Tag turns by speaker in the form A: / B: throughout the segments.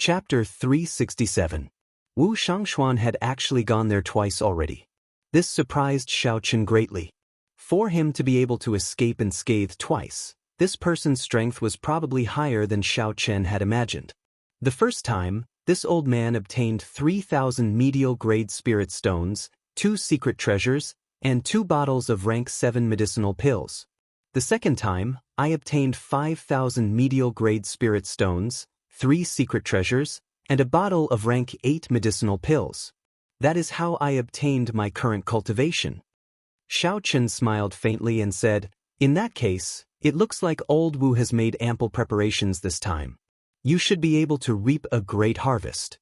A: Chapter 367. Wu Xiangshuan had actually gone there twice already. This surprised Xiao Chen greatly. For him to be able to escape unscathed twice, this person's strength was probably higher than Xiao Chen had imagined. The first time, this old man obtained 3,000 medial-grade spirit stones, 2 secret treasures, and 2 bottles of rank 7 medicinal pills. The second time, I obtained 5,000 medial-grade spirit stones, 3 secret treasures, and a bottle of rank 8 medicinal pills. That is how I obtained my current cultivation. Xiao Chen smiled faintly and said, "In that case, it looks like old Wu has made ample preparations this time. You should be able to reap a great harvest."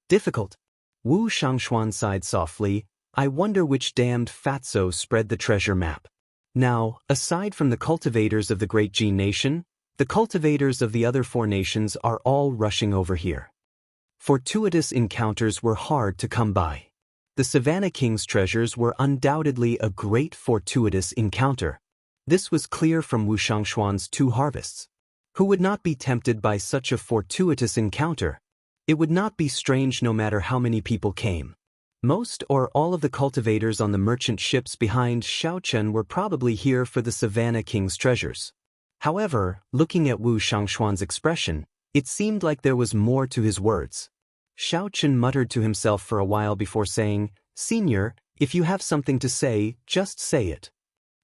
A: Difficult. Wu Xiangshuan sighed softly. I wonder which damned fatso spread the treasure map. Now, aside from the cultivators of the Great Jin Nation, the cultivators of the other 4 nations are all rushing over here. Fortuitous encounters were hard to come by. The Savannah King's treasures were undoubtedly a great fortuitous encounter. This was clear from Wu Xiangshuan's 2 harvests. Who would not be tempted by such a fortuitous encounter? It would not be strange no matter how many people came. Most or all of the cultivators on the merchant ships behind Xiao Chen were probably here for the Savannah King's treasures. However, looking at Wu Xiangshuan's expression, it seemed like there was more to his words. Xiao Chen muttered to himself for a while before saying, "Senior, if you have something to say, just say it."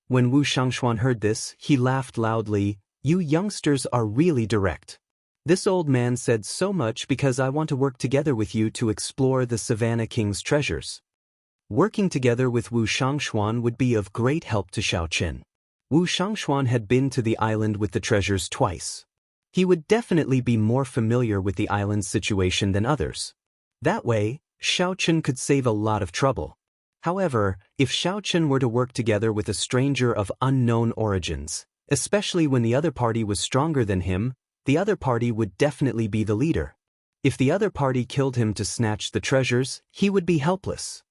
A: When Wu Xiangshuan heard this, he laughed loudly. "You youngsters are really direct. This old man said so much because I want to work together with you to explore the Savannah King's treasures." Working together with Wu Xiangshuan would be of great help to Xiao Chen. Wu Xiangshuan had been to the island with the treasures twice. He would definitely be more familiar with the island's situation than others. That way, Xiao Chen could save a lot of trouble. However, if Xiao Chen were to work together with a stranger of unknown origins, especially when the other party was stronger than him, the other party would definitely be the leader. If the other party killed him to snatch the treasures, he would be helpless.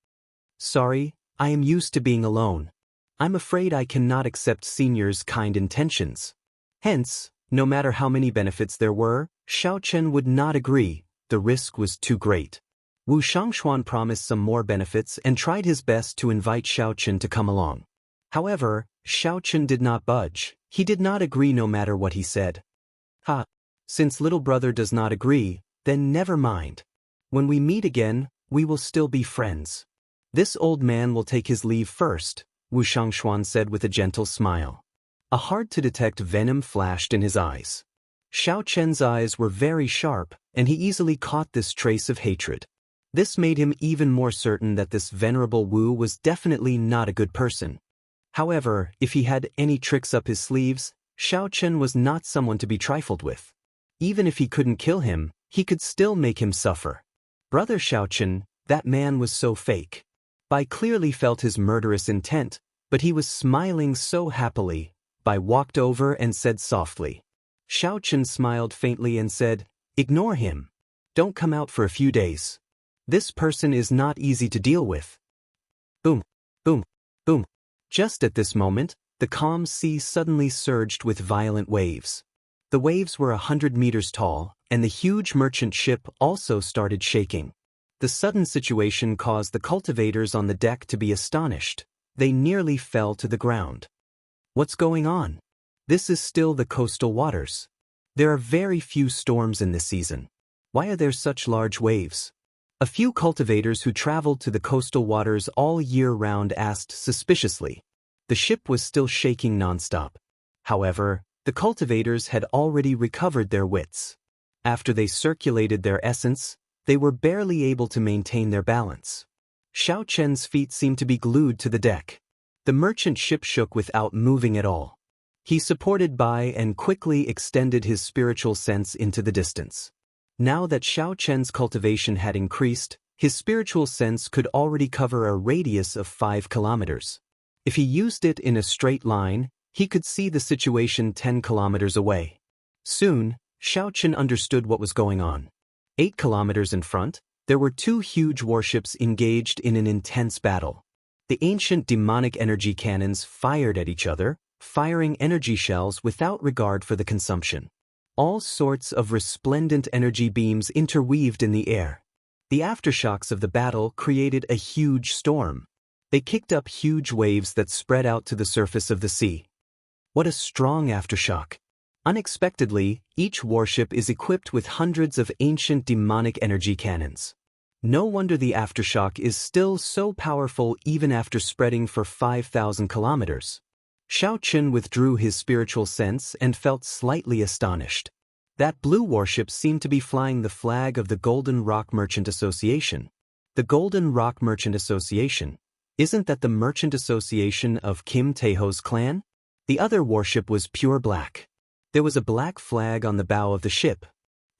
A: "Sorry, I am used to being alone. I'm afraid I cannot accept Senior's kind intentions." Hence, no matter how many benefits there were, Xiao Chen would not agree. The risk was too great. Wu Xiangshuan promised some more benefits and tried his best to invite Xiao Chen to come along. However, Xiao Chen did not budge. He did not agree no matter what he said. Since little brother does not agree, then never mind. When we meet again, we will still be friends. This old man will take his leave first, Wu Xiangshuan said with a gentle smile. A hard-to-detect venom flashed in his eyes. Xiao Chen's eyes were very sharp, and he easily caught this trace of hatred. This made him even more certain that this venerable Wu was definitely not a good person. However, if he had any tricks up his sleeves, Xiao Chen was not someone to be trifled with. Even if he couldn't kill him, he could still make him suffer. Brother Xiao Chen, that man was so fake. Bai clearly felt his murderous intent, but he was smiling so happily. Bai walked over and said softly. Xiao Chen smiled faintly and said, "Ignore him. Don't come out for a few days. This person is not easy to deal with." Boom, boom, boom. Just at this moment, the calm sea suddenly surged with violent waves. The waves were 100 meters tall, and the huge merchant ship also started shaking. The sudden situation caused the cultivators on the deck to be astonished. They nearly fell to the ground. What's going on? This is still the coastal waters. There are very few storms in this season. Why are there such large waves? A few cultivators who traveled to the coastal waters all year round asked suspiciously. The ship was still shaking nonstop. However, the cultivators had already recovered their wits. After they circulated their essence, they were barely able to maintain their balance. Xiao Chen's feet seemed to be glued to the deck. The merchant ship shook without moving at all. He supported Bai and quickly extended his spiritual sense into the distance. Now that Xiao Chen's cultivation had increased, his spiritual sense could already cover a radius of 5 kilometers. If he used it in a straight line, he could see the situation 10 kilometers away. Soon, Xiao Chen understood what was going on. 8 kilometers in front, there were 2 huge warships engaged in an intense battle. The ancient demonic energy cannons fired at each other, firing energy shells without regard for the consumption. All sorts of resplendent energy beams interweaved in the air. The aftershocks of the battle created a huge storm. They kicked up huge waves that spread out to the surface of the sea. What a strong aftershock! Unexpectedly, each warship is equipped with hundreds of ancient demonic energy cannons. No wonder the aftershock is still so powerful even after spreading for 5,000 kilometers. Xiao withdrew his spiritual sense and felt slightly astonished. That blue warship seemed to be flying the flag of the Golden Rock Merchant Association. The Golden Rock Merchant Association? Isn't that the merchant association of Kim Taeho's clan? The other warship was pure black. There was a black flag on the bow of the ship.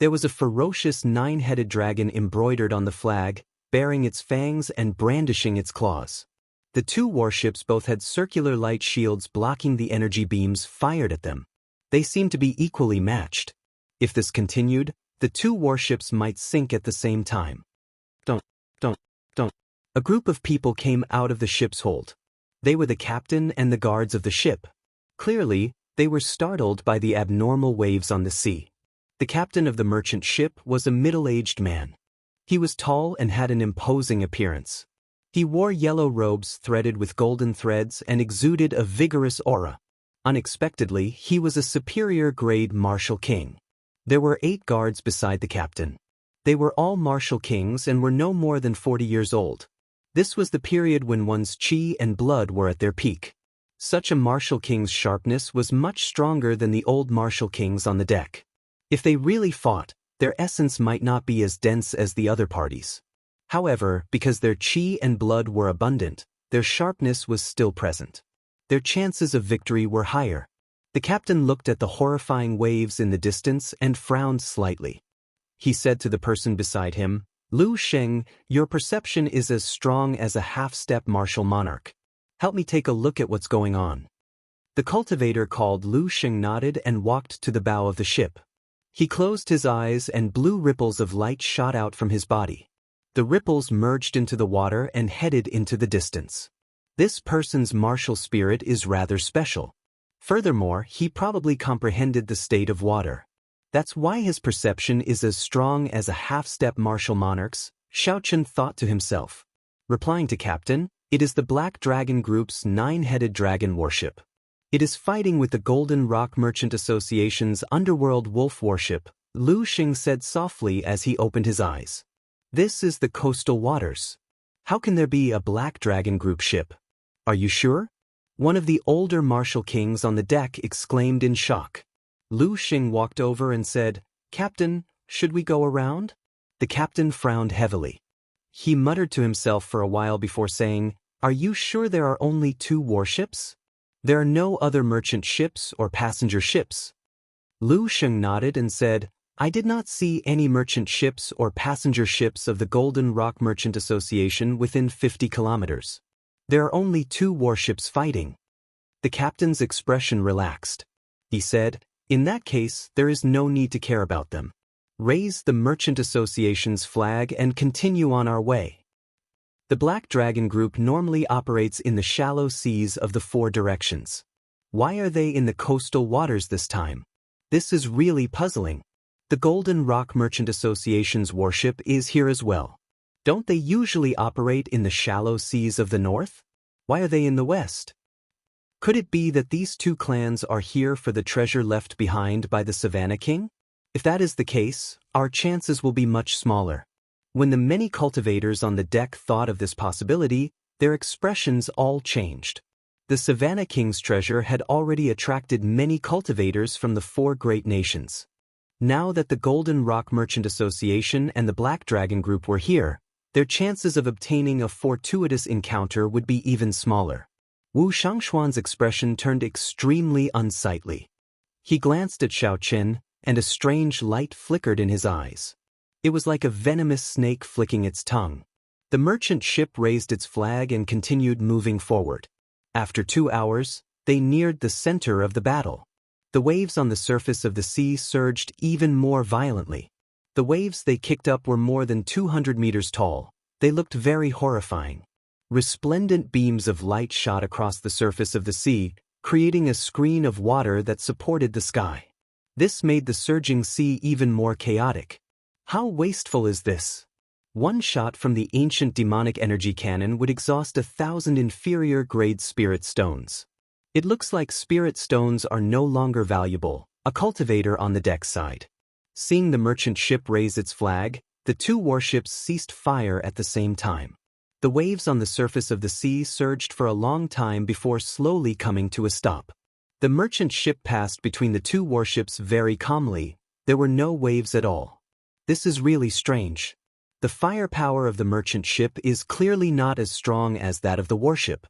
A: There was a ferocious 9-headed dragon embroidered on the flag, baring its fangs and brandishing its claws. The two warships both had circular light shields blocking the energy beams fired at them. They seemed to be equally matched. If this continued, the two warships might sink at the same time. Don't. A group of people came out of the ship's hold. They were the captain and the guards of the ship. Clearly, they were startled by the abnormal waves on the sea. The captain of the merchant ship was a middle-aged man. He was tall and had an imposing appearance. He wore yellow robes threaded with golden threads and exuded a vigorous aura. Unexpectedly, he was a superior-grade martial king. There were 8 guards beside the captain. They were all martial kings and were no more than 40 years old. This was the period when one's chi and blood were at their peak. Such a martial king's sharpness was much stronger than the old martial kings on the deck. If they really fought, their essence might not be as dense as the other parties. However, because their chi and blood were abundant, their sharpness was still present. Their chances of victory were higher. The captain looked at the horrifying waves in the distance and frowned slightly. He said to the person beside him, "Lu Sheng, your perception is as strong as a half-step martial monarch. Help me take a look at what's going on." The cultivator called Lu Sheng nodded and walked to the bow of the ship. He closed his eyes and blue ripples of light shot out from his body. The ripples merged into the water and headed into the distance. This person's martial spirit is rather special. Furthermore, he probably comprehended the state of water. That's why his perception is as strong as a half-step martial monarch's, Xiao Chen thought to himself. Replying to Captain, it is the Black Dragon Group's 9-headed dragon warship. It is fighting with the Golden Rock Merchant Association's Underworld Wolf warship, Lu Xing said softly as he opened his eyes. This is the coastal waters. How can there be a Black Dragon Group ship? Are you sure? One of the older martial kings on the deck exclaimed in shock. Lu Xing walked over and said, "Captain, should we go around?" The captain frowned heavily. He muttered to himself for a while before saying, "Are you sure there are only 2 warships? There are no other merchant ships or passenger ships?" Lu Xing nodded and said, "I did not see any merchant ships or passenger ships of the Golden Rock Merchant Association within 50 kilometers. There are only 2 warships fighting." The captain's expression relaxed. He said, "In that case, there is no need to care about them. Raise the Merchant Association's flag and continue on our way." The Black Dragon Group normally operates in the shallow seas of the 4 directions. Why are they in the coastal waters this time? This is really puzzling. The Golden Rock Merchant Association's warship is here as well. Don't they usually operate in the shallow seas of the north? Why are they in the west? Could it be that these 2 clans are here for the treasure left behind by the Savannah King? If that is the case, our chances will be much smaller. When the many cultivators on the deck thought of this possibility, their expressions all changed. The Savannah King's treasure had already attracted many cultivators from the 4 great nations. Now that the Golden Rock Merchant Association and the Black Dragon Group were here, their chances of obtaining a fortuitous encounter would be even smaller. Wu Shangxuan's expression turned extremely unsightly. He glanced at Xiao Chen, and a strange light flickered in his eyes. It was like a venomous snake flicking its tongue. The merchant ship raised its flag and continued moving forward. After 2 hours, they neared the center of the battle. The waves on the surface of the sea surged even more violently. The waves they kicked up were more than 200 meters tall. They looked very horrifying. Resplendent beams of light shot across the surface of the sea, creating a screen of water that supported the sky. This made the surging sea even more chaotic. How wasteful is this? One shot from the ancient demonic energy cannon would exhaust 1,000 inferior-grade spirit stones. It looks like spirit stones are no longer valuable, a cultivator on the deck sighed. Seeing the merchant ship raise its flag, the two warships ceased fire at the same time. The waves on the surface of the sea surged for a long time before slowly coming to a stop. The merchant ship passed between the two warships very calmly. There were no waves at all. This is really strange. The firepower of the merchant ship is clearly not as strong as that of the warship.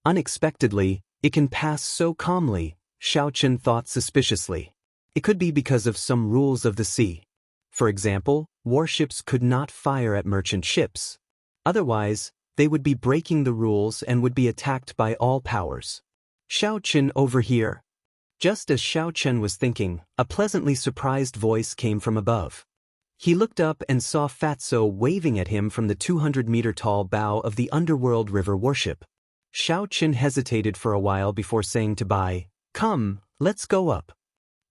A: Unexpectedly, it can pass so calmly, Xiaochen thought suspiciously. It could be because of some rules of the sea. For example, warships could not fire at merchant ships. Otherwise, they would be breaking the rules and would be attacked by all powers. Xiaochen over here. Just as Xiaochen was thinking, a pleasantly surprised voice came from above. He looked up and saw Fatso waving at him from the 200-meter-tall bow of the underworld river warship. Xiaochen hesitated for a while before saying to Bai, "Come, let's go up."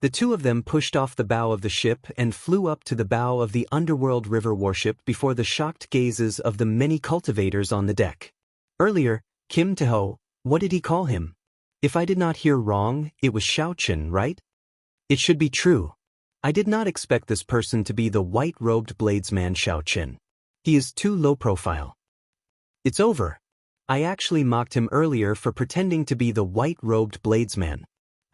A: The two of them pushed off the bow of the ship and flew up to the bow of the underworld river warship before the shocked gazes of the many cultivators on the deck. Earlier, Kim Taeho, what did he call him? If I did not hear wrong, it was Xiaochen, right? It should be true. I did not expect this person to be the white-robed bladesman Xiaochen. He is too low profile. It's over. I actually mocked him earlier for pretending to be the white-robed bladesman.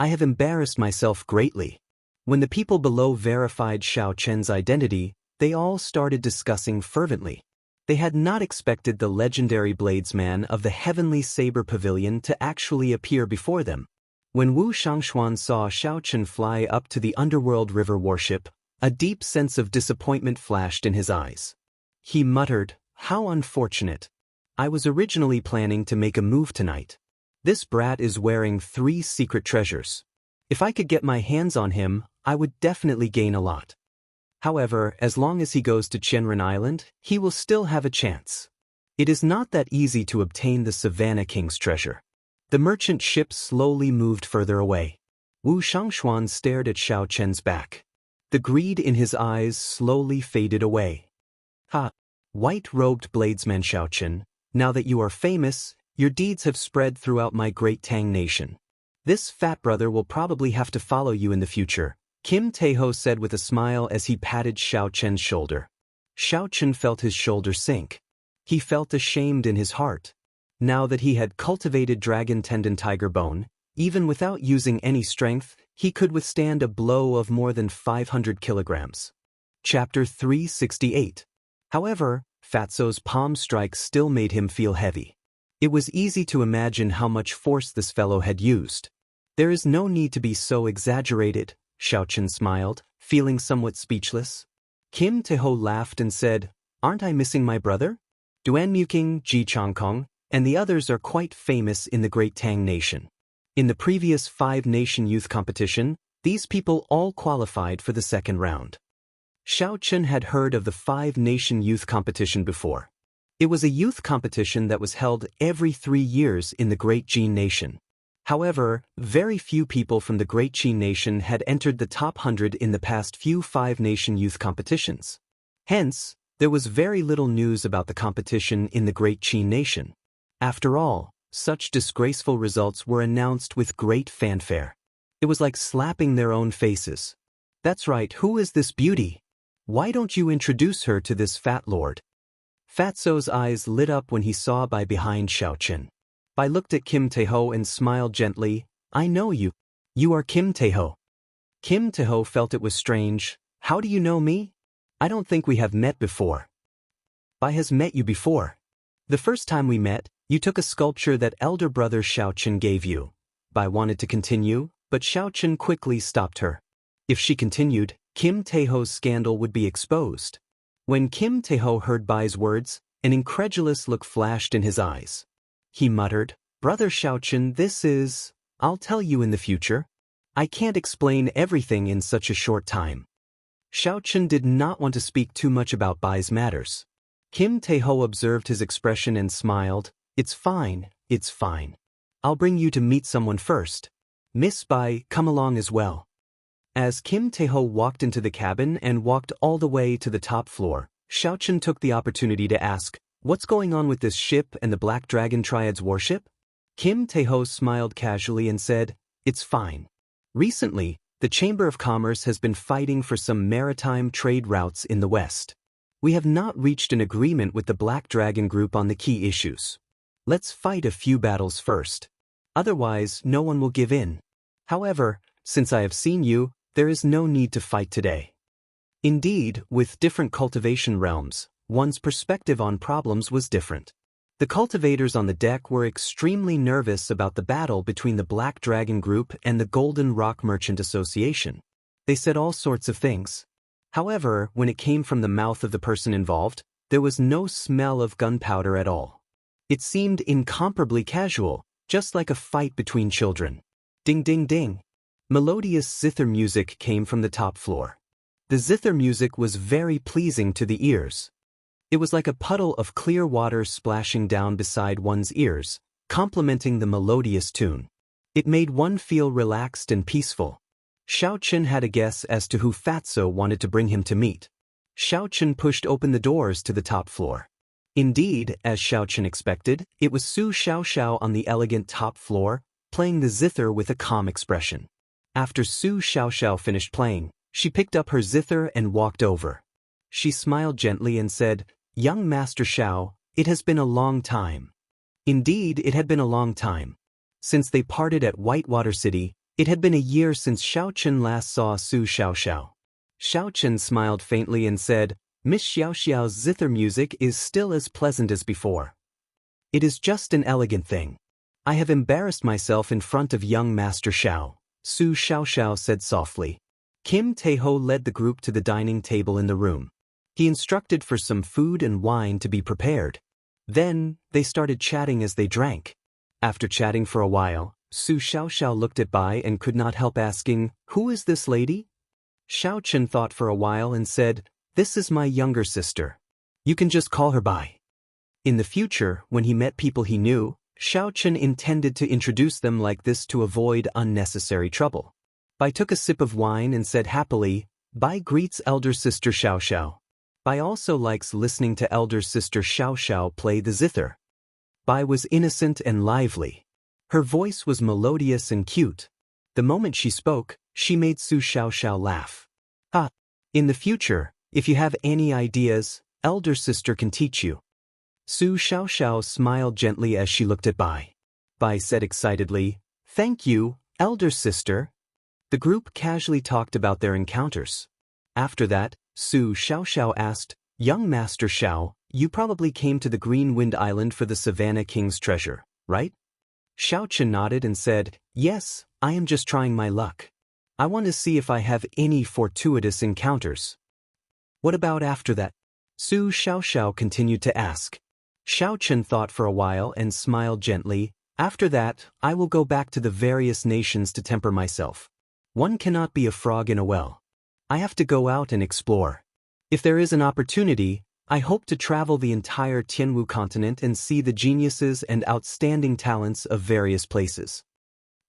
A: I have embarrassed myself greatly. When the people below verified Xiaochen's identity, they all started discussing fervently. They had not expected the legendary bladesman of the Heavenly Saber Pavilion to actually appear before them. When Wu Shangxuan saw Xiaochen fly up to the underworld river warship, a deep sense of disappointment flashed in his eyes. He muttered, "How unfortunate. I was originally planning to make a move tonight. This brat is wearing 3 secret treasures. If I could get my hands on him, I would definitely gain a lot. However, as long as he goes to Qianren Island, he will still have a chance. It is not that easy to obtain the Savannah King's treasure." The merchant ship slowly moved further away. Wu Shangxuan stared at Xiaochen's back. The greed in his eyes slowly faded away. "Ha! White-robed bladesman Xiaochen, now that you are famous, your deeds have spread throughout my great Tang nation. This fat brother will probably have to follow you in the future," Kim Taeho said with a smile as he patted Xiaochen's shoulder. Xiaochen felt his shoulder sink. He felt ashamed in his heart. Now that he had cultivated dragon tendon tiger bone, even without using any strength, he could withstand a blow of more than 500 kilograms. Chapter 368. However, Fatso's palm strike still made him feel heavy. It was easy to imagine how much force this fellow had used. "There is no need to be so exaggerated," Xiaochen smiled, feeling somewhat speechless. Kim Taeho laughed and said, "Aren't I missing my brother? Duan Muking, Ji Changkong, and the others are quite famous in the Great Tang Nation. In the previous 5-nation youth competition, these people all qualified for the second round." Xiaochen had heard of the 5-nation youth competition before. It was a youth competition that was held every 3 years in the Great Jin Nation. However, very few people from the Great Jin Nation had entered the top 100 in the past few 5-nation youth competitions. Hence, there was very little news about the competition in the Great Jin Nation. After all, such disgraceful results were announced with great fanfare. It was like slapping their own faces. "That's right, who is this beauty? Why don't you introduce her to this fat lord?" Fatso's eyes lit up when he saw Bai behind Xiaochen. Bai looked at Kim Taeho and smiled gently. "I know you. You are Kim Taeho." Kim Taeho felt it was strange. "How do you know me? I don't think we have met before." "Bai has met you before. The first time we met, you took a sculpture that elder brother Xiaochen gave you." Bai wanted to continue, but Xiaochen quickly stopped her. If she continued, Kim Taeho's scandal would be exposed. When Kim Taeho heard Bai's words, an incredulous look flashed in his eyes. He muttered, "Brother Xiaochen, this is... I'll tell you in the future. I can't explain everything in such a short time." Xiaochen did not want to speak too much about Bai's matters. Kim Taeho observed his expression and smiled. It's fine. I'll bring you to meet someone first. Miss Bai, come along as well." As Kim Tae-ho walked into the cabin and walked all the way to the top floor, Xiaochen took the opportunity to ask, "What's going on with this ship and the Black Dragon Triad's warship?" Kim Tae-ho smiled casually and said, "It's fine. Recently, the Chamber of Commerce has been fighting for some maritime trade routes in the West. We have not reached an agreement with the Black Dragon Group on the key issues. Let's fight a few battles first. Otherwise, no one will give in. However, since I have seen you, there is no need to fight today." Indeed, with different cultivation realms, one's perspective on problems was different. The cultivators on the deck were extremely nervous about the battle between the Black Dragon Group and the Golden Rock Merchant Association. They said all sorts of things. However, when it came from the mouth of the person involved, there was no smell of gunpowder at all. It seemed incomparably casual, just like a fight between children. Ding ding ding. Melodious zither music came from the top floor. The zither music was very pleasing to the ears. It was like a puddle of clear water splashing down beside one's ears, complementing the melodious tune. It made one feel relaxed and peaceful. Xiaochen had a guess as to who Fatso wanted to bring him to meet. Xiaochen pushed open the doors to the top floor. Indeed, as Xiaochen expected, it was Su Xiaoxiao on the elegant top floor, playing the zither with a calm expression. After Su Xiaoxiao finished playing, she picked up her zither and walked over. She smiled gently and said, "Young Master Xiao, it has been a long time." Indeed, it had been a long time. Since they parted at Whitewater City, it had been a year since Xiaochen last saw Su Xiaoxiao. Xiaochen smiled faintly and said, "Miss Xiaoxiao's zither music is still as pleasant as before. It is just an elegant thing. I have embarrassed myself in front of young Master Xiao," Su Xiaoxiao said softly. Kim Tae-ho led the group to the dining table in the room. He instructed for some food and wine to be prepared. Then, they started chatting as they drank. After chatting for a while, Su Xiaoxiao looked at Bai and could not help asking, "Who is this lady?" Xiaochen thought for a while and said, "This is my younger sister. You can just call her Bai." In the future, when he met people he knew, Xiaochen intended to introduce them like this to avoid unnecessary trouble. Bai took a sip of wine and said happily, "Bai greets elder sister Xiaoxiao. Bai also likes listening to elder sister Xiaoxiao play the zither." Bai was innocent and lively. Her voice was melodious and cute. The moment she spoke, she made Su Xiaoxiao laugh. "Ha! In the future, if you have any ideas, elder sister can teach you." Su Xiaoxiao smiled gently as she looked at Bai. Bai said excitedly, "Thank you, elder sister." The group casually talked about their encounters. After that, Su Xiaoxiao asked, "Young Master Xiao, you probably came to the Green Wind Island for the Savannah King's treasure, right?" Xiaochen nodded and said, "Yes, I am just trying my luck. I want to see if I have any fortuitous encounters." "What about after that?" Su Xiaoxiao continued to ask. Xiaochen thought for a while and smiled gently. "After that, I will go back to the various nations to temper myself. One cannot be a frog in a well. I have to go out and explore. If there is an opportunity, I hope to travel the entire Tianwu continent and see the geniuses and outstanding talents of various places."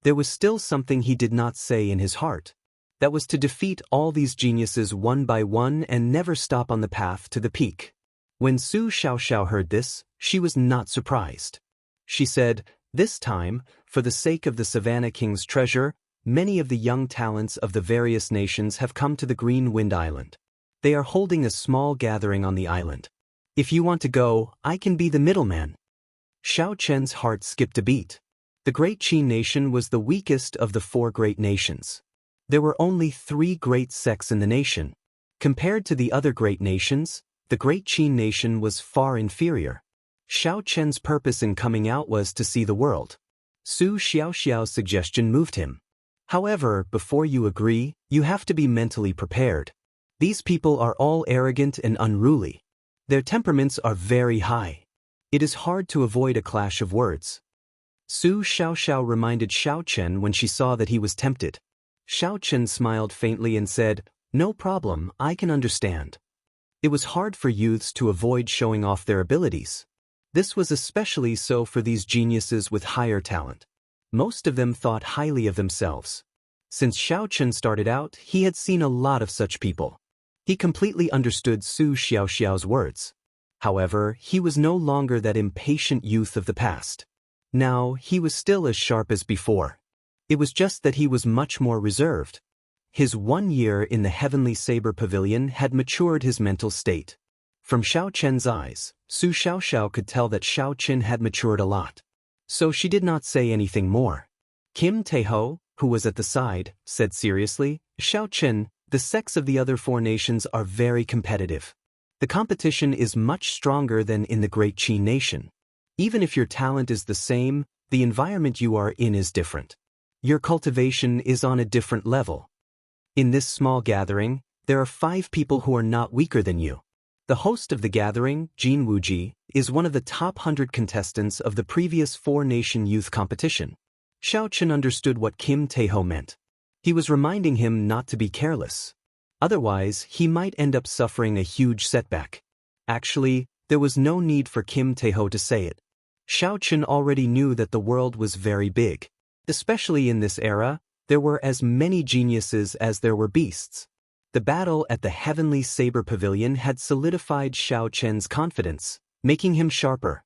A: There was still something he did not say in his heart. That was to defeat all these geniuses one by one and never stop on the path to the peak. When Su Xiaoxiao heard this, she was not surprised. She said, "This time, for the sake of the Savannah King's treasure, many of the young talents of the various nations have come to the Green Wind Island. They are holding a small gathering on the island. If you want to go, I can be the middleman." Xiaochen's heart skipped a beat. The Great Qin nation was the weakest of the 4 great nations. There were only 3 great sects in the nation. Compared to the other great nations, the Great Qin nation was far inferior. Xiaochen's purpose in coming out was to see the world. Su Xiaoxiao's suggestion moved him. "However, before you agree, you have to be mentally prepared. These people are all arrogant and unruly. Their temperaments are very high. It is hard to avoid a clash of words." Su Xiaoxiao reminded Xiaochen when she saw that he was tempted. Xiaochen smiled faintly and said, "No problem, I can understand." It was hard for youths to avoid showing off their abilities. This was especially so for these geniuses with higher talent. Most of them thought highly of themselves. Since Xiaochen started out, he had seen a lot of such people. He completely understood Su Xiaoxiao's words. However, he was no longer that impatient youth of the past. Now, he was still as sharp as before. It was just that he was much more reserved. His 1 year in the Heavenly Saber Pavilion had matured his mental state. From Xiaochen's eyes, Su Xiaoxiao could tell that Xiaochen had matured a lot. So she did not say anything more. Kim Taeho, who was at the side, said seriously, "Xiaochen, the sects of the other 4 nations are very competitive. The competition is much stronger than in the Great Qi nation. Even if your talent is the same, the environment you are in is different. Your cultivation is on a different level. In this small gathering, there are 5 people who are not weaker than you. The host of the gathering, Jin Wuji, is one of the top 100 contestants of the previous 4-nation youth competition." Xiaochen understood what Kim Taeho meant. He was reminding him not to be careless. Otherwise, he might end up suffering a huge setback. Actually, there was no need for Kim Taeho to say it. Xiaochen already knew that the world was very big. Especially in this era, there were as many geniuses as there were beasts. The battle at the Heavenly Saber Pavilion had solidified Xiaochen's confidence, making him sharper.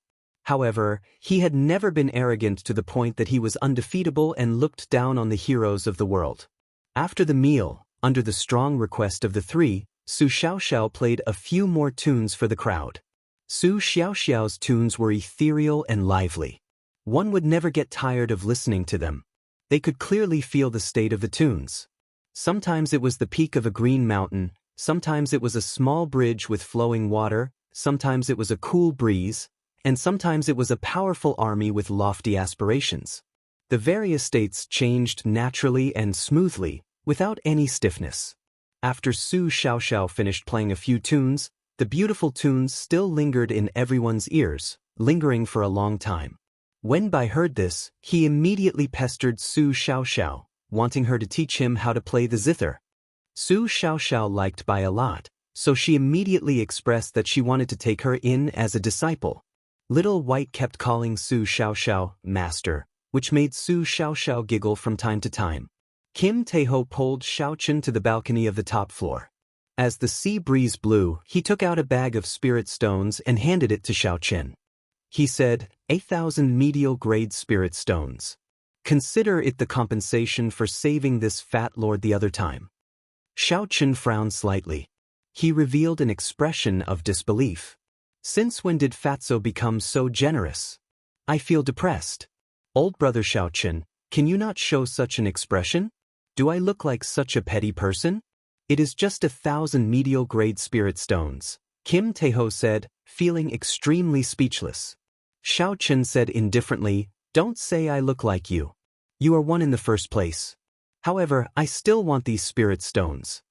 A: However, he had never been arrogant to the point that he was undefeatable and looked down on the heroes of the world. After the meal, under the strong request of the 3, Su Xiaoxiao played a few more tunes for the crowd. Su Xiaoxiao's tunes were ethereal and lively. One would never get tired of listening to them. They could clearly feel the state of the tunes. Sometimes it was the peak of a green mountain, sometimes it was a small bridge with flowing water, sometimes it was a cool breeze, and sometimes it was a powerful army with lofty aspirations. The various states changed naturally and smoothly, without any stiffness. After Su Xiaoxiao finished playing a few tunes, the beautiful tunes still lingered in everyone's ears, lingering for a long time. When Bai heard this, he immediately pestered Su Xiaoxiao, wanting her to teach him how to play the zither. Su Xiaoxiao liked Bai a lot, so she immediately expressed that she wanted to take her in as a disciple. Little White kept calling Su Xiaoxiao master, which made Su Xiaoxiao giggle from time to time. Kim Taeho pulled Xiaochen to the balcony of the top floor. As the sea breeze blew, he took out a bag of spirit stones and handed it to Xiaochen. He said, 8,000 medial grade spirit stones. Consider it the compensation for saving this fat lord the other time. Xiaochen frowned slightly. He revealed an expression of disbelief. Since when did Fatso become so generous? I feel depressed. Old brother Xiaochen, can you not show such an expression? Do I look like such a petty person? It is just 1,000 medial grade spirit stones, Kim Taeho said, feeling extremely speechless. Xiaochen said indifferently, don't say I look like you. You are one in the first place. However, I still want these spirit stones.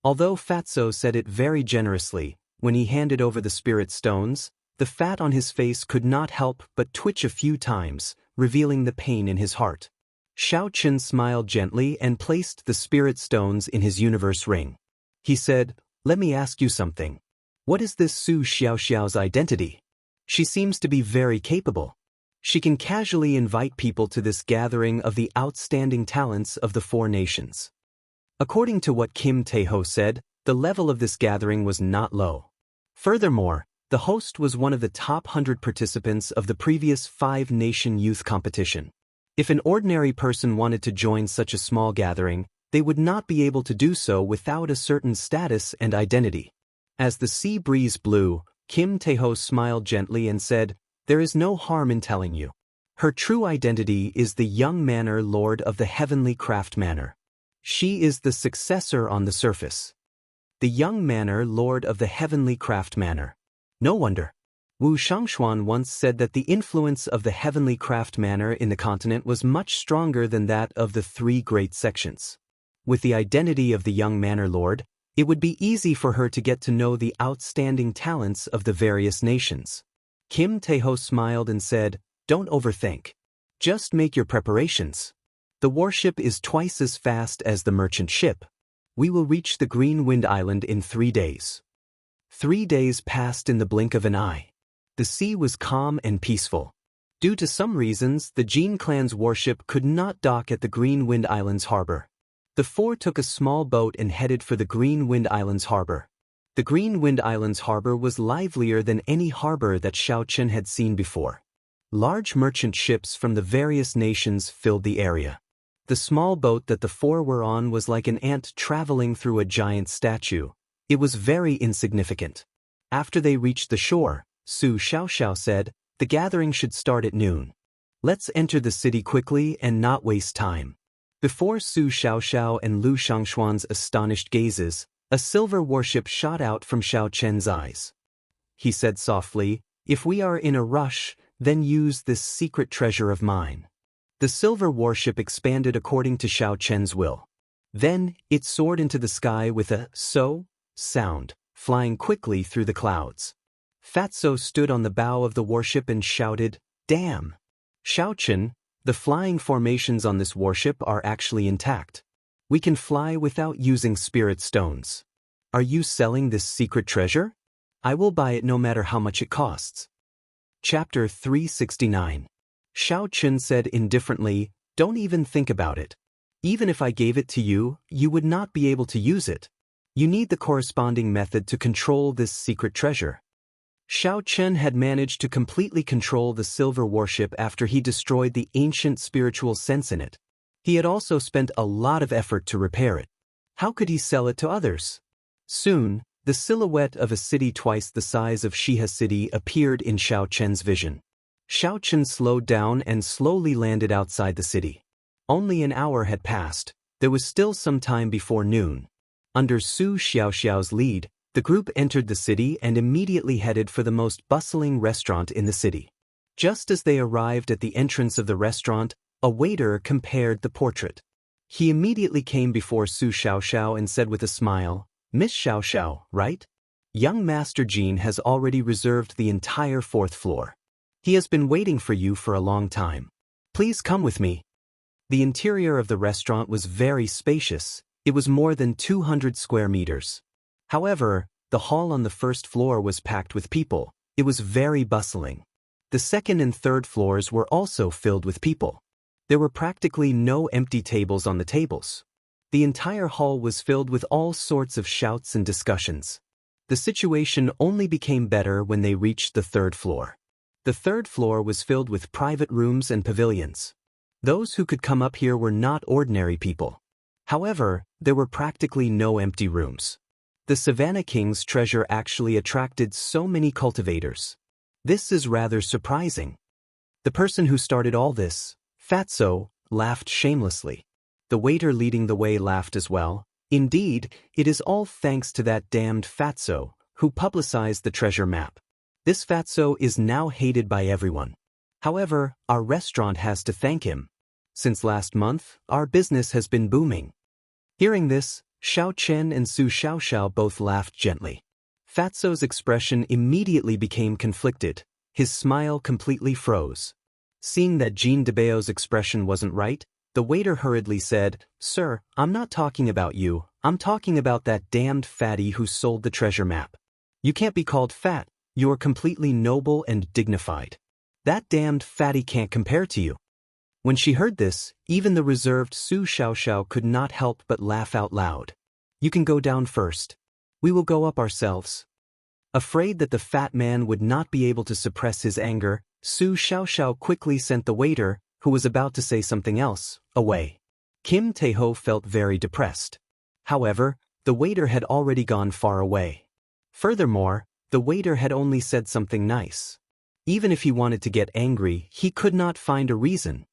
A: Although Fatso said it very generously, when he handed over the spirit stones, the fat on his face could not help but twitch a few times, revealing the pain in his heart. Xiaochen smiled gently and placed the spirit stones in his universe ring. He said, let me ask you something. What is this Su Xiaoxiao's identity? She seems to be very capable. She can casually invite people to this gathering of the outstanding talents of the 4 nations. According to what Kim Taeho said, the level of this gathering was not low. Furthermore, the host was one of the top 100 participants of the previous 5-nation youth competition. If an ordinary person wanted to join such a small gathering, they would not be able to do so without a certain status and identity. As the sea breeze blew, Kim Taeho smiled gently and said, there is no harm in telling you. Her true identity is the young manor lord of the Heavenly Craft Manor. She is the successor on the surface. The young manor lord of the Heavenly Craft Manor. No wonder. Wu Shangxuan once said that the influence of the Heavenly Craft Manor in the continent was much stronger than that of the 3 great sections. With the identity of the young manor lord, it would be easy for her to get to know the outstanding talents of the various nations. Kim Taeho smiled and said, don't overthink. Just make your preparations. The warship is twice as fast as the merchant ship. We will reach the Green Wind Island in 3 days. 3 days passed in the blink of an eye. The sea was calm and peaceful. Due to some reasons, the Jin clan's warship could not dock at the Green Wind Island's harbor. The four took a small boat and headed for the Green Wind Islands harbor. The Green Wind Islands harbor was livelier than any harbor that Xiao Chen had seen before. Large merchant ships from the various nations filled the area. The small boat that the four were on was like an ant traveling through a giant statue. It was very insignificant. After they reached the shore, Su Xiaoxiao said, "The gathering should start at noon. Let's enter the city quickly and not waste time." Before Su Xiaoxiao and Lu Shangxuan's astonished gazes, a silver warship shot out from Xiao Chen's eyes. He said softly, "If we are in a rush, then use this secret treasure of mine." The silver warship expanded according to Xiao Chen's will. Then, it soared into the sky with a "so" sound, flying quickly through the clouds. Fatso stood on the bow of the warship and shouted, "Damn! Xiao Chen, the flying formations on this warship are actually intact. We can fly without using spirit stones. Are you selling this secret treasure? I will buy it no matter how much it costs." Chapter 369. Xiao Chen said indifferently, "Don't even think about it. Even if I gave it to you, you would not be able to use it. You need the corresponding method to control this secret treasure." Xiao Chen had managed to completely control the silver warship after he destroyed the ancient spiritual sense in it. He had also spent a lot of effort to repair it. How could he sell it to others? Soon, the silhouette of a city twice the size of Shiha City appeared in Xiao Chen's vision. Xiao Chen slowed down and slowly landed outside the city. Only an hour had passed. There was still some time before noon. Under Su Xiaoxiao's lead, the group entered the city and immediately headed for the most bustling restaurant in the city. Just as they arrived at the entrance of the restaurant, a waiter compared the portrait. He immediately came before Su Xiaoxiao and said with a smile, "Miss Xiaoxiao, right? Young Master Jin has already reserved the entire 4th floor. He has been waiting for you for a long time. Please come with me." The interior of the restaurant was very spacious. It was more than 200 square meters. However, the hall on the 1st floor was packed with people. It was very bustling. The 2nd and 3rd floors were also filled with people. There were practically no empty tables on the tables. The entire hall was filled with all sorts of shouts and discussions. The situation only became better when they reached the 3rd floor. The 3rd floor was filled with private rooms and pavilions. Those who could come up here were not ordinary people. However, there were practically no empty rooms. The Savannah King's treasure actually attracted so many cultivators. This is rather surprising. The person who started all this, Fatso, laughed shamelessly. The waiter leading the way laughed as well. Indeed, it is all thanks to that damned Fatso, who publicized the treasure map. This Fatso is now hated by everyone. However, our restaurant has to thank him. Since last month, our business has been booming. Hearing this, Xiao Chen and Su Xiaoxiao both laughed gently. Fatso's expression immediately became conflicted. His smile completely froze. Seeing that Jean Debao's expression wasn't right, the waiter hurriedly said, "Sir, I'm not talking about you. I'm talking about that damned fatty who sold the treasure map. You can't be called fat. You're completely noble and dignified. That damned fatty can't compare to you." When she heard this, even the reserved Su Xiaoxiao could not help but laugh out loud. "You can go down first. We will go up ourselves." Afraid that the fat man would not be able to suppress his anger, Su Xiaoxiao quickly sent the waiter, who was about to say something else, away. Kim Taeho felt very depressed. However, the waiter had already gone far away. Furthermore, the waiter had only said something nice. Even if he wanted to get angry, he could not find a reason.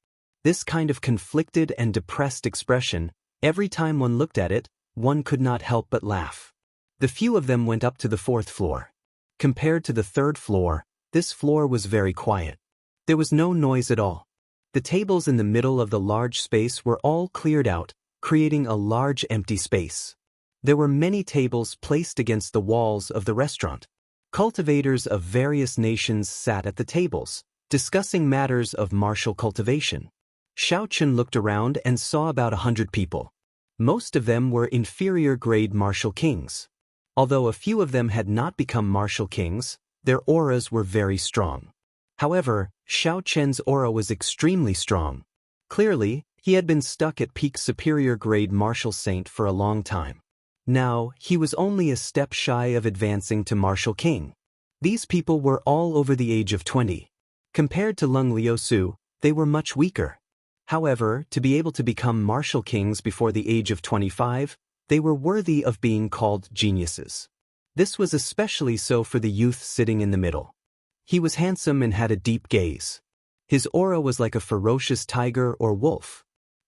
A: This kind of conflicted and depressed expression, every time one looked at it, one could not help but laugh. The few of them went up to the 4th floor. Compared to the 3rd floor, this floor was very quiet. There was no noise at all. The tables in the middle of the large space were all cleared out, creating a large empty space. There were many tables placed against the walls of the restaurant. Cultivators of various nations sat at the tables, discussing matters of martial cultivation. Xiao Chen looked around and saw about 100 people. Most of them were inferior-grade martial kings. Although a few of them had not become martial kings, their auras were very strong. However, Xiao Chen's aura was extremely strong. Clearly, He had been stuck at peak superior grade martial saint for a long time. Now, he was only a step shy of advancing to martial king. These people were all over the age of 20. Compared to Leng Liusu, they were much weaker. However, to be able to become martial kings before the age of 25, they were worthy of being called geniuses. This was especially so for the youth sitting in the middle. He was handsome and had a deep gaze. His aura was like a ferocious tiger or wolf.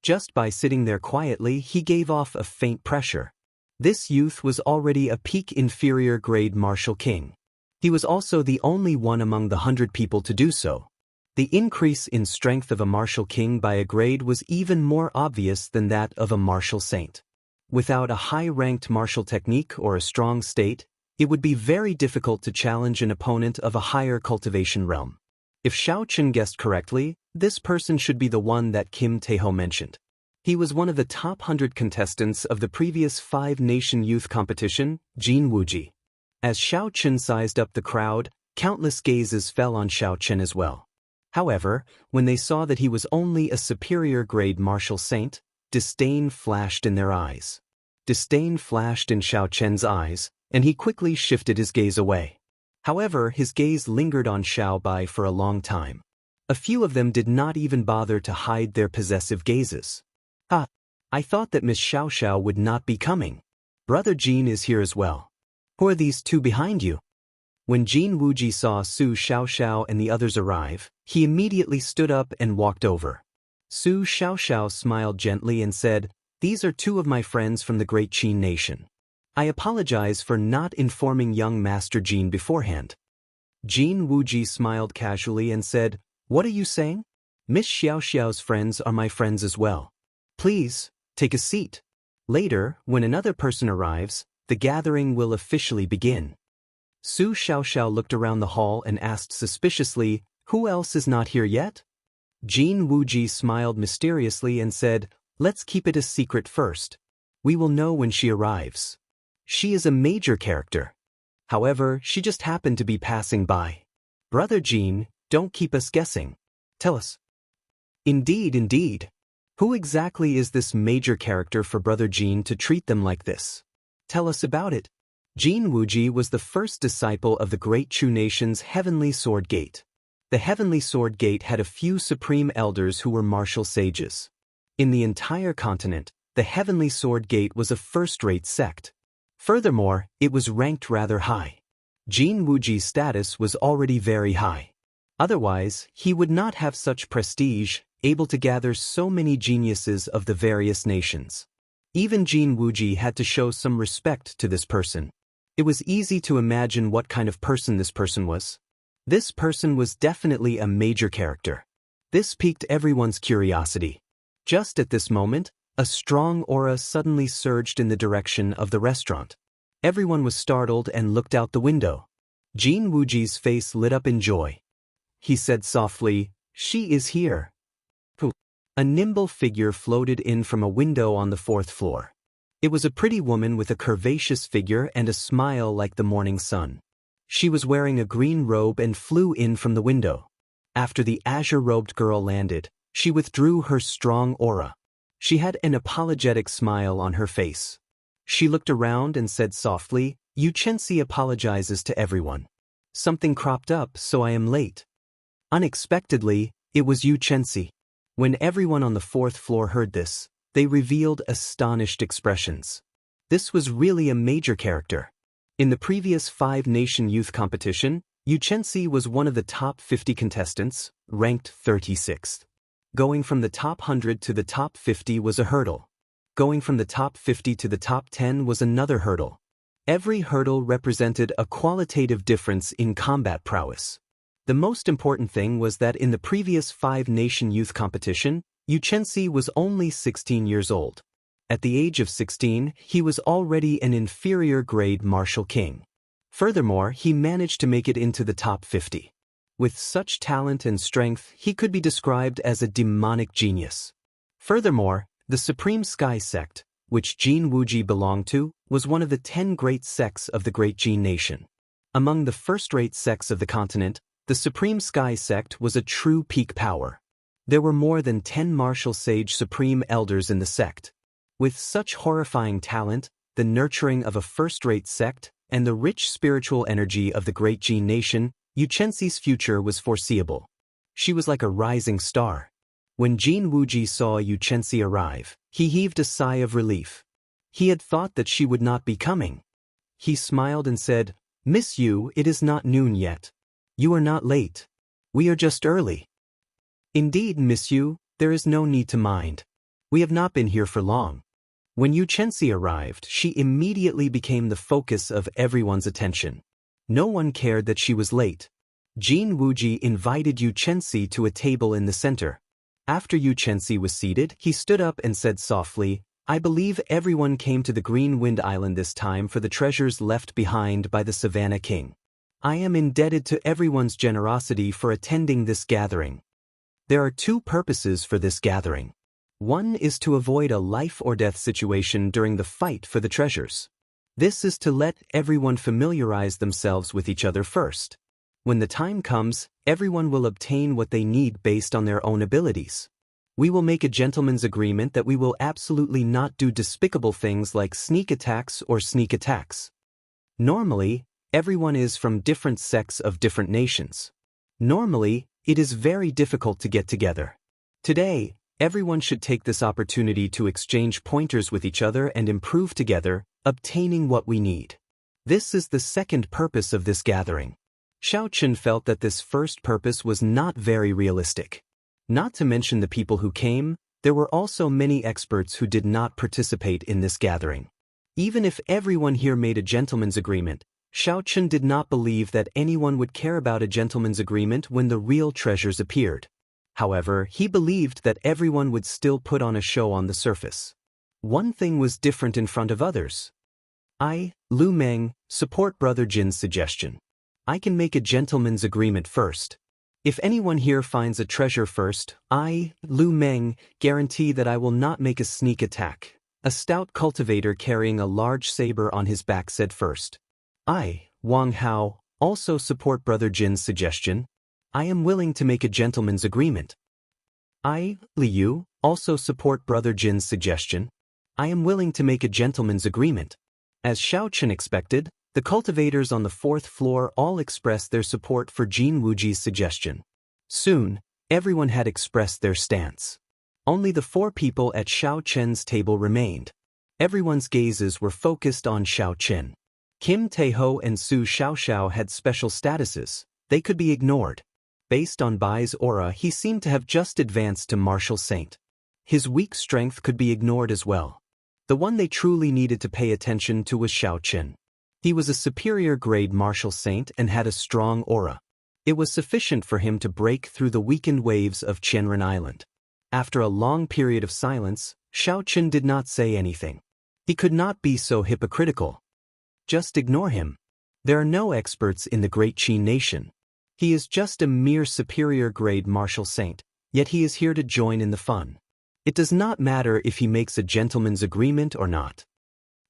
A: Just by sitting there quietly, he gave off a faint pressure. This youth was already a peak inferior grade martial king. He was also the only one among the 100 people to do so. The increase in strength of a martial king by a grade was even more obvious than that of a martial saint. Without a high-ranked martial technique or a strong state, it would be very difficult to challenge an opponent of a higher cultivation realm. If Xiaochen guessed correctly, this person should be the one that Kim Taeho mentioned. He was one of the top 100 contestants of the previous 5-nation youth competition, Jin Wuji. As Xiaochen sized up the crowd, countless gazes fell on Xiaochen as well. However, when they saw that he was only a superior grade martial saint, disdain flashed in their eyes. Disdain flashed in Xiaochen's eyes, and he quickly shifted his gaze away. However, his gaze lingered on Xiaobai for a long time. A few of them did not even bother to hide their possessive gazes. I thought that Miss Xiaoxiao would not be coming. Brother Jin is here as well. Who are these two behind you? When Jin Wuji saw Su Xiaoxiao and the others arrive, he immediately stood up and walked over. Su Xiaoxiao smiled gently and said, "These are two of my friends from the Great Qin nation. I apologize for not informing young Master Jin beforehand." Jin Wuji smiled casually and said, "What are you saying? Miss Xiaoxiao's friends are my friends as well. Please, take a seat. Later, when another person arrives, the gathering will officially begin." Su Xiaoxiao looked around the hall and asked suspiciously, "Who else is not here yet?" Jin Wuji smiled mysteriously and said, "Let's keep it a secret first. We will know when she arrives. She is a major character. However, she just happened to be passing by. Brother Jin, don't keep us guessing. Tell us." Indeed. Who exactly is this major character for Brother Jin to treat them like this? Tell us about it. Jin Wuji was the first disciple of the Great Chu Nation's Heavenly Sword Gate. The Heavenly Sword Gate had a few supreme elders who were martial sages. In the entire continent, the Heavenly Sword Gate was a first-rate sect. Furthermore, it was ranked rather high. Jin Wuji's status was already very high. Otherwise, he would not have such prestige, able to gather so many geniuses of the various nations. Even Jin Wuji had to show some respect to this person. It was easy to imagine what kind of person this person was. This person was definitely a major character. This piqued everyone's curiosity. Just at this moment, a strong aura suddenly surged in the direction of the restaurant. Everyone was startled and looked out the window. Jin Wuji's face lit up in joy. He said softly, "She is here." A nimble figure floated in from a window on the 4th floor. It was a pretty woman with a curvaceous figure and a smile like the morning sun. She was wearing a green robe and flew in from the window. After the azure-robed girl landed, she withdrew her strong aura. She had an apologetic smile on her face. She looked around and said softly, "Yu Chenxi apologizes to everyone. Something cropped up, so I am late." Unexpectedly, it was Yu Chenxi. When everyone on the 4th floor heard this, they revealed astonished expressions. This was really a major character. In the previous 5-nation youth competition, Yu Chenxi was one of the top 50 contestants, ranked 36th. Going from the top 100 to the top 50 was a hurdle. Going from the top 50 to the top 10 was another hurdle. Every hurdle represented a qualitative difference in combat prowess. The most important thing was that in the previous 5-nation youth competition, Yu Chenxi was only 16 years old. At the age of 16, he was already an inferior grade martial king. Furthermore, he managed to make it into the top 50. With such talent and strength, he could be described as a demonic genius. Furthermore, the Supreme Sky Sect, which Jin Wuji belonged to, was one of the 10 great sects of the Great Qin Nation. Among the first-rate sects of the continent, the Supreme Sky Sect was a true peak power. There were more than 10 martial sage supreme elders in the sect. With such horrifying talent, the nurturing of a first-rate sect, and the rich spiritual energy of the great Jin nation, Xianxia's future was foreseeable. She was like a rising star. When Jin Wuji saw Xianxia arrive, he heaved a sigh of relief. He had thought that she would not be coming. He smiled and said, "Miss Yu, it is not noon yet. You are not late. We are just early." "Indeed, Miss Yu, there is no need to mind. We have not been here for long." When Xianxia arrived, she immediately became the focus of everyone's attention. No one cared that she was late. Jin Wuji invited Xianxia to a table in the center. After Xianxia was seated, he stood up and said softly, "I believe everyone came to the Green Wind Island this time for the treasures left behind by the Savannah King. I am indebted to everyone's generosity for attending this gathering. There are two purposes for this gathering. One is to avoid a life-or-death situation during the fight for the treasures. This is to let everyone familiarize themselves with each other first. When the time comes, everyone will obtain what they need based on their own abilities. We will make a gentleman's agreement that we will absolutely not do despicable things like sneak attacks or sneak attacks. Normally, everyone is from different sects of different nations. Normally, it is very difficult to get together. Today, everyone should take this opportunity to exchange pointers with each other and improve together, obtaining what we need. This is the second purpose of this gathering." Xiaochen felt that this first purpose was not very realistic. Not to mention the people who came, there were also many experts who did not participate in this gathering. Even if everyone here made a gentleman's agreement, Xiaochen did not believe that anyone would care about a gentleman's agreement when the real treasures appeared. However, he believed that everyone would still put on a show on the surface. One thing was different in front of others. "I, Lu Meng, support Brother Jin's suggestion. I can make a gentleman's agreement first. If anyone here finds a treasure first, I, Lu Meng, guarantee that I will not make a sneak attack," a stout cultivator carrying a large saber on his back said first. "I, Wang Hao, also support Brother Jin's suggestion. I am willing to make a gentleman's agreement." "I, Liu, also support Brother Jin's suggestion. I am willing to make a gentleman's agreement." As Xiaochen expected, the cultivators on the fourth floor all expressed their support for Jin Wuji's suggestion. Soon, everyone had expressed their stance. Only the four people at Xiaochen's table remained. Everyone's gazes were focused on Xiaochen. Kim Taeho and Su Xiaoxiao had special statuses. They could be ignored. Based on Bai's aura, he seemed to have just advanced to martial saint. His weak strength could be ignored as well. The one they truly needed to pay attention to was Xiaochen. He was a superior-grade martial saint and had a strong aura. It was sufficient for him to break through the weakened waves of Qianren Island. After a long period of silence, Xiaochen did not say anything. He could not be so hypocritical. Just ignore him. There are no experts in the great Qin nation. He is just a mere superior-grade martial saint, yet he is here to join in the fun. It does not matter if he makes a gentleman's agreement or not.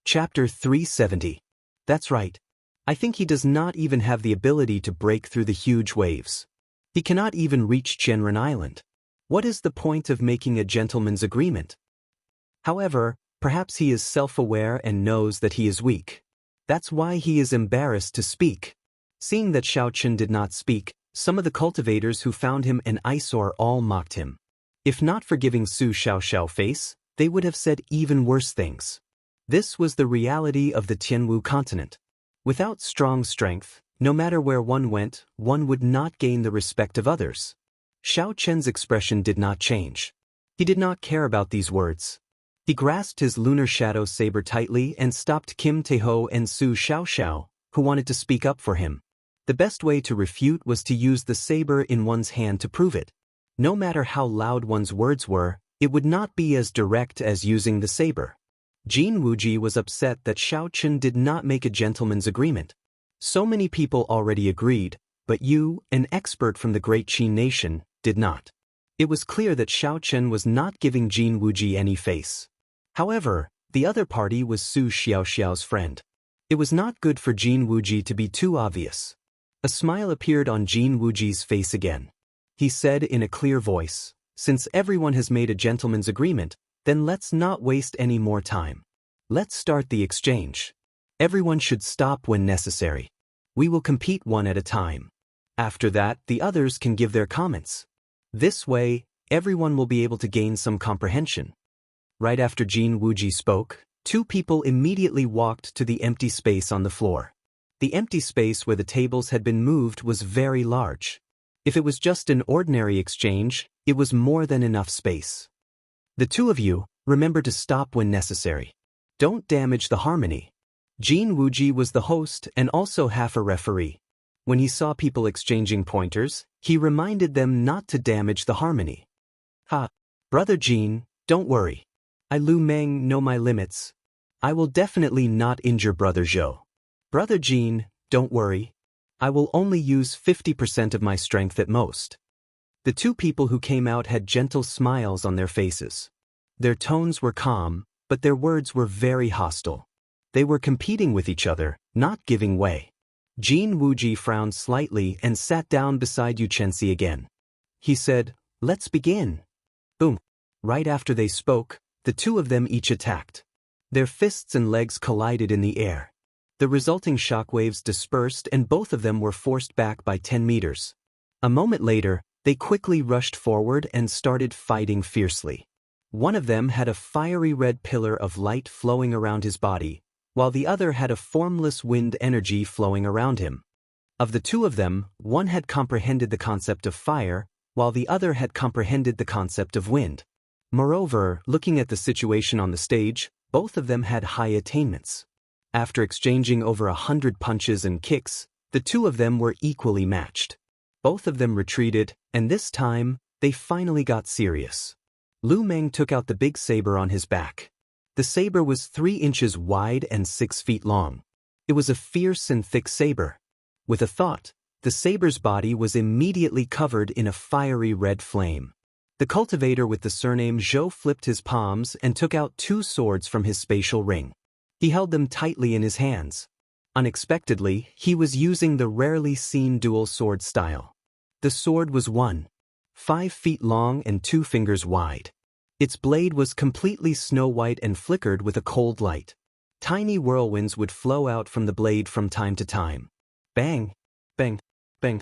A: Chapter 370. That's right. I think he does not even have the ability to break through the huge waves. He cannot even reach Qianren Island. What is the point of making a gentleman's agreement? However, perhaps he is self-aware and knows that he is weak. That's why he is embarrassed to speak. Seeing that Xiaochen did not speak, some of the cultivators who found him an eyesore all mocked him. If not for giving Su Xiaoxiao face, they would have said even worse things. This was the reality of the Tianwu continent. Without strong strength, no matter where one went, one would not gain the respect of others. Xiaochen's expression did not change. He did not care about these words. He grasped his lunar shadow saber tightly and stopped Kim Taeho and Su Xiaoxiao, who wanted to speak up for him. The best way to refute was to use the saber in one's hand to prove it. No matter how loud one's words were, it would not be as direct as using the saber. Jin Wuji was upset that Xiaochen did not make a gentleman's agreement. So many people already agreed, but you, an expert from the great Qin nation, did not. It was clear that Xiaochen was not giving Jin Wuji any face. However, the other party was Su Xiaoxiao's friend. It was not good for Jin Wuji to be too obvious. A smile appeared on Jin Wuji's face again. He said in a clear voice, Since everyone has made a gentleman's agreement, then let's not waste any more time. Let's start the exchange. Everyone should stop when necessary. We will compete one at a time. After that, the others can give their comments. This way, everyone will be able to gain some comprehension. Right after Jin Wuji spoke, two people immediately walked to the empty space on the floor. The empty space where the tables had been moved was very large. If it was just an ordinary exchange, it was more than enough space. The two of you, remember to stop when necessary. Don't damage the harmony. Jin Wuji was the host and also half a referee. When he saw people exchanging pointers, he reminded them not to damage the harmony. Brother Jin, don't worry. I Lu Meng know my limits. I will definitely not injure Brother Zhou. Brother Jin, don't worry. I will only use 50% of my strength at most. The two people who came out had gentle smiles on their faces. Their tones were calm, but their words were very hostile. They were competing with each other, not giving way. Jin Wuji frowned slightly and sat down beside Xianxia again. He said, "Let's begin." Boom. Right after they spoke, the two of them each attacked. Their fists and legs collided in the air. The resulting shockwaves dispersed and both of them were forced back by 10 meters. A moment later, they quickly rushed forward and started fighting fiercely. One of them had a fiery red pillar of light flowing around his body, while the other had a formless wind energy flowing around him. Of the two of them, one had comprehended the concept of fire, while the other had comprehended the concept of wind. Moreover, looking at the situation on the stage, both of them had high attainments. After exchanging over 100 punches and kicks, the two of them were equally matched. Both of them retreated, and this time, they finally got serious. Lu Meng took out the big saber on his back. The saber was 3 inches wide and 6 feet long. It was a fierce and thick saber. With a thought, the saber's body was immediately covered in a fiery red flame. The cultivator with the surname Zhou flipped his palms and took out 2 swords from his spatial ring. He held them tightly in his hands. Unexpectedly, he was using the rarely seen dual sword style. The sword was 1.5 feet long and 2 fingers wide. Its blade was completely snow-white and flickered with a cold light. Tiny whirlwinds would flow out from the blade from time to time. Bang! Bang! Bang!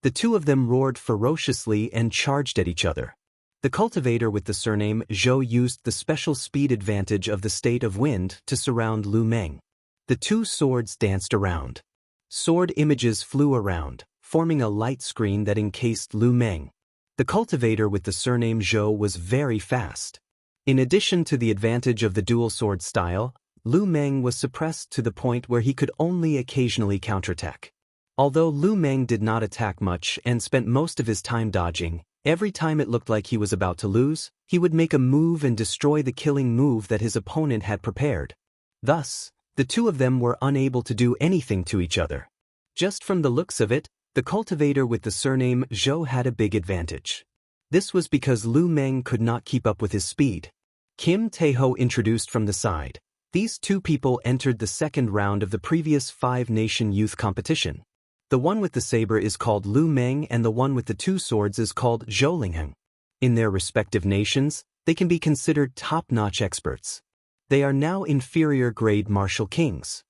A: The two of them roared ferociously and charged at each other. The cultivator with the surname Zhou used the special speed advantage of the state of wind to surround Lu Meng. The 2 swords danced around. Sword images flew around, forming a light screen that encased Lu Meng. The cultivator with the surname Zhou was very fast. In addition to the advantage of the dual sword style, Lu Meng was suppressed to the point where he could only occasionally counterattack. Although Lu Meng did not attack much and spent most of his time dodging, every time it looked like he was about to lose, he would make a move and destroy the killing move that his opponent had prepared. Thus, the two of them were unable to do anything to each other. Just from the looks of it, the cultivator with the surname Zhou had a big advantage. This was because Lu Meng could not keep up with his speed. Kim Taeho introduced from the side. These two people entered the second round of the previous 5-nation youth competition. The one with the saber is called Lu Meng and the one with the 2 swords is called Zhou Lingheng. In their respective nations, they can be considered top-notch experts. They are now inferior-grade martial kings.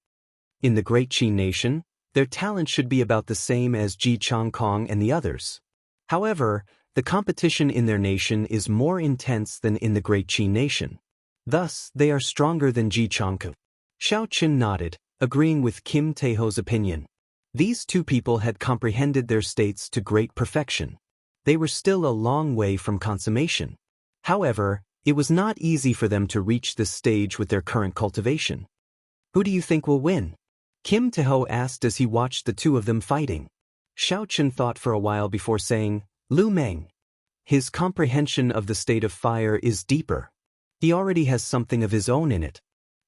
A: In the Great Qi nation, their talent should be about the same as Ji Changkong and the others. However, the competition in their nation is more intense than in the Great Qi nation. Thus, they are stronger than Ji Changkong. Xiao Qin nodded, agreeing with Kim Taeho's opinion. These two people had comprehended their states to great perfection. They were still a long way from consummation. However, it was not easy for them to reach this stage with their current cultivation. Who do you think will win? Kim Taeho asked as he watched the two of them fighting. Xiao Qin thought for a while before saying, Lu Meng. His comprehension of the state of fire is deeper. He already has something of his own in it.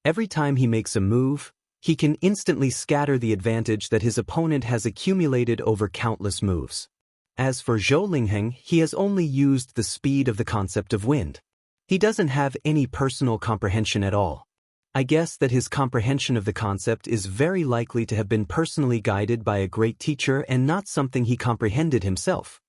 A: Every time he makes a move, he can instantly scatter the advantage that his opponent has accumulated over countless moves. As for Zhou Lingheng, he has only used the speed of the concept of wind. He doesn't have any personal comprehension at all. I guess that his comprehension of the concept is very likely to have been personally guided by a great teacher and not something he comprehended himself.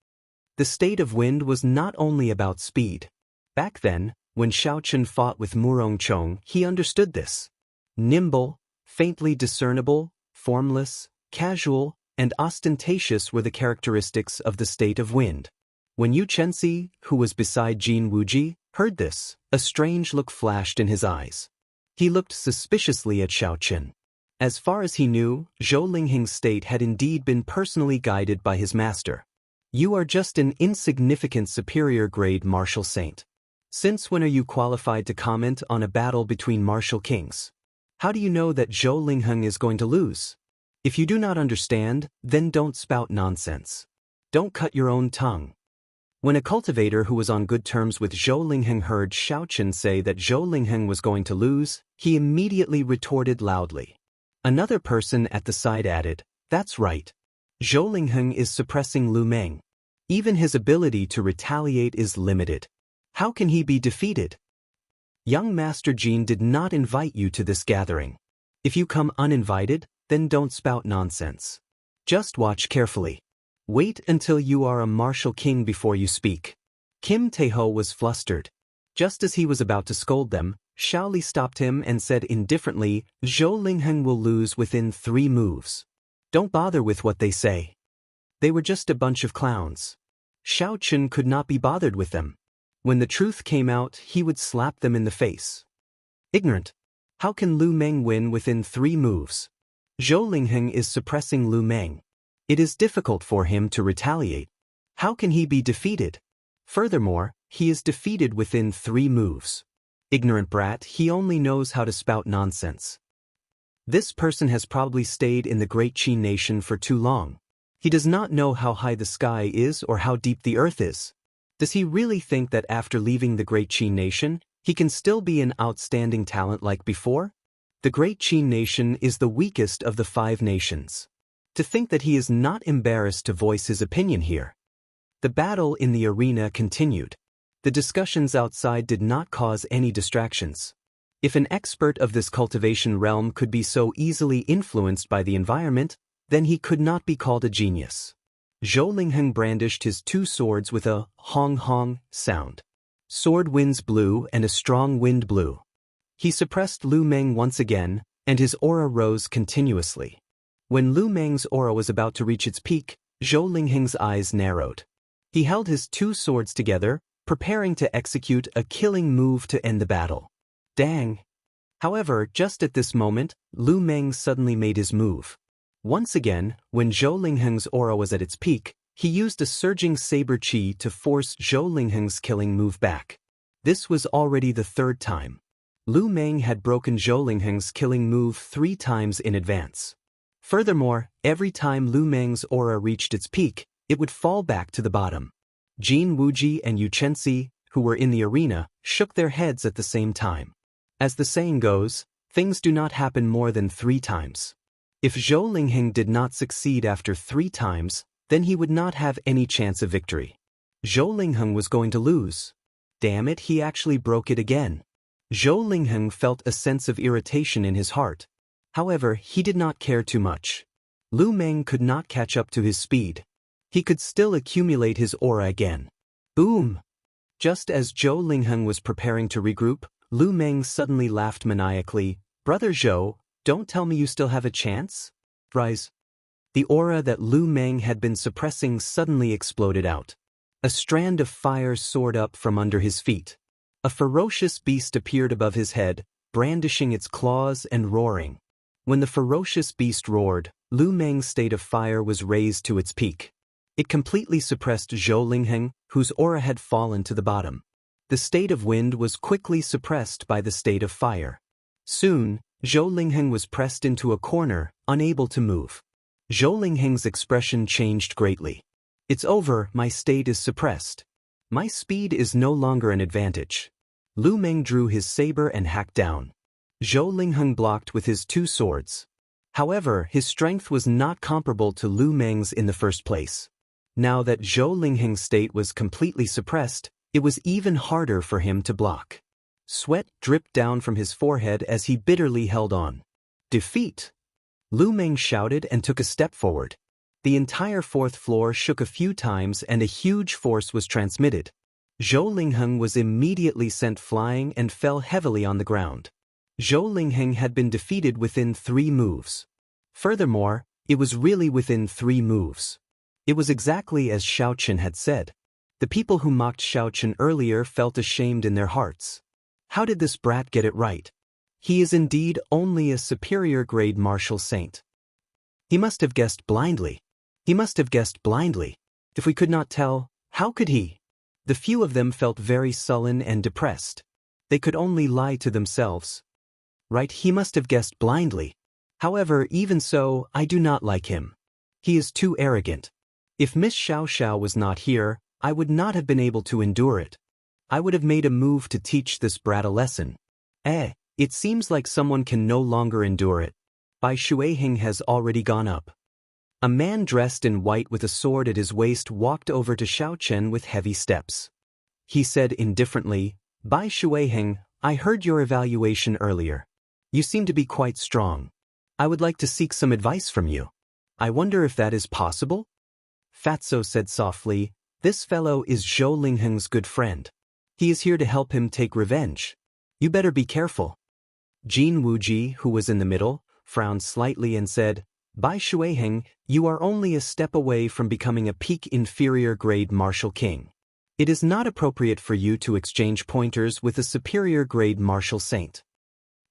A: The state of wind was not only about speed. Back then, when Xiaochen fought with Murongchong, he understood this. Nimble, faintly discernible, formless, casual, and ostentatious were the characteristics of the state of wind. When Yu Chenxi, who was beside Jin Wuji, heard this, a strange look flashed in his eyes. He looked suspiciously at Xiaochen. As far as he knew, Zhou Lingheng's state had indeed been personally guided by his master. You are just an insignificant superior-grade martial saint. Since when are you qualified to comment on a battle between martial kings? How do you know that Zhou Lingheng is going to lose? If you do not understand, then don't spout nonsense. Don't cut your own tongue. When a cultivator who was on good terms with Zhou Lingheng heard Xiaochen say that Zhou Lingheng was going to lose, he immediately retorted loudly. Another person at the side added, "That's right. Zhou Lingheng is suppressing Lu Meng. Even his ability to retaliate is limited. How can he be defeated? Young Master Jin did not invite you to this gathering. If you come uninvited, then don't spout nonsense. Just watch carefully. Wait until you are a martial king before you speak." Kim Taeho was flustered. Just as he was about to scold them, Xiao Li stopped him and said indifferently, "Zhou Lingheng will lose within 3 moves. Don't bother with what they say. They were just a bunch of clowns." Xiaochen could not be bothered with them. When the truth came out, he would slap them in the face. Ignorant. How can Lu Meng win within 3 moves? Zhou Lingheng is suppressing Lu Meng. It is difficult for him to retaliate. How can he be defeated? Furthermore, he is defeated within 3 moves. Ignorant brat, he only knows how to spout nonsense. This person has probably stayed in the great Qin nation for too long. He does not know how high the sky is or how deep the earth is. Does he really think that after leaving the great Qin nation, he can still be an outstanding talent like before? The great Qin nation is the weakest of the 5 nations. To think that he is not embarrassed to voice his opinion here. The battle in the arena continued. The discussions outside did not cause any distractions. If an expert of this cultivation realm could be so easily influenced by the environment, then he could not be called a genius. Zhou Lingheng brandished his 2 swords with a hong-hong sound. Sword winds blew and a strong wind blew. He suppressed Lu Meng once again, and his aura rose continuously. When Lu Meng's aura was about to reach its peak, Zhou Lingheng's eyes narrowed. He held his 2 swords together, preparing to execute a killing move to end the battle. Dang! However, just at this moment, Lu Meng suddenly made his move. Once again, when Zhou Lingheng's aura was at its peak, he used a surging saber chi to force Zhou Lingheng's killing move back. This was already the 3rd time. Lu Meng had broken Zhou Lingheng's killing move 3 times in advance. Furthermore, every time Lu Meng's aura reached its peak, it would fall back to the bottom. Jin Wuji and Yu Chenxi, who were in the arena, shook their heads at the same time. As the saying goes, things do not happen more than 3 times. If Zhou Lingheng did not succeed after 3 times, then he would not have any chance of victory. Zhou Lingheng was going to lose. Damn it, he actually broke it again. Zhou Lingheng felt a sense of irritation in his heart. However, he did not care too much. Lu Meng could not catch up to his speed. He could still accumulate his aura again. Boom! Just as Zhou Lingheng was preparing to regroup, Lu Meng suddenly laughed maniacally. "Brother Zhou, don't tell me you still have a chance? Rise." The aura that Lu Meng had been suppressing suddenly exploded out. A strand of fire soared up from under his feet. A ferocious beast appeared above his head, brandishing its claws and roaring. When the ferocious beast roared, Lu Meng's state of fire was raised to its peak. It completely suppressed Zhou Lingheng, whose aura had fallen to the bottom. The state of wind was quickly suppressed by the state of fire. Soon, Zhou Lingheng was pressed into a corner, unable to move. Zhou Lingheng's expression changed greatly. "It's over, my state is suppressed. My speed is no longer an advantage." Lu Meng drew his saber and hacked down. Zhou Lingheng blocked with his 2 swords. However, his strength was not comparable to Lu Meng's in the first place. Now that Zhou Lingheng's state was completely suppressed, it was even harder for him to block. Sweat dripped down from his forehead as he bitterly held on. Defeat! Lu Meng shouted and took a step forward. The entire fourth floor shook a few times and a huge force was transmitted. Zhou Lingheng was immediately sent flying and fell heavily on the ground. Zhou Lingheng had been defeated within 3 moves. Furthermore, it was really within 3 moves. It was exactly as Xiaochen had said. The people who mocked Xiaochen earlier felt ashamed in their hearts. How did this brat get it right? He is indeed only a superior-grade martial saint. He must have guessed blindly. He must have guessed blindly. If we could not tell, how could he? The few of them felt very sullen and depressed. They could only lie to themselves. Right, he must have guessed blindly. However, even so, I do not like him. He is too arrogant. If Miss Xiaoxiao was not here, I would not have been able to endure it. I would have made a move to teach this brat a lesson. It seems like someone can no longer endure it. Bai Shuiheng has already gone up. A man dressed in white with a sword at his waist walked over to Xiaochen with heavy steps. He said indifferently, Bai Shuiheng, I heard your evaluation earlier. You seem to be quite strong. I would like to seek some advice from you. I wonder if that is possible? Fatso said softly, this fellow is Zhou Lingheng's good friend. He is here to help him take revenge. You better be careful. Jin Wuji, who was in the middle, frowned slightly and said, Bai Shuiheng, you are only a step away from becoming a peak inferior grade martial king. It is not appropriate for you to exchange pointers with a superior grade martial saint.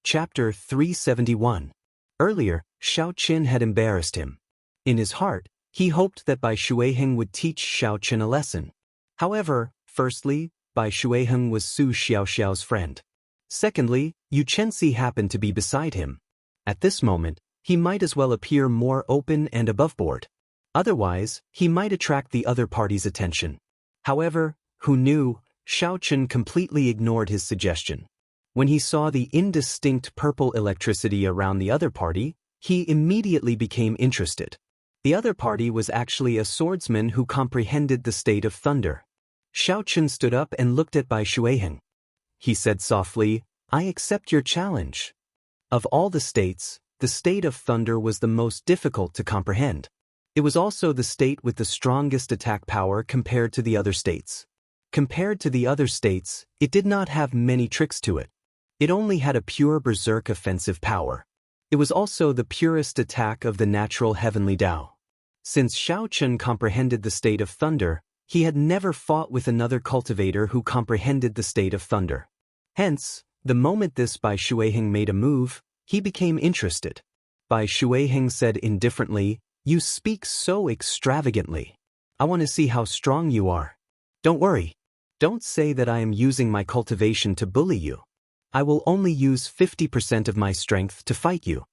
A: Chapter 371. Earlier, Xiaochen had embarrassed him. In his heart, he hoped that Bai Shuiheng would teach Xiaochen a lesson. However, firstly, Bai Shuiheng was Su Xiaoxiao's friend. Secondly, Yu Chenxi happened to be beside him. At this moment, he might as well appear more open and aboveboard. Otherwise, he might attract the other party's attention. However, who knew, Xiaochen completely ignored his suggestion. When he saw the indistinct purple electricity around the other party, he immediately became interested. The other party was actually a swordsman who comprehended the state of thunder. Xiaochen stood up and looked at Bai Shuiheng. He said softly, I accept your challenge. Of all the states, the state of thunder was the most difficult to comprehend. It was also the state with the strongest attack power compared to the other states. Compared to the other states, it did not have many tricks to it. It only had a pure berserk offensive power. It was also the purest attack of the natural heavenly Tao. Since Xiaochen comprehended the state of thunder, he had never fought with another cultivator who comprehended the state of thunder. Hence, the moment this Bai Shuiheng made a move, he became interested. Bai Shuiheng said indifferently, You speak so extravagantly. I want to see how strong you are. Don't worry. Don't say that I am using my cultivation to bully you. I will only use 50% of my strength to fight you.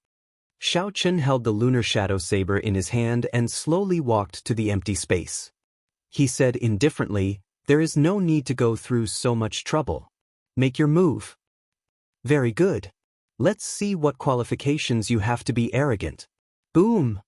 A: Xiaochen held the lunar shadow saber in his hand and slowly walked to the empty space. He said indifferently, There is no need to go through so much trouble. Make your move. Very good. Let's see what qualifications you have to be arrogant. Boom!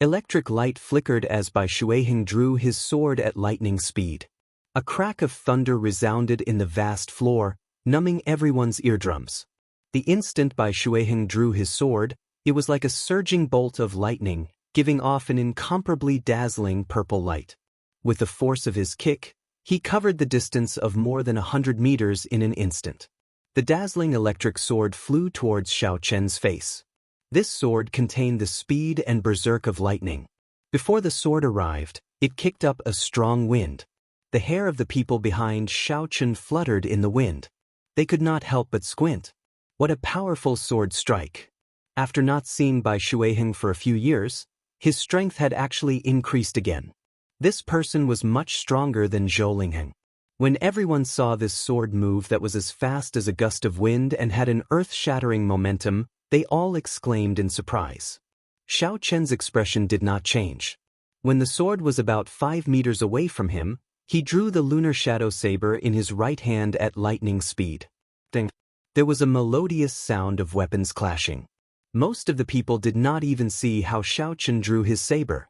A: Electric light flickered as Bai Shuiheng drew his sword at lightning speed. A crack of thunder resounded in the vast floor, numbing everyone's eardrums. The instant Bai Shuiheng drew his sword, it was like a surging bolt of lightning, giving off an incomparably dazzling purple light. With the force of his kick, he covered the distance of more than 100 meters in an instant. The dazzling electric sword flew towards Xiaochen's face. This sword contained the speed and berserk of lightning. Before the sword arrived, it kicked up a strong wind. The hair of the people behind Xiaochen fluttered in the wind. They could not help but squint. What a powerful sword strike! After not seeing Bai Shuiheng for a few years, his strength had actually increased again. This person was much stronger than Zhou Lingheng. When everyone saw this sword move that was as fast as a gust of wind and had an earth-shattering momentum, they all exclaimed in surprise. Xiaochen's expression did not change. When the sword was about 5 meters away from him, he drew the lunar shadow saber in his right hand at lightning speed. Ding! There was a melodious sound of weapons clashing. Most of the people did not even see how Xiaochen drew his saber.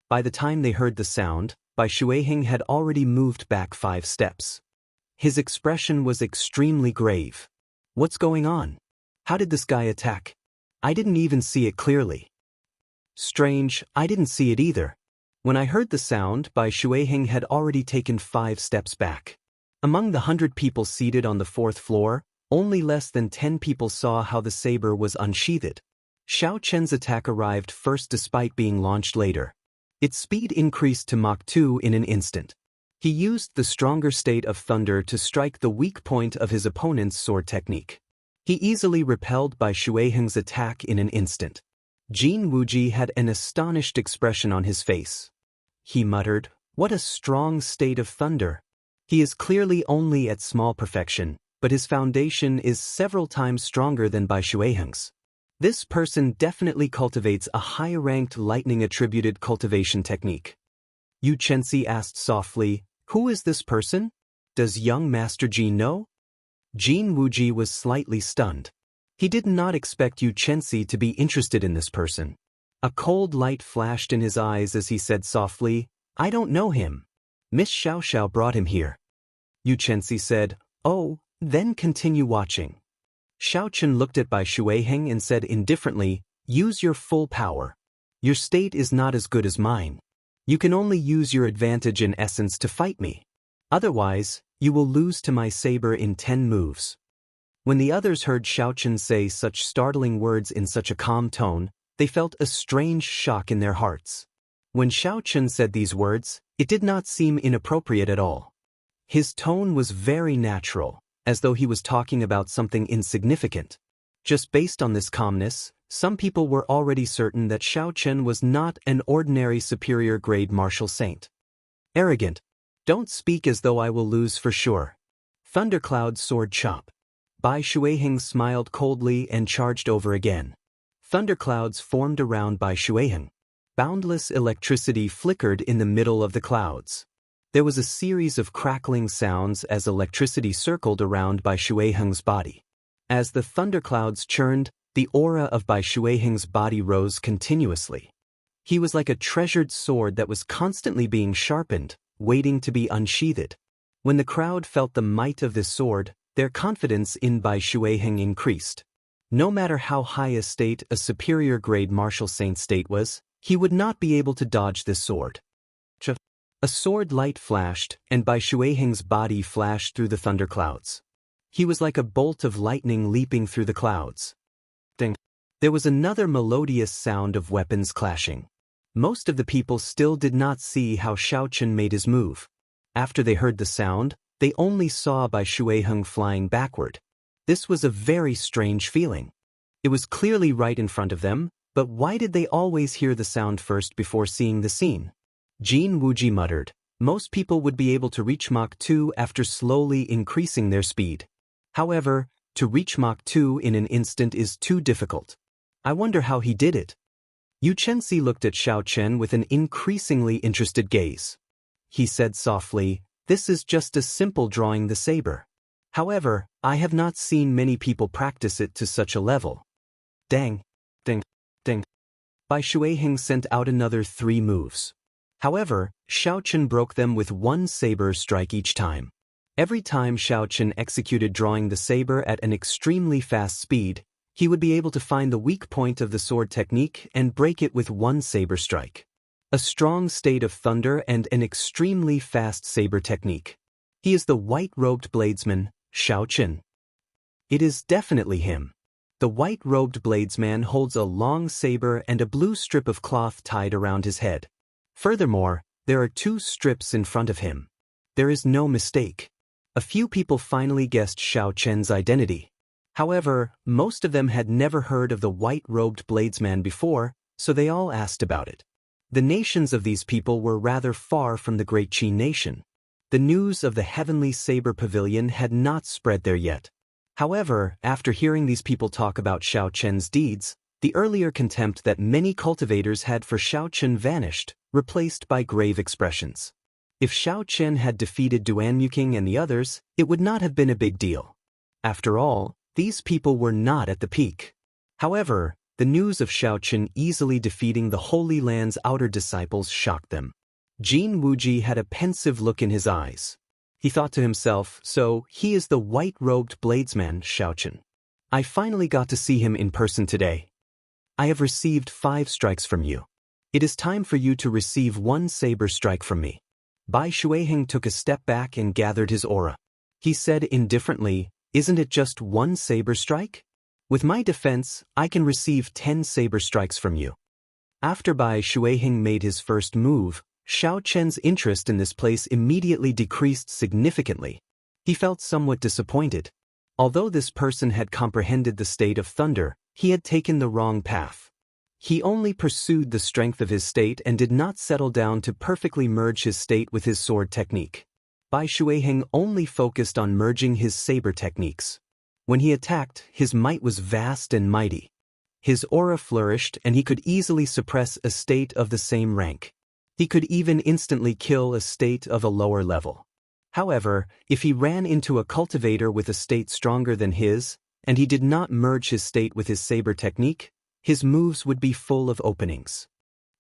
A: By the time they heard the sound, Bai Shuiheng had already moved back 5 steps. His expression was extremely grave. What's going on? How did this guy attack? I didn't even see it clearly. Strange, I didn't see it either. When I heard the sound, Bai Shuiheng had already taken 5 steps back. Among the 100 people seated on the 4th floor, only less than 10 people saw how the saber was unsheathed. Xiao Chen's attack arrived first despite being launched later. Its speed increased to Mach 2 in an instant. He used the stronger state of thunder to strike the weak point of his opponent's sword technique. He easily repelled Bai Shuiheng's attack in an instant. Jin Wuji had an astonished expression on his face. He muttered, "What a strong state of thunder! He is clearly only at small perfection, but his foundation is several times stronger than Bai Shuiheng's. This person definitely cultivates a high-ranked lightning-attributed cultivation technique." Yu Chenxi asked softly, "Who is this person? Does young Master Ji know?" Jin Wuji was slightly stunned. He did not expect Yu Chenxi to be interested in this person. A cold light flashed in his eyes as he said softly, "I don't know him. Miss Xiaoxiao brought him here." Yu Chenxi said, "Oh, then continue watching." Xiaochen looked at Bai Shuiheng and said indifferently, "Use your full power. Your state is not as good as mine. You can only use your advantage in essence to fight me. Otherwise, you will lose to my saber in 10 moves." When the others heard Xiaochen say such startling words in such a calm tone, they felt a strange shock in their hearts. When Xiaochen said these words, it did not seem inappropriate at all. His tone was very natural, as though he was talking about something insignificant. Just based on this calmness, some people were already certain that Xiaochen was not an ordinary superior-grade martial saint. "Arrogant. Don't speak as though I will lose for sure." Thundercloud sword chop. Bai Shuiheng smiled coldly and charged over again. Thunderclouds formed around Bai Shuiheng. Boundless electricity flickered in the middle of the clouds. There was a series of crackling sounds as electricity circled around Bai Shuiheng's body. As the thunderclouds churned, the aura of Bai Shuiheng's body rose continuously. He was like a treasured sword that was constantly being sharpened, waiting to be unsheathed. When the crowd felt the might of this sword, their confidence in Bai Shuiheng increased. No matter how high a state a superior-grade martial saint state was, he would not be able to dodge this sword. A sword light flashed, and Bai Shuiheng's body flashed through the thunderclouds. He was like a bolt of lightning leaping through the clouds. Ding! There was another melodious sound of weapons clashing. Most of the people still did not see how Xiaochen made his move. After they heard the sound, they only saw Bai Shuiheng flying backward. This was a very strange feeling. It was clearly right in front of them, but why did they always hear the sound first before seeing the scene? Jin Wuji muttered, "Most people would be able to reach Mach 2 after slowly increasing their speed. However, to reach Mach 2 in an instant is too difficult. I wonder how he did it." Yu Chenxi looked at Xiaochen with an increasingly interested gaze. He said softly, "This is just a simple drawing the saber. However, I have not seen many people practice it to such a level." Dang, ding, ding. Bai Shuiheng sent out another 3 moves. However, Xiaochen broke them with 1 saber strike each time. Every time Xiaochen executed drawing the saber at an extremely fast speed, he would be able to find the weak point of the sword technique and break it with 1 saber strike. A strong state of thunder and an extremely fast saber technique. He is the white-robed bladesman, Xiaochen. It is definitely him. The white-robed bladesman holds a long saber and a blue strip of cloth tied around his head. Furthermore, there are 2 strips in front of him. There is no mistake. A few people finally guessed Xiaochen's identity. However, most of them had never heard of the white-robed bladesman before, so they all asked about it. The nations of these people were rather far from the great Qi nation. The news of the Heavenly Saber Pavilion had not spread there yet. However, after hearing these people talk about Xiaochen's deeds, the earlier contempt that many cultivators had for Xiaochen vanished, replaced by grave expressions. If Xiaochen had defeated Duanmuking and the others, it would not have been a big deal. After all, these people were not at the peak. However, the news of Xiaochen easily defeating the Holy Land's outer disciples shocked them. Jin Wuji had a pensive look in his eyes. He thought to himself, so he is the white-robed bladesman Xiaochen. I finally got to see him in person today. I have received 5 strikes from you. It is time for you to receive one saber strike from me. Bai Shuiheng took a step back and gathered his aura. He said indifferently, "Isn't it just one saber strike? With my defense, I can receive 10 saber strikes from you." After Bai Shuiheng made his first move, Xiao Chen's interest in this place immediately decreased significantly. He felt somewhat disappointed. Although this person had comprehended the state of thunder, he had taken the wrong path. He only pursued the strength of his state and did not settle down to perfectly merge his state with his sword technique. Bai Shuiheng only focused on merging his saber techniques. When he attacked, his might was vast and mighty. His aura flourished and he could easily suppress a state of the same rank. He could even instantly kill a state of a lower level. However, if he ran into a cultivator with a state stronger than his, and he did not merge his state with his saber technique, his moves would be full of openings.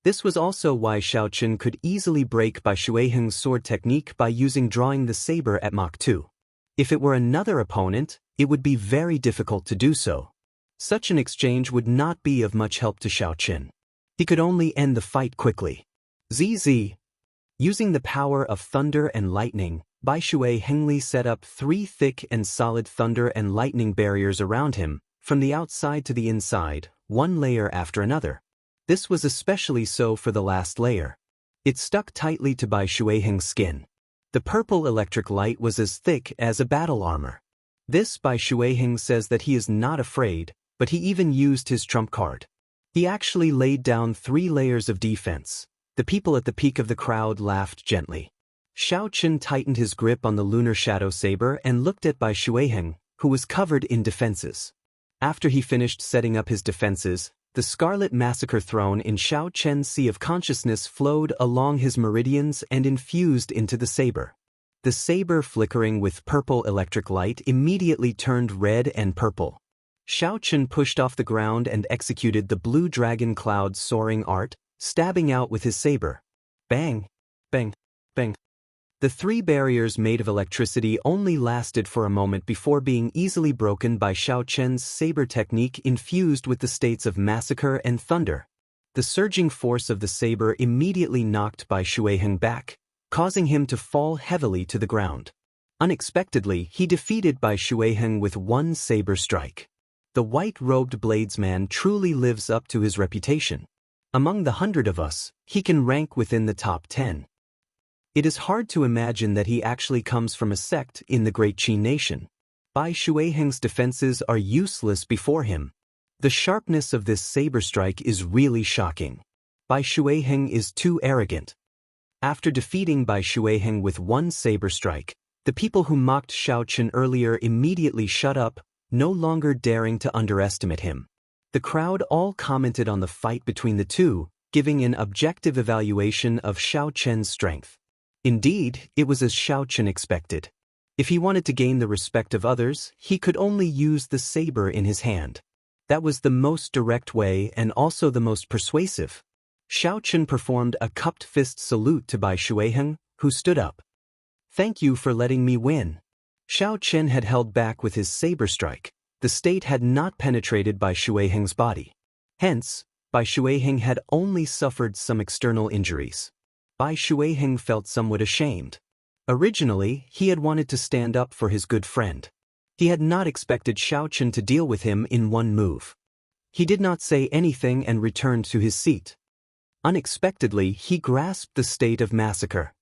A: This was also why Xiao Chen could easily break Bai Shuiheng's sword technique by using drawing the saber at Mach 2. If it were another opponent, it would be very difficult to do so. Such an exchange would not be of much help to Xiao Chen. He could only end the fight quickly. ZZ. Using the power of thunder and lightning, Bai Shuiheng set up 3 thick and solid thunder and lightning barriers around him, from the outside to the inside, one layer after another. This was especially so for the last layer. It stuck tightly to Bai Shuiheng's skin. The purple electric light was as thick as a battle armor. This Bai Shuiheng says that he is not afraid, but he even used his trump card. He actually laid down 3 layers of defense. The people at the peak of the crowd laughed gently. Xiao Chen tightened his grip on the lunar shadow saber and looked at Bai Shuiheng, who was covered in defenses. After he finished setting up his defenses, the scarlet massacre throne in Xiao Chen's sea of consciousness flowed along his meridians and infused into the saber. The saber, flickering with purple electric light, immediately turned red and purple. Xiao Chen pushed off the ground and executed the blue dragon cloud soaring art, stabbing out with his saber. Bang! Bang! Bang! The 3 barriers made of electricity only lasted for a moment before being easily broken by Xiao Chen's saber technique infused with the states of massacre and thunder. The surging force of the saber immediately knocked Bai Shuiheng back, causing him to fall heavily to the ground. Unexpectedly, he defeated Bai Shuiheng with one saber strike. The white-robed bladesman truly lives up to his reputation. Among the 100 of us, he can rank within the top 10. It is hard to imagine that he actually comes from a sect in the Great Qin nation. Bai Shuiheng's defenses are useless before him. The sharpness of this saber strike is really shocking. Bai Shuiheng is too arrogant. After defeating Bai Shuiheng with one saber strike, the people who mocked Xiao Chen earlier immediately shut up, no longer daring to underestimate him. The crowd all commented on the fight between the two, giving an objective evaluation of Xiao Chen's strength. Indeed, it was as Xiao Chen expected. If he wanted to gain the respect of others, he could only use the saber in his hand. That was the most direct way and also the most persuasive. Xiao Chen performed a cupped fist salute to Bai Shuiheng, who stood up. "Thank you for letting me win." Xiao Chen had held back with his saber strike. The state had not penetrated Bai Shuiheng's body. Hence, Bai Shuiheng had only suffered some external injuries. Bai Shuiheng felt somewhat ashamed. Originally, he had wanted to stand up for his good friend. He had not expected Xiao Chen to deal with him in one move. He did not say anything and returned to his seat. Unexpectedly, he grasped the state of massacre.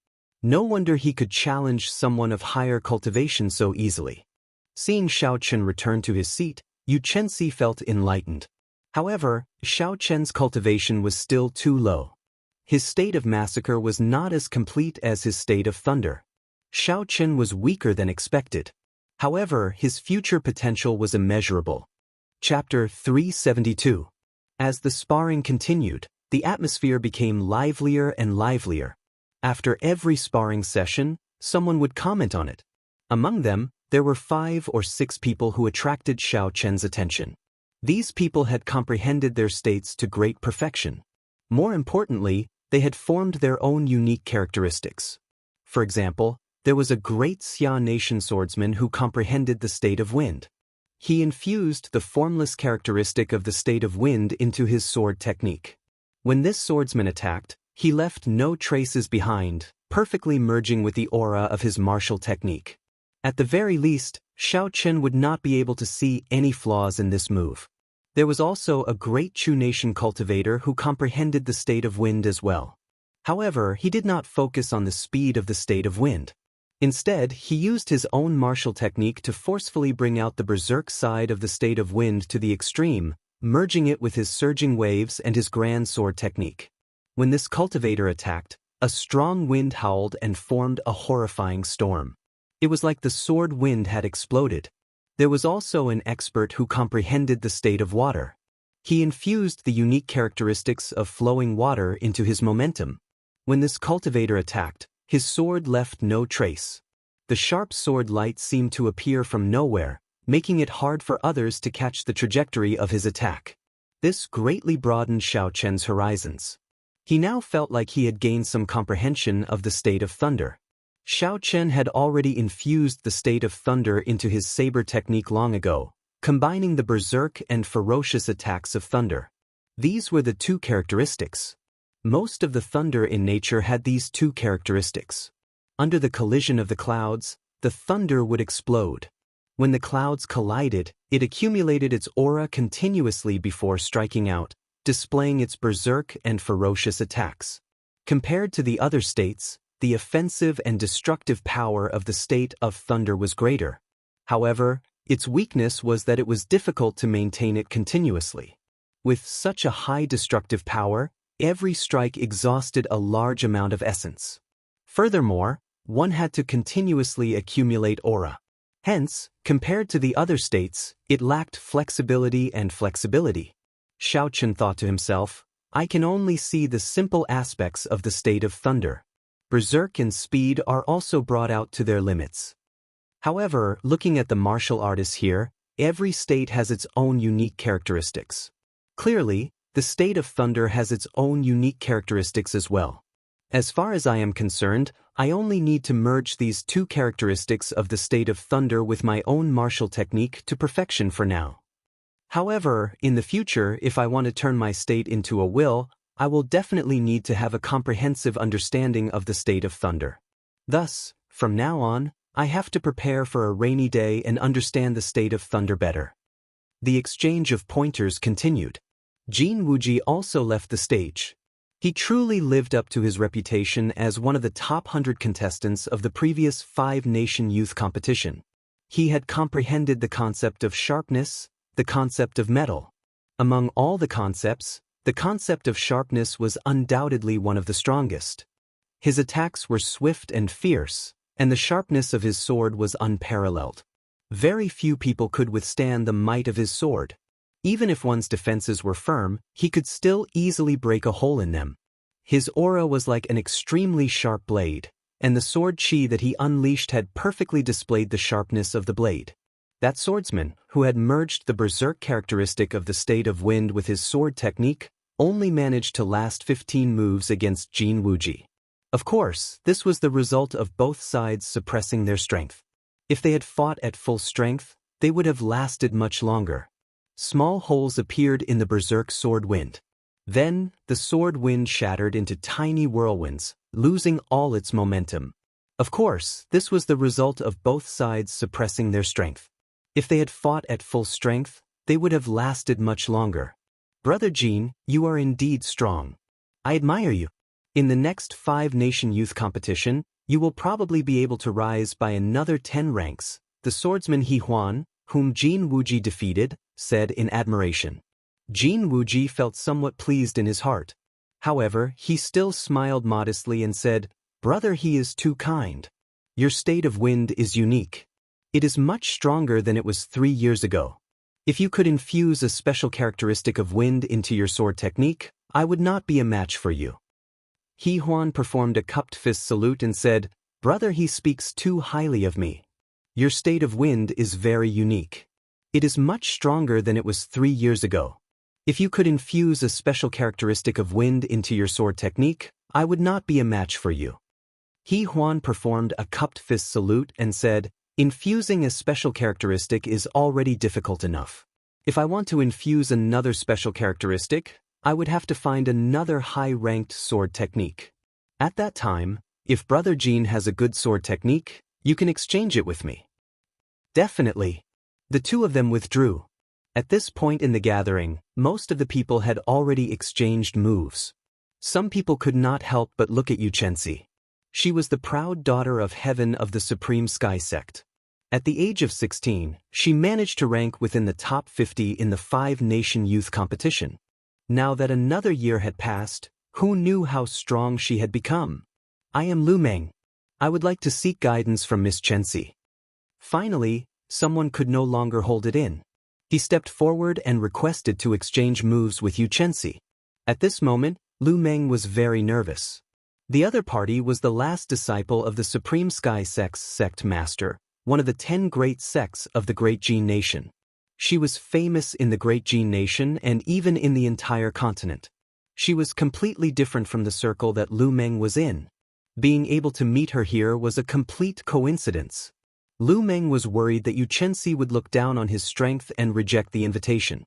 A: No wonder he could challenge someone of higher cultivation so easily. Seeing Xiao Chen return to his seat, Yu Chenxi felt enlightened. However, Xiao Chen's cultivation was still too low. His state of massacre was not as complete as his state of thunder. Xiao Chen was weaker than expected. However, his future potential was immeasurable. Chapter 372. As the sparring continued, the atmosphere became livelier and livelier. After every sparring session, someone would comment on it. Among them, there were 5 or 6 people who attracted Xiao Chen's attention. These people had comprehended their states to great perfection. More importantly, they had formed their own unique characteristics. For example, there was a great Xia nation swordsman who comprehended the state of wind. He infused the formless characteristic of the state of wind into his sword technique. When this swordsman attacked, he left no traces behind, perfectly merging with the aura of his martial technique. At the very least, Xiao Chen would not be able to see any flaws in this move. There was also a great Chu Nation cultivator who comprehended the state of wind as well. However, he did not focus on the speed of the state of wind. Instead, he used his own martial technique to forcefully bring out the berserk side of the state of wind to the extreme, merging it with his surging waves and his grand sword technique. When this cultivator attacked, a strong wind howled and formed a horrifying storm. It was like the sword wind had exploded. There was also an expert who comprehended the state of water. He infused the unique characteristics of flowing water into his momentum. When this cultivator attacked, his sword left no trace. The sharp sword light seemed to appear from nowhere, making it hard for others to catch the trajectory of his attack. This greatly broadened Xiao Chen's horizons. He now felt like he had gained some comprehension of the state of thunder. Xiao Chen had already infused the state of thunder into his saber technique long ago, combining the berserk and ferocious attacks of thunder. These were the two characteristics. Most of the thunder in nature had these two characteristics. Under the collision of the clouds, the thunder would explode. When the clouds collided, it accumulated its aura continuously before striking out, displaying its berserk and ferocious attacks. Compared to the other states, the offensive and destructive power of the state of thunder was greater. However, its weakness was that it was difficult to maintain it continuously. With such a high destructive power, every strike exhausted a large amount of essence. Furthermore, one had to continuously accumulate aura. Hence, compared to the other states, it lacked flexibility and flexibility. Xiao Chen thought to himself, I can only see the simple aspects of the state of thunder. Berserk and speed are also brought out to their limits. However, looking at the martial artists here, every state has its own unique characteristics. Clearly, the state of thunder has its own unique characteristics as well. As far as I am concerned, I only need to merge these two characteristics of the state of thunder with my own martial technique to perfection for now. However, in the future, if I want to turn my state into a will, I will definitely need to have a comprehensive understanding of the state of thunder. Thus, from now on, I have to prepare for a rainy day and understand the state of thunder better. The exchange of pointers continued. Jin Wuji also left the stage. He truly lived up to his reputation as one of the top 100 contestants of the previous 5-nation youth competition. He had comprehended the concept of sharpness, the concept of metal. Among all the concepts, the concept of sharpness was undoubtedly one of the strongest. His attacks were swift and fierce, and the sharpness of his sword was unparalleled. Very few people could withstand the might of his sword. Even if one's defenses were firm, he could still easily break a hole in them. His aura was like an extremely sharp blade, and the sword chi that he unleashed had perfectly displayed the sharpness of the blade. That swordsman, who had merged the berserk characteristic of the state of wind with his sword technique, only managed to last 15 moves against Jin Wuji. Of course, this was the result of both sides suppressing their strength. If they had fought at full strength, they would have lasted much longer. Small holes appeared in the berserk sword wind. Then, the sword wind shattered into tiny whirlwinds, losing all its momentum. Of course, this was the result of both sides suppressing their strength. If they had fought at full strength, they would have lasted much longer. Brother Jin, you are indeed strong. I admire you. In the next 5-nation youth competition, you will probably be able to rise by another 10 ranks, the swordsman He Huan, whom Jin Wuji defeated, said in admiration. Jin Wuji felt somewhat pleased in his heart. However, he still smiled modestly and said, Brother, he is too kind. Your state of wind is unique. It is much stronger than it was 3 years ago. If you could infuse a special characteristic of wind into your sword technique, I would not be a match for you. He Huan performed a cupped fist salute and said, Brother, he speaks too highly of me. Your state of wind is very unique. It is much stronger than it was 3 years ago. If you could infuse a special characteristic of wind into your sword technique, I would not be a match for you. He Huan performed a cupped fist salute and said, Infusing a special characteristic is already difficult enough. If I want to infuse another special characteristic, I would have to find another high-ranked sword technique. At that time, if Brother Jean has a good sword technique, you can exchange it with me. Definitely. The two of them withdrew. At this point in the gathering, most of the people had already exchanged moves. Some people could not help but look at Xianxia. She was the proud daughter of heaven of the Supreme Sky Sect. At the age of 16, she managed to rank within the top 50 in the 5-nation youth competition. Now that another year had passed, who knew how strong she had become? I am Lu Meng. I would like to seek guidance from Miss Xianxia. Finally, someone could no longer hold it in. He stepped forward and requested to exchange moves with Xianxia. At this moment, Lu Meng was very nervous. The other party was the last disciple of the Supreme Sky Sect's sect master, one of the 10 great sects of the Great Jin Nation. She was famous in the Great Jin Nation and even in the entire continent. She was completely different from the circle that Lu Meng was in. Being able to meet her here was a complete coincidence. Lu Meng was worried that Xianxia would look down on his strength and reject the invitation.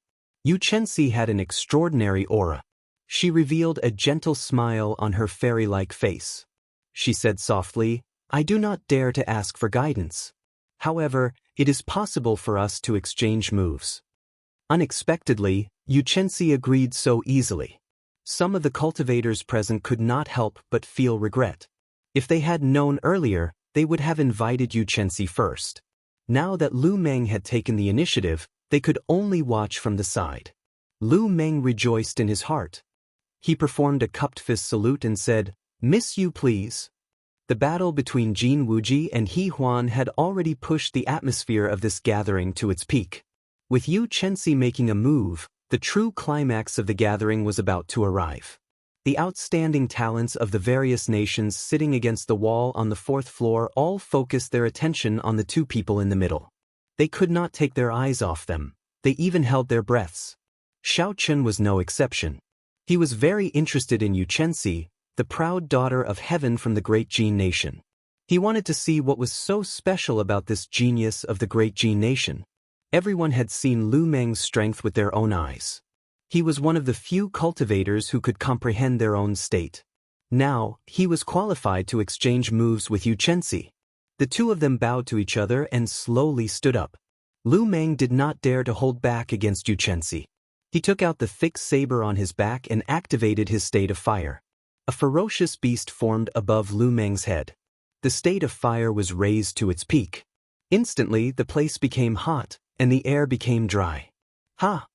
A: Xianxia had an extraordinary aura. She revealed a gentle smile on her fairy-like face. She said softly, "I do not dare to ask for guidance. However, it is possible for us to exchange moves." Unexpectedly, Xianxia agreed so easily. Some of the cultivators present could not help but feel regret. If they had known earlier, they would have invited Xianxia first. Now that Lu Meng had taken the initiative, they could only watch from the side. Lu Meng rejoiced in his heart. He performed a cupped fist salute and said, "Miss you please." The battle between Jin Wuji and He Huan had already pushed the atmosphere of this gathering to its peak. With Xianxia making a move, the true climax of the gathering was about to arrive. The outstanding talents of the various nations sitting against the wall on the 4th floor all focused their attention on the two people in the middle. They could not take their eyes off them. They even held their breaths. Xiao Chun was no exception. He was very interested in Xianxia, the proud daughter of heaven from the Great Jin Nation. He wanted to see what was so special about this genius of the Great Jin Nation. Everyone had seen Lu Meng's strength with their own eyes. He was one of the few cultivators who could comprehend their own state. Now, he was qualified to exchange moves with Xianxia. The two of them bowed to each other and slowly stood up. Lu Meng did not dare to hold back against Xianxia. He took out the thick saber on his back and activated his state of fire. A ferocious beast formed above Lu Meng's head. The state of fire was raised to its peak. Instantly, the place became hot, and the air became dry. Ha!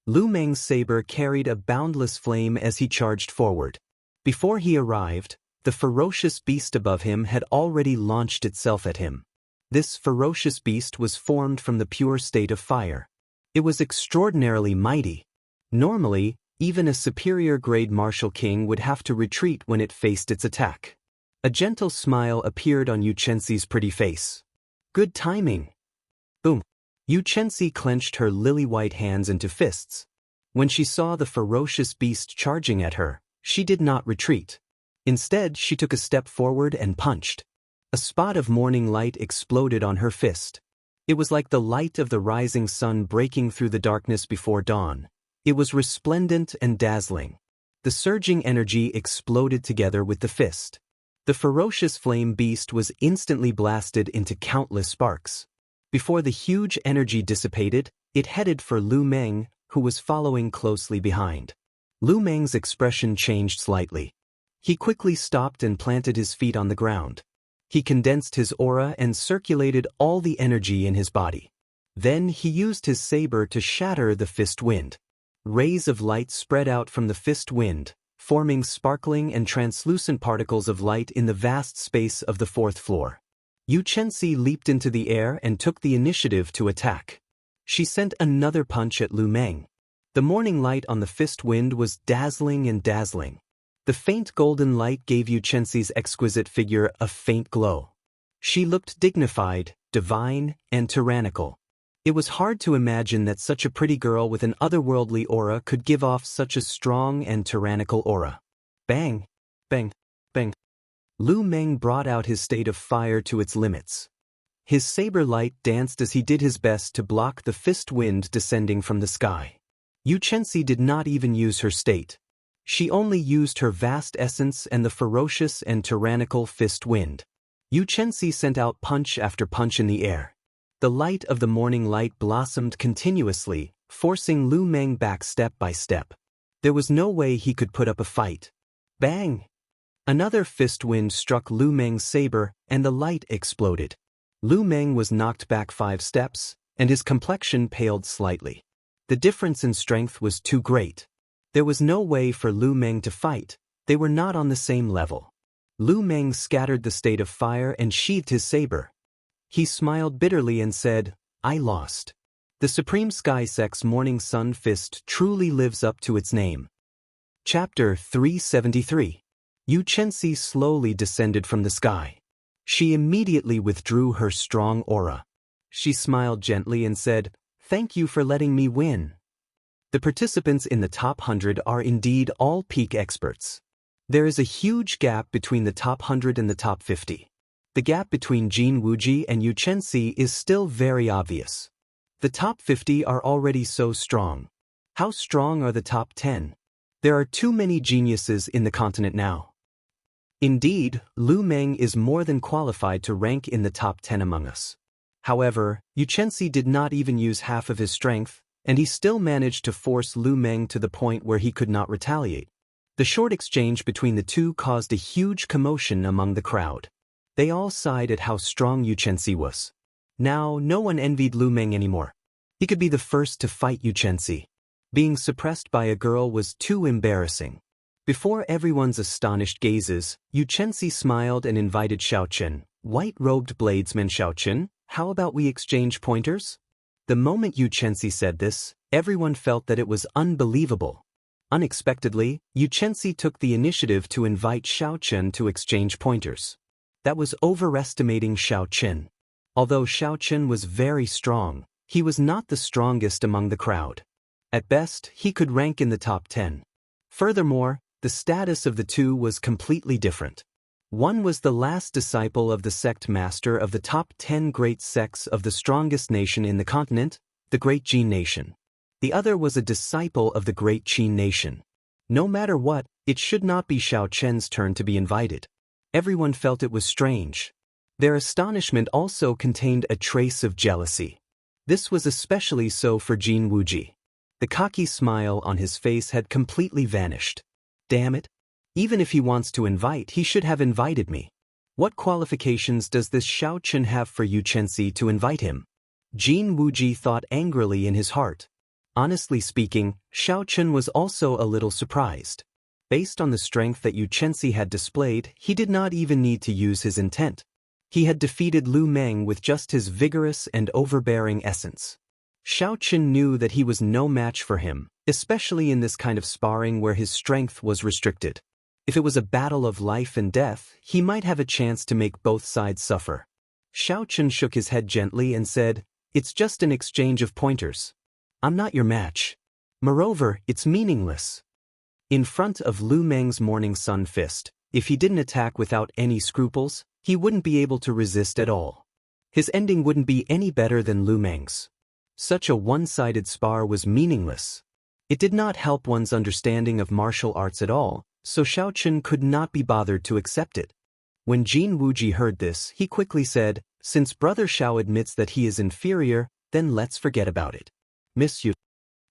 A: Lu Meng's saber carried a boundless flame as he charged forward. Before he arrived, the ferocious beast above him had already launched itself at him. This ferocious beast was formed from the pure state of fire. It was extraordinarily mighty. Normally, even a superior grade martial king would have to retreat when it faced its attack. A gentle smile appeared on Xianxia's pretty face. Good timing. Boom. Xianxia clenched her lily-white hands into fists. When she saw the ferocious beast charging at her, she did not retreat. Instead, she took a step forward and punched. A spot of morning light exploded on her fist. It was like the light of the rising sun breaking through the darkness before dawn. It was resplendent and dazzling. The surging energy exploded together with the fist. The ferocious flame beast was instantly blasted into countless sparks. Before the huge energy dissipated, it headed for Lu Meng, who was following closely behind. Lu Meng's expression changed slightly. He quickly stopped and planted his feet on the ground. He condensed his aura and circulated all the energy in his body. Then he used his saber to shatter the fist wind. Rays of light spread out from the fist wind, forming sparkling and translucent particles of light in the vast space of the 4th floor. Xianxia leaped into the air and took the initiative to attack. She sent another punch at Lu Meng. The morning light on the fist wind was dazzling and dazzling. The faint golden light gave Xianxia's exquisite figure a faint glow. She looked dignified, divine, and tyrannical. It was hard to imagine that such a pretty girl with an otherworldly aura could give off such a strong and tyrannical aura. Bang! Bang! Bang! Lu Meng brought out his state of fire to its limits. His saber light danced as he did his best to block the fist wind descending from the sky. Yu Chenxi did not even use her state. She only used her vast essence and the ferocious and tyrannical fist wind. Yu Chenxi sent out punch after punch in the air. The light of the morning light blossomed continuously, forcing Lu Meng back step by step. There was no way he could put up a fight. Bang! Another fist wind struck Lu Meng's saber, and the light exploded. Lu Meng was knocked back 5 steps, and his complexion paled slightly. The difference in strength was too great. There was no way for Lu Meng to fight. They were not on the same level. Lu Meng scattered the state of fire and sheathed his saber. He smiled bitterly and said, "I lost." The Supreme Sky Sect's Morning Sun Fist truly lives up to its name. Chapter 373. Yu Chenxi slowly descended from the sky. She immediately withdrew her strong aura. She smiled gently and said, "Thank you for letting me win." The participants in the top 100 are indeed all peak experts. There is a huge gap between the top 100 and the top 50. The gap between Jin Wuji and Yu Chenxi is still very obvious. The top 50 are already so strong. How strong are the top 10? There are too many geniuses in the continent now. Indeed, Lu Meng is more than qualified to rank in the top 10 among us. However, Yu Chenxi did not even use half of his strength, and he still managed to force Lu Meng to the point where he could not retaliate. The short exchange between the two caused a huge commotion among the crowd. They all sighed at how strong Yu Chenxi was. Now, no one envied Lu Meng anymore. He could be the first to fight Yu Chenxi. Being suppressed by a girl was too embarrassing. Before everyone's astonished gazes, Yu Chenxi smiled and invited Xiaochen. "White-robed bladesman Xiaochen, how about we exchange pointers?" The moment Yu Chenxi said this, everyone felt that it was unbelievable. Unexpectedly, Yu Chenxi took the initiative to invite Xiaochen to exchange pointers. That was overestimating Xiaochen. Although Xiaochen was very strong, he was not the strongest among the crowd. At best, he could rank in the top 10. Furthermore, the status of the two was completely different. One was the last disciple of the sect master of the top 10 great sects of the strongest nation in the continent, the Great Jin Nation. The other was a disciple of the Great Qin Nation. No matter what, it should not be Xiaochen's turn to be invited. Everyone felt it was strange. Their astonishment also contained a trace of jealousy. This was especially so for Jin Wuji. The cocky smile on his face had completely vanished. Damn it. Even if he wants to invite, he should have invited me. What qualifications does this Xiaochen have for Yu Chenxi to invite him? Jin Wuji thought angrily in his heart. Honestly speaking, Xiaochen was also a little surprised. Based on the strength that Yu Chenxi had displayed, he did not even need to use his intent. He had defeated Lu Meng with just his vigorous and overbearing essence. Xiaochen knew that he was no match for him, especially in this kind of sparring where his strength was restricted. If it was a battle of life and death, he might have a chance to make both sides suffer. Xiaochen shook his head gently and said, "It's just an exchange of pointers. I'm not your match. Moreover, it's meaningless." In front of Lu Meng's Morning Sun Fist, if he didn't attack without any scruples, he wouldn't be able to resist at all. His ending wouldn't be any better than Lu Meng's. Such a one-sided spar was meaningless. It did not help one's understanding of martial arts at all, so Xiaochen could not be bothered to accept it. When Jin Wuji heard this, he quickly said, "Since Brother Xiao admits that he is inferior, then let's forget about it. Miss Yu."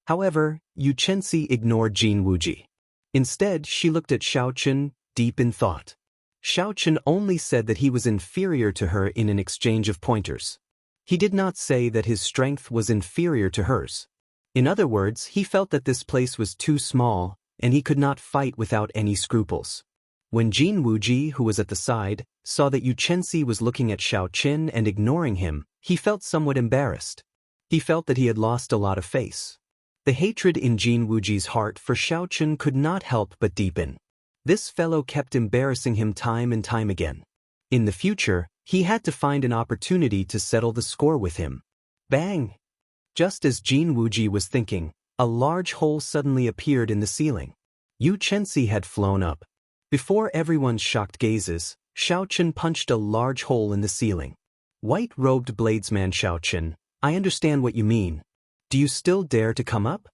A: However, Yu Chenxi ignored Jin Wuji. Instead, she looked at Xiaochen, deep in thought. Xiaochen only said that he was inferior to her in an exchange of pointers. He did not say that his strength was inferior to hers. In other words, he felt that this place was too small, and he could not fight without any scruples. When Jin Wuji, who was at the side, saw that Yu Chenxi was looking at Xiaochen and ignoring him, he felt somewhat embarrassed. He felt that he had lost a lot of face. The hatred in Jin Wuji's heart for Xiaochen could not help but deepen. This fellow kept embarrassing him time and time again. In the future, he had to find an opportunity to settle the score with him. Bang! Just as Jin Wuji was thinking, a large hole suddenly appeared in the ceiling. Yu Chenxi had flown up. Before everyone's shocked gazes, Xiaochen punched a large hole in the ceiling. "White-robed bladesman Xiaochen, I understand what you mean. Do you still dare to come up?"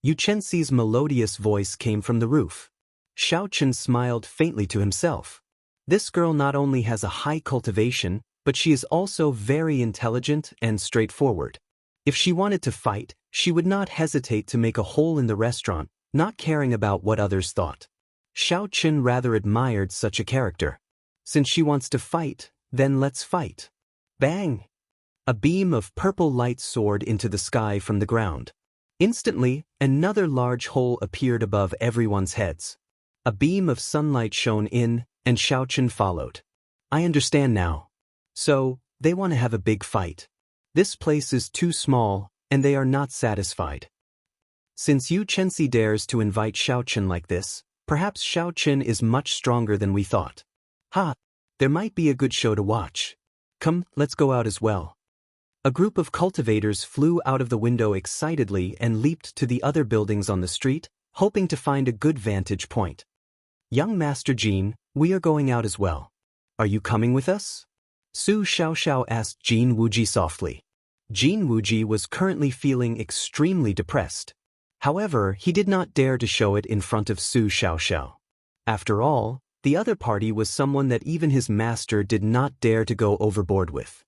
A: Yu-Chenxi's melodious voice came from the roof. Xiaochen smiled faintly to himself. This girl not only has a high cultivation, but she is also very intelligent and straightforward. If she wanted to fight, she would not hesitate to make a hole in the restaurant, not caring about what others thought. Xiaochen rather admired such a character. Since she wants to fight, then let's fight. Bang! A beam of purple light soared into the sky from the ground. Instantly, another large hole appeared above everyone's heads. A beam of sunlight shone in, and Xiaochen followed. I understand now. So, they want to have a big fight. This place is too small, and they are not satisfied. Since Yu-Chenxi dares to invite Xiaochen like this, perhaps Xiaochen is much stronger than we thought. Ha! There might be a good show to watch. Come, let's go out as well. A group of cultivators flew out of the window excitedly and leaped to the other buildings on the street, hoping to find a good vantage point. Young Master Jin, we are going out as well. Are you coming with us? Su Xiaoxiao asked Jin Wuji softly. Jin Wuji was currently feeling extremely depressed. However, he did not dare to show it in front of Su Xiaoxiao. After all, the other party was someone that even his master did not dare to go overboard with.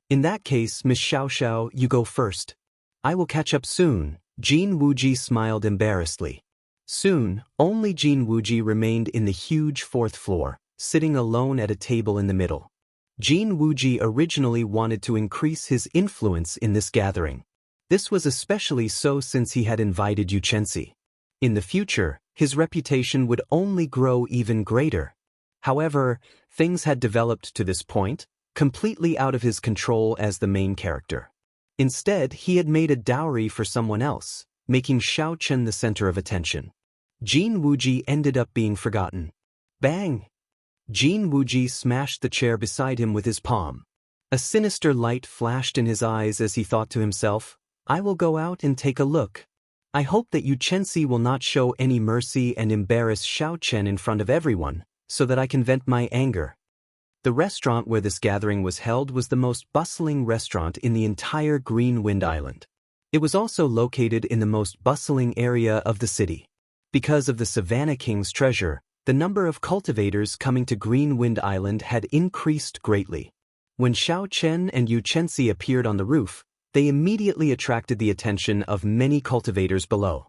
A: In that case, Miss Xiaoxiao, you go first. I will catch up soon. Jin Wuji smiled embarrassedly. Soon, only Jin Wuji remained in the huge fourth floor, sitting alone at a table in the middle. Jin Wuji originally wanted to increase his influence in this gathering. This was especially so since he had invited Yu-Chenxi. In the future, his reputation would only grow even greater. However, things had developed to this point, completely out of his control as the main character. Instead, he had made a dowry for someone else, making Xiaochen the center of attention. Jin Wuji ended up being forgotten. Bang! Jin Wuji smashed the chair beside him with his palm. A sinister light flashed in his eyes as he thought to himself, I will go out and take a look. I hope that Yu-Chenxi will not show any mercy and embarrass Xiaochen in front of everyone, so that I can vent my anger. The restaurant where this gathering was held was the most bustling restaurant in the entire Green Wind Island. It was also located in the most bustling area of the city. Because of the Savannah King's treasure, the number of cultivators coming to Green Wind Island had increased greatly. When Xiaochen and Yu-Chenxi appeared on the roof, they immediately attracted the attention of many cultivators below.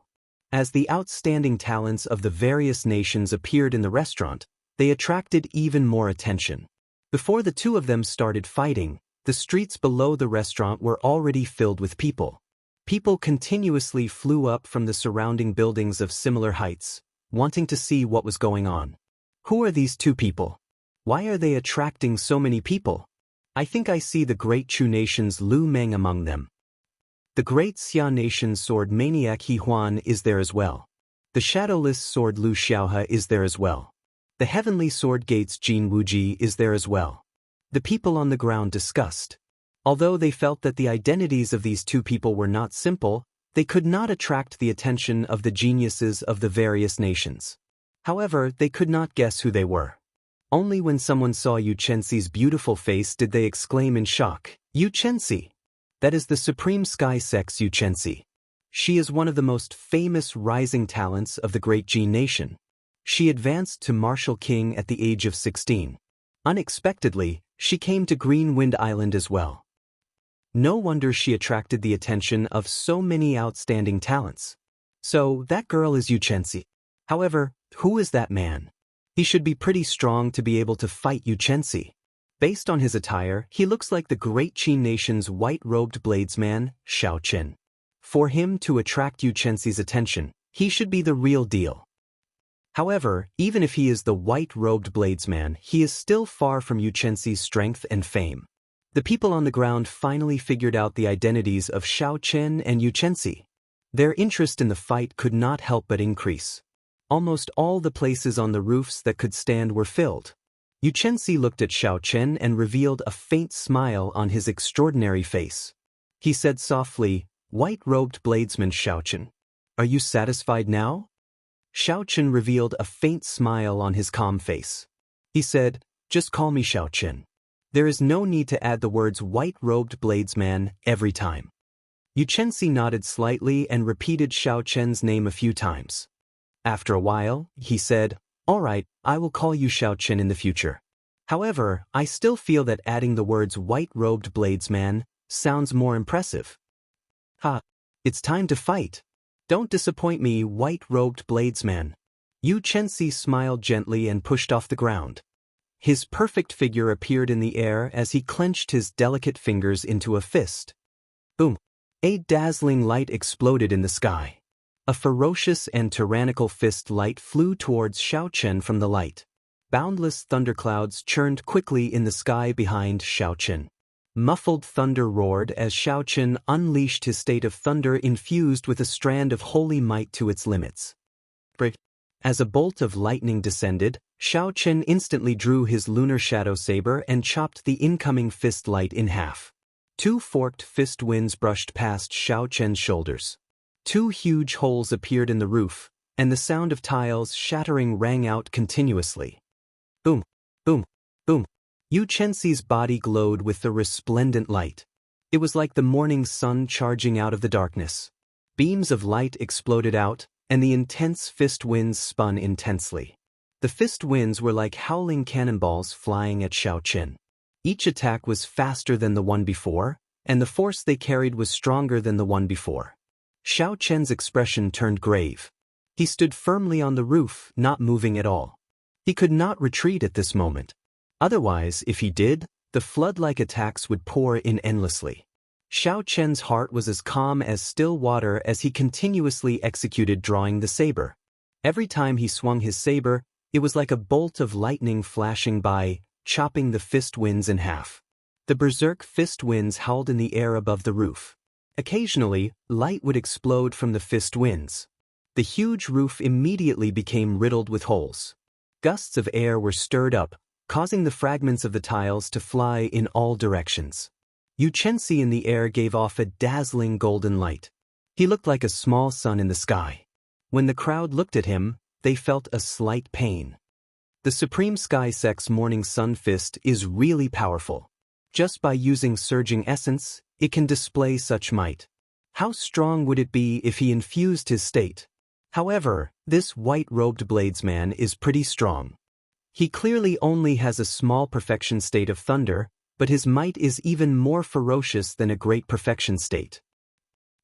A: As the outstanding talents of the various nations appeared in the restaurant, they attracted even more attention. Before the two of them started fighting, the streets below the restaurant were already filled with people. People continuously flew up from the surrounding buildings of similar heights, wanting to see what was going on. Who are these two people? Why are they attracting so many people? I think I see the great Chu nation's Lu Meng among them. The great Xia nation's sword maniac He Huan is there as well. The shadowless sword Lu Xiaohe is there as well. The heavenly sword gates Jin Wuji is there as well. The people on the ground discussed. Although they felt that the identities of these two people were not simple, they could not attract the attention of the geniuses of the various nations. However, they could not guess who they were. Only when someone saw Yu-Chenxi's beautiful face did they exclaim in shock, Yu-Chenxi! That is the supreme sky sex Yu-Chenxi. She is one of the most famous rising talents of the great Jin nation. She advanced to Martial King at the age of 16. Unexpectedly, she came to Green Wind Island as well. No wonder she attracted the attention of so many outstanding talents. So, that girl is Yu-Chenxi. However, who is that man? He should be pretty strong to be able to fight Yu-Chenxi. Based on his attire, he looks like the great Qin nation's white-robed bladesman, Xiaochen. For him to attract Yu-Chenxi's attention, he should be the real deal. However, even if he is the white-robed bladesman, he is still far from Yu-Chenxi's strength and fame. The people on the ground finally figured out the identities of Xiaochen and Yu-Chenxi. Their interest in the fight could not help but increase. Almost all the places on the roofs that could stand were filled. Yu-Chenxi looked at Xiaochen and revealed a faint smile on his extraordinary face. He said softly, "White-robed bladesman Xiaochen, are you satisfied now?" Xiaochen revealed a faint smile on his calm face. He said, "Just call me Xiaochen. There is no need to add the words white-robed bladesman every time." Yu Chenxi nodded slightly and repeated Xiao Chen's name a few times. After a while, he said, "All right, I will call you Xiao Chen in the future. However, I still feel that adding the words white-robed bladesman sounds more impressive." "Ha! It's time to fight. Don't disappoint me, white-robed bladesman." Yu Chenxi smiled gently and pushed off the ground. His perfect figure appeared in the air as he clenched his delicate fingers into a fist. Boom! A dazzling light exploded in the sky. A ferocious and tyrannical fist light flew towards Xiao Chen from the light. Boundless thunderclouds churned quickly in the sky behind Xiao Chen. Muffled thunder roared as Xiao Chen unleashed his state of thunder infused with a strand of holy might to its limits. As a bolt of lightning descended, Xiao Chen instantly drew his lunar shadow saber and chopped the incoming fist light in half. Two forked fist winds brushed past Xiao Chen's shoulders. Two huge holes appeared in the roof, and the sound of tiles shattering rang out continuously. Boom, boom, boom. Yu Chenxi's body glowed with the resplendent light. It was like the morning sun charging out of the darkness. Beams of light exploded out, and the intense fist winds spun intensely. The fist winds were like howling cannonballs flying at Xiao Chen. Each attack was faster than the one before, and the force they carried was stronger than the one before. Xiao Chen's expression turned grave. He stood firmly on the roof, not moving at all. He could not retreat at this moment. Otherwise, if he did, the flood-like attacks would pour in endlessly. Xiao Chen's heart was as calm as still water as he continuously executed drawing the saber. Every time he swung his saber, it was like a bolt of lightning flashing by, chopping the fist winds in half. The berserk fist winds howled in the air above the roof. Occasionally, light would explode from the fist winds. The huge roof immediately became riddled with holes. Gusts of air were stirred up, causing the fragments of the tiles to fly in all directions. Yu Chenxi in the air gave off a dazzling golden light. He looked like a small sun in the sky. When the crowd looked at him, they felt a slight pain. The Supreme Sky Sect's Morning Sun Fist is really powerful. Just by using surging essence, it can display such might. How strong would it be if he infused his state? However, this white-robed bladesman is pretty strong. He clearly only has a small perfection state of thunder, but his might is even more ferocious than a great perfection state.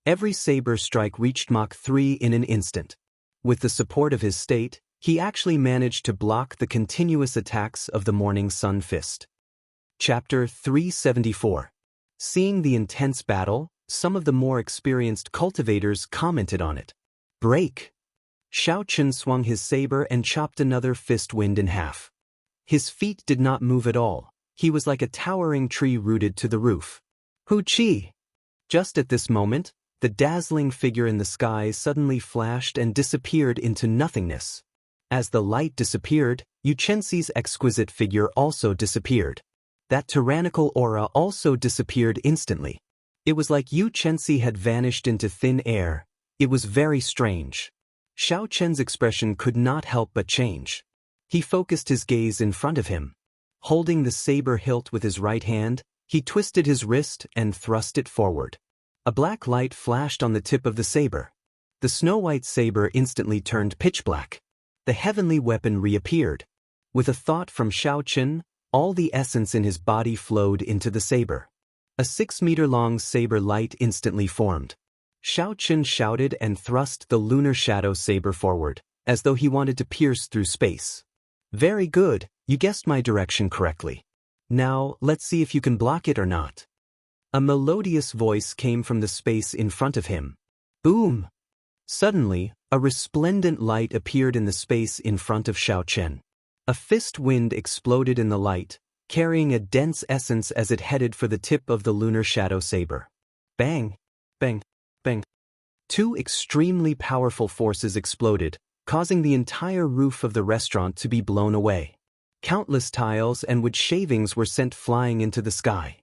A: Every saber strike reached Mach 3 in an instant. With the support of his state, he actually managed to block the continuous attacks of the Morning Sun Fist. Chapter 374. Seeing the intense battle, some of the more experienced cultivators commented on it. Break! Xiao Chen swung his saber and chopped another fist wind in half. His feet did not move at all. He was like a towering tree rooted to the roof. Hu Qi! Just at this moment, the dazzling figure in the sky suddenly flashed and disappeared into nothingness. As the light disappeared, Yu Chenxi's exquisite figure also disappeared. That tyrannical aura also disappeared instantly. It was like Yu Chenxi had vanished into thin air. It was very strange. Xiao Chen's expression could not help but change. He focused his gaze in front of him. Holding the saber hilt with his right hand, he twisted his wrist and thrust it forward. A black light flashed on the tip of the saber. The snow-white saber instantly turned pitch black. The heavenly weapon reappeared. With a thought from Xiao Chen, all the essence in his body flowed into the saber. A 6-meter-long saber light instantly formed. Xiao Chen shouted and thrust the lunar shadow saber forward, as though he wanted to pierce through space. Very good, you guessed my direction correctly. Now, let's see if you can block it or not. A melodious voice came from the space in front of him. Boom! Suddenly, a resplendent light appeared in the space in front of Xiao Chen. A fist wind exploded in the light, carrying a dense essence as it headed for the tip of the lunar shadow saber. Bang! Bang! Bang! Two extremely powerful forces exploded, causing the entire roof of the restaurant to be blown away. Countless tiles and wood shavings were sent flying into the sky.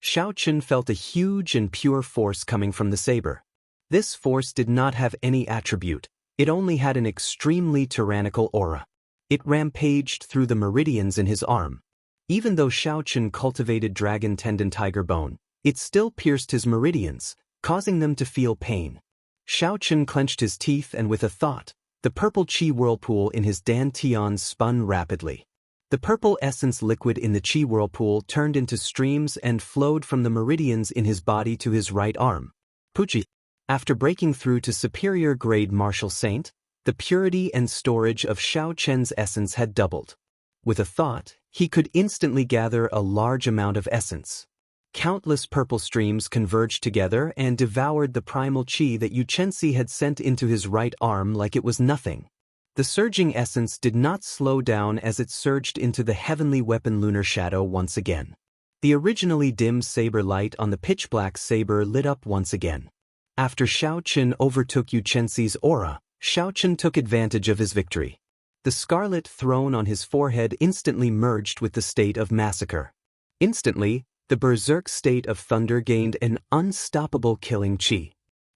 A: Xiao Chen felt a huge and pure force coming from the saber. This force did not have any attribute, it only had an extremely tyrannical aura. It rampaged through the meridians in his arm. Even though Xiao Chen cultivated dragon tendon tiger bone, it still pierced his meridians, causing them to feel pain. Xiaochen clenched his teeth and with a thought, the purple qi whirlpool in his dantian spun rapidly. The purple essence liquid in the qi whirlpool turned into streams and flowed from the meridians in his body to his right arm. Puchi. After breaking through to superior grade martial saint, the purity and storage of Xiaochen's essence had doubled. With a thought, he could instantly gather a large amount of essence. Countless purple streams converged together and devoured the primal qi that Xianxia had sent into his right arm like it was nothing. The surging essence did not slow down as it surged into the heavenly weapon lunar shadow once again. The originally dim saber light on the pitch-black saber lit up once again. After Xiaochen overtook Xianxia's aura, Xiaochen took advantage of his victory. The scarlet throne on his forehead instantly merged with the state of massacre. Instantly, the berserk state of thunder gained an unstoppable killing qi.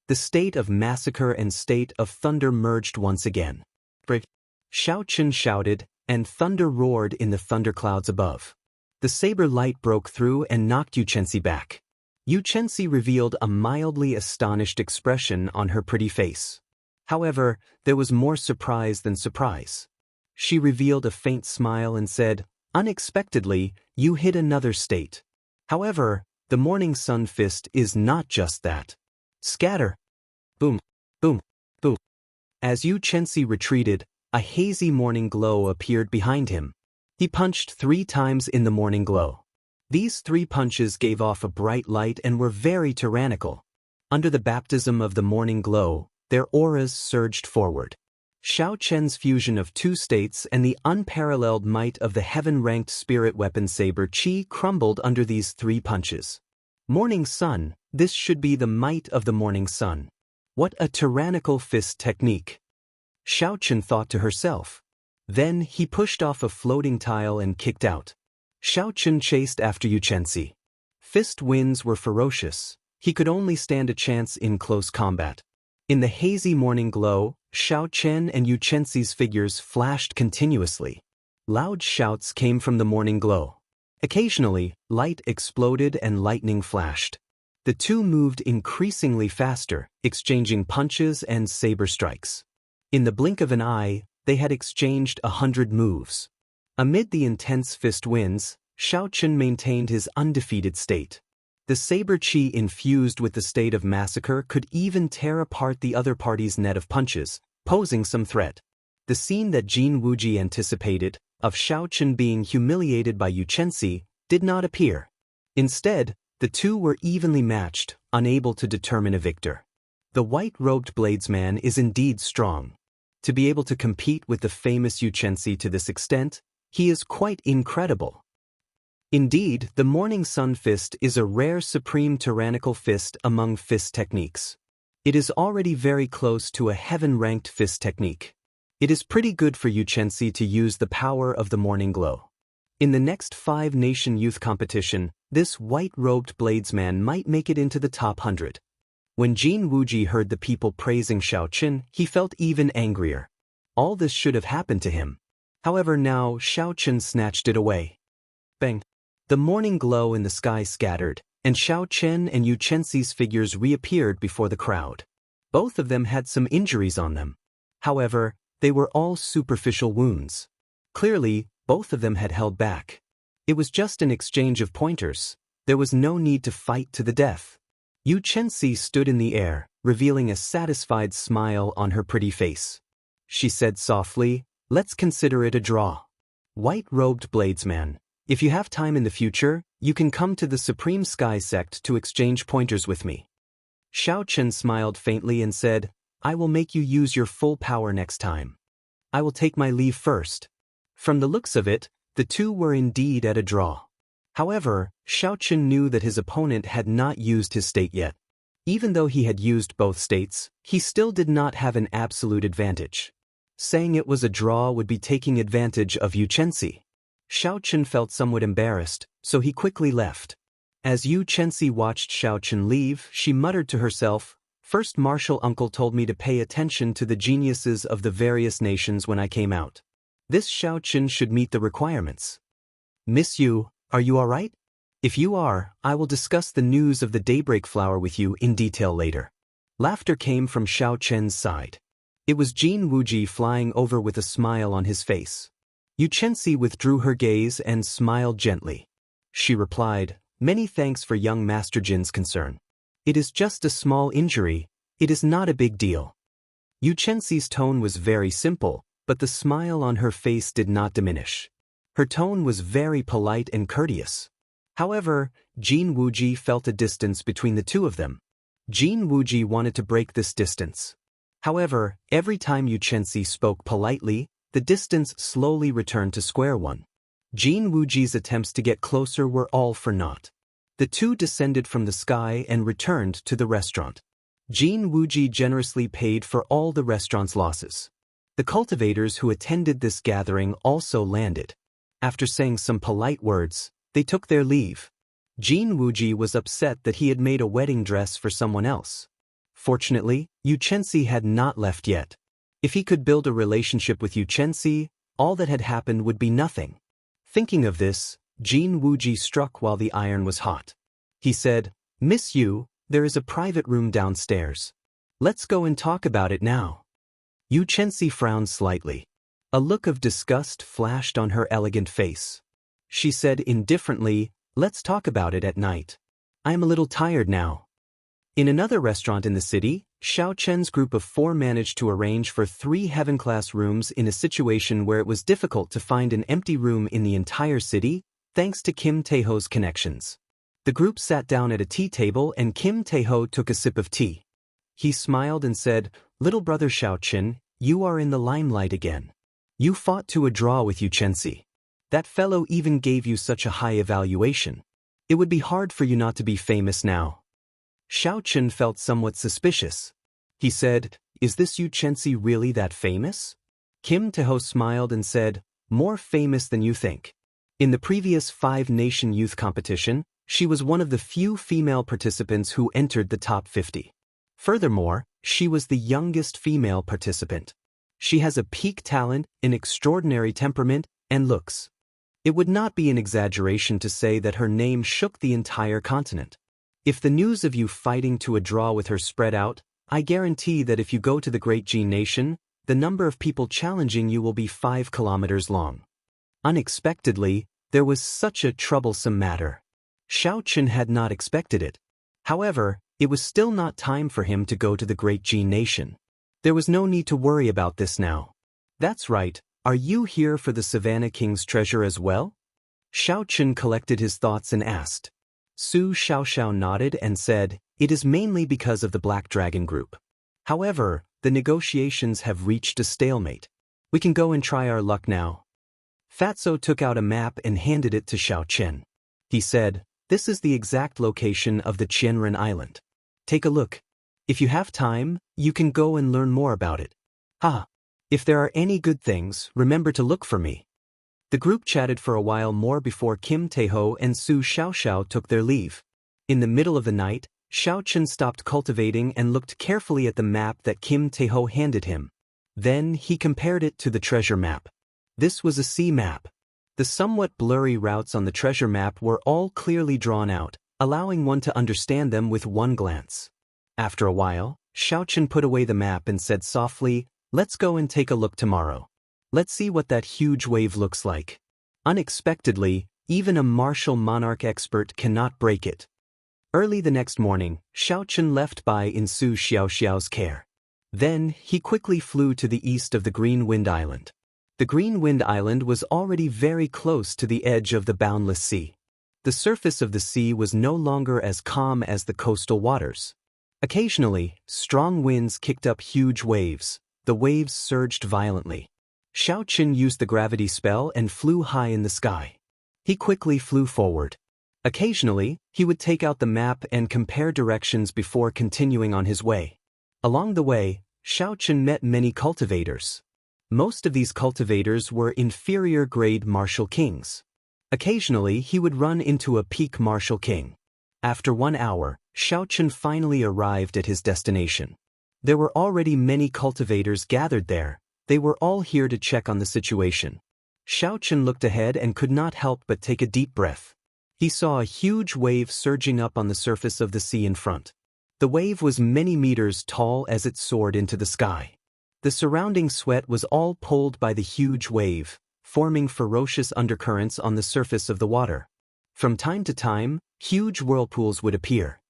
A: The state of massacre and state of thunder merged once again. Xiaochen shouted, and thunder roared in the thunderclouds above. The saber light broke through and knocked Xianxia back. Xianxia revealed a mildly astonished expression on her pretty face. However, there was more surprise than surprise. She revealed a faint smile and said, "Unexpectedly, you hit another state. However, the morning sun fist is not just that. Scatter." Boom, boom, boom. As Xianxia retreated, a hazy morning glow appeared behind him. He punched 3 times in the morning glow. These 3 punches gave off a bright light and were very tyrannical. Under the baptism of the morning glow, their auras surged forward. Xiaochen's fusion of 2 states and the unparalleled might of the heaven-ranked spirit weapon saber qi crumbled under these 3 punches. Morning sun, this should be the might of the morning sun. What a tyrannical fist technique. Xiaochen thought to herself. Then he pushed off a floating tile and kicked out. Xiaochen chased after Xianxia. Fist winds were ferocious. He could only stand a chance in close combat. In the hazy morning glow, Xiaochen and Xianxia's figures flashed continuously. Loud shouts came from the morning glow. Occasionally, light exploded and lightning flashed. The two moved increasingly faster, exchanging punches and saber strikes. In the blink of an eye, they had exchanged 100 moves. Amid the intense fist winds, Xiaochen maintained his undefeated state. The saber qi infused with the state of massacre could even tear apart the other party's net of punches, posing some threat. The scene that Jin Wuji anticipated, of Xiaochen being humiliated by Xianxia, did not appear. Instead, the two were evenly matched, unable to determine a victor. The white-robed bladesman is indeed strong. To be able to compete with the famous Xianxia to this extent, he is quite incredible. Indeed, the Morning Sun Fist is a rare supreme tyrannical fist among fist techniques. It is already very close to a heaven-ranked fist technique. It is pretty good for Xianxia to use the power of the morning glow. In the next 5-nation youth competition, this white-robed bladesman might make it into the top 100. When Jin Wuji heard the people praising Xiaochen, he felt even angrier. All this should have happened to him. However, now Xiaochen snatched it away. Bang! The morning glow in the sky scattered, and Xiaochen and Xianxia's figures reappeared before the crowd. Both of them had some injuries on them. However, they were all superficial wounds. Clearly, both of them had held back. It was just an exchange of pointers. There was no need to fight to the death. Xianxia stood in the air, revealing a satisfied smile on her pretty face. She said softly, "Let's consider it a draw. White-robed bladesman, if you have time in the future, you can come to the Supreme Sky Sect to exchange pointers with me." Xiaochen smiled faintly and said, "I will make you use your full power next time. I will take my leave first." From the looks of it, the two were indeed at a draw. However, Xiaochen knew that his opponent had not used his state yet. Even though he had used both states, he still did not have an absolute advantage. Saying it was a draw would be taking advantage of Xianxia. Xiaochen felt somewhat embarrassed, so he quickly left. As Xianxia watched Xiaochen leave, she muttered to herself, "First martial uncle told me to pay attention to the geniuses of the various nations when I came out. This Xiaochen should meet the requirements." "Miss Yu, are you all right?" If you are, I will discuss the news of the daybreak flower with you in detail later. Laughter came from Xiao Chen's side. It was Jin Wuji flying over with a smile on his face. Yu Chenxi withdrew her gaze and smiled gently. She replied, "Many thanks for young Master Jin's concern. It is just a small injury, it is not a big deal." Yu Chenxi's tone was very simple, but the smile on her face did not diminish. Her tone was very polite and courteous. However, Jin Wuji felt a distance between the two of them. Jin Wuji wanted to break this distance. However, every time Yu Chenxi spoke politely, the distance slowly returned to square one. Jin Wuji's attempts to get closer were all for naught. The two descended from the sky and returned to the restaurant. Jin Wuji generously paid for all the restaurant's losses. The cultivators who attended this gathering also landed. After saying some polite words, they took their leave. Jin Wuji was upset that he had made a wedding dress for someone else. Fortunately, Yu Chenxi had not left yet. If he could build a relationship with Yu Chenxi, all that had happened would be nothing. Thinking of this, Jin Wuji struck while the iron was hot. He said, "Miss Yu, there is a private room downstairs. Let's go and talk about it now." Yu Chenxi frowned slightly. A look of disgust flashed on her elegant face. She said indifferently, "Let's talk about it at night. I am a little tired now." In another restaurant in the city, Xiao Chen's group of 4 managed to arrange for 3 heaven-class rooms in a situation where it was difficult to find an empty room in the entire city, thanks to Kim Taeho's connections. The group sat down at a tea table and Kim Taeho took a sip of tea. He smiled and said, "Little brother Xiao Chen, you are in the limelight again. You fought to a draw with Yu Chenxi. That fellow even gave you such a high evaluation. It would be hard for you not to be famous now." Xiao Chen felt somewhat suspicious. He said, "Is this Yu Chenxi really that famous?" Kim Taeho smiled and said, "More famous than you think. In the previous 5-nation youth competition, she was one of the few female participants who entered the top 50. Furthermore, she was the youngest female participant. She has a peak talent, an extraordinary temperament, and looks. It would not be an exaggeration to say that her name shook the entire continent. If the news of you fighting to a draw with her spread out, I guarantee that if you go to the Great Jin Nation, the number of people challenging you will be 5 kilometers long." Unexpectedly, there was such a troublesome matter. Xiao Chen had not expected it. However, it was still not time for him to go to the Great Jin Nation. There was no need to worry about this now. "That's right, are you here for the Savannah King's treasure as well?" Xiao Chen collected his thoughts and asked. Su Xiaoxiao nodded and said, "It is mainly because of the Black Dragon Group. However, the negotiations have reached a stalemate. We can go and try our luck now." Fatso took out a map and handed it to Xiao Chen. He said, "This is the exact location of the Qianren Island. Take a look. If you have time, you can go and learn more about it. If there are any good things, remember to look for me." The group chatted for a while more before Kim Taeho and Su Xiaoxiao took their leave. In the middle of the night, Xiao Chen stopped cultivating and looked carefully at the map that Kim Taeho handed him. Then he compared it to the treasure map. This was a sea map. The somewhat blurry routes on the treasure map were all clearly drawn out, allowing one to understand them with one glance. After a while, Xiao Chen put away the map and said softly, "Let's go and take a look tomorrow. Let's see what that huge wave looks like." Unexpectedly, even a martial monarch expert cannot break it. Early the next morning, Xiao Chen left Bai in Su Xiaoxiao's care. Then, he quickly flew to the east of the Green Wind Island. The Green Wind Island was already very close to the edge of the boundless sea. The surface of the sea was no longer as calm as the coastal waters. Occasionally, strong winds kicked up huge waves. The waves surged violently. Xiao Chen used the gravity spell and flew high in the sky. He quickly flew forward. Occasionally, he would take out the map and compare directions before continuing on his way. Along the way, Xiao Chen met many cultivators. Most of these cultivators were inferior-grade martial kings. Occasionally, he would run into a peak martial king. After 1 hour, Xiao Chen finally arrived at his destination. There were already many cultivators gathered there. They were all here to check on the situation. Xiao Chen looked ahead and could not help but take a deep breath. he saw a huge wave surging up on the surface of the sea in front. The wave was many meters tall as it soared into the sky. The surrounding sweat was all pulled by the huge wave, forming ferocious undercurrents on the surface of the water. From time to time, huge whirlpools would appear.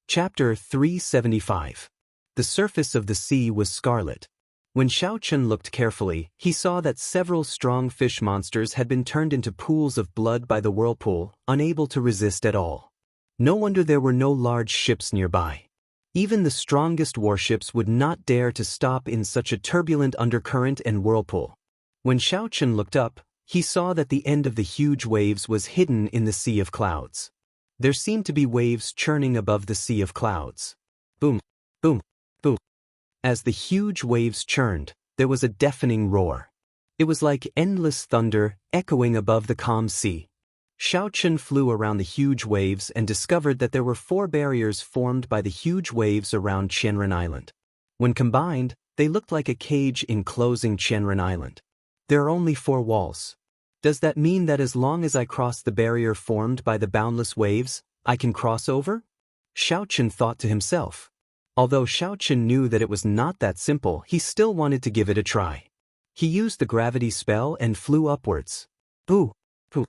A: Chapter 375. The surface of the sea was scarlet. When Xiaochen looked carefully, he saw that several strong fish monsters had been turned into pools of blood by the whirlpool, unable to resist at all. No wonder there were no large ships nearby. Even the strongest warships would not dare to stop in such a turbulent undercurrent and whirlpool. When Xiaochen looked up, he saw that the end of the huge waves was hidden in the sea of clouds. There seemed to be waves churning above the sea of clouds. Boom, boom, boom. As the huge waves churned, there was a deafening roar. It was like endless thunder echoing above the calm sea. Xiaochen flew around the huge waves and discovered that there were 4 barriers formed by the huge waves around Qianren Island. When combined, they looked like a cage enclosing Qianren Island. There are only 4 walls. Does that mean that as long as I cross the barrier formed by the boundless waves, I can cross over? Xiaochen thought to himself. Although Xiaochen knew that it was not that simple, he still wanted to give it a try. He used the gravity spell and flew upwards. Boo! Pooh!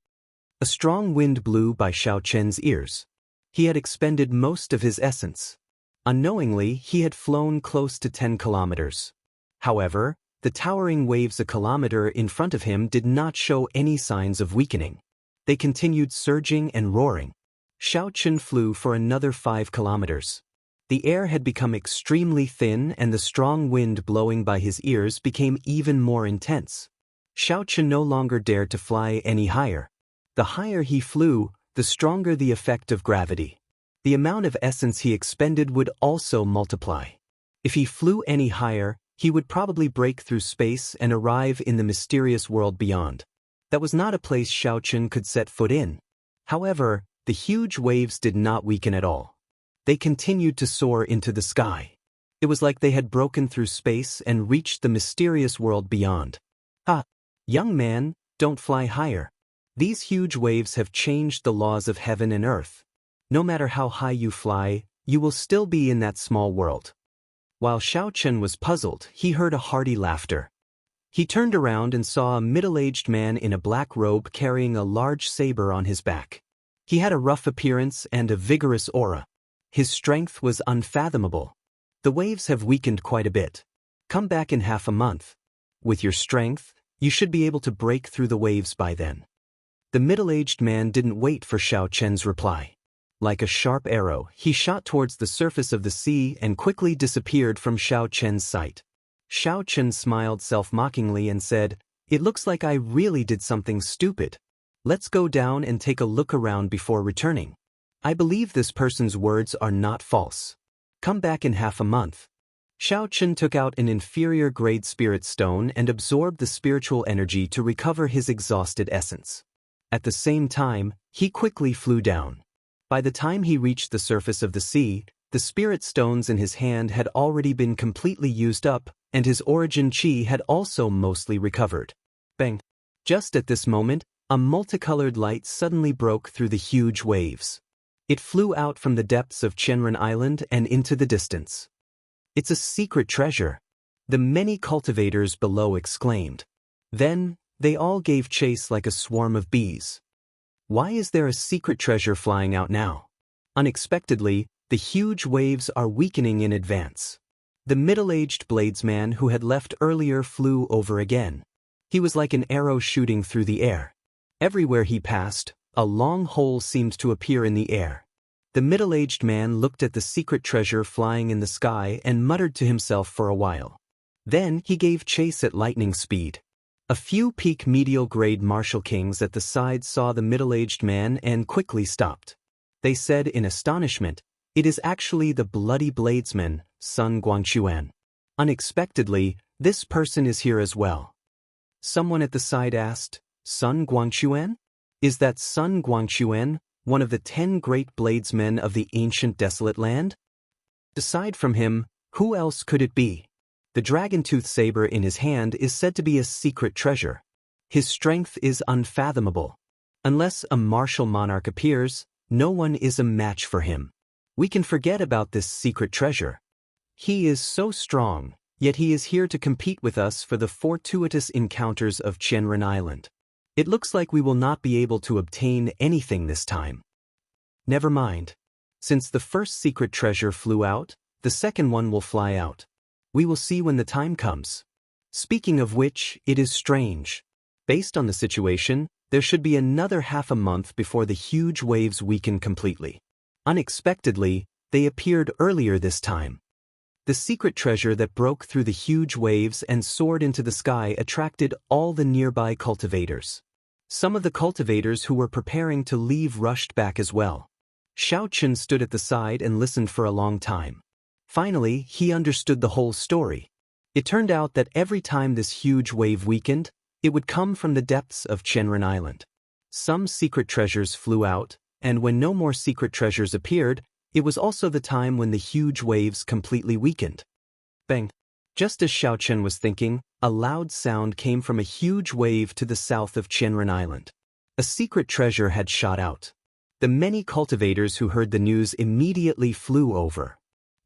A: A strong wind blew by Xiaochen's ears. He had expended most of his essence. Unknowingly, he had flown close to 10 kilometers. However, the towering waves a kilometer in front of him did not show any signs of weakening. They continued surging and roaring. Xiaochen flew for another 5 kilometers. The air had become extremely thin and the strong wind blowing by his ears became even more intense. Xiaochen no longer dared to fly any higher. The higher he flew, the stronger the effect of gravity. The amount of essence he expended would also multiply. If he flew any higher, he would probably break through space and arrive in the mysterious world beyond. That was not a place Xiaochen could set foot in. However, the huge waves did not weaken at all. They continued to soar into the sky. It was like they had broken through space and reached the mysterious world beyond. Ah, young man, don't fly higher. These huge waves have changed the laws of heaven and earth. No matter how high you fly, you will still be in that small world. While Xiaochen was puzzled, he heard a hearty laughter. He turned around and saw a middle-aged man in a black robe carrying a large saber on his back. He had a rough appearance and a vigorous aura. His strength was unfathomable. The waves have weakened quite a bit. Come back in half a month. With your strength, you should be able to break through the waves by then. The middle-aged man didn't wait for Xiaochen's reply. Like a sharp arrow, he shot towards the surface of the sea and quickly disappeared from Xiaochen's sight. Xiaochen smiled self-mockingly and said, "It looks like I really did something stupid. Let's go down and take a look around before returning. I believe this person's words are not false. Come back in half a month." Xiaochen took out an inferior-grade spirit stone and absorbed the spiritual energy to recover his exhausted essence. At the same time, he quickly flew down. By the time he reached the surface of the sea, the spirit stones in his hand had already been completely used up, and his origin chi had also mostly recovered. Bang! Just at this moment, a multicolored light suddenly broke through the huge waves. It flew out from the depths of Qianren Island and into the distance. "It's a secret treasure," the many cultivators below exclaimed. Then, they all gave chase like a swarm of bees. Why is there a secret treasure flying out now? Unexpectedly, the huge waves are weakening in advance. The middle-aged bladesman who had left earlier flew over again. He was like an arrow shooting through the air. Everywhere he passed, a long hole seemed to appear in the air. The middle-aged man looked at the secret treasure flying in the sky and muttered to himself for a while. Then he gave chase at lightning speed. A few peak medial-grade martial kings at the side saw the middle-aged man and quickly stopped. They said in astonishment, "It is actually the bloody bladesman, Sun Guangquan. Unexpectedly, this person is here as well." Someone at the side asked, "Sun Guangquan? Is that Sun Guangquan, one of the 10 great bladesmen of the ancient desolate land? Aside from him, who else could it be? The dragon-tooth saber in his hand is said to be a secret treasure. His strength is unfathomable. Unless a martial monarch appears, no one is a match for him. We can forget about this secret treasure. He is so strong, yet he is here to compete with us for the fortuitous encounters of Qianren Island. It looks like we will not be able to obtain anything this time. Never mind. Since the first secret treasure flew out, the second one will fly out. We will see when the time comes. Speaking of which, it is strange. Based on the situation, there should be another half a month before the huge waves weaken completely. Unexpectedly, they appeared earlier this time. The secret treasure that broke through the huge waves and soared into the sky attracted all the nearby cultivators. Some of the cultivators who were preparing to leave rushed back as well. Xiaochen stood at the side and listened for a long time. Finally, he understood the whole story. It turned out that every time this huge wave weakened, it would come from the depths of Qianren Island. Some secret treasures flew out, and when no more secret treasures appeared, it was also the time when the huge waves completely weakened. Bang! Just as Xiaochen was thinking, a loud sound came from a huge wave to the south of Qianren Island. A secret treasure had shot out. The many cultivators who heard the news immediately flew over.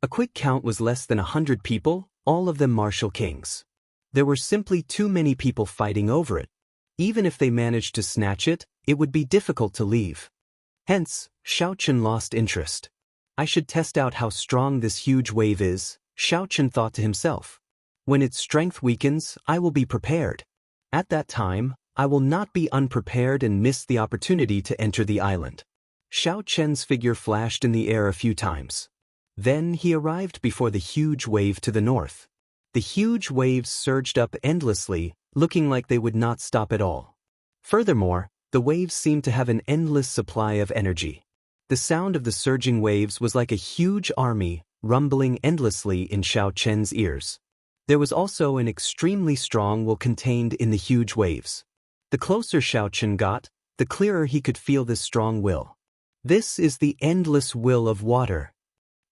A: A quick count was less than 100 people, all of them martial kings. There were simply too many people fighting over it. Even if they managed to snatch it, it would be difficult to leave. Hence, Xiaochen lost interest. I should test out how strong this huge wave is, Xiaochen thought to himself. When its strength weakens, I will be prepared. At that time, I will not be unprepared and miss the opportunity to enter the island. Xiaochen's figure flashed in the air a few times. Then he arrived before the huge wave to the north. The huge waves surged up endlessly, looking like they would not stop at all. Furthermore, the waves seemed to have an endless supply of energy. The sound of the surging waves was like a huge army, rumbling endlessly in Xiaochen's ears. There was also an extremely strong will contained in the huge waves. The closer Xiaochen got, the clearer he could feel this strong will. This is the endless will of water.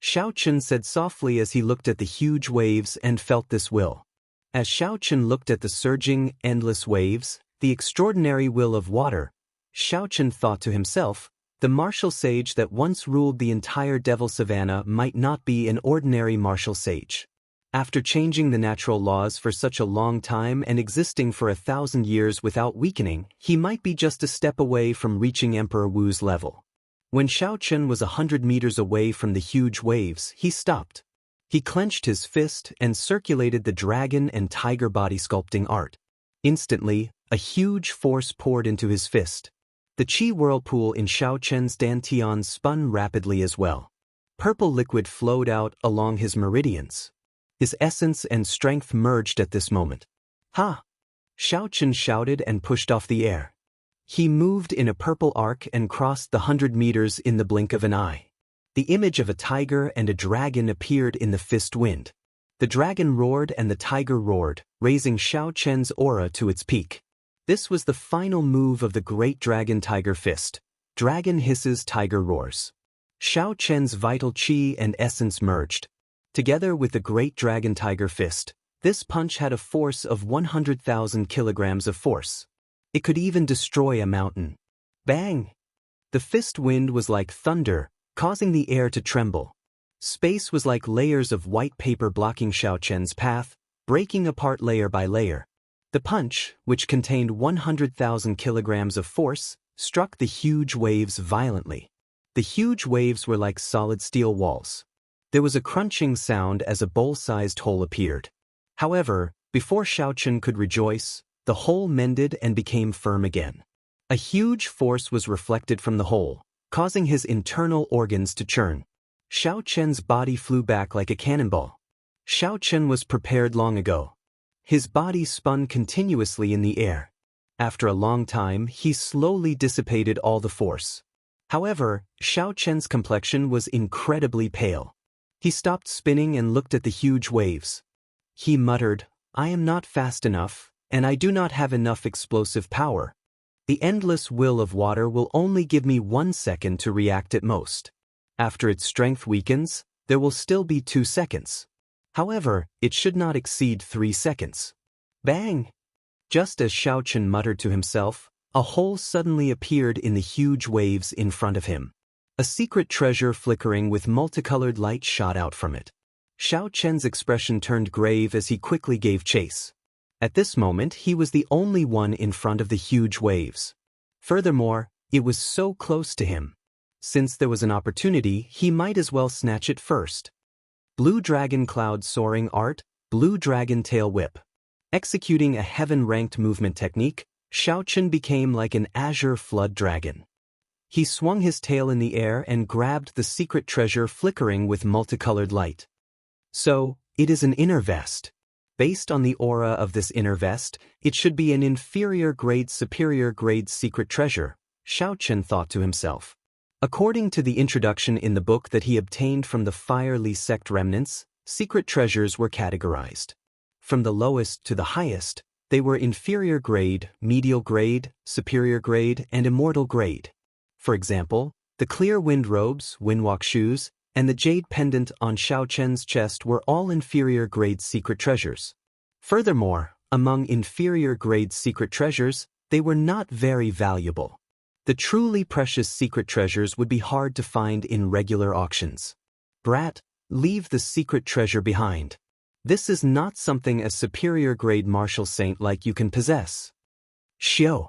A: Xiaochen said softly as he looked at the huge waves and felt this will. As Xiaochen looked at the surging, endless waves, the extraordinary will of water, Xiaochen thought to himself, the martial sage that once ruled the entire devil savannah might not be an ordinary martial sage. After changing the natural laws for such a long time and existing for 1,000 years without weakening, he might be just a step away from reaching Emperor Wu's level. When Xiaochen was 100 meters away from the huge waves, he stopped. He clenched his fist and circulated the dragon and tiger body sculpting art. Instantly, a huge force poured into his fist. The qi whirlpool in Xiaochen's dantian spun rapidly as well. Purple liquid flowed out along his meridians. His essence and strength merged at this moment. Ha! Xiaochen shouted and pushed off the air. He moved in a purple arc and crossed the 100 meters in the blink of an eye. The image of a tiger and a dragon appeared in the fist wind. The dragon roared and the tiger roared, raising Xiaochen's aura to its peak. This was the final move of the great dragon-tiger fist. Dragon hisses, tiger roars. Xiaochen's vital qi and essence merged. Together with the great dragon-tiger fist, this punch had a force of 100,000 kilograms of force. It could even destroy a mountain. Bang! The fist wind was like thunder, causing the air to tremble. Space was like layers of white paper blocking Xiaochen's path, breaking apart layer by layer. The punch, which contained 100,000 kilograms of force, struck the huge waves violently. The huge waves were like solid steel walls. There was a crunching sound as a bowl-sized hole appeared. However, before Xiaochen could rejoice, the hole mended and became firm again. A huge force was reflected from the hole, causing his internal organs to churn. Xiaochen's body flew back like a cannonball. Xiaochen was prepared long ago. His body spun continuously in the air. After a long time, he slowly dissipated all the force. However, Xiaochen's complexion was incredibly pale. He stopped spinning and looked at the huge waves. He muttered, "I am not fast enough, and I do not have enough explosive power. The endless will of water will only give me 1 second to react at most. After its strength weakens, there will still be 2 seconds. However, it should not exceed 3 seconds. Bang! Just as Xiaochen muttered to himself, A hole suddenly appeared in the huge waves in front of him. A secret treasure flickering with multicolored light shot out from it. Xiao Chen's expression turned grave as he quickly gave chase. At this moment, he was the only one in front of the huge waves. Furthermore, it was so close to him. Since there was an opportunity, he might as well snatch it first. Blue Dragon Cloud Soaring Art, Blue Dragon Tail Whip. Executing a heaven-ranked movement technique, Xiao Chen became like an azure flood dragon. He swung his tail in the air and grabbed the secret treasure flickering with multicolored light. So, it is an inner vest. Based on the aura of this inner vest, it should be an inferior grade superior grade secret treasure, Xiao Chen thought to himself. According to the introduction in the book that he obtained from the Fire Li sect remnants, secret treasures were categorized. From the lowest to the highest, they were inferior grade, medial grade, superior grade, and immortal grade. For example, the clear wind robes, windwalk shoes, and the jade pendant on Xiao Chen's chest were all inferior grade secret treasures. Furthermore, among inferior grade secret treasures, they were not very valuable. The truly precious secret treasures would be hard to find in regular auctions. Brat, leave the secret treasure behind. This is not something a superior grade martial saint like you can possess. Xiao.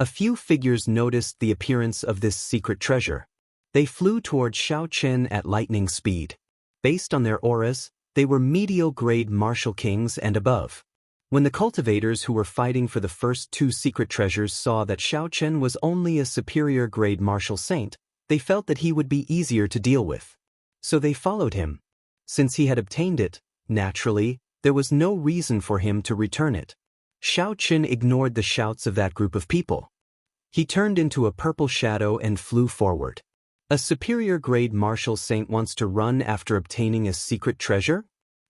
A: A few figures noticed the appearance of this secret treasure. They flew toward Xiao Chen at lightning speed. Based on their auras, they were medial grade martial kings and above. When the cultivators who were fighting for the first two secret treasures saw that Xiao Chen was only a superior grade martial saint, they felt that he would be easier to deal with. So they followed him. Since he had obtained it, naturally, there was no reason for him to return it. Xiao Chen ignored the shouts of that group of people. He turned into a purple shadow and flew forward. A superior grade martial saint wants to run after obtaining a secret treasure?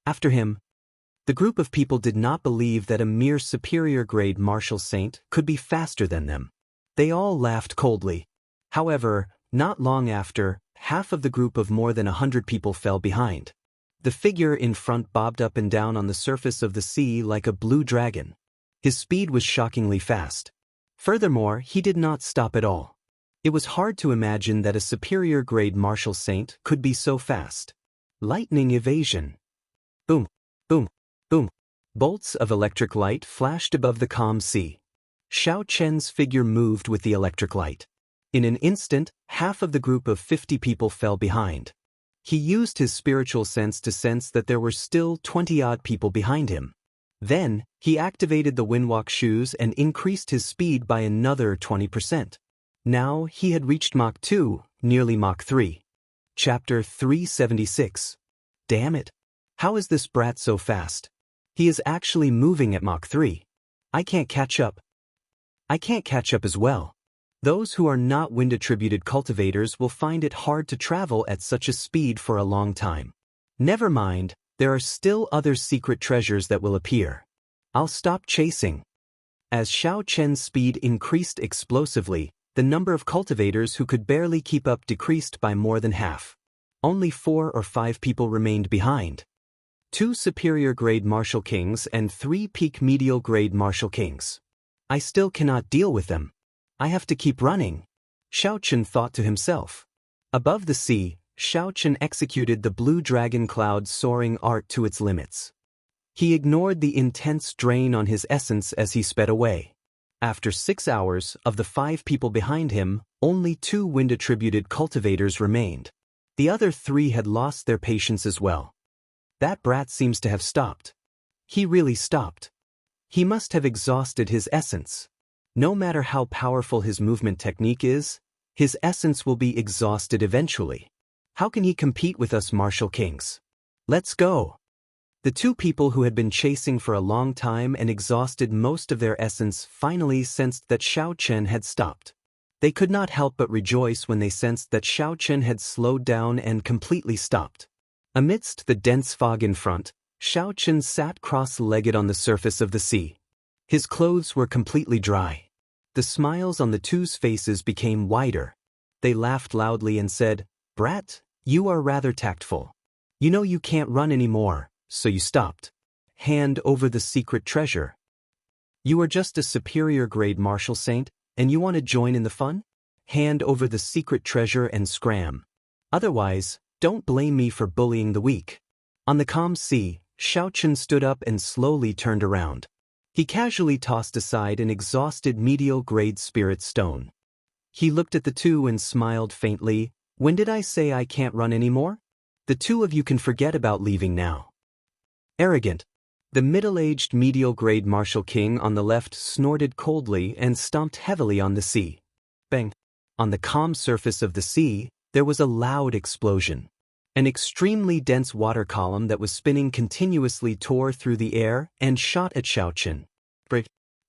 A: After him. The group of people did not believe that a mere superior grade martial saint could be faster than them. They all laughed coldly. However, not long after, half of the group of more than 100 people fell behind. The figure in front bobbed up and down on the surface of the sea like a blue dragon. His speed was shockingly fast. Furthermore, he did not stop at all. It was hard to imagine that a superior grade martial saint could be so fast. Lightning evasion. Boom, boom, boom. Bolts of electric light flashed above the calm sea. Xiao Chen's figure moved with the electric light. In an instant, half of the group of 50 people fell behind. He used his spiritual sense to sense that there were still 20-odd people behind him. Then, he activated the windwalk shoes and increased his speed by another 20%. Now, he had reached Mach 2, nearly Mach 3. Chapter 376. Damn it! How is this brat so fast? He is actually moving at Mach 3. I can't catch up. I can't catch up as well. Those who are not wind-attributed cultivators will find it hard to travel at such a speed for a long time. Never mind, there are still other secret treasures that will appear. I'll stop chasing. As Xiao Chen's speed increased explosively, the number of cultivators who could barely keep up decreased by more than half. Only 4 or 5 people remained behind. 2 superior grade martial kings and 3 peak medial grade martial kings. I still cannot deal with them. I have to keep running. Xiao Chen thought to himself. Above the sea, Xiao Chen executed the blue dragon cloud soaring art to its limits. He ignored the intense drain on his essence as he sped away. After 6 hours, of the 5 people behind him, only 2 wind-attributed cultivators remained. The other 3 had lost their patience as well. That brat seems to have stopped. He really stopped. He must have exhausted his essence. No matter how powerful his movement technique is, his essence will be exhausted eventually. How can he compete with us martial kings? Let's go. The 2 people who had been chasing for a long time and exhausted most of their essence finally sensed that Xiao Chen had stopped. They could not help but rejoice when they sensed that Xiao Chen had slowed down and completely stopped. Amidst the dense fog in front, Xiao Chen sat cross-legged on the surface of the sea. His clothes were completely dry. The smiles on the 2's faces became wider. They laughed loudly and said, "Brat, you are rather tactful. You know you can't run anymore, so you stopped. Hand over the secret treasure." You are just a superior grade martial saint, and you want to join in the fun? Hand over the secret treasure and scram. Otherwise, don't blame me for bullying the weak. On the calm sea, Xiaochen stood up and slowly turned around. He casually tossed aside an exhausted medial grade spirit stone. He looked at the two and smiled faintly. When did I say I can't run anymore? The two of you can forget about leaving now. Arrogant. The middle-aged medial grade martial king on the left snorted coldly and stomped heavily on the sea. Bang. On the calm surface of the sea, there was a loud explosion. An extremely dense water column that was spinning continuously tore through the air and shot at Xiaochen.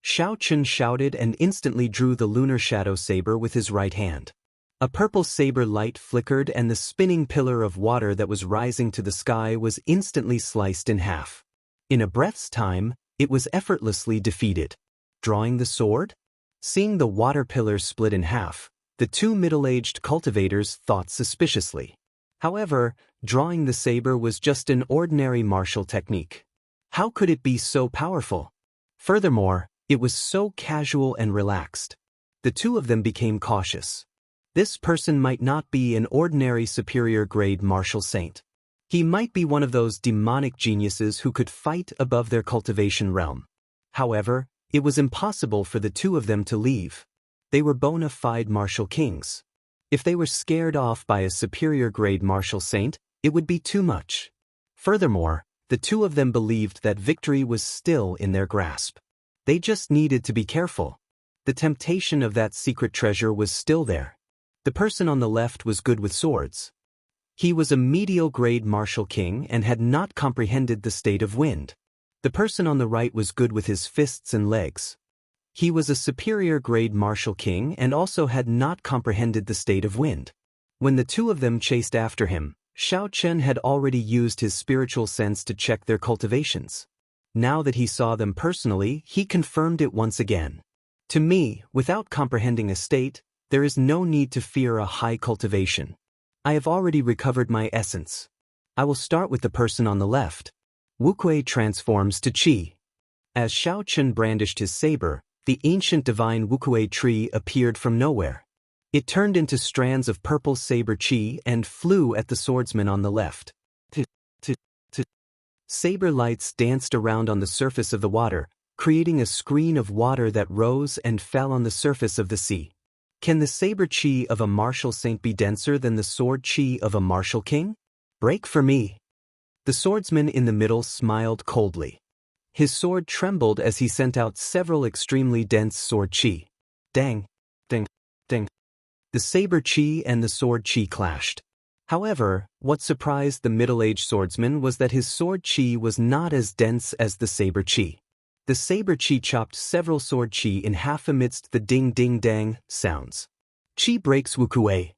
A: Xiaochen shouted and instantly drew the lunar shadow saber with his right hand. A purple saber light flickered and the spinning pillar of water that was rising to the sky was instantly sliced in half. In a breath's time, it was effortlessly defeated. Drawing the sword? Seeing the water pillar split in half, the two middle-aged cultivators thought suspiciously. However, drawing the saber was just an ordinary martial technique. How could it be so powerful? Furthermore, it was so casual and relaxed. The two of them became cautious. This person might not be an ordinary superior grade martial saint. He might be one of those demonic geniuses who could fight above their cultivation realm. However, it was impossible for the two of them to leave. They were bona fide martial kings. If they were scared off by a superior grade martial saint, it would be too much. Furthermore, the two of them believed that victory was still in their grasp. They just needed to be careful. The temptation of that secret treasure was still there. The person on the left was good with swords. He was a medial grade martial king and had not comprehended the state of wind. The person on the right was good with his fists and legs. He was a superior grade martial king and also had not comprehended the state of wind. When the two of them chased after him, Xiaochen had already used his spiritual sense to check their cultivations. Now that he saw them personally, he confirmed it once again. To me, without comprehending a state, there is no need to fear a high cultivation. I have already recovered my essence. I will start with the person on the left. Wuxia transforms to Qi. As Xiaochen brandished his saber, the ancient divine Wuxia tree appeared from nowhere. It turned into strands of purple saber Qi and flew at the swordsman on the left. Saber lights danced around on the surface of the water, creating a screen of water that rose and fell on the surface of the sea. Can the saber Qi of a martial saint be denser than the sword Qi of a martial king? Break for me. The swordsman in the middle smiled coldly. His sword trembled as he sent out several extremely dense sword Qi. Dang, ding, ding. The saber Qi and the sword Qi clashed. However, what surprised the middle-aged swordsman was that his sword Qi was not as dense as the saber Qi. The saber Qi chopped several sword Qi in half amidst the ding-ding-dang sounds. Qi breaks Wuxia.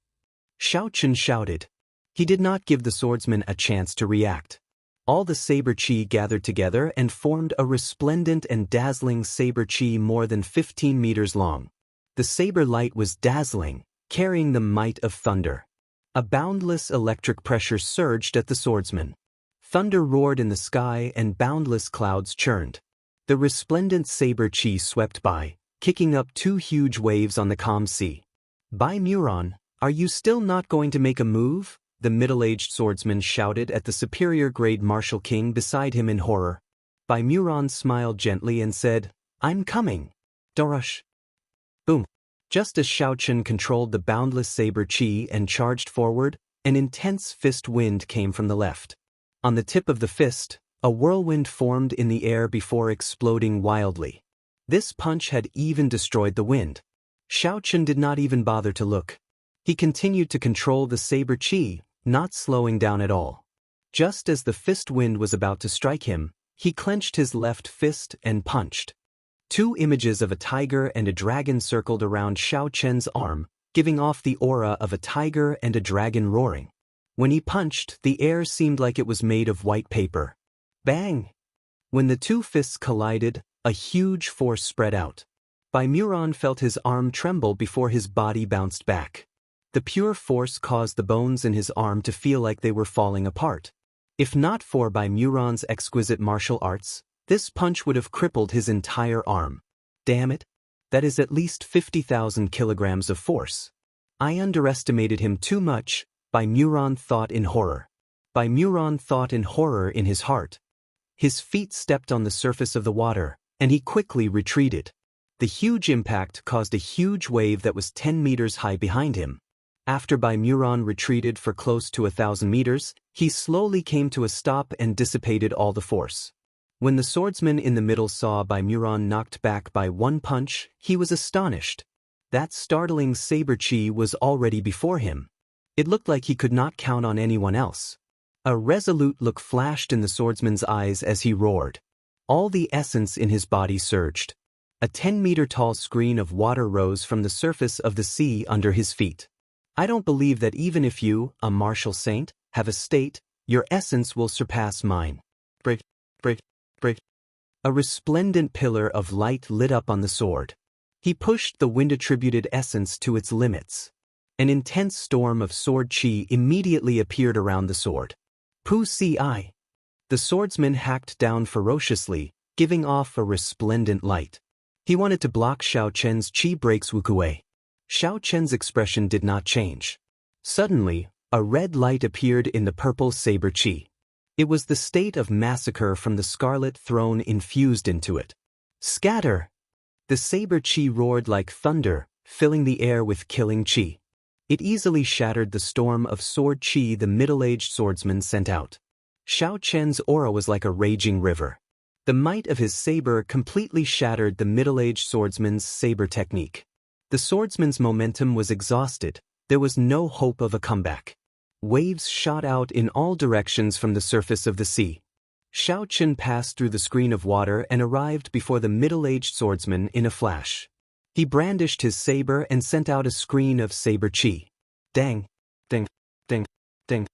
A: Xiaochen shouted. He did not give the swordsman a chance to react. All the saber Qi gathered together and formed a resplendent and dazzling saber Qi more than 15 meters long. The saber light was dazzling, carrying the might of thunder. A boundless electric pressure surged at the swordsman. Thunder roared in the sky and boundless clouds churned. The resplendent saber Qi swept by, kicking up two huge waves on the calm sea. By Muron, are you still not going to make a move? The middle-aged swordsman shouted at the superior grade martial king beside him in horror. By Muron smiled gently and said, I'm coming. Daoist. Boom. Just as Xiaochen controlled the boundless saber Qi and charged forward, an intense fist wind came from the left. On the tip of the fist, a whirlwind formed in the air before exploding wildly. This punch had even destroyed the wind. Xiaochen did not even bother to look. He continued to control the saber Qi, not slowing down at all. Just as the fist wind was about to strike him, he clenched his left fist and punched. Two images of a tiger and a dragon circled around Xiaochen's arm, giving off the aura of a tiger and a dragon roaring. When he punched, the air seemed like it was made of white paper. Bang! When the two fists collided, a huge force spread out. Bai Muron felt his arm tremble before his body bounced back. The pure force caused the bones in his arm to feel like they were falling apart. If not for Bai Muron's exquisite martial arts, this punch would have crippled his entire arm. Damn it. That is at least 50,000 kilograms of force. I underestimated him too much, Bai Muron thought in horror. Bai Muron thought in horror in his heart. His feet stepped on the surface of the water, and he quickly retreated. The huge impact caused a huge wave that was 10 meters high behind him. After Bai Muron retreated for close to 1,000 meters, he slowly came to a stop and dissipated all the force. When the swordsman in the middle saw Bai Muron knocked back by one punch, he was astonished. That startling saber chi was already before him. It looked like he could not count on anyone else. A resolute look flashed in the swordsman's eyes as he roared. All the essence in his body surged. A 10-meter-tall screen of water rose from the surface of the sea under his feet. I don't believe that even if you, a martial saint, have a state, your essence will surpass mine. Break. A resplendent pillar of light lit up on the sword. He pushed the wind-attributed essence to its limits. An intense storm of sword chi immediately appeared around the sword. Pu Si. The swordsman hacked down ferociously, giving off a resplendent light. He wanted to block Xiao Chen's chi breaks Wukuei. Xiao Chen's expression did not change. Suddenly, a red light appeared in the purple saber chi. It was the state of massacre from the scarlet throne infused into it. Scatter! The saber chi roared like thunder, filling the air with killing chi. It easily shattered the storm of sword chi the middle-aged swordsman sent out. Xiao Chen's aura was like a raging river. The might of his saber completely shattered the middle-aged swordsman's saber technique. The swordsman's momentum was exhausted. There was no hope of a comeback. Waves shot out in all directions from the surface of the sea. Xiao Chen passed through the screen of water and arrived before the middle-aged swordsman in a flash. He brandished his saber and sent out a screen of saber chi. Dang! Ding! Ding! Ding!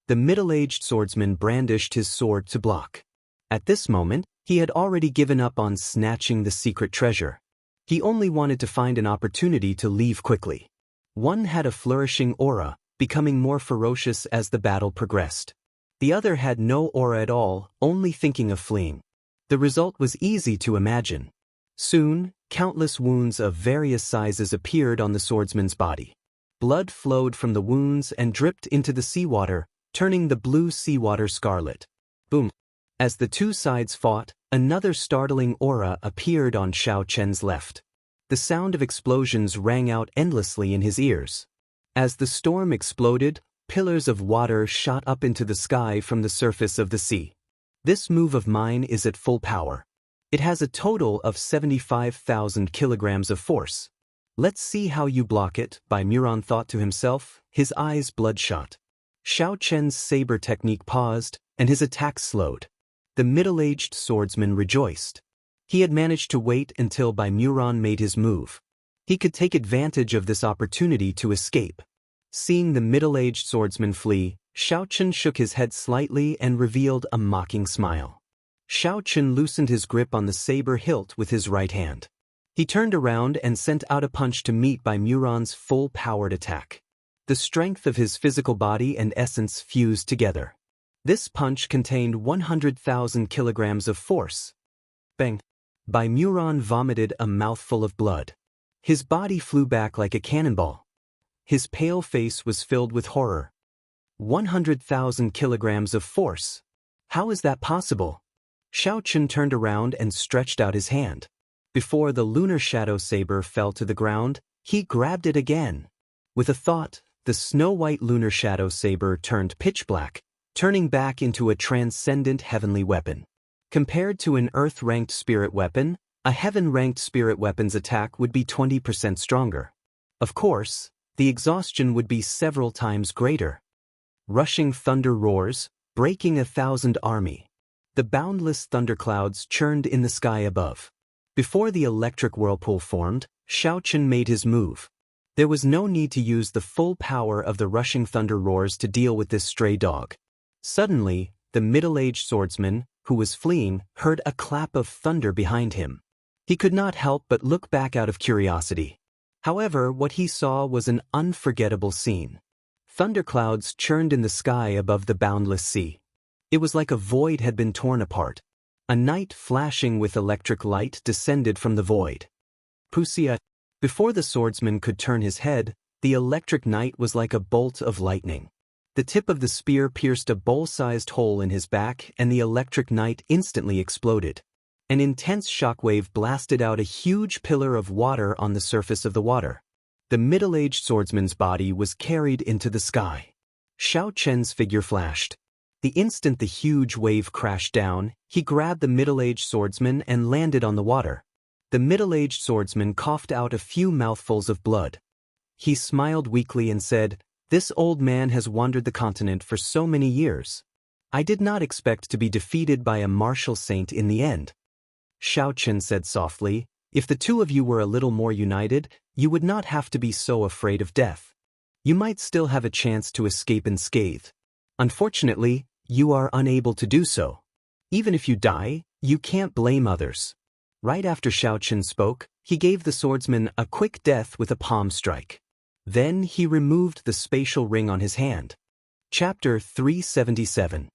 A: The middle-aged swordsman brandished his sword to block. At this moment, he had already given up on snatching the secret treasure. He only wanted to find an opportunity to leave quickly. One had a flourishing aura, becoming more ferocious as the battle progressed. The other had no aura at all, only thinking of fleeing. The result was easy to imagine. Soon, countless wounds of various sizes appeared on the swordsman's body. Blood flowed from the wounds and dripped into the seawater, turning the blue seawater scarlet. Boom! As the two sides fought, another startling aura appeared on Xiao Chen's left. The sound of explosions rang out endlessly in his ears. As the storm exploded, pillars of water shot up into the sky from the surface of the sea. This move of mine is at full power. It has a total of 75,000 kilograms of force. Let's see how you block it, Bai Muron thought to himself, his eyes bloodshot. Xiao Chen's saber technique paused, and his attack slowed. The middle-aged swordsman rejoiced. He had managed to wait until Bai Muron made his move. He could take advantage of this opportunity to escape. Seeing the middle-aged swordsman flee, Xiao Chen shook his head slightly and revealed a mocking smile. Xiao Chen loosened his grip on the saber hilt with his right hand. He turned around and sent out a punch to meet Bai Muron's full-powered attack. The strength of his physical body and essence fused together. This punch contained 100,000 kilograms of force. Bang! Bai Muron vomited a mouthful of blood. His body flew back like a cannonball. His pale face was filled with horror. 100,000 kilograms of force. How is that possible? Xiao Chen turned around and stretched out his hand. Before the lunar shadow saber fell to the ground, he grabbed it again. With a thought, the snow-white lunar shadow saber turned pitch black, turning back into a transcendent heavenly weapon. Compared to an earth-ranked spirit weapon, a heaven-ranked spirit weapon's attack would be 20% stronger. Of course, the exhaustion would be several times greater. Rushing thunder roars, breaking 1,000 army. The boundless thunderclouds churned in the sky above. Before the electric whirlpool formed, Xiao Chen made his move. There was no need to use the full power of the rushing thunder roars to deal with this stray dog. Suddenly, the middle-aged swordsman, who was fleeing, heard a clap of thunder behind him. He could not help but look back out of curiosity. However, what he saw was an unforgettable scene. Thunderclouds churned in the sky above the boundless sea. It was like a void had been torn apart. A knight flashing with electric light descended from the void. Wuxia. Before the swordsman could turn his head, the electric knight was like a bolt of lightning. The tip of the spear pierced a bowl-sized hole in his back and the electric knight instantly exploded. An intense shockwave blasted out a huge pillar of water on the surface of the water. The middle-aged swordsman's body was carried into the sky. Xiao Chen's figure flashed. The instant the huge wave crashed down, he grabbed the middle-aged swordsman and landed on the water. The middle-aged swordsman coughed out a few mouthfuls of blood. He smiled weakly and said, "This old man has wandered the continent for so many years. I did not expect to be defeated by a martial saint in the end." Xiao Chen said softly, "If the two of you were a little more united, you would not have to be so afraid of death. You might still have a chance to escape unscathed. Unfortunately, you are unable to do so. Even if you die, you can't blame others." Right after Xiao Chen spoke, he gave the swordsman a quick death with a palm strike. Then he removed the spatial ring on his hand. Chapter 377.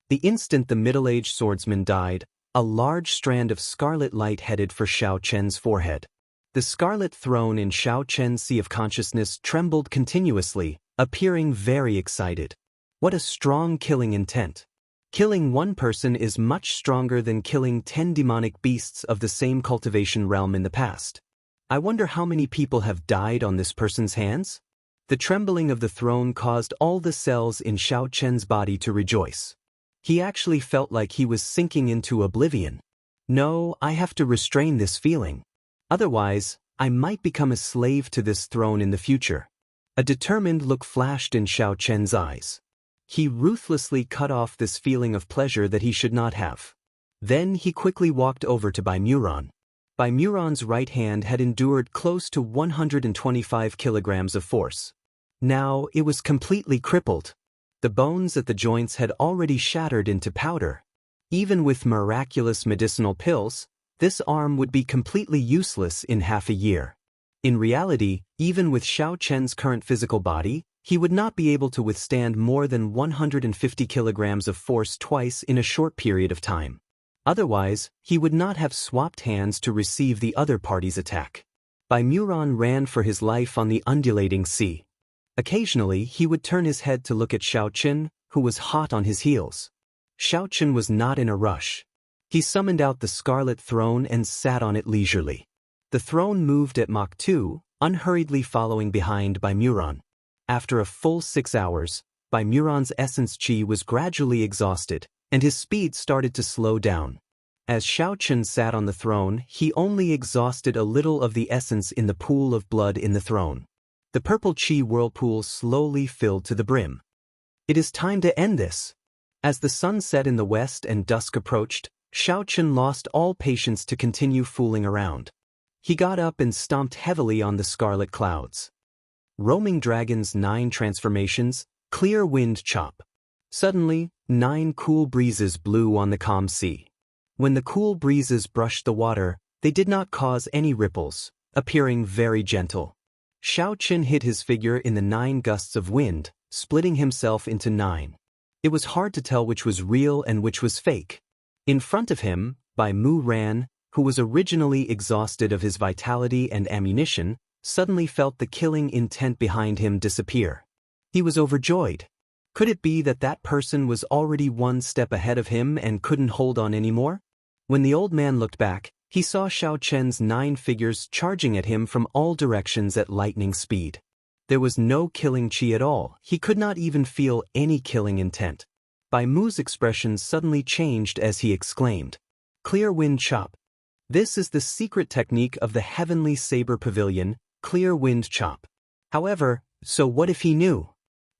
A: The instant the middle-aged swordsman died, a large strand of scarlet light headed for Xiao Chen's forehead. The scarlet throne in Xiao Chen's sea of consciousness trembled continuously, appearing very excited. What a strong killing intent. Killing one person is much stronger than killing 10 demonic beasts of the same cultivation realm in the past. I wonder how many people have died on this person's hands? The trembling of the throne caused all the cells in Xiao Chen's body to rejoice. He actually felt like he was sinking into oblivion. No, I have to restrain this feeling. Otherwise, I might become a slave to this throne in the future. A determined look flashed in Xiao Chen's eyes. He ruthlessly cut off this feeling of pleasure that he should not have. Then he quickly walked over to Bai Muran. Bai Muran's right hand had endured close to 125 kilograms of force. Now it was completely crippled. The bones at the joints had already shattered into powder. Even with miraculous medicinal pills, this arm would be completely useless in half a year. In reality, even with Xiao Chen's current physical body, he would not be able to withstand more than 150 kilograms of force twice in a short period of time. Otherwise, he would not have swapped hands to receive the other party's attack. Bai Muran ran for his life on the undulating sea. Occasionally, he would turn his head to look at Xiao Chen, who was hot on his heels. Xiao Chen was not in a rush. He summoned out the scarlet throne and sat on it leisurely. The throne moved at Mach 2, unhurriedly following behind Bai Muran. After a full 6 hours, Bai Muran's essence chi was gradually exhausted, and his speed started to slow down. As Xiao Chen sat on the throne, he only exhausted a little of the essence in the pool of blood in the throne. The purple chi whirlpool slowly filled to the brim. It is time to end this. As the sun set in the west and dusk approached, Xiao Chen lost all patience to continue fooling around. He got up and stomped heavily on the scarlet clouds. Roaming Dragon's 9 transformations, clear wind chop. Suddenly, 9 cool breezes blew on the calm sea. When the cool breezes brushed the water, they did not cause any ripples, appearing very gentle. Xiao Chen hid his figure in the 9 gusts of wind, splitting himself into 9. It was hard to tell which was real and which was fake. In front of him, Bai Muran, who was originally exhausted of his vitality and ammunition, suddenly felt the killing intent behind him disappear. He was overjoyed. Could it be that that person was already 1 step ahead of him and couldn't hold on anymore? When the old man looked back, he saw Xiao Chen's 9 figures charging at him from all directions at lightning speed. There was no killing chi at all. He could not even feel any killing intent. Bai Mu's expression suddenly changed as he exclaimed, "Clear wind chop. This is the secret technique of the heavenly saber pavilion, clear wind chop." However, so what if he knew?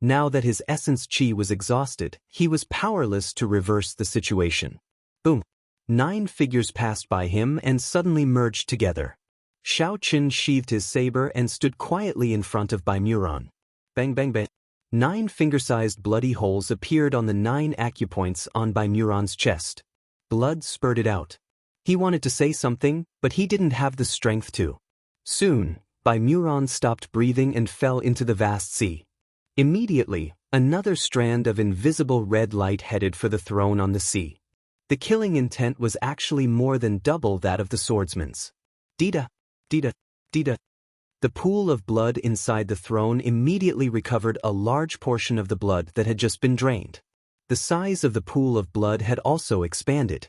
A: Now that his essence chi was exhausted, he was powerless to reverse the situation. Boom. 9 figures passed by him and suddenly merged together. Xiao Chen sheathed his saber and stood quietly in front of Bai Muran. Bang bang bang. 9 finger-sized bloody holes appeared on the 9 acupoints on Bai Muran's chest. Blood spurted out. He wanted to say something, but he didn't have the strength to. Soon, Bai Muran stopped breathing and fell into the vast sea. Immediately, another strand of invisible red light headed for the throne on the sea. The killing intent was actually more than double that of the swordsman's. Dita. Dita, Dita. The pool of blood inside the throne immediately recovered a large portion of the blood that had just been drained. The size of the pool of blood had also expanded.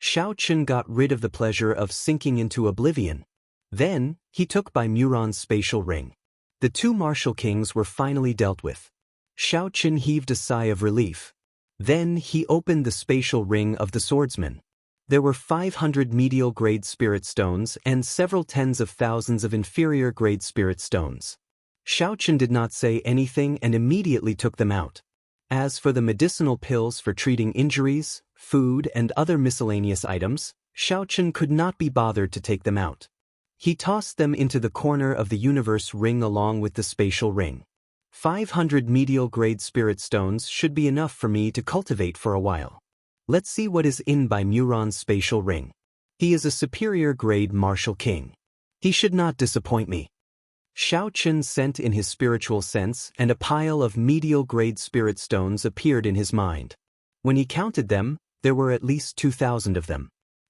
A: Xiao Chen got rid of the pleasure of sinking into oblivion. Then, he took by Muron's spatial ring. The two martial kings were finally dealt with. Xiao Chen heaved a sigh of relief. Then he opened the spatial ring of the swordsman. There were 500 medial-grade spirit stones and several tens of thousands of inferior-grade spirit stones. Xiao Chen did not say anything and immediately took them out. As for the medicinal pills for treating injuries, food, and other miscellaneous items, Xiao Chen could not be bothered to take them out. He tossed them into the corner of the universe ring along with the spatial ring. 500 medial-grade spirit stones should be enough for me to cultivate for a while. Let's see what is in by Muron's spatial ring. He is a superior-grade martial king. He should not disappoint me. Xiao Chen sent in his spiritual sense, and a pile of medial-grade spirit stones appeared in his mind. When he counted them, there were at least 2,000 of them.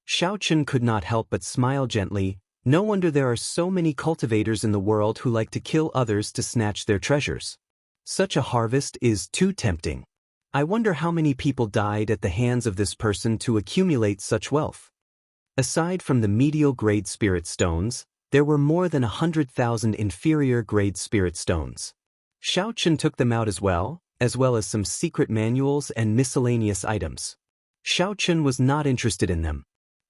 A: Xiao Chen could not help but smile gently. No wonder there are so many cultivators in the world who like to kill others to snatch their treasures. Such a harvest is too tempting. I wonder how many people died at the hands of this person to accumulate such wealth. Aside from the medial-grade spirit stones, there were more than 100,000 inferior-grade spirit stones. Xiao Chen took them out as well as some secret manuals and miscellaneous items. Xiao Chen was not interested in them.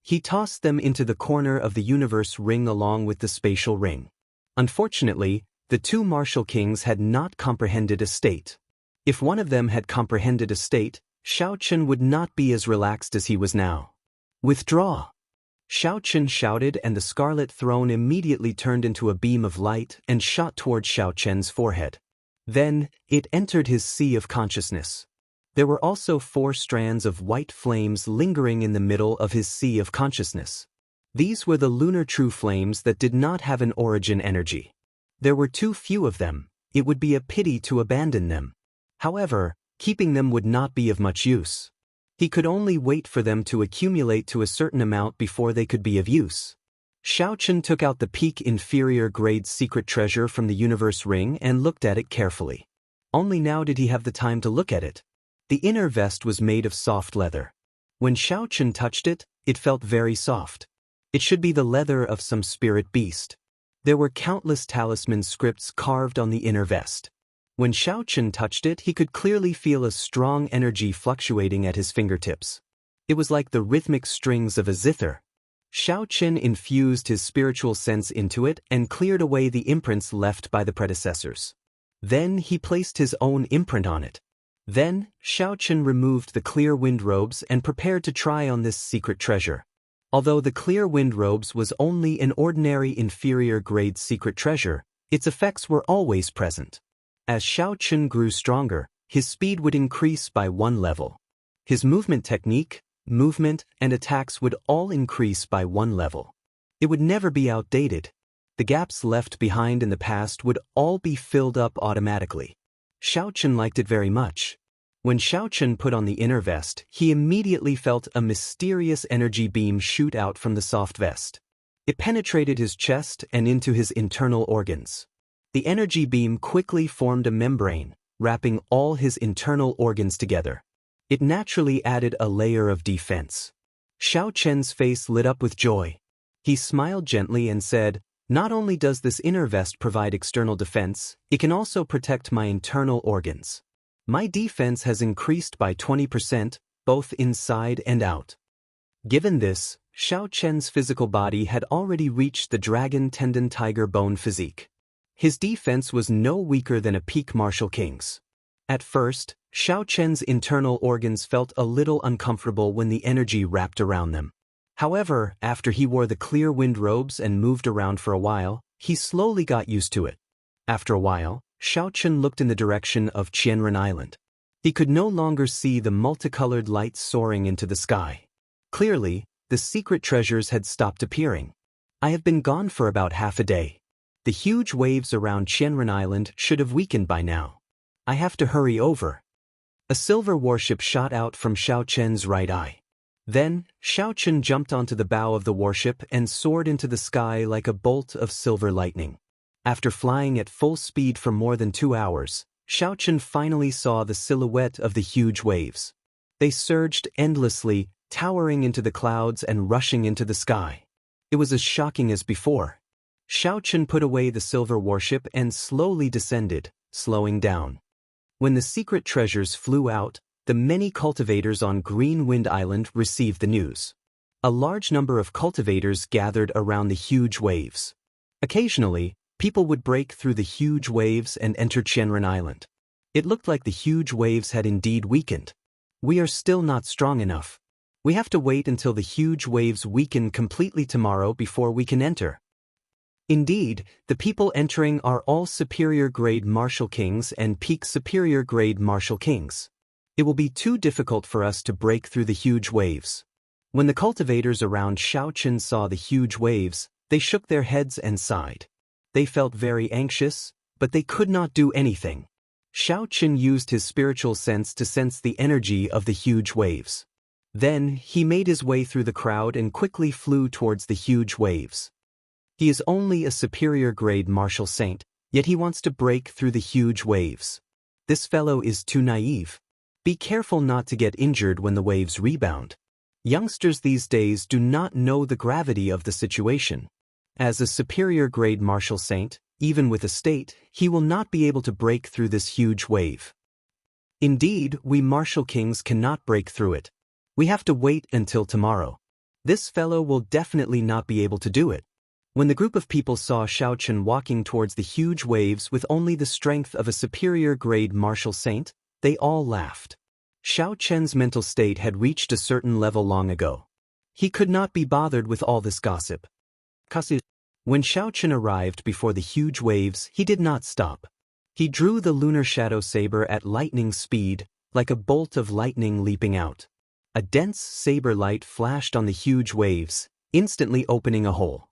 A: He tossed them into the corner of the universe ring along with the spatial ring. Unfortunately, the two martial kings had not comprehended a state. If one of them had comprehended a state, Xiao Chen would not be as relaxed as he was now. Withdraw! Xiao Chen shouted, and the scarlet throne immediately turned into a beam of light and shot toward Xiao Chen's forehead. Then, it entered his sea of consciousness. There were also 4 strands of white flames lingering in the middle of his sea of consciousness. These were the lunar true flames that did not have an origin energy. There were too few of them. It would be a pity to abandon them. However, keeping them would not be of much use. He could only wait for them to accumulate to a certain amount before they could be of use. Xiao Chen took out the peak inferior grade secret treasure from the universe ring and looked at it carefully. Only now did he have the time to look at it. The inner vest was made of soft leather. When Xiao Chen touched it, it felt very soft. It should be the leather of some spirit beast. There were countless talisman scripts carved on the inner vest. When Xiao Chen touched it, he could clearly feel a strong energy fluctuating at his fingertips. It was like the rhythmic strings of a zither. Xiao Chen infused his spiritual sense into it and cleared away the imprints left by the predecessors. Then he placed his own imprint on it. Then, Xiao Chen removed the clear wind robes and prepared to try on this secret treasure. Although the clear wind robes was only an ordinary inferior grade secret treasure, its effects were always present. As Xiao Chen grew stronger, his speed would increase by 1 level. His movement technique, movement, and attacks would all increase by 1 level. It would never be outdated. The gaps left behind in the past would all be filled up automatically. Xiao Chen liked it very much. When Xiao Chen put on the inner vest, he immediately felt a mysterious energy beam shoot out from the soft vest. It penetrated his chest and into his internal organs. The energy beam quickly formed a membrane, wrapping all his internal organs together. It naturally added a layer of defense. Xiao Chen's face lit up with joy. He smiled gently and said, "Not only does this inner vest provide external defense, it can also protect my internal organs. My defense has increased by 20%, both inside and out." Given this, Xiao Chen's physical body had already reached the dragon tendon tiger bone physique. His defense was no weaker than a peak martial king's. At first, Xiao Chen's internal organs felt a little uncomfortable when the energy wrapped around them. However, after he wore the clear wind robes and moved around for a while, he slowly got used to it. After a while, Xiao Chen looked in the direction of Qianren Island. He could no longer see the multicolored lights soaring into the sky. Clearly, the secret treasures had stopped appearing. I have been gone for about half a day. The huge waves around Qianren Island should have weakened by now. I have to hurry over. A silver warship shot out from Xiao Chen's right eye. Then, Xiaochen jumped onto the bow of the warship and soared into the sky like a bolt of silver lightning. After flying at full speed for more than 2 hours, Xiaochen finally saw the silhouette of the huge waves. They surged endlessly, towering into the clouds and rushing into the sky. It was as shocking as before. Xiaochen put away the silver warship and slowly descended, slowing down. When the secret treasures flew out, the many cultivators on Greenwind Island received the news. A large number of cultivators gathered around the huge waves. Occasionally, people would break through the huge waves and enter Qianren Island. It looked like the huge waves had indeed weakened. We are still not strong enough. We have to wait until the huge waves weaken completely tomorrow before we can enter. Indeed, the people entering are all superior grade martial kings and peak superior grade martial kings. It will be too difficult for us to break through the huge waves. When the cultivators around Xiaochen saw the huge waves, they shook their heads and sighed. They felt very anxious, but they could not do anything. Xiaochen used his spiritual sense to sense the energy of the huge waves. Then, he made his way through the crowd and quickly flew towards the huge waves. He is only a superior grade martial saint, yet he wants to break through the huge waves. This fellow is too naive. Be careful not to get injured when the waves rebound. Youngsters these days do not know the gravity of the situation. As a superior grade martial saint, even with a state, he will not be able to break through this huge wave. Indeed, we martial kings cannot break through it. We have to wait until tomorrow. This fellow will definitely not be able to do it. When the group of people saw Xiaochen walking towards the huge waves with only the strength of a superior grade martial saint, they all laughed. Xiaochen's mental state had reached a certain level long ago. He could not be bothered with all this gossip. When Xiaochen arrived before the huge waves, he did not stop. He drew the lunar shadow saber at lightning speed, like a bolt of lightning leaping out. A dense saber light flashed on the huge waves, instantly opening a hole.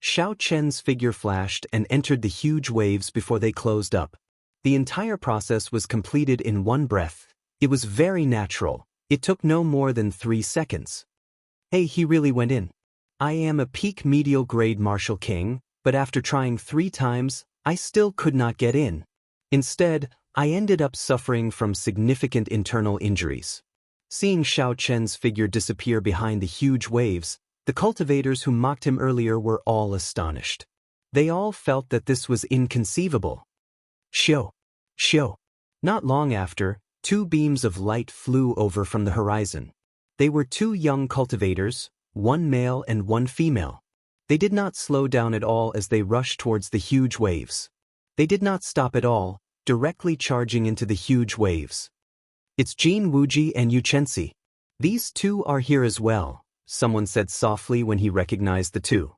A: Xiaochen's figure flashed and entered the huge waves before they closed up. The entire process was completed in one breath. It was very natural. It took no more than 3 seconds. Hey, he really went in. I am a peak medial grade martial king, but after trying 3 times, I still could not get in. Instead, I ended up suffering from significant internal injuries. Seeing Xiaochen's figure disappear behind the huge waves, the cultivators who mocked him earlier were all astonished. They all felt that this was inconceivable. Shio! Not long after, 2 beams of light flew over from the horizon. They were 2 young cultivators, 1 male and 1 female. They did not slow down at all as they rushed towards the huge waves. They did not stop at all, directly charging into the huge waves. It's Jin Wuji and Xianxia. These 2 are here as well, someone said softly when he recognized the 2.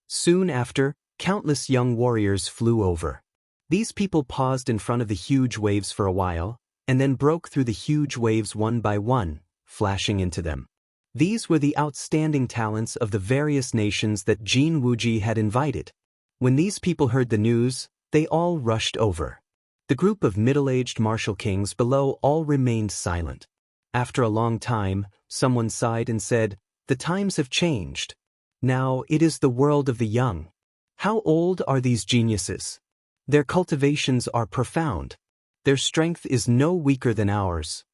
A: Soon after, countless young warriors flew over. These people paused in front of the huge waves for a while, and then broke through the huge waves one by one, flashing into them. These were the outstanding talents of the various nations that Jin Wuji had invited. When these people heard the news, they all rushed over. The group of middle-aged martial kings below all remained silent. After a long time, someone sighed and said, "The times have changed. Now it is the world of the young. How old are these geniuses? Their cultivations are profound. Their strength is no weaker than ours."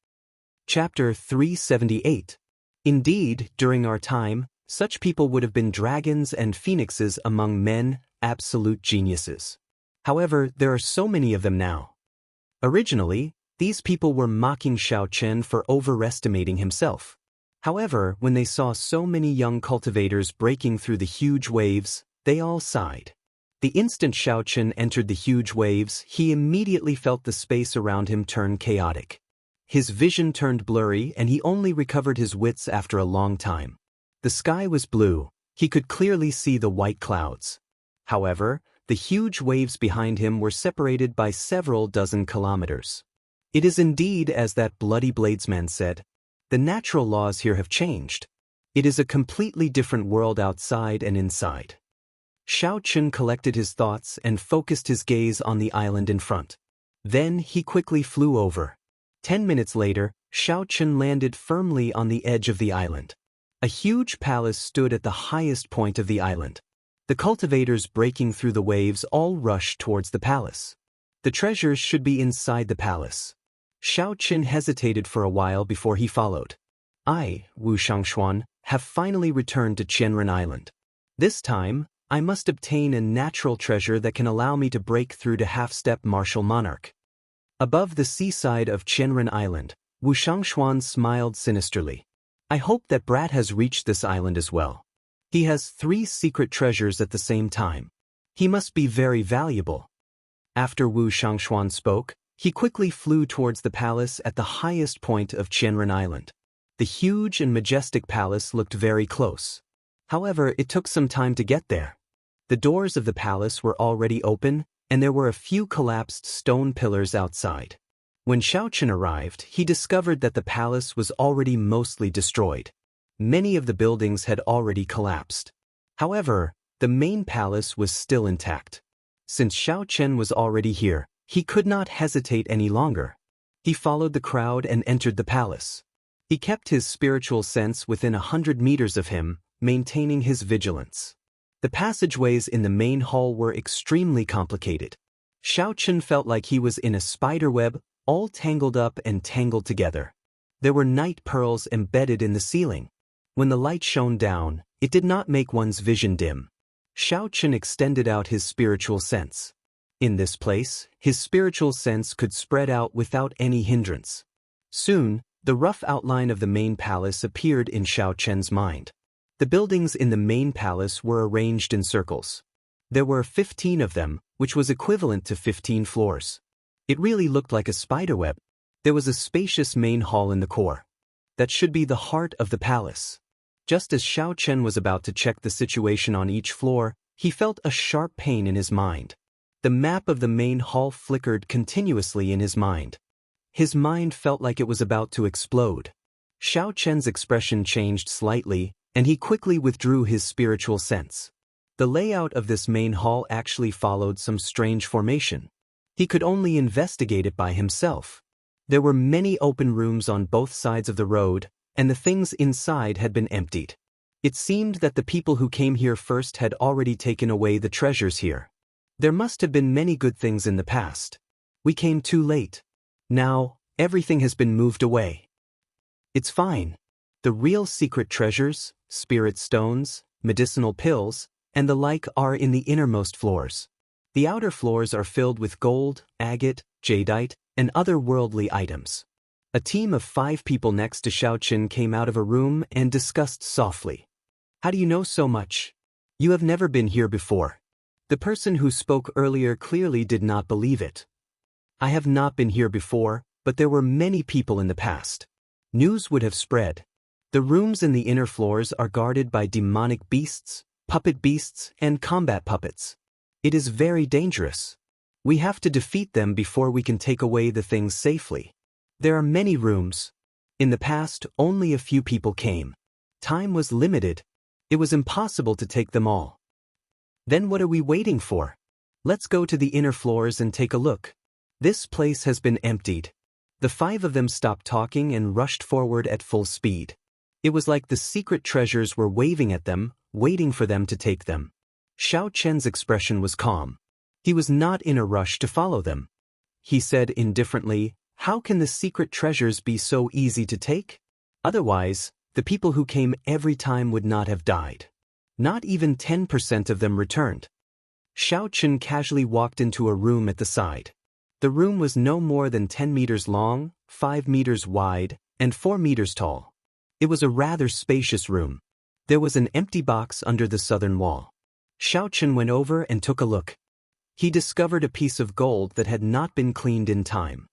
A: Chapter 378. Indeed, during our time, such people would have been dragons and phoenixes among men, absolute geniuses. However, there are so many of them now. Originally, these people were mocking Xiaochen for overestimating himself. However, when they saw so many young cultivators breaking through the huge waves, they all sighed. The instant Xiaochen entered the huge waves, he immediately felt the space around him turn chaotic. His vision turned blurry and he only recovered his wits after a long time. The sky was blue. He could clearly see the white clouds. However, the huge waves behind him were separated by several dozen kilometers. It is indeed as that bloody bladesman said. The natural laws here have changed. It is a completely different world outside and inside. Xiaochen collected his thoughts and focused his gaze on the island in front. Then he quickly flew over. 10 minutes later, Xiaochen landed firmly on the edge of the island. A huge palace stood at the highest point of the island. The cultivators breaking through the waves all rushed towards the palace. The treasures should be inside the palace. Xiaoqin hesitated for a while before he followed. I, Wu Xiangshuan, have finally returned to Qianren Island. This time, I must obtain a natural treasure that can allow me to break through to half-step martial monarch. Above the seaside of Qianren Island, Wu Xiangshuan smiled sinisterly. I hope that Brat has reached this island as well. He has 3 secret treasures at the same time. He must be very valuable. After Wu Xiangshuan spoke, he quickly flew towards the palace at the highest point of Qianren Island. The huge and majestic palace looked very close. However, it took some time to get there. The doors of the palace were already open, and there were a few collapsed stone pillars outside. When Xiaoqin arrived, he discovered that the palace was already mostly destroyed. Many of the buildings had already collapsed. However, the main palace was still intact. Since Xiaoqin was already here, he could not hesitate any longer. He followed the crowd and entered the palace. He kept his spiritual sense within 100 meters of him, maintaining his vigilance. The passageways in the main hall were extremely complicated. Xiaoqin felt like he was in a spiderweb, all tangled up and tangled together. There were night pearls embedded in the ceiling. When the light shone down, it did not make one's vision dim. Xiaoqin extended out his spiritual sense. In this place, his spiritual sense could spread out without any hindrance. Soon, the rough outline of the main palace appeared in Xiaoqin's mind. The buildings in the main palace were arranged in circles. There were 15 of them, which was equivalent to 15 floors. It really looked like a spiderweb. There was a spacious main hall in the core. That should be the heart of the palace. Just as Xiaoqin was about to check the situation on each floor, he felt a sharp pain in his mind. The map of the main hall flickered continuously in his mind. His mind felt like it was about to explode. Xiaoqin's expression changed slightly, and he quickly withdrew his spiritual sense. The layout of this main hall actually followed some strange formation. He could only investigate it by himself. There were many open rooms on both sides of the road, and the things inside had been emptied. It seemed that the people who came here first had already taken away the treasures here. There must have been many good things in the past. We came too late. Now, everything has been moved away. It's fine. The real secret treasures, spirit stones, medicinal pills, and the like are in the innermost floors. The outer floors are filled with gold, agate, jadeite, and other worldly items. A team of 5 people next to Xiaoqin came out of a room and discussed softly. How do you know so much? You have never been here before. The person who spoke earlier clearly did not believe it. I have not been here before, but there were many people in the past. News would have spread. The rooms in the inner floors are guarded by demonic beasts, puppet beasts, and combat puppets. It is very dangerous. We have to defeat them before we can take away the things safely. There are many rooms. In the past, only a few people came. Time was limited. It was impossible to take them all. Then what are we waiting for? Let's go to the inner floors and take a look. This place has been emptied. The 5 of them stopped talking and rushed forward at full speed. It was like the secret treasures were waving at them, waiting for them to take them. Xiaoqin's expression was calm. He was not in a rush to follow them. He said indifferently, "How can the secret treasures be so easy to take? Otherwise, the people who came every time would not have died. Not even 10% of them returned." Xiaoqin casually walked into a room at the side. The room was no more than 10 meters long, 5 meters wide, and 4 meters tall. It was a rather spacious room. There was an empty box under the southern wall. Xiaoqin went over and took a look. He discovered a piece of gold that had not been cleaned in time.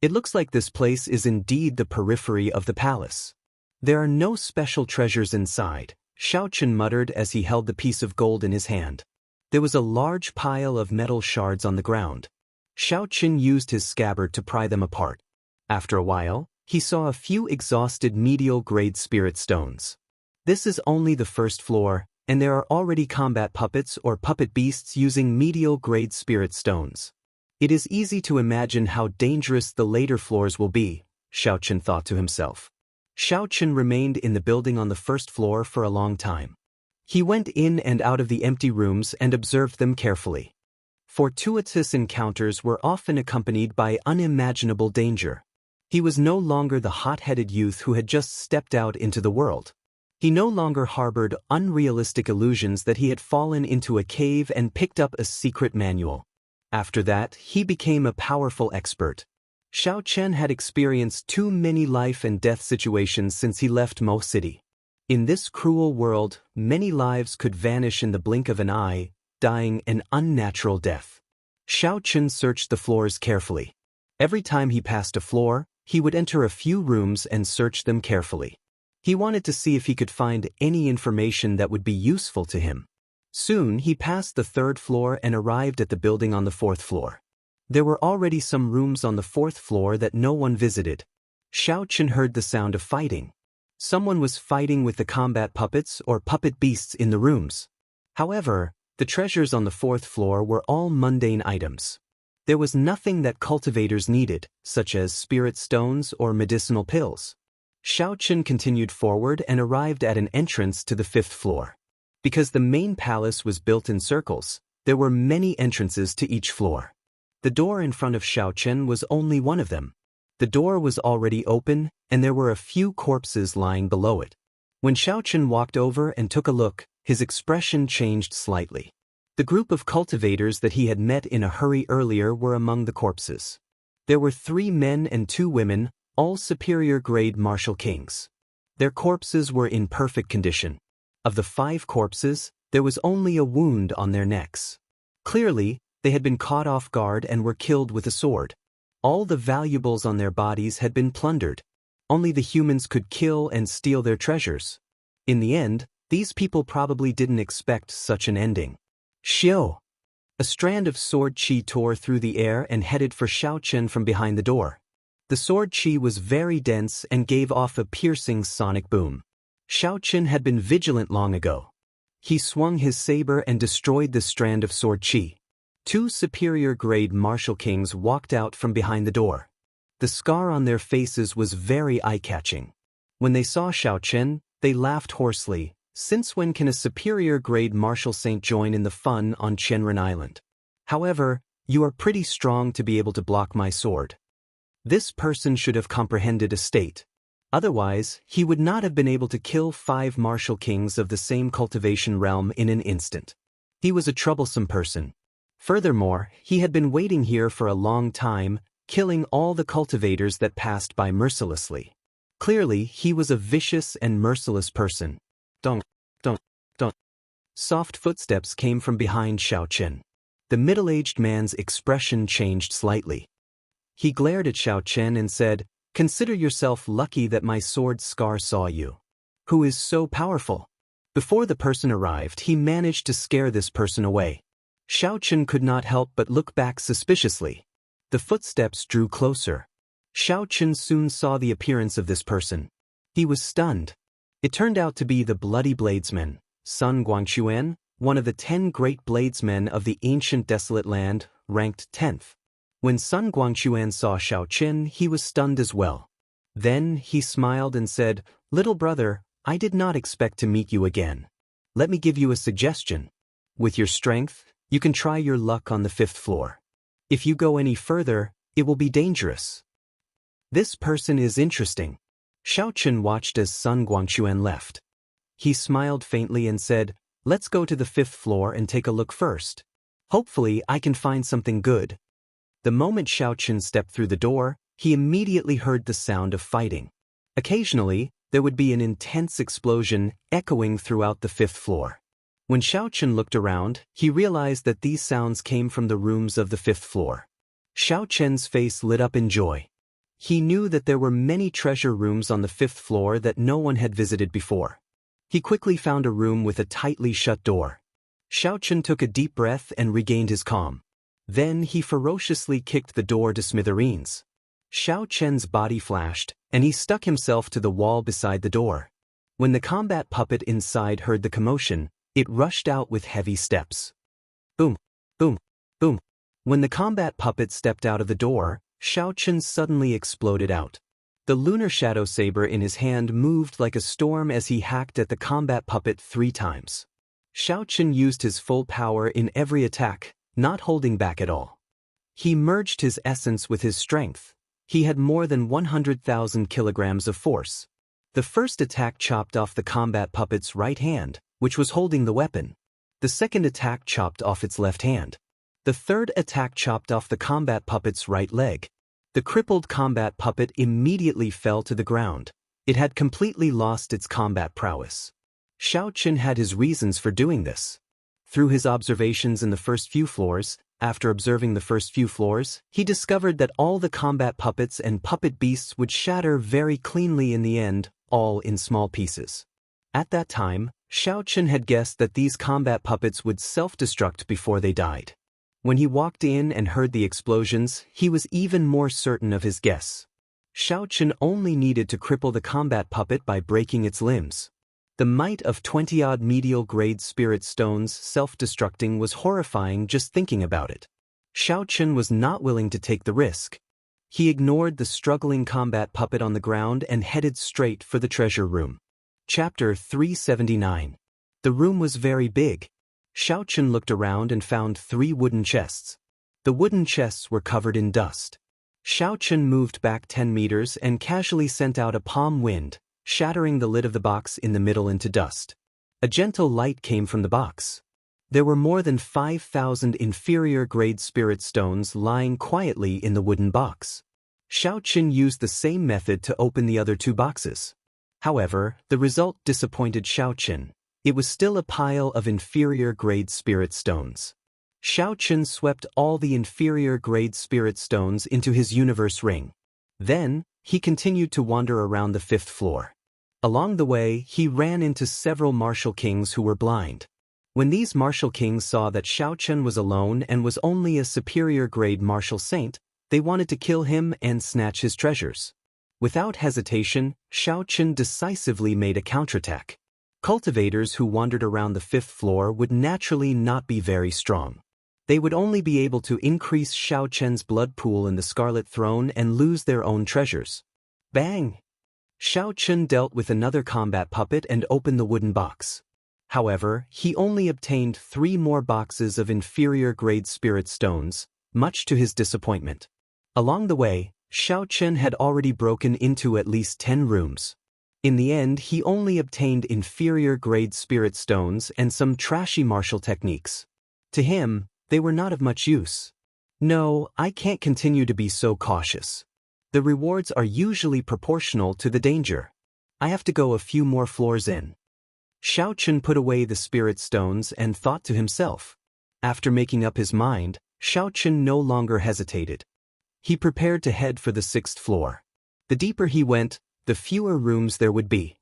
A: It looks like this place is indeed the periphery of the palace. There are no special treasures inside, Xiaoqin muttered as he held the piece of gold in his hand. There was a large pile of metal shards on the ground. Xiaoqin used his scabbard to pry them apart. After a while, he saw a few exhausted medial-grade spirit stones. This is only the first floor, and there are already combat puppets or puppet beasts using medial-grade spirit stones. It is easy to imagine how dangerous the later floors will be, Xiaoqin thought to himself. Xiao Chen remained in the building on the first floor for a long time. He went in and out of the empty rooms and observed them carefully. Fortuitous encounters were often accompanied by unimaginable danger. He was no longer the hot-headed youth who had just stepped out into the world. He no longer harbored unrealistic illusions that he had fallen into a cave and picked up a secret manual. After that, he became a powerful expert. Xiao Chen had experienced too many life and death situations since he left Mo City. In this cruel world, many lives could vanish in the blink of an eye, dying an unnatural death. Xiao Chen searched the floors carefully. Every time he passed a floor, he would enter a few rooms and search them carefully. He wanted to see if he could find any information that would be useful to him. Soon he passed the third floor and arrived at the building on the fourth floor. There were already some rooms on the fourth floor that no one visited. Xiao Chen heard the sound of fighting. Someone was fighting with the combat puppets or puppet beasts in the rooms. However, the treasures on the fourth floor were all mundane items. There was nothing that cultivators needed, such as spirit stones or medicinal pills. Xiao Chen continued forward and arrived at an entrance to the fifth floor. Because the main palace was built in circles, there were many entrances to each floor. The door in front of Xiao Chen was only one of them. The door was already open, and there were a few corpses lying below it. When Xiao Chen walked over and took a look, his expression changed slightly. The group of cultivators that he had met in a hurry earlier were among the corpses. There were 3 men and 2 women, all superior-grade martial kings. Their corpses were in perfect condition. Of the 5 corpses, there was only a wound on their necks. Clearly, they had been caught off guard and were killed with a sword. All the valuables on their bodies had been plundered. Only the humans could kill and steal their treasures. In the end, these people probably didn't expect such an ending. Xiao! A strand of sword qi tore through the air and headed for Xiao Chen from behind the door. The sword qi was very dense and gave off a piercing sonic boom. Xiao Chen had been vigilant long ago. He swung his saber and destroyed the strand of sword qi. 2 superior-grade martial kings walked out from behind the door. The scar on their faces was very eye-catching. When they saw Xiao Chen, they laughed hoarsely. Since when can a superior-grade martial saint join in the fun on Chenren Island? However, you are pretty strong to be able to block my sword. This person should have comprehended a state. Otherwise, he would not have been able to kill 5 martial kings of the same cultivation realm in an instant. He was a troublesome person. Furthermore, he had been waiting here for a long time, killing all the cultivators that passed by mercilessly. Clearly, he was a vicious and merciless person. Dong, dong, dong. Soft footsteps came from behind Xiao Chen. The middle-aged man's expression changed slightly. He glared at Xiao Chen and said, "Consider yourself lucky that my sword scar saw you. Who is so powerful?" Before the person arrived, he managed to scare this person away. Xiao Chen could not help but look back suspiciously. The footsteps drew closer. Xiao Chen soon saw the appearance of this person. He was stunned. It turned out to be the bloody bladesman, Sun Guangquan, one of the 10 great bladesmen of the ancient desolate land, ranked 10th. When Sun Guangquan saw Xiao Chen, he was stunned as well. Then he smiled and said, "Little brother, I did not expect to meet you again. Let me give you a suggestion. With your strength, you can try your luck on the 5th floor. If you go any further, it will be dangerous." This person is interesting. Xiao Chen watched as Sun Guangquan left. He smiled faintly and said, "Let's go to the 5th floor and take a look first. Hopefully I can find something good." The moment Xiao Chen stepped through the door, he immediately heard the sound of fighting. Occasionally, there would be an intense explosion echoing throughout the 5th floor. When Xiao Chen looked around, he realized that these sounds came from the rooms of the 5th floor. Xiao Chen's face lit up in joy. He knew that there were many treasure rooms on the 5th floor that no one had visited before. He quickly found a room with a tightly shut door. Xiao Chen took a deep breath and regained his calm. Then he ferociously kicked the door to smithereens. Xiao Chen's body flashed, and he stuck himself to the wall beside the door. When the combat puppet inside heard the commotion, it rushed out with heavy steps. Boom, boom, boom. When the combat puppet stepped out of the door, Xiao Chen suddenly exploded out. The lunar shadow saber in his hand moved like a storm as he hacked at the combat puppet 3 times. Xiaoqun used his full power in every attack, not holding back at all. He merged his essence with his strength. He had more than 100,000 kilograms of force. The first attack chopped off the combat puppet's right hand, which was holding the weapon. The second attack chopped off its left hand. The third attack chopped off the combat puppet's right leg. The crippled combat puppet immediately fell to the ground. It had completely lost its combat prowess. Xiaoqun had his reasons for doing this. Through his observations in the first few floors, after observing the first few floors, he discovered that all the combat puppets and puppet beasts would shatter very cleanly in the end, all in small pieces. At that time, Xiaoqun had guessed that these combat puppets would self-destruct before they died. When he walked in and heard the explosions, he was even more certain of his guess. Xiaoqun only needed to cripple the combat puppet by breaking its limbs. The might of 20-odd medial-grade spirit stones self-destructing was horrifying just thinking about it. Xiaoqun was not willing to take the risk. He ignored the struggling combat puppet on the ground and headed straight for the treasure room. Chapter 379. The room was very big. Xiaoqun looked around and found 3 wooden chests. The wooden chests were covered in dust. Xiaoqun moved back 10 meters and casually sent out a palm wind, shattering the lid of the box in the middle into dust. A gentle light came from the box. There were more than 5,000 inferior-grade spirit stones lying quietly in the wooden box. Xiaoqun used the same method to open the other 2 boxes. However, the result disappointed Xiaoqun. It was still a pile of inferior-grade spirit stones. Xiaoqun swept all the inferior-grade spirit stones into his universe ring. Then, he continued to wander around the 5th floor. Along the way, he ran into several martial kings who were blind. When these martial kings saw that Xiaoqun was alone and was only a superior-grade martial saint, they wanted to kill him and snatch his treasures. Without hesitation, Xiaoqun decisively made a counterattack. Cultivators who wandered around the 5th floor would naturally not be very strong. They would only be able to increase Xiaoqun's blood pool in the Scarlet Throne and lose their own treasures. Bang! Xiaoqun dealt with another combat puppet and opened the wooden box. However, he only obtained 3 more boxes of inferior-grade spirit stones, much to his disappointment. Along the way, Xiaoqun had already broken into at least 10 rooms. In the end, he only obtained inferior-grade spirit stones and some trashy martial techniques. To him, they were not of much use. No, I can't continue to be so cautious. The rewards are usually proportional to the danger. I have to go a few more floors in. Xiaoqun put away the spirit stones and thought to himself. After making up his mind, Xiaoqun no longer hesitated. He prepared to head for the 6th floor. The deeper he went, the fewer rooms there would be.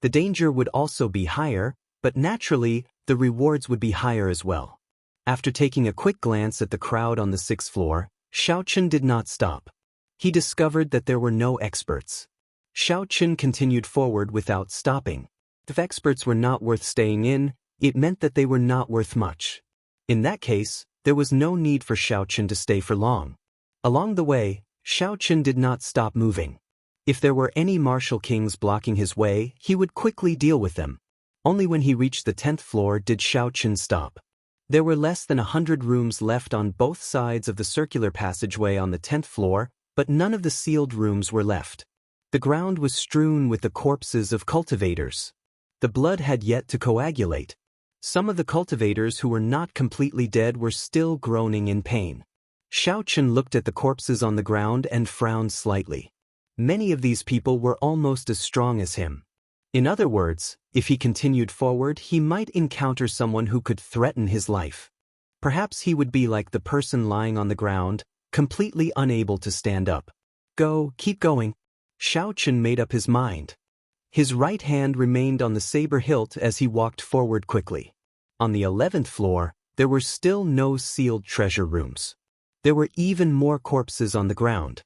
A: The danger would also be higher, but naturally, the rewards would be higher as well. After taking a quick glance at the crowd on the 6th floor, Xiaoqun did not stop. He discovered that there were no experts. Xiaoqun continued forward without stopping. If experts were not worth staying in, it meant that they were not worth much. In that case, there was no need for Xiaoqun to stay for long. Along the way, Xiaoqun did not stop moving. If there were any martial kings blocking his way, he would quickly deal with them. Only when he reached the 10th floor did Xiaoqun stop. There were less than 100 rooms left on both sides of the circular passageway on the 10th floor, but none of the sealed rooms were left. The ground was strewn with the corpses of cultivators. The blood had yet to coagulate. Some of the cultivators who were not completely dead were still groaning in pain. Xiaoqun looked at the corpses on the ground and frowned slightly. Many of these people were almost as strong as him. In other words, if he continued forward, he might encounter someone who could threaten his life. Perhaps he would be like the person lying on the ground, completely unable to stand up. Keep going. Xiaoqun made up his mind. His right hand remained on the saber hilt as he walked forward quickly. On the 11th floor, there were still no sealed treasure rooms. There were even more corpses on the ground.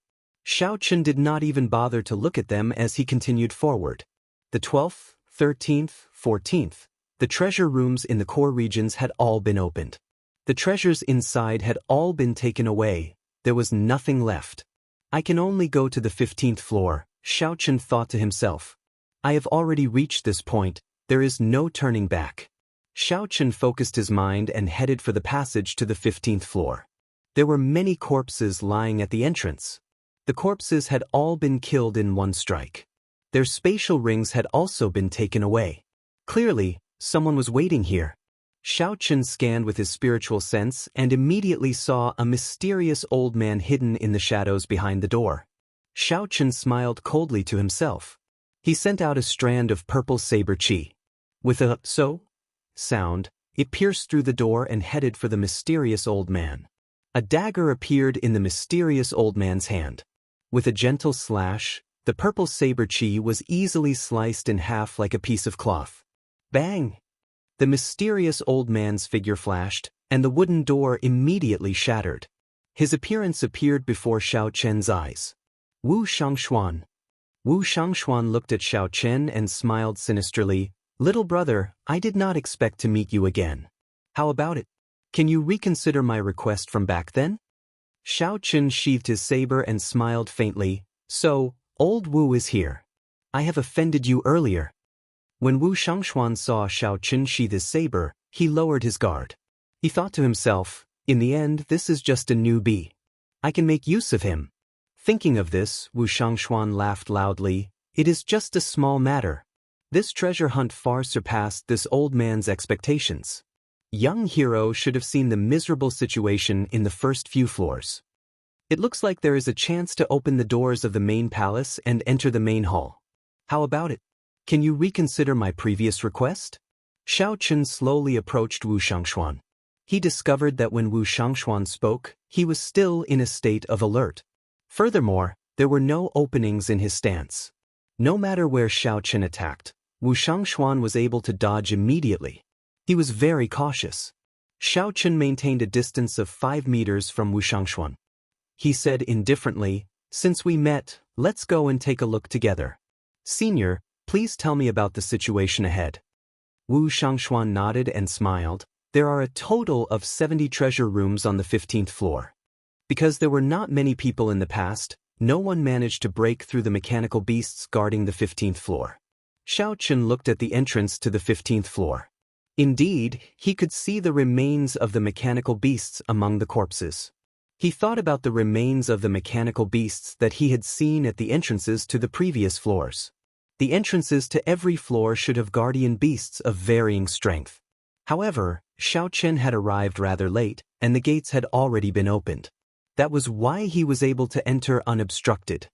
A: Xiaoqun did not even bother to look at them as he continued forward. The 12th, 13th, 14th, the treasure rooms in the core regions had all been opened. The treasures inside had all been taken away. There was nothing left. I can only go to the 15th floor, Xiao thought to himself. I have already reached this point, there is no turning back. Xiao focused his mind and headed for the passage to the 15th floor. There were many corpses lying at the entrance. The corpses had all been killed in one strike. Their spatial rings had also been taken away. Clearly, someone was waiting here. Xiao scanned with his spiritual sense and immediately saw a mysterious old man hidden in the shadows behind the door. Xiao smiled coldly to himself. He sent out a strand of purple saber chi. With a so sound, it pierced through the door and headed for the mysterious old man. A dagger appeared in the mysterious old man's hand. With a gentle slash, the purple saber chi was easily sliced in half like a piece of cloth. Bang! The mysterious old man's figure flashed, and the wooden door immediately shattered. His appearance appeared before Xiao eyes. Wu Xiangshuan. Wu Xiangshuan looked at Xiao and smiled sinisterly. Little brother, I did not expect to meet you again. How about it? Can you reconsider my request from back then? Xiao sheathed his saber and smiled faintly. So, old Wu is here. I have offended you earlier. When Wu Xiangshuan saw Xiao sheath his saber, he lowered his guard. He thought to himself, in the end this is just a newbie. I can make use of him. Thinking of this, Wu Xiangshuan laughed loudly. It is just a small matter. This treasure hunt far surpassed this old man's expectations. Young hero should have seen the miserable situation in the first few floors. It looks like there is a chance to open the doors of the main palace and enter the main hall. How about it? Can you reconsider my previous request? Xiao slowly approached Wu Xiangshuan. He discovered that when Wu Xiangshuan spoke, he was still in a state of alert. Furthermore, there were no openings in his stance. No matter where Xiao attacked, Wu Xiangshuan was able to dodge immediately. He was very cautious. Xiao maintained a distance of 5 meters from Wu Xiangshuan. He said indifferently, since we met, let's go and take a look together. Senior, please tell me about the situation ahead. Wu Xiangshuan nodded and smiled. There are a total of 70 treasure rooms on the 15th floor. Because there were not many people in the past, no one managed to break through the mechanical beasts guarding the 15th floor. Xiao looked at the entrance to the 15th floor. Indeed, he could see the remains of the mechanical beasts among the corpses. He thought about the remains of the mechanical beasts that he had seen at the entrances to the previous floors. The entrances to every floor should have guardian beasts of varying strength. However, Xiao had arrived rather late, and the gates had already been opened. That was why he was able to enter unobstructed.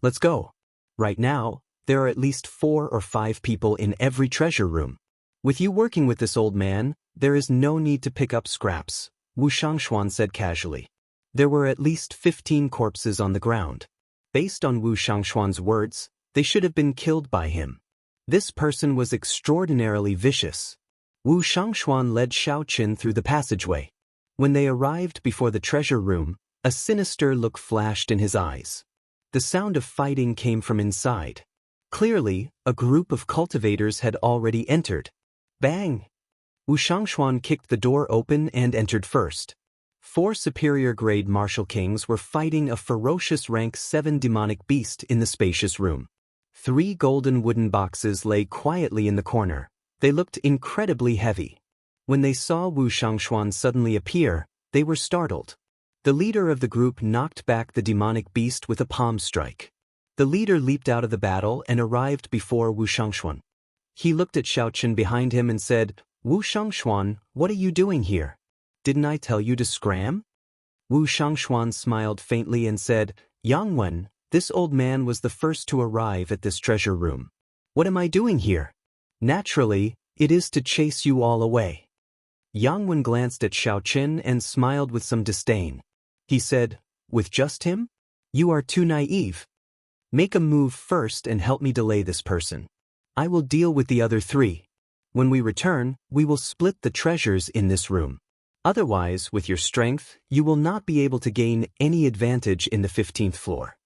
A: Let's go. Right now, there are at least 4 or 5 people in every treasure room. With you working with this old man, there is no need to pick up scraps, Wu Xiangshuan said casually. There were at least 15 corpses on the ground. Based on Wu Xiangshuan's words, they should have been killed by him. This person was extraordinarily vicious. Wu Xiangshuan led Xiao through the passageway. When they arrived before the treasure room, a sinister look flashed in his eyes. The sound of fighting came from inside. Clearly, a group of cultivators had already entered. Bang! Wu Xiangshuan kicked the door open and entered first. 4 superior-grade martial kings were fighting a ferocious rank 7 demonic beast in the spacious room. 3 golden wooden boxes lay quietly in the corner. They looked incredibly heavy. When they saw Wu Xiangshuan suddenly appear, they were startled. The leader of the group knocked back the demonic beast with a palm strike. The leader leaped out of the battle and arrived before Wu Xiangshuan. He looked at Xiao behind him and said, Wu Xiangshuan, what are you doing here? Didn't I tell you to scram? Wu Xiangshuan smiled faintly and said, Yang Wen, this old man was the first to arrive at this treasure room. What am I doing here? Naturally, it is to chase you all away. Yang Wen glanced at Xiao and smiled with some disdain. He said, with just him? You are too naive. Make a move first and help me delay this person. I will deal with the other 3. When we return, we will split the treasures in this room. Otherwise, with your strength, you will not be able to gain any advantage in the 15th floor.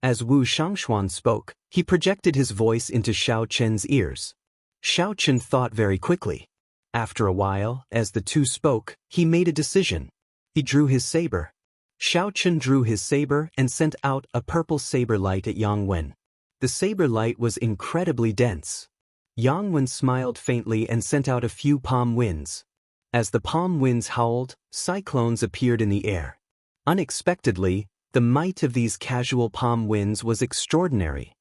A: As Wu Xiangshuan spoke, he projected his voice into Xiao ears. Xiao thought very quickly. After a while, as the two spoke, he made a decision. He drew his saber. Xiao drew his saber and sent out a purple saber light at Yang Wen. The saber light was incredibly dense. Yang Wen smiled faintly and sent out a few palm winds. As the palm winds howled, cyclones appeared in the air. Unexpectedly, the might of these casual palm winds was extraordinary.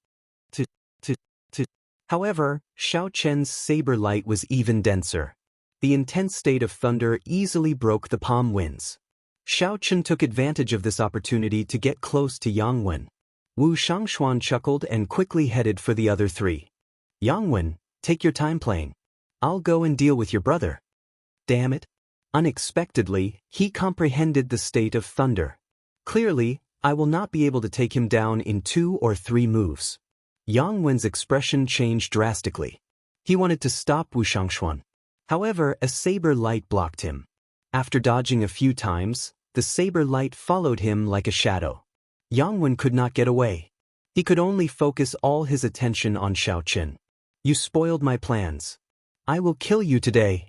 A: However, Xiao Chen's saber light was even denser. The intense state of thunder easily broke the palm winds. Xiao Chen took advantage of this opportunity to get close to Yang Wen. Wu Xiangshuan chuckled and quickly headed for the other three. Yang Wen, take your time playing. I'll go and deal with your brother. Damn it. Unexpectedly, he comprehended the state of thunder. Clearly, I will not be able to take him down in 2 or 3 moves. Yang Wen's expression changed drastically. He wanted to stop Wu Xiangshuan. However, a saber light blocked him. After dodging a few times, the saber light followed him like a shadow. Yang Wen could not get away. He could only focus all his attention on Xiao Chen. You spoiled my plans. I will kill you today.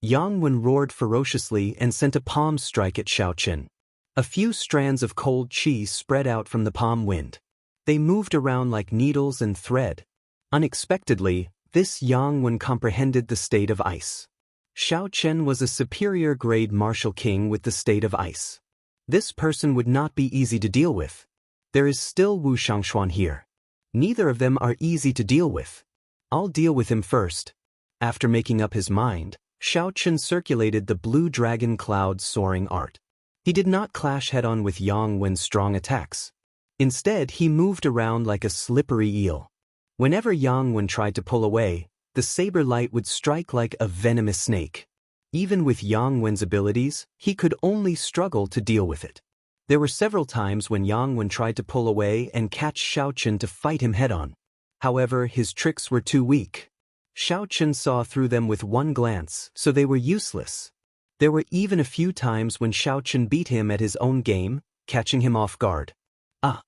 A: Yang Wen roared ferociously and sent a palm strike at Xiao Chen. A few strands of cold qi spread out from the palm wind. They moved around like needles and thread. Unexpectedly, this Yang Wen comprehended the state of ice. Xiao Chen was a superior grade martial king with the state of ice. This person would not be easy to deal with. There is still Wu Xiangshuan here. Neither of them are easy to deal with. I'll deal with him first. After making up his mind, Xiao Chen circulated the blue dragon cloud soaring art. He did not clash head-on with Yang Wen's strong attacks. Instead, he moved around like a slippery eel. Whenever Yang Wen tried to pull away, the saber light would strike like a venomous snake. Even with Yang Wen's abilities, he could only struggle to deal with it. There were several times when Yang Wen tried to pull away and catch Xiao Chen to fight him head-on. However, his tricks were too weak. Xiao Chen saw through them with one glance, so they were useless. There were even a few times when Xiao Chen beat him at his own game, catching him off guard. Ah!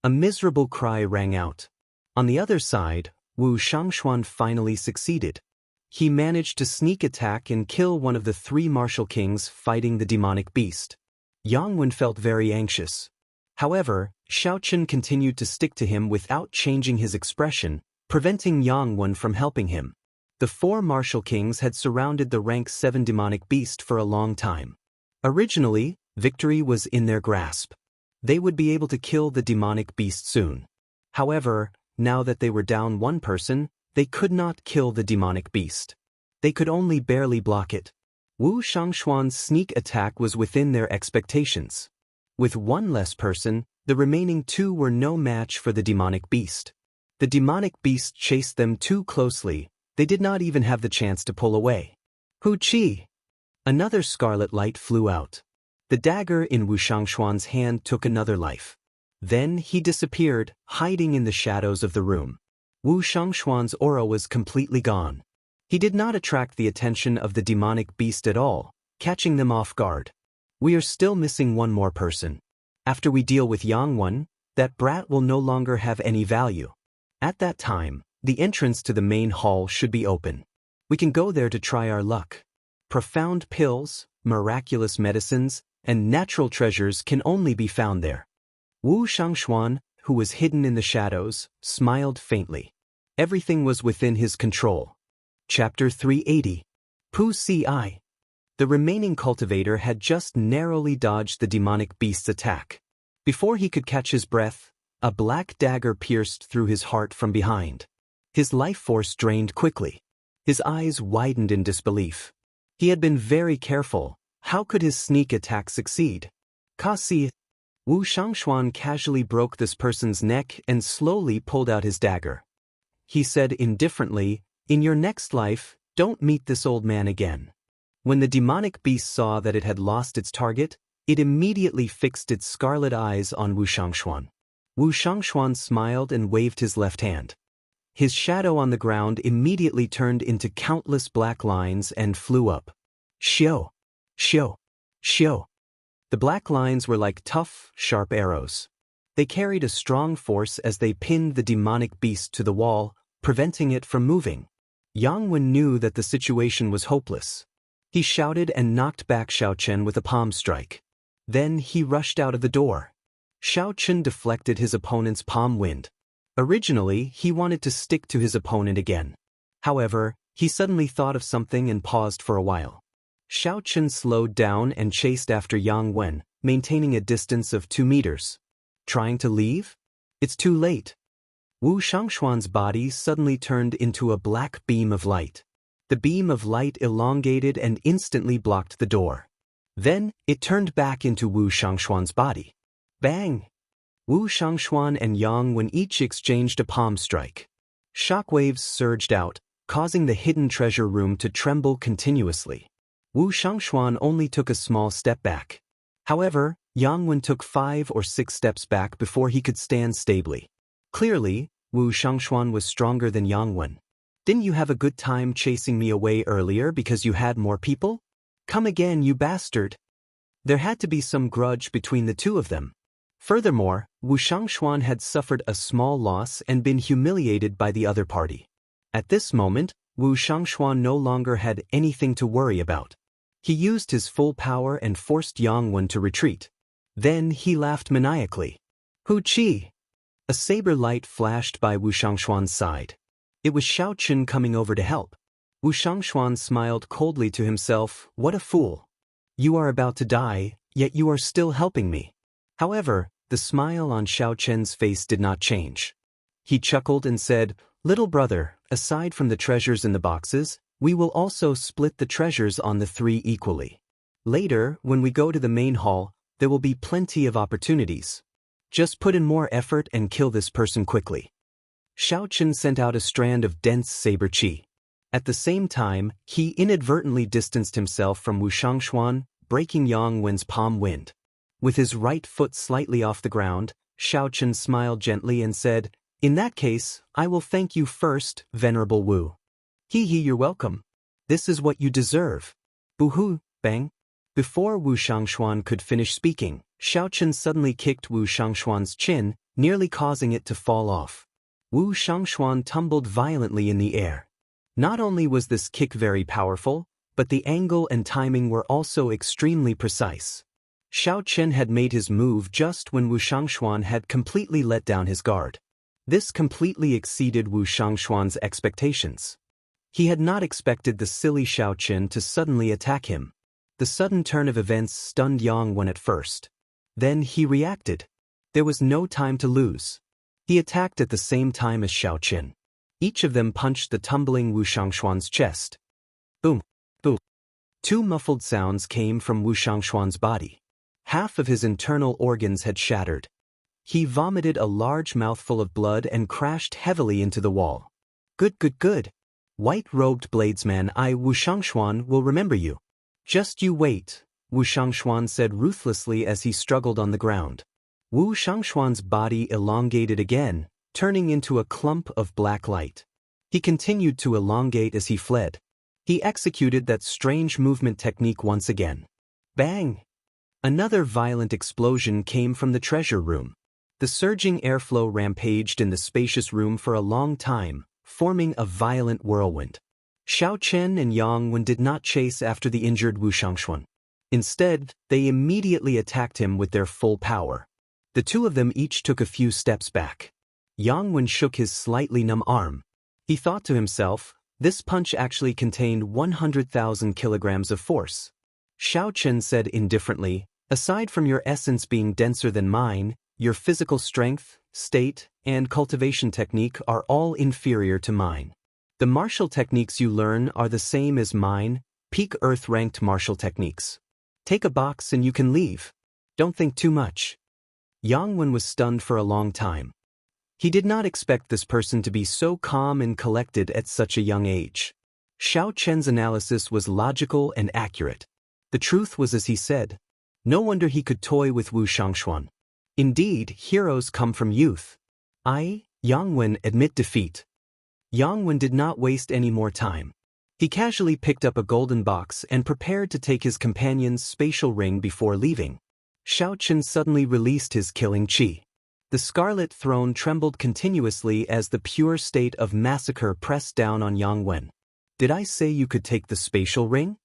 A: A miserable cry rang out. On the other side, Wu Xiangshuan finally succeeded. He managed to sneak attack and kill one of the 3 martial kings fighting the demonic beast. Yang Wen felt very anxious. However, Xiao Chen continued to stick to him without changing his expression, preventing Yang Wen from helping him. The 4 martial kings had surrounded the rank 7 demonic beast for a long time. Originally, victory was in their grasp. They would be able to kill the demonic beast soon. However, now that they were down one person, they could not kill the demonic beast. They could only barely block it. Wu Xiangshuan's sneak attack was within their expectations. With one less person, the remaining 2 were no match for the demonic beast. The demonic beast chased them too closely. They did not even have the chance to pull away. Hu Qi! Another scarlet light flew out. The dagger in Wu Xiangshuan's hand took another life. Then he disappeared, hiding in the shadows of the room. Wu Xiangshuan's aura was completely gone. He did not attract the attention of the demonic beast at all, catching them off guard. We are still missing one more person. After we deal with Yang Wen, that brat will no longer have any value. At that time, the entrance to the main hall should be open. We can go there to try our luck. Profound pills, miraculous medicines, and natural treasures can only be found there. Wu Xiangshuan, who was hidden in the shadows, smiled faintly. Everything was within his control. Chapter 380. Pu Ci. The remaining cultivator had just narrowly dodged the demonic beast's attack. Before he could catch his breath, a black dagger pierced through his heart from behind. His life force drained quickly. His eyes widened in disbelief. He had been very careful. How could his sneak attack succeed? Kasi. Wu Xiangshuan casually broke this person's neck and slowly pulled out his dagger. He said indifferently, "In your next life, don't meet this old man again." When the demonic beast saw that it had lost its target, it immediately fixed its scarlet eyes on Wu Xiangshuan. Wu Xiangshuan smiled and waved his left hand. His shadow on the ground immediately turned into countless black lines and flew up. Xiao! Xiao! Xiao! The black lines were like tough, sharp arrows. They carried a strong force as they pinned the demonic beast to the wall, preventing it from moving. Yang Wen knew that the situation was hopeless. He shouted and knocked back Xiao Chen with a palm strike. Then he rushed out of the door. Xiao Chen deflected his opponent's palm wind. Originally, he wanted to stick to his opponent again. However, he suddenly thought of something and paused for a while. Xiaochen slowed down and chased after Yang Wen, maintaining a distance of 2 meters. Trying to leave? It's too late. Wu Xiangshuan's body suddenly turned into a black beam of light. The beam of light elongated and instantly blocked the door. Then, it turned back into Wu Xiangshuan's body. Bang! Wu Xiangshuan and Yang Wen each exchanged a palm strike. Shockwaves surged out, causing the hidden treasure room to tremble continuously. Wu Xiangshuan only took a small step back. However, Yang Wen took 5 or 6 steps back before he could stand stably. Clearly, Wu Xiangshuan was stronger than Yang Wen. Didn't you have a good time chasing me away earlier because you had more people? Come again, you bastard. There had to be some grudge between the two of them. Furthermore, Wu Xiangshuan had suffered a small loss and been humiliated by the other party. At this moment, Wu Xiangshuan no longer had anything to worry about. He used his full power and forced Yang Wen to retreat. Then he laughed maniacally. Hu Qi! A saber light flashed by Wu Xiangshuan's side. It was Xiaochen coming over to help. Wu Xiangshuan smiled coldly to himself. What a fool! You are about to die, yet you are still helping me. However, the smile on Xiaochen's face did not change. He chuckled and said, Little brother, aside from the treasures in the boxes, we will also split the treasures on the 3 equally. Later, when we go to the main hall, there will be plenty of opportunities. Just put in more effort and kill this person quickly. Xiaochen sent out a strand of dense saber qi. At the same time, he inadvertently distanced himself from Wu Xiangshuan, breaking Yang Wen's palm wind. With his right foot slightly off the ground, Xiaochen smiled gently and said, In that case, I will thank you first, Venerable Wu. You're welcome. This is what you deserve. Boo-hoo, bang. Before Wu Xiangshuan could finish speaking, Xiaochen suddenly kicked Wu Xiangshuan's chin, nearly causing it to fall off. Wu Xiangshuan tumbled violently in the air. Not only was this kick very powerful, but the angle and timing were also extremely precise. Xiaochen had made his move just when Wu Xiangshuan had completely let down his guard. This completely exceeded Wu Xiangshuan's expectations. He had not expected the silly Xiaochen to suddenly attack him. The sudden turn of events stunned Yang Wen at first. Then he reacted. There was no time to lose. He attacked at the same time as Xiaochen. Each of them punched the tumbling Wu Xiangshuan's chest. Boom, boom. 2 muffled sounds came from Wu Xiangshuan's body. Half of his internal organs had shattered. He vomited a large mouthful of blood and crashed heavily into the wall. Good. White-robed bladesman Wu Xiangshuan will remember you. Just you wait, Wu Xiangshuan said ruthlessly as he struggled on the ground. Wu Xiangshuan's body elongated again, turning into a clump of black light. He continued to elongate as he fled. He executed that strange movement technique once again. Bang! Another violent explosion came from the treasure room. The surging airflow rampaged in the spacious room for a long time, forming a violent whirlwind. Xiaochen and Yang Wen did not chase after the injured Wu Xiangshuan. Instead, they immediately attacked him with their full power. The two of them each took a few steps back. Yang Wen shook his slightly numb arm. He thought to himself, this punch actually contained 100,000 kilograms of force. Xiaochen said indifferently, aside from your essence being denser than mine, your physical strength, state, and cultivation technique are all inferior to mine. The martial techniques you learn are the same as mine, peak Earth-ranked martial techniques. Take a box and you can leave. Don't think too much. Yang Wen was stunned for a long time. He did not expect this person to be so calm and collected at such a young age. Xiaochen's analysis was logical and accurate. The truth was as he said. No wonder he could toy with Wu Xiangshuan. Indeed, heroes come from youth. Yang Wen, admit defeat. Yang Wen did not waste any more time. He casually picked up a golden box and prepared to take his companion's spatial ring before leaving. Xiaochen suddenly released his killing qi. The Scarlet Throne trembled continuously as the pure state of massacre pressed down on Yang Wen. Did I say you could take the spatial ring?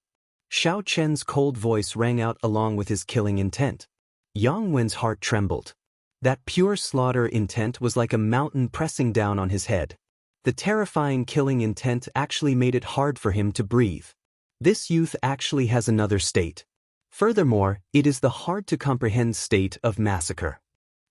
A: Xiaochen's cold voice rang out along with his killing intent. Yang Wen's heart trembled. That pure slaughter intent was like a mountain pressing down on his head. The terrifying killing intent actually made it hard for him to breathe. This youth actually has another state. Furthermore, it is the hard-to-comprehend state of massacre.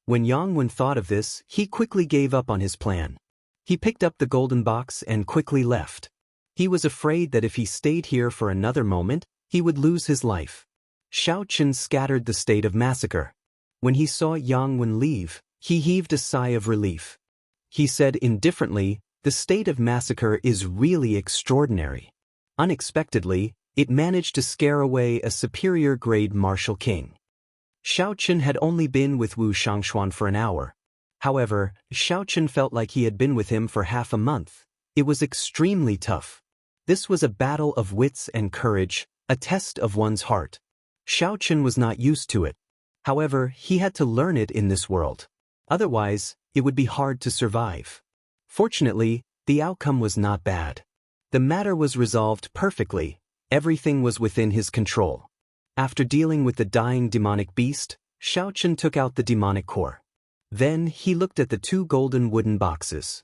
A: When Yang Wen thought of this, he quickly gave up on his plan. He picked up the golden box and quickly left. He was afraid that if he stayed here for another moment, he would lose his life. Xiao Chen scattered the state of massacre. When he saw Yang Wen leave, he heaved a sigh of relief. He said indifferently, "The state of massacre is really extraordinary." Unexpectedly, it managed to scare away a superior-grade martial king. Xiao Chen had only been with Wu Xiangshuan for an hour. However, Xiao Chen felt like he had been with him for half a month. It was extremely tough. This was a battle of wits and courage, a test of one's heart. Xiao Chen was not used to it. However, he had to learn it in this world. Otherwise, it would be hard to survive. Fortunately, the outcome was not bad. The matter was resolved perfectly. Everything was within his control. After dealing with the dying demonic beast, Xiao Chen took out the demonic core. Then he looked at the two golden wooden boxes.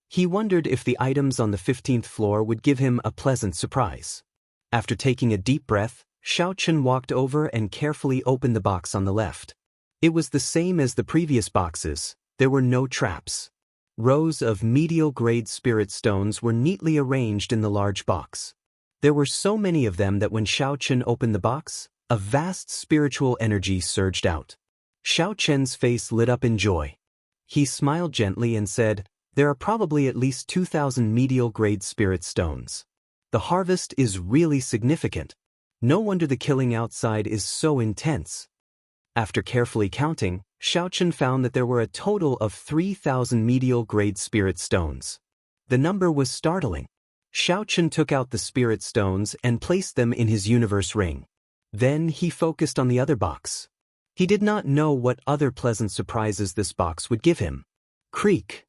A: He wondered if the items on the 15th floor would give him a pleasant surprise. After taking a deep breath, Xiao Chen walked over and carefully opened the box on the left. It was the same as the previous boxes. There were no traps. Rows of medial-grade spirit stones were neatly arranged in the large box. There were so many of them that when Xiao Chen opened the box, a vast spiritual energy surged out. Xiao Chen's face lit up in joy. He smiled gently and said, "There are probably at least 2,000 medial-grade spirit stones. The harvest is really significant. No wonder the killing outside is so intense." After carefully counting, Xiao Chen found that there were a total of 3,000 medial-grade spirit stones. The number was startling. Xiao Chen took out the spirit stones and placed them in his universe ring. Then he focused on the other box. He did not know what other pleasant surprises this box would give him. Creak.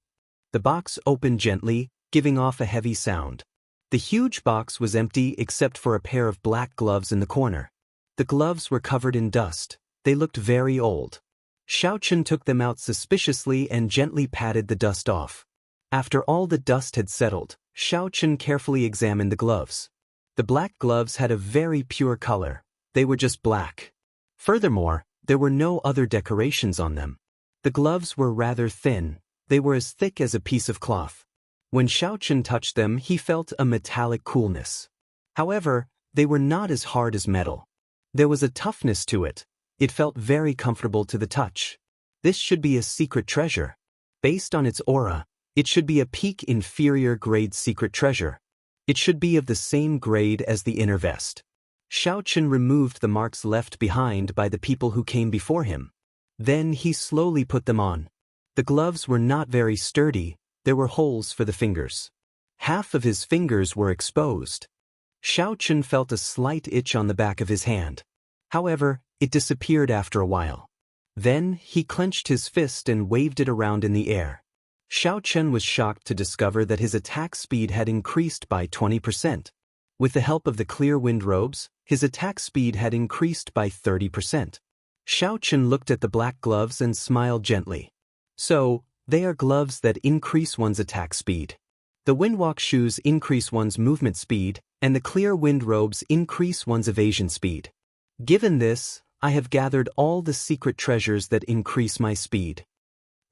A: The box opened gently, giving off a heavy sound. The huge box was empty except for a pair of black gloves in the corner. The gloves were covered in dust. They looked very old. Xiao Chen took them out suspiciously and gently patted the dust off. After all the dust had settled, Xiao Chen carefully examined the gloves. The black gloves had a very pure color. They were just black. Furthermore, there were no other decorations on them. The gloves were rather thin. They were as thick as a piece of cloth. When Xiao Chen touched them, he felt a metallic coolness. However, they were not as hard as metal. There was a toughness to it. It felt very comfortable to the touch. This should be a secret treasure. Based on its aura, it should be a peak inferior grade secret treasure. It should be of the same grade as the inner vest. Xiao Chen removed the marks left behind by the people who came before him. Then he slowly put them on. The gloves were not very sturdy. There were holes for the fingers. Half of his fingers were exposed. Xiao Chen felt a slight itch on the back of his hand. However, it disappeared after a while. Then he clenched his fist and waved it around in the air. Xiao Chen was shocked to discover that his attack speed had increased by 20%. With the help of the clear wind robes, his attack speed had increased by 30%. Xiao Chen looked at the black gloves and smiled gently. So, they are gloves that increase one's attack speed. The windwalk shoes increase one's movement speed, and the clear wind robes increase one's evasion speed. Given this, I have gathered all the secret treasures that increase my speed.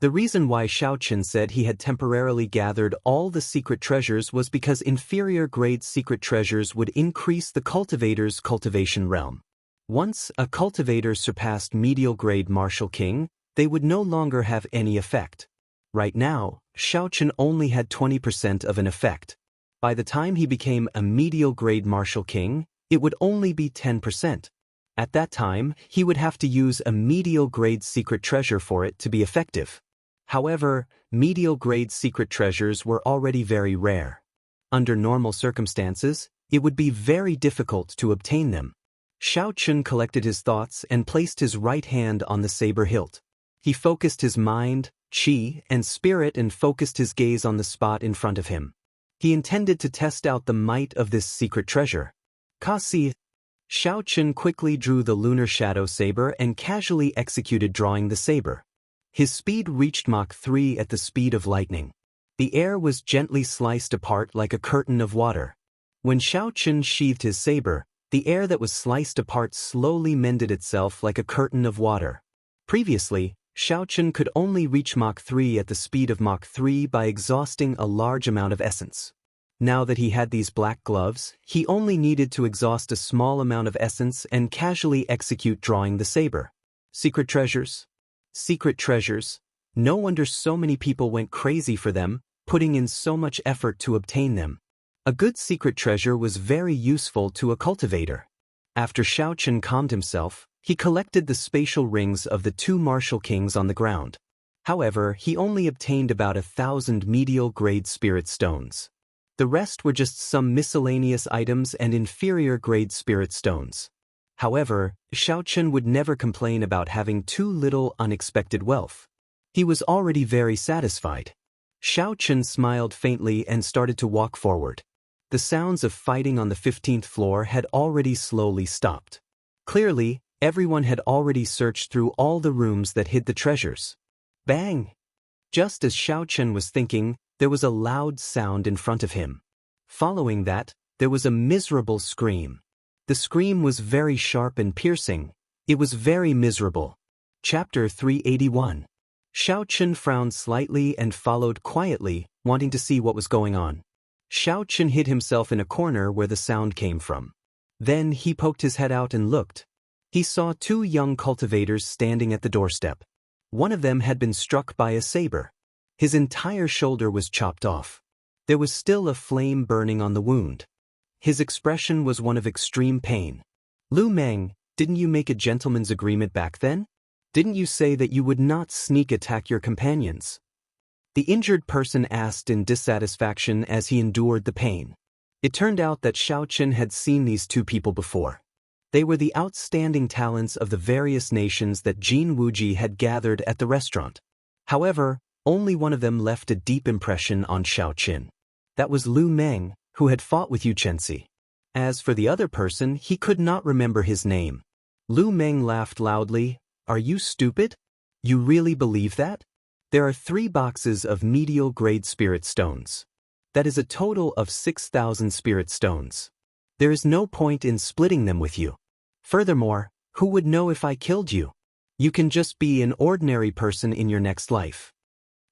A: The reason why Xiao Chen said he had temporarily gathered all the secret treasures was because inferior grade secret treasures would increase the cultivator's cultivation realm. Once a cultivator surpassed medial grade martial king, they would no longer have any effect. Right now, Xiao Chen only had 20% of an effect. By the time he became a medial grade martial king, it would only be 10%. At that time, he would have to use a medial grade secret treasure for it to be effective. However, medial grade secret treasures were already very rare. Under normal circumstances, it would be very difficult to obtain them. Xiao Chen collected his thoughts and placed his right hand on the saber hilt. He focused his mind, qi, and spirit and focused his gaze on the spot in front of him. He intended to test out the might of this secret treasure. Kasi. Xiao Chen quickly drew the lunar shadow saber and casually executed drawing the saber. His speed reached Mach 3 at the speed of lightning. The air was gently sliced apart like a curtain of water. When Xiaochen sheathed his saber, the air that was sliced apart slowly mended itself like a curtain of water. Previously, Xiaochen could only reach Mach 3 at the speed of Mach 3 by exhausting a large amount of essence. Now that he had these black gloves, he only needed to exhaust a small amount of essence and casually execute drawing the saber. Secret treasures? Secret treasures. No wonder so many people went crazy for them, putting in so much effort to obtain them. A good secret treasure was very useful to a cultivator. After Xiaochen calmed himself, he collected the spatial rings of the two martial kings on the ground. However, he only obtained about 1,000 medial grade spirit stones. The rest were just some miscellaneous items and inferior grade spirit stones. However, Xiaochen would never complain about having too little unexpected wealth. He was already very satisfied. Xiaochen smiled faintly and started to walk forward. The sounds of fighting on the 15th floor had already slowly stopped. Clearly, everyone had already searched through all the rooms that hid the treasures. Bang! Just as Xiaochen was thinking, there was a loud sound in front of him. Following that, there was a miserable scream. The scream was very sharp and piercing. It was very miserable. Chapter 381. Xiaochen frowned slightly and followed quietly, wanting to see what was going on. Xiaochen hid himself in a corner where the sound came from. Then he poked his head out and looked. He saw two young cultivators standing at the doorstep. One of them had been struck by a saber. His entire shoulder was chopped off. There was still a flame burning on the wound. His expression was one of extreme pain. Lu Meng, didn't you make a gentleman's agreement back then? Didn't you say that you would not sneak attack your companions? The injured person asked in dissatisfaction as he endured the pain. It turned out that Xiaochen had seen these two people before. They were the outstanding talents of the various nations that Jin Wuji had gathered at the restaurant. However, only one of them left a deep impression on Xiaochen. That was Lu Meng, who had fought with Xianxia. As for the other person, he could not remember his name. Lu Meng laughed loudly. Are you stupid? You really believe that? There are 3 boxes of medial grade spirit stones. That is a total of 6,000 spirit stones. There is no point in splitting them with you. Furthermore, who would know if I killed you? You can just be an ordinary person in your next life.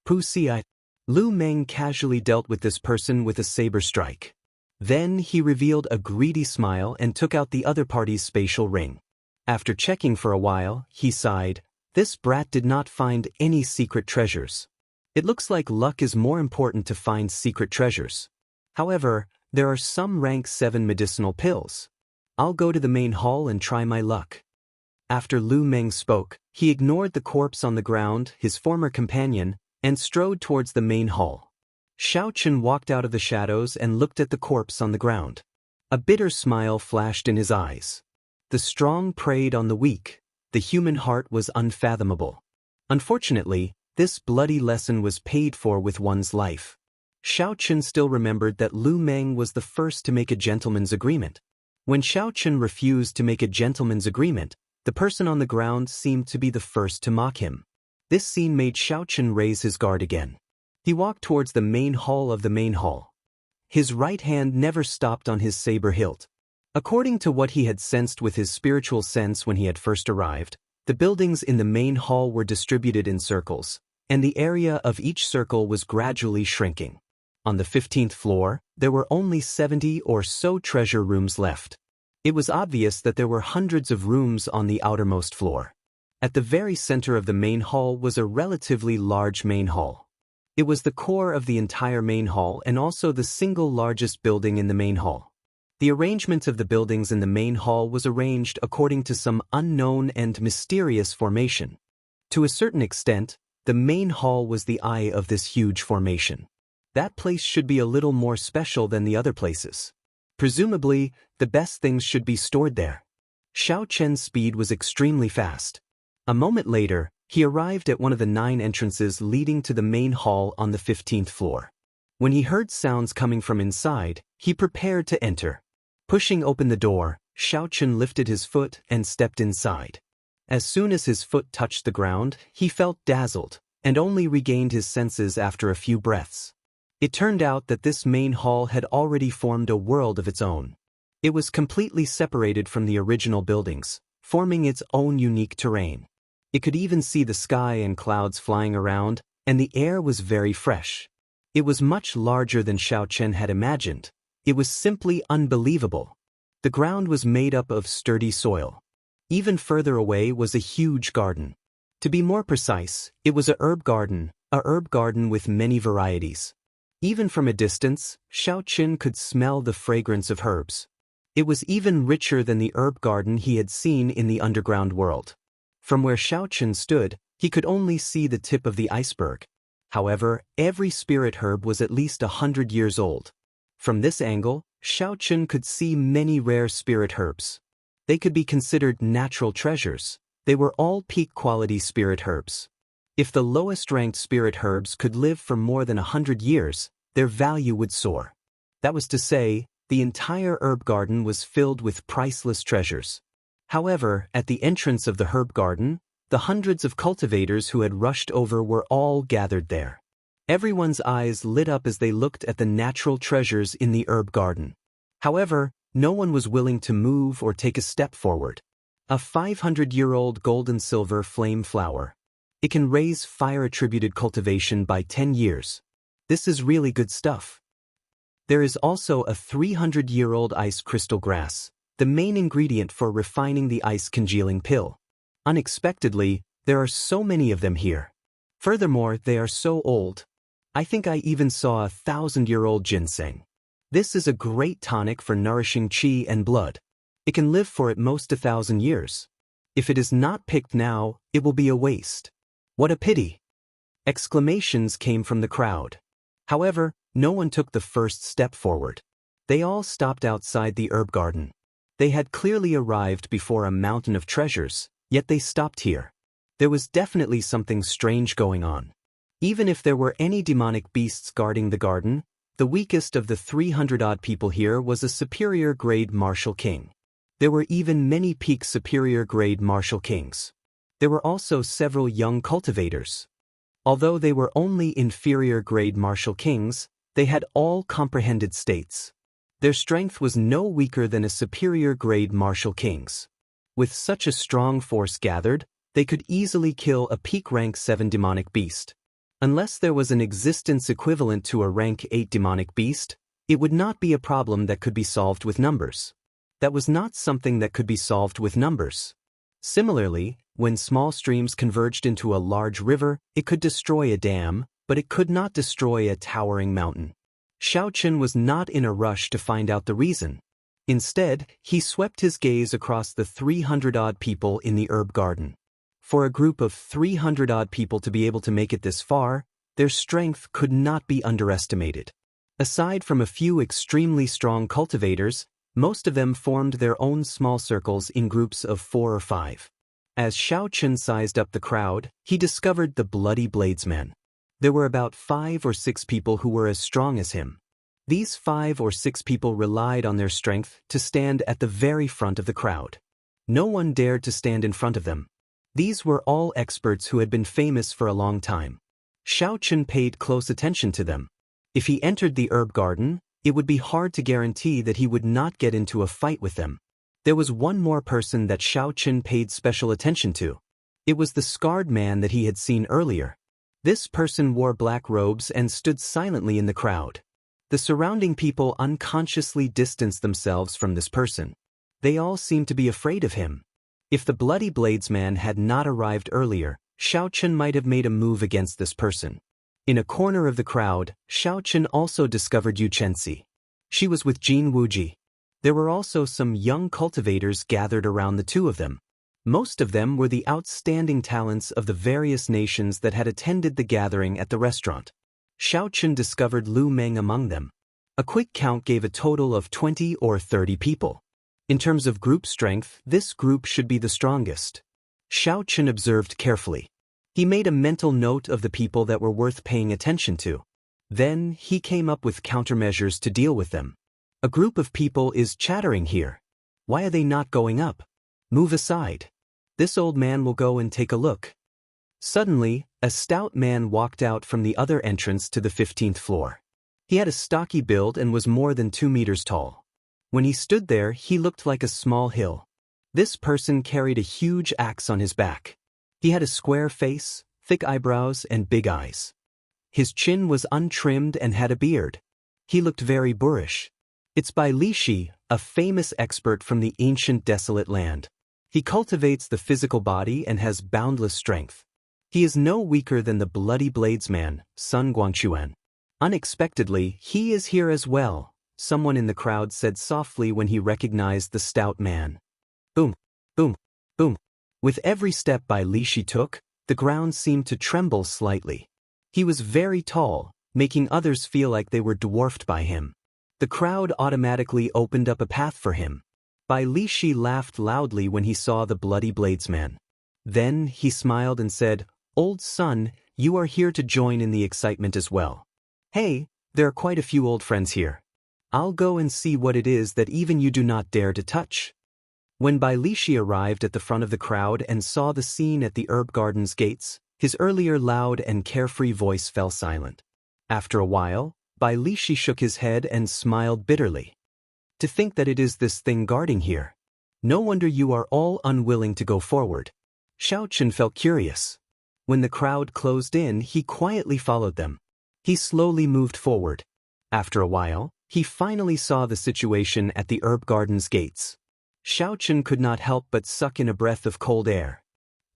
A: Puxi. Lu Meng casually dealt with this person with a saber strike. Then he revealed a greedy smile and took out the other party's spatial ring. After checking for a while, he sighed. This brat did not find any secret treasures. It looks like luck is more important to find secret treasures. However, there are some rank 7 medicinal pills. I'll go to the main hall and try my luck. After Lu Meng spoke, he ignored the corpse on the ground, his former companion, and strode towards the main hall. Xiaochen walked out of the shadows and looked at the corpse on the ground. A bitter smile flashed in his eyes. The strong preyed on the weak. The human heart was unfathomable. Unfortunately, this bloody lesson was paid for with one's life. Xiaochen still remembered that Lu Meng was the first to make a gentleman's agreement. When Xiaochen refused to make a gentleman's agreement, the person on the ground seemed to be the first to mock him. This scene made Xiaochen raise his guard again. He walked towards the main hall of the main hall. His right hand never stopped on his saber hilt. According to what he had sensed with his spiritual sense when he had first arrived, the buildings in the main hall were distributed in circles, and the area of each circle was gradually shrinking. On the 15th floor, there were only 70 or so treasure rooms left. It was obvious that there were hundreds of rooms on the outermost floor. At the very center of the main hall was a relatively large main hall. It was the core of the entire main hall and also the single largest building in the main hall. The arrangement of the buildings in the main hall was arranged according to some unknown and mysterious formation. To a certain extent, the main hall was the eye of this huge formation. That place should be a little more special than the other places. Presumably, the best things should be stored there. Xiaochen's speed was extremely fast. A moment later, he arrived at one of the 9 entrances leading to the main hall on the 15th floor. When he heard sounds coming from inside, he prepared to enter. Pushing open the door, Xiaochen lifted his foot and stepped inside. As soon as his foot touched the ground, he felt dazzled, and only regained his senses after a few breaths. It turned out that this main hall had already formed a world of its own. It was completely separated from the original buildings, forming its own unique terrain. It could even see the sky and clouds flying around, and the air was very fresh. It was much larger than Xiao Chen had imagined. It was simply unbelievable. The ground was made up of sturdy soil. Even further away was a huge garden. To be more precise, it was a herb garden with many varieties. Even from a distance, Xiao Chen could smell the fragrance of herbs. It was even richer than the herb garden he had seen in the underground world. From where Xiao Chen stood, he could only see the tip of the iceberg. However, every spirit herb was at least 100 years old. From this angle, Xiao Chen could see many rare spirit herbs. They could be considered natural treasures. They were all peak-quality spirit herbs. If the lowest-ranked spirit herbs could live for more than 100 years, their value would soar. That was to say, the entire herb garden was filled with priceless treasures. However, at the entrance of the herb garden, the hundreds of cultivators who had rushed over were all gathered there. Everyone's eyes lit up as they looked at the natural treasures in the herb garden. However, no one was willing to move or take a step forward. A 500-year-old gold-and-silver flame flower. It can raise fire-attributed cultivation by 10 years. This is really good stuff. There is also a 300-year-old ice crystal grass, the main ingredient for refining the ice congealing pill. Unexpectedly, there are so many of them here. Furthermore, they are so old. I think I even saw a 1,000-year-old ginseng. This is a great tonic for nourishing qi and blood. It can live for at most 1,000 years. If it is not picked now, it will be a waste. What a pity! Exclamations came from the crowd. However, no one took the first step forward. They all stopped outside the herb garden. They had clearly arrived before a mountain of treasures, yet they stopped here. There was definitely something strange going on. Even if there were any demonic beasts guarding the garden, the weakest of the 300-odd people here was a superior-grade martial king. There were even many peak superior-grade martial kings. There were also several young cultivators. Although they were only inferior-grade martial kings, they had all comprehended states. Their strength was no weaker than a superior-grade martial king's. With such a strong force gathered, they could easily kill a peak rank 7 demonic beast. Unless there was an existence equivalent to a rank 8 demonic beast, it would not be a problem that could be solved with numbers. That was not something that could be solved with numbers. Similarly, when small streams converged into a large river, it could destroy a dam, but it could not destroy a towering mountain. Xiao Chen was not in a rush to find out the reason. Instead, he swept his gaze across the 300-odd people in the herb garden. For a group of 300-odd people to be able to make it this far, their strength could not be underestimated. Aside from a few extremely strong cultivators, most of them formed their own small circles in groups of 4 or 5. As Xiao Chen sized up the crowd, he discovered the Bloody Bladesman. There were about 5 or 6 people who were as strong as him. These 5 or 6 people relied on their strength to stand at the very front of the crowd. No one dared to stand in front of them. These were all experts who had been famous for a long time. Xiao Chen paid close attention to them. If he entered the herb garden, it would be hard to guarantee that he would not get into a fight with them. There was one more person that Xiao Chen paid special attention to. It was the scarred man that he had seen earlier. This person wore black robes and stood silently in the crowd. The surrounding people unconsciously distanced themselves from this person. They all seemed to be afraid of him. If the Bloody Bladesman had not arrived earlier, Xiao Chen might have made a move against this person. In a corner of the crowd, Xiao Chen also discovered Yu Chenxi. She was with Jin Wuji. There were also some young cultivators gathered around the two of them. Most of them were the outstanding talents of the various nations that had attended the gathering at the restaurant. Xiao Chen discovered Lu Meng among them. A quick count gave a total of 20 or 30 people. In terms of group strength, this group should be the strongest. Xiao Chen observed carefully. He made a mental note of the people that were worth paying attention to. Then, he came up with countermeasures to deal with them. A group of people is chattering here. Why are they not going up? Move aside. This old man will go and take a look. Suddenly, a stout man walked out from the other entrance to the 15th floor. He had a stocky build and was more than 2 meters tall. When he stood there, he looked like a small hill. This person carried a huge axe on his back. He had a square face, thick eyebrows, and big eyes. His chin was untrimmed and had a beard. He looked very boorish. It's by Li Shi, a famous expert from the ancient desolate land. He cultivates the physical body and has boundless strength. He is no weaker than the bloody bladesman, Sun Guangquan. Unexpectedly, he is here as well, someone in the crowd said softly when he recognized the stout man. Boom, boom, boom. With every step by Li Shi took, the ground seemed to tremble slightly. He was very tall, making others feel like they were dwarfed by him. The crowd automatically opened up a path for him. Bai Li Shi laughed loudly when he saw the bloody bladesman. Then he smiled and said, "Old son, you are here to join in the excitement as well. Hey, there are quite a few old friends here. I'll go and see what it is that even you do not dare to touch." When Bai Li Shi arrived at the front of the crowd and saw the scene at the herb garden's gates, his earlier loud and carefree voice fell silent. After a while, Bai Li Shi shook his head and smiled bitterly. "To think that it is this thing guarding here. No wonder you are all unwilling to go forward." Xiaochen felt curious. When the crowd closed in, he quietly followed them. He slowly moved forward. After a while, he finally saw the situation at the herb garden's gates. Xiaochen could not help but suck in a breath of cold air.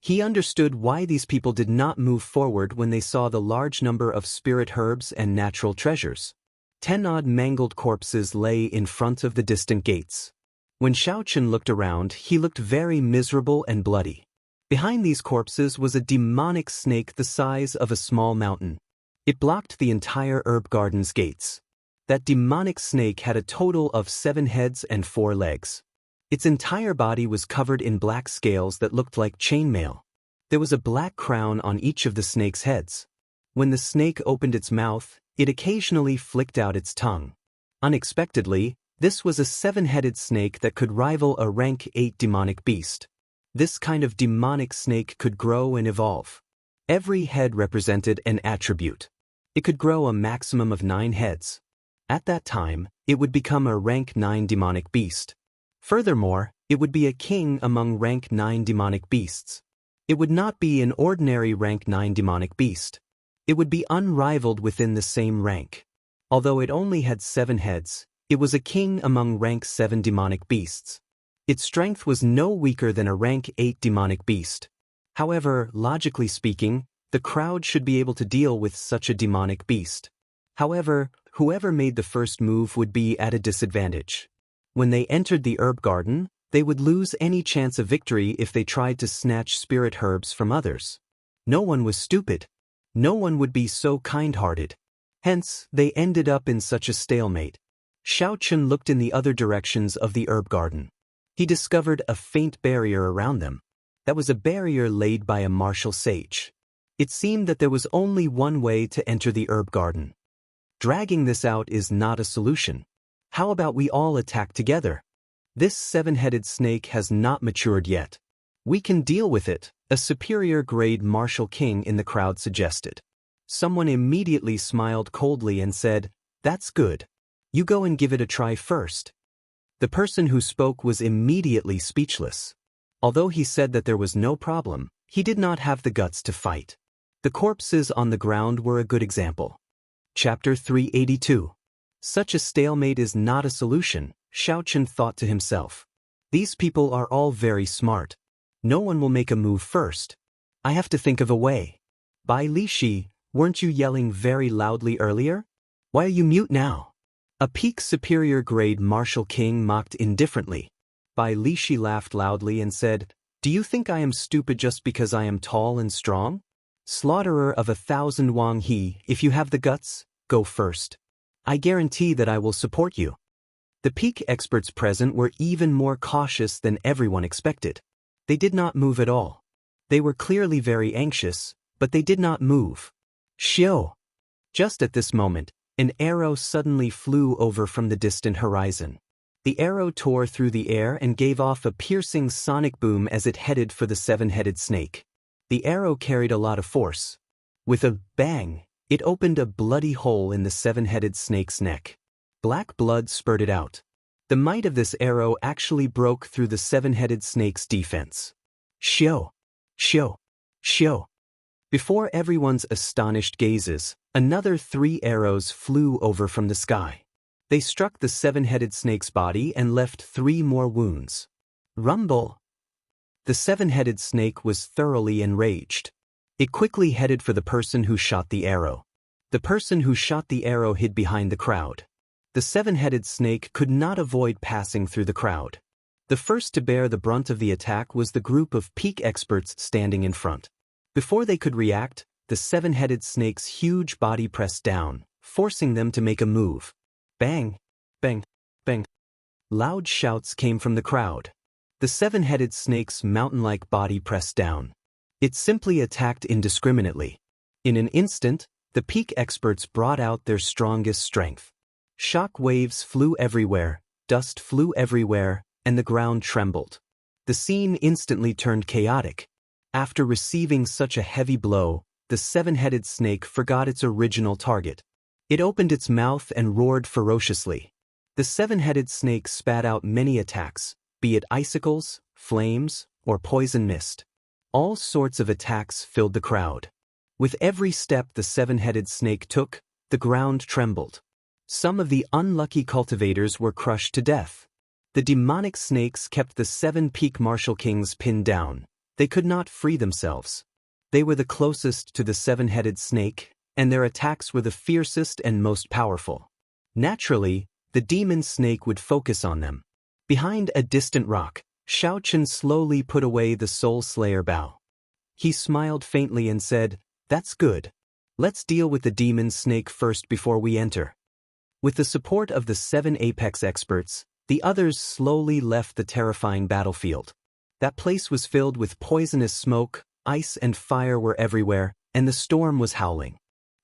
A: He understood why these people did not move forward when they saw the large number of spirit herbs and natural treasures. 10-odd mangled corpses lay in front of the distant gates. When Xiaochen looked around, he looked very miserable and bloody. Behind these corpses was a demonic snake the size of a small mountain. It blocked the entire herb garden's gates. That demonic snake had a total of 7 heads and 4 legs. Its entire body was covered in black scales that looked like chainmail. There was a black crown on each of the snake's heads. When the snake opened its mouth, it occasionally flicked out its tongue. Unexpectedly, this was a 7-headed snake that could rival a rank 8 demonic beast. This kind of demonic snake could grow and evolve. Every head represented an attribute. It could grow a maximum of 9 heads. At that time, it would become a rank 9 demonic beast. Furthermore, it would be a king among rank 9 demonic beasts. It would not be an ordinary rank 9 demonic beast. It would be unrivaled within the same rank. Although it only had 7 heads, it was a king among rank 7 demonic beasts. Its strength was no weaker than a rank 8 demonic beast. However, logically speaking, the crowd should be able to deal with such a demonic beast. However, whoever made the first move would be at a disadvantage. When they entered the herb garden, they would lose any chance of victory if they tried to snatch spirit herbs from others. No one was stupid. No one would be so kind-hearted. Hence, they ended up in such a stalemate. Xiaochen looked in the other directions of the herb garden. He discovered a faint barrier around them. That was a barrier laid by a martial sage. It seemed that there was only one way to enter the herb garden. Dragging this out is not a solution. How about we all attack together? This 7-headed snake has not matured yet. We can deal with it, a superior grade martial king in the crowd suggested. Someone immediately smiled coldly and said, "That's good. You go and give it a try first." The person who spoke was immediately speechless. Although he said that there was no problem, he did not have the guts to fight. The corpses on the ground were a good example. Chapter 382. Such a stalemate is not a solution, Xiaochen thought to himself. These people are all very smart. No one will make a move first. I have to think of a way. Bai Li Shi, weren't you yelling very loudly earlier? Why are you mute now? A peak superior grade martial king mocked indifferently. Bai Li Shi laughed loudly and said, "Do you think I am stupid just because I am tall and strong? Slaughterer of 1,000 Wang He, if you have the guts, go first. I guarantee that I will support you." The peak experts present were even more cautious than everyone expected. They did not move at all. They were clearly very anxious, but they did not move. Xiao! Just at this moment, an arrow suddenly flew over from the distant horizon. The arrow tore through the air and gave off a piercing sonic boom as it headed for the seven-headed snake. The arrow carried a lot of force. With a bang, it opened a bloody hole in the seven-headed snake's neck. Black blood spurted out. The might of this arrow actually broke through the seven-headed snake's defense. Shio! Shio! Shio! Before everyone's astonished gazes, another 3 arrows flew over from the sky. They struck the seven-headed snake's body and left 3 more wounds. Rumble! The seven-headed snake was thoroughly enraged. It quickly headed for the person who shot the arrow. The person who shot the arrow hid behind the crowd. The seven-headed snake could not avoid passing through the crowd. The first to bear the brunt of the attack was the group of peak experts standing in front. Before they could react, the seven-headed snake's huge body pressed down, forcing them to make a move. Bang! Bang! Bang! Loud shouts came from the crowd. The seven-headed snake's mountain-like body pressed down. It simply attacked indiscriminately. In an instant, the peak experts brought out their strongest strength. Shock waves flew everywhere, dust flew everywhere, and the ground trembled. The scene instantly turned chaotic. After receiving such a heavy blow, the seven-headed snake forgot its original target. It opened its mouth and roared ferociously. The seven-headed snake spat out many attacks, be it icicles, flames, or poison mist. All sorts of attacks filled the crowd. With every step the seven-headed snake took, the ground trembled. Some of the unlucky cultivators were crushed to death. The demonic snakes kept the 7 peak martial kings pinned down. They could not free themselves. They were the closest to the seven-headed snake, and their attacks were the fiercest and most powerful. Naturally, the demon snake would focus on them. Behind a distant rock, Xiaochen slowly put away the soul slayer bow. He smiled faintly and said, "That's good. Let's deal with the demon snake first before we enter." With the support of the 7 apex experts, the others slowly left the terrifying battlefield. That place was filled with poisonous smoke, ice and fire were everywhere, and the storm was howling.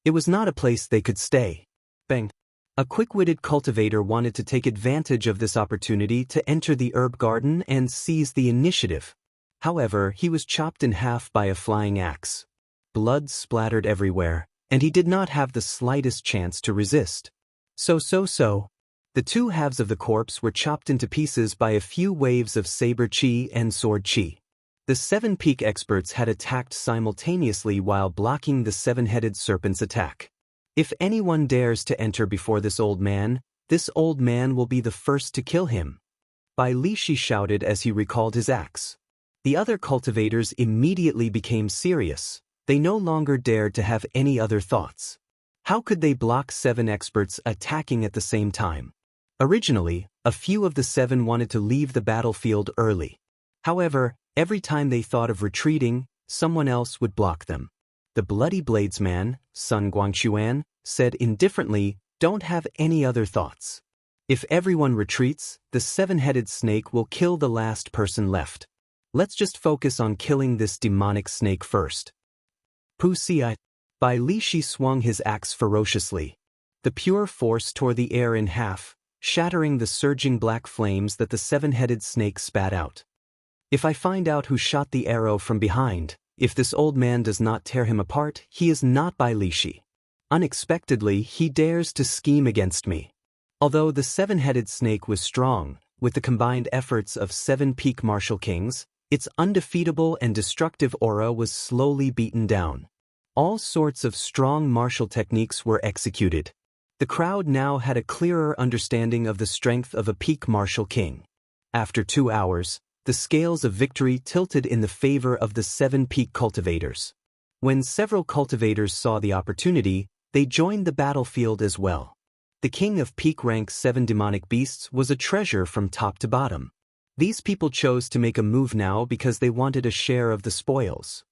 A: It was not a place they could stay. Bang! A quick-witted cultivator wanted to take advantage of this opportunity to enter the herb garden and seize the initiative. However, he was chopped in half by a flying axe. Blood splattered everywhere, and he did not have the slightest chance to resist. So. The 2 halves of the corpse were chopped into pieces by a few waves of saber chi and sword chi. The 7 peak experts had attacked simultaneously while blocking the seven-headed serpent's attack. If anyone dares to enter before this old man will be the first to kill him. Bai Lishi shouted as he recalled his axe. The other cultivators immediately became serious. They no longer dared to have any other thoughts. How could they block 7 experts attacking at the same time? Originally, a few of the 7 wanted to leave the battlefield early. However, every time they thought of retreating, someone else would block them. The Bloody Bladesman, Sun Guangquan, said indifferently, "Don't have any other thoughts. If everyone retreats, the seven-headed snake will kill the last person left. Let's just focus on killing this demonic snake first." Puxi. Bai Lishi swung his axe ferociously. The pure force tore the air in half, shattering the surging black flames that the seven-headed snake spat out. "If I find out who shot the arrow from behind, if this old man does not tear him apart, he is not Bai Lishi. Unexpectedly, he dares to scheme against me." Although the seven-headed snake was strong, with the combined efforts of 7 peak martial kings, its undefeatable and destructive aura was slowly beaten down. All sorts of strong martial techniques were executed. The crowd now had a clearer understanding of the strength of a peak martial king. After 2 hours, the scales of victory tilted in the favor of the 7 peak cultivators. When several cultivators saw the opportunity, they joined the battlefield as well. The king of peak rank 7 demonic beasts was a treasure from top to bottom. These people chose to make a move now because they wanted a share of the spoils.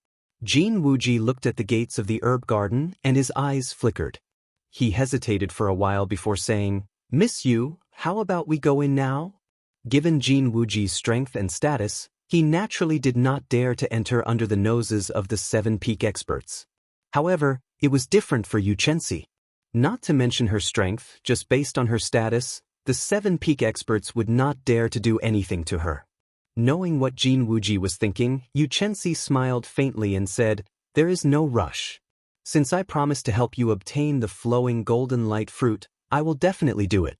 A: Jin Wuji looked at the gates of the herb garden and his eyes flickered. He hesitated for a while before saying, "Miss Yu, how about we go in now?" Given Jin Wuji's strength and status, he naturally did not dare to enter under the noses of the 7 peak experts. However, it was different for Yu Chenxi. Not to mention her strength, just based on her status, the 7 peak experts would not dare to do anything to her. Knowing what Jin Wuji was thinking, Yu Chenxi smiled faintly and said, "There is no rush. Since I promised to help you obtain the flowing golden light fruit, I will definitely do it."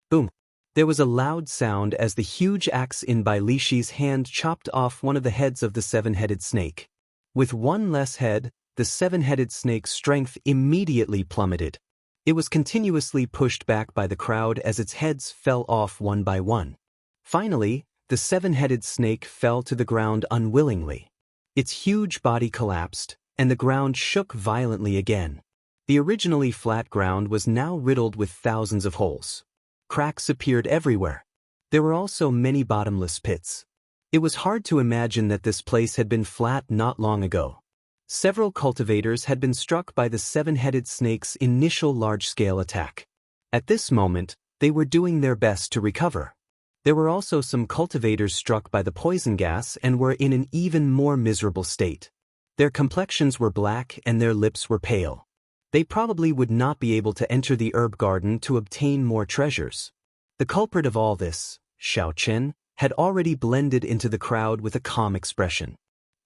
A: Boom! There was a loud sound as the huge axe in Bai Lishi's hand chopped off one of the heads of the 7-headed snake. With one less head, the 7-headed snake's strength immediately plummeted. It was continuously pushed back by the crowd as its heads fell off one by one. Finally, the 7-headed snake fell to the ground unwillingly. Its huge body collapsed, and the ground shook violently again. The originally flat ground was now riddled with thousands of holes. Cracks appeared everywhere. There were also many bottomless pits. It was hard to imagine that this place had been flat not long ago. Several cultivators had been struck by the 7-headed snake's initial large-scale attack. At this moment, they were doing their best to recover. There were also some cultivators struck by the poison gas and were in an even more miserable state. Their complexions were black and their lips were pale. They probably would not be able to enter the herb garden to obtain more treasures. The culprit of all this, Xiao Chen, had already blended into the crowd with a calm expression.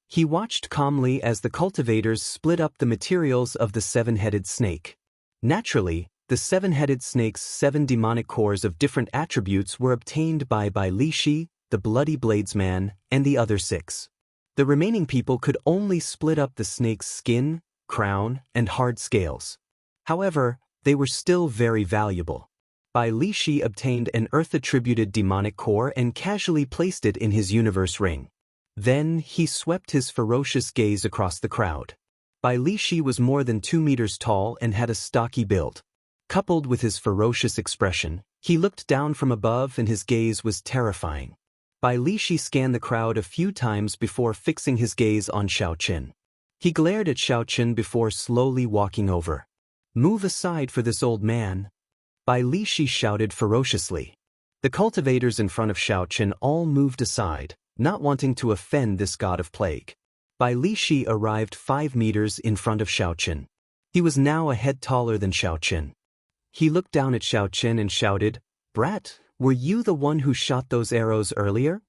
A: He watched calmly as the cultivators split up the materials of the 7-headed snake. Naturally, the 7-headed snake's 7 demonic cores of different attributes were obtained by Bai Lishi, the Bloody Bladesman, and the other 6. The remaining people could only split up the snake's skin, crown, and hard scales. However, they were still very valuable. Bai Lishi obtained an earth-attributed demonic core and casually placed it in his universe ring. Then he swept his ferocious gaze across the crowd. Bai Lishi was more than 2 meters tall and had a stocky build. Coupled with his ferocious expression, he looked down from above and his gaze was terrifying. Bai Lishi scanned the crowd a few times before fixing his gaze on Xiao Chen. He glared at Xiao Chen before slowly walking over. "Move aside for this old man," Bai Lishi shouted ferociously. The cultivators in front of Xiao Chen all moved aside, not wanting to offend this god of plague. Bai Lishi arrived 5 meters in front of Xiao Chen. He was now a head taller than Xiao Chen. He looked down at Xiao Chen and shouted, "Brat, were you the one who shot those arrows earlier?"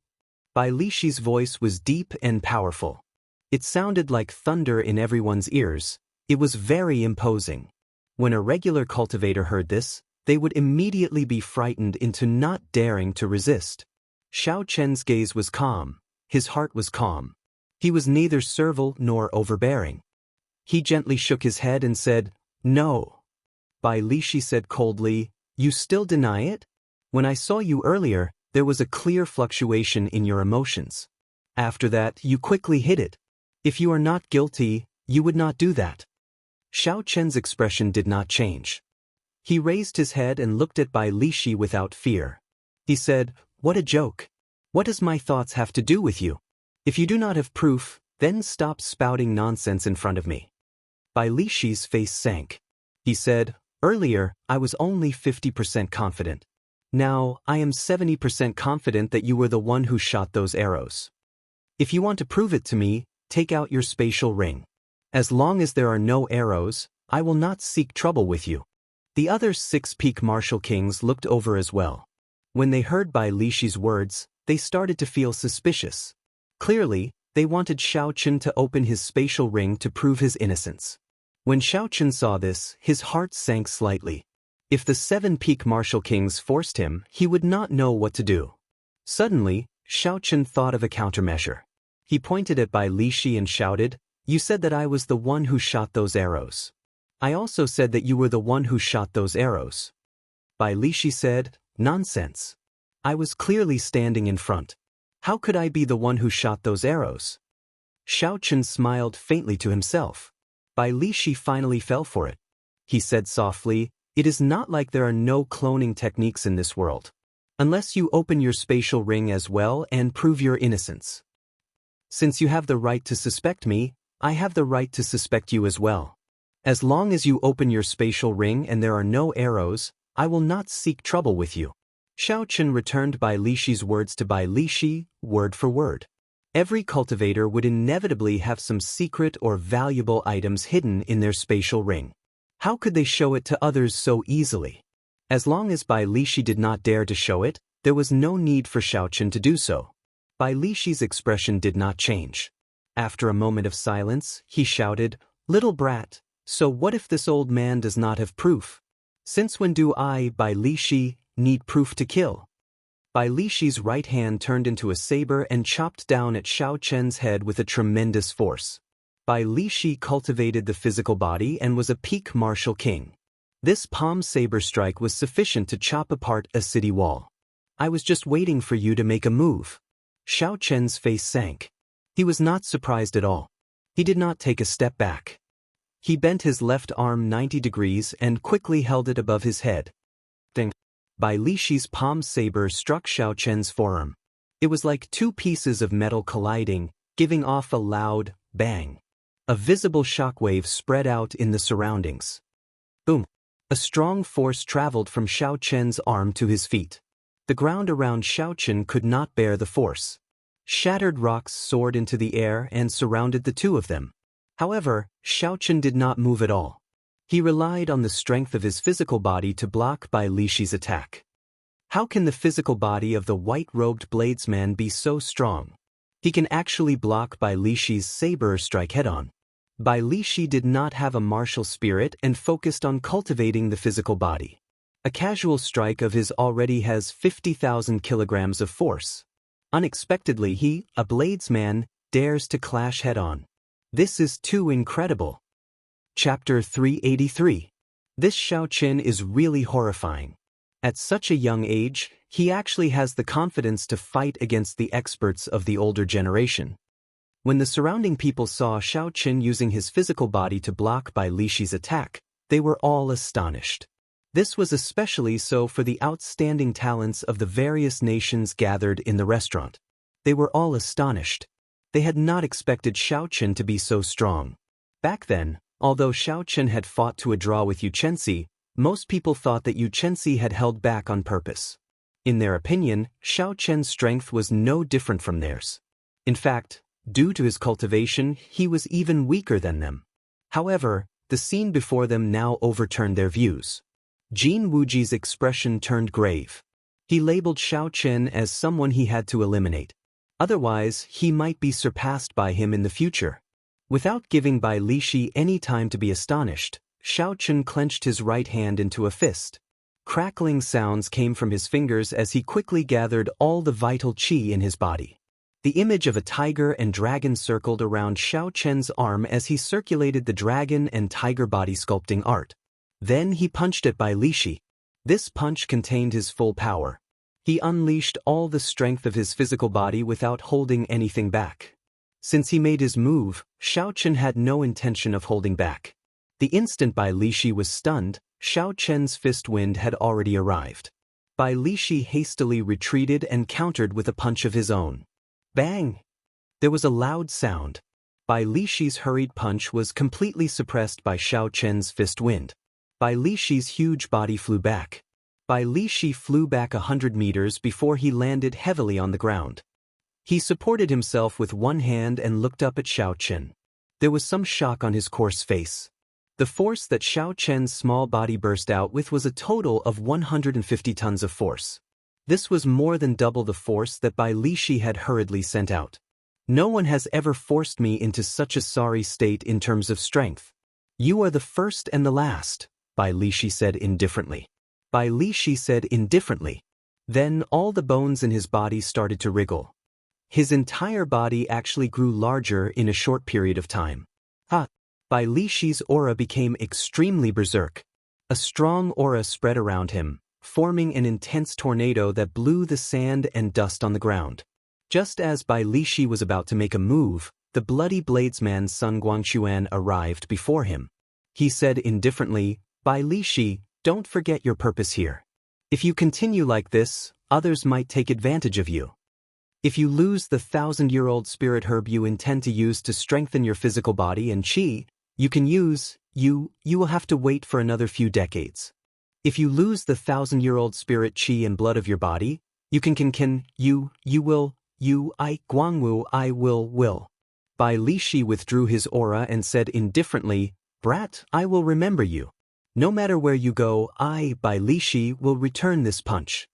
A: Bai Lishi's voice was deep and powerful. It sounded like thunder in everyone's ears. It was very imposing. When a regular cultivator heard this, they would immediately be frightened into not daring to resist. Xiao Chen's gaze was calm. His heart was calm. He was neither servile nor overbearing. He gently shook his head and said, "No." Bai Lishi said coldly, "You still deny it? When I saw you earlier, there was a clear fluctuation in your emotions. After that, you quickly hid it. If you are not guilty, you would not do that." Xiao Chen's expression did not change. He raised his head and looked at Bai Lishi without fear. He said, "What a joke. What does my thoughts have to do with you? If you do not have proof, then stop spouting nonsense in front of me." Bai Lishi's face sank. He said, "Earlier, I was only 50% confident. Now, I am 70% confident that you were the one who shot those arrows. If you want to prove it to me, take out your spatial ring. As long as there are no arrows, I will not seek trouble with you." The other 6 peak martial kings looked over as well. When they heard Bai Lishi's words, they started to feel suspicious. Clearly, they wanted Xiao Chen to open his spatial ring to prove his innocence. When Xiao Chen saw this, his heart sank slightly. If the 7 peak martial kings forced him, he would not know what to do. Suddenly, Xiao Chen thought of a countermeasure. He pointed at Bai Lishi and shouted, "You said that I was the one who shot those arrows. I also said that you were the one who shot those arrows." Bai Lishi said, "Nonsense. I was clearly standing in front. How could I be the one who shot those arrows?" Xiao Chen smiled faintly to himself. Bai Lishi finally fell for it. He said softly, "It is not like there are no cloning techniques in this world. Unless you open your spatial ring as well and prove your innocence. Since you have the right to suspect me, I have the right to suspect you as well. As long as you open your spatial ring and there are no arrows, I will not seek trouble with you." Xiao Chen returned Bai Lishi's words to Bai Lishi, word for word. Every cultivator would inevitably have some secret or valuable items hidden in their spatial ring. How could they show it to others so easily? As long as Bai Lishi did not dare to show it, there was no need for Xiaochen to do so. Bai Lishi's expression did not change. After a moment of silence, he shouted, "Little brat, so what if this old man does not have proof? Since when do I, Bai Lishi, need proof to kill?" Bai Lishi's right hand turned into a saber and chopped down at Xiaochen's head with a tremendous force. Bai Lishi cultivated the physical body and was a peak martial king. This palm saber strike was sufficient to chop apart a city wall. "I was just waiting for you to make a move." Xiaochen's face sank. He was not surprised at all. He did not take a step back. He bent his left arm 90 degrees and quickly held it above his head. Ding! Bai Lishi's palm saber struck Xiaochen's forearm. It was like two pieces of metal colliding, giving off a loud bang. A visible shockwave spread out in the surroundings. Boom! A strong force traveled from Xiaochen's arm to his feet. The ground around Xiaochen could not bear the force. Shattered rocks soared into the air and surrounded the two of them. However, Xiaochen did not move at all. He relied on the strength of his physical body to block Bai Lishi's attack. How can the physical body of the white-robed bladesman be so strong? He can actually block Bai Lishi's saber strike head-on. Bai Lishi did not have a martial spirit and focused on cultivating the physical body. A casual strike of his already has 50,000 kilograms of force. Unexpectedly he, a bladesman, dares to clash head-on. This is too incredible. Chapter 383. This Xiaochen is really horrifying. At such a young age, he actually has the confidence to fight against the experts of the older generation. When the surrounding people saw Xiaochen using his physical body to block Bai Lishi's attack, they were all astonished. This was especially so for the outstanding talents of the various nations gathered in the restaurant. They were all astonished. They had not expected Xiaochen to be so strong. Back then, although Xiaochen had fought to a draw with Yuchensi, most people thought that Yuchensi had held back on purpose. In their opinion, Xiaochen's strength was no different from theirs. In fact, due to his cultivation, he was even weaker than them. However, the scene before them now overturned their views. Jin Wuji's expression turned grave. He labeled Xiaochen as someone he had to eliminate. Otherwise, he might be surpassed by him in the future. Without giving Bai Lishi any time to be astonished, Xiaochen clenched his right hand into a fist. Crackling sounds came from his fingers as he quickly gathered all the vital qi in his body. The image of a tiger and dragon circled around Xiaochen's arm as he circulated the dragon and tiger body sculpting art. Then he punched at Bai Lishi. This punch contained his full power. He unleashed all the strength of his physical body without holding anything back. Since he made his move, Xiaochen had no intention of holding back. The instant Bai Lishi was stunned, Xiaochen's fist wind had already arrived. Bai Lishi hastily retreated and countered with a punch of his own. Bang! There was a loud sound. Bai Lishi's hurried punch was completely suppressed by Xiaochen's fist wind. Bai Lishi's huge body flew back. Bai Lishi flew back 100 meters before he landed heavily on the ground. He supported himself with one hand and looked up at Xiaochen. There was some shock on his coarse face. The force that Xiaochen's small body burst out with was a total of 150 tons of force. This was more than double the force that Bai Lishi had hurriedly sent out. No one has ever forced me into such a sorry state in terms of strength. You are the first and the last, Bai Lishi said indifferently. Bai Lishi said indifferently. Then all the bones in his body started to wriggle. His entire body actually grew larger in a short period of time. Bai Lishi's aura became extremely berserk. A strong aura spread around him, forming an intense tornado that blew the sand and dust on the ground. Just as Bai Lishi was about to make a move, the bloody bladesman's son Guangxuan arrived before him. He said indifferently, Bai Lishi, don't forget your purpose here. If you continue like this, others might take advantage of you. If you lose the 1,000-year-old spirit herb you intend to use to strengthen your physical body and qi, you will have to wait for another few decades. If you lose the 1,000-year-old spirit qi and blood of your body, Guangwu, I will. Bai Lishi withdrew his aura and said indifferently, Brat, I will remember you. No matter where you go, I, Bai Lishi, will return this punch.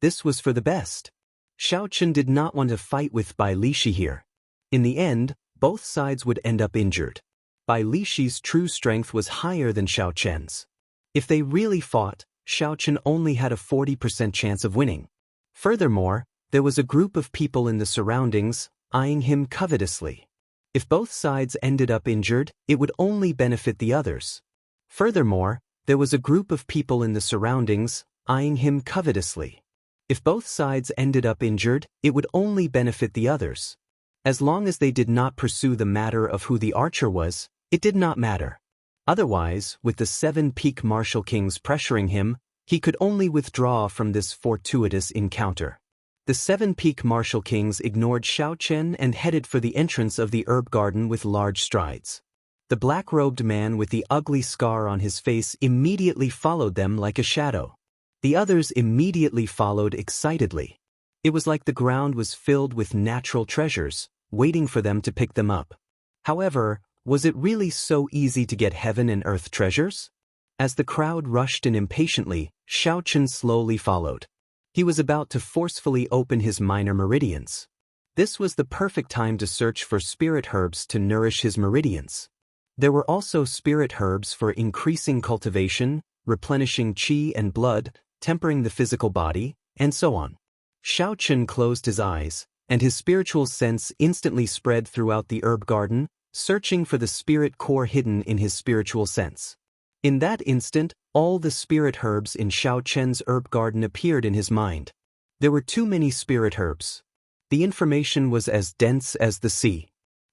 A: This was for the best. Xiaochen did not want to fight with Bai Lishi here. In the end, both sides would end up injured. Bai Lishi's true strength was higher than Xiaochen's. If they really fought, Xiaochen only had a 40% chance of winning. Furthermore, there was a group of people in the surroundings, eyeing him covetously. If both sides ended up injured, it would only benefit the others. Furthermore, there was a group of people in the surroundings, eyeing him covetously. If both sides ended up injured, it would only benefit the others. As long as they did not pursue the matter of who the archer was, it did not matter. Otherwise, with the 7 peak martial kings pressuring him, he could only withdraw from this fortuitous encounter. The 7 peak martial kings ignored Xiaochen and headed for the entrance of the herb garden with large strides. The black-robed man with the ugly scar on his face immediately followed them like a shadow. The others immediately followed excitedly. It was like the ground was filled with natural treasures, waiting for them to pick them up. However, was it really so easy to get heaven and earth treasures? As the crowd rushed in impatiently, Xiaochen slowly followed. He was about to forcefully open his minor meridians. This was the perfect time to search for spirit herbs to nourish his meridians. There were also spirit herbs for increasing cultivation, replenishing qi and blood, tempering the physical body, and so on. Xiaochen closed his eyes, and his spiritual sense instantly spread throughout the herb garden, searching for the spirit core hidden in his spiritual sense. In that instant, all the spirit herbs in Xiaochen's herb garden appeared in his mind. There were too many spirit herbs. The information was as dense as the sea.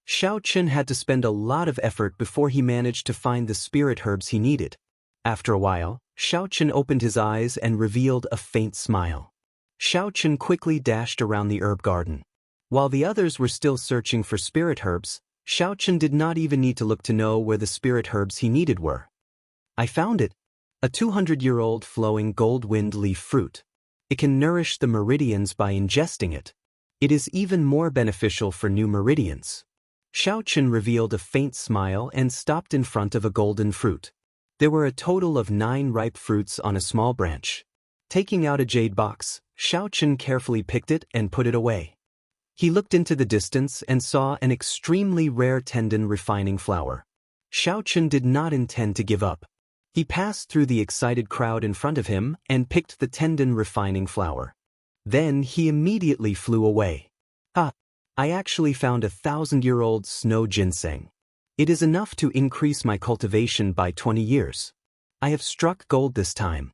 A: Xiaochen had to spend a lot of effort before he managed to find the spirit herbs he needed. After a while, Xiaochen opened his eyes and revealed a faint smile. Xiaochen quickly dashed around the herb garden. While the others were still searching for spirit herbs, Xiaochen did not even need to look to know where the spirit herbs he needed were. I found it. A 200-year-old flowing gold wind leaf fruit. It can nourish the meridians by ingesting it. It is even more beneficial for new meridians. Xiaochen revealed a faint smile and stopped in front of a golden fruit. There were a total of 9 ripe fruits on a small branch. Taking out a jade box, Xiaochen carefully picked it and put it away. He looked into the distance and saw an extremely rare tendon refining flower. Xiaochen did not intend to give up. He passed through the excited crowd in front of him and picked the tendon refining flower. Then he immediately flew away. I actually found a 1,000-year-old snow ginseng. It is enough to increase my cultivation by 20 years. I have struck gold this time.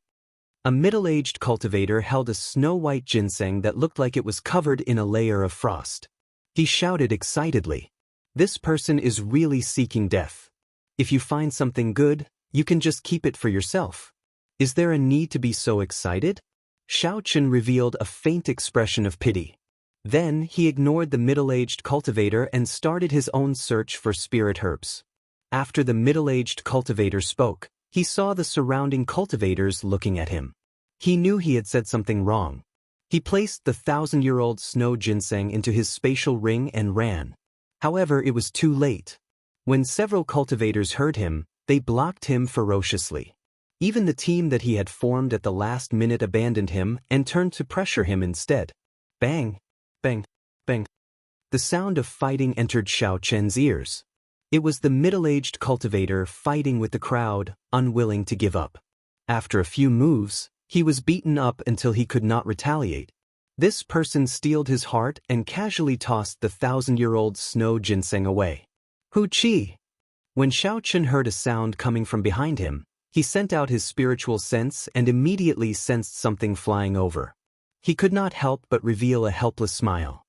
A: A middle-aged cultivator held a snow-white ginseng that looked like it was covered in a layer of frost. He shouted excitedly. This person is really seeking death. If you find something good, you can just keep it for yourself. Is there a need to be so excited? Xiaochen revealed a faint expression of pity. Then he ignored the middle-aged cultivator and started his own search for spirit herbs. After the middle-aged cultivator spoke, he saw the surrounding cultivators looking at him. He knew he had said something wrong. He placed the 1,000-year-old snow ginseng into his spatial ring and ran. However, it was too late. When several cultivators heard him, they blocked him ferociously. Even the team that he had formed at the last minute abandoned him and turned to pressure him instead. Bang! Bang! Bang! The sound of fighting entered Xiaochen's ears. It was the middle-aged cultivator fighting with the crowd, unwilling to give up. After a few moves, he was beaten up until he could not retaliate. This person steeled his heart and casually tossed the 1,000-year-old snow ginseng away. Hu Qi! When Xiaochen heard a sound coming from behind him, he sent out his spiritual sense and immediately sensed something flying over. He could not help but reveal a helpless smile.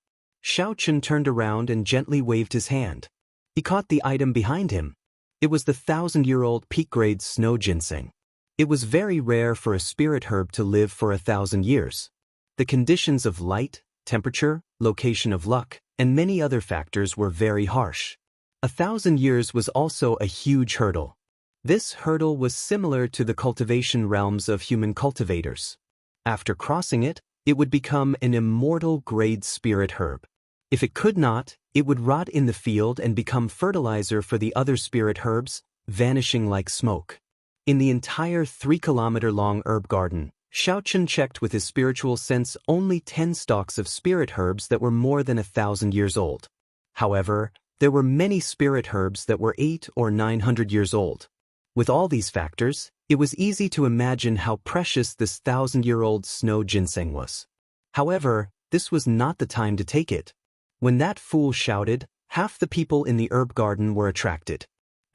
A: Xiaochen turned around and gently waved his hand. He caught the item behind him. It was the 1,000-year-old peak-grade snow ginseng. It was very rare for a spirit herb to live for 1,000 years. The conditions of light, temperature, location of luck, and many other factors were very harsh. 1,000 years was also a huge hurdle. This hurdle was similar to the cultivation realms of human cultivators. After crossing it, it would become an immortal grade spirit herb. If it could not, it would rot in the field and become fertilizer for the other spirit herbs, vanishing like smoke. In the entire 3-kilometer-long herb garden, Xiaochen checked with his spiritual sense only 10 stalks of spirit herbs that were more than 1,000 years old. However, there were many spirit herbs that were 800 or 900 years old. With all these factors, it was easy to imagine how precious this 1,000-year-old snow ginseng was. However, this was not the time to take it. When that fool shouted, half the people in the herb garden were attracted.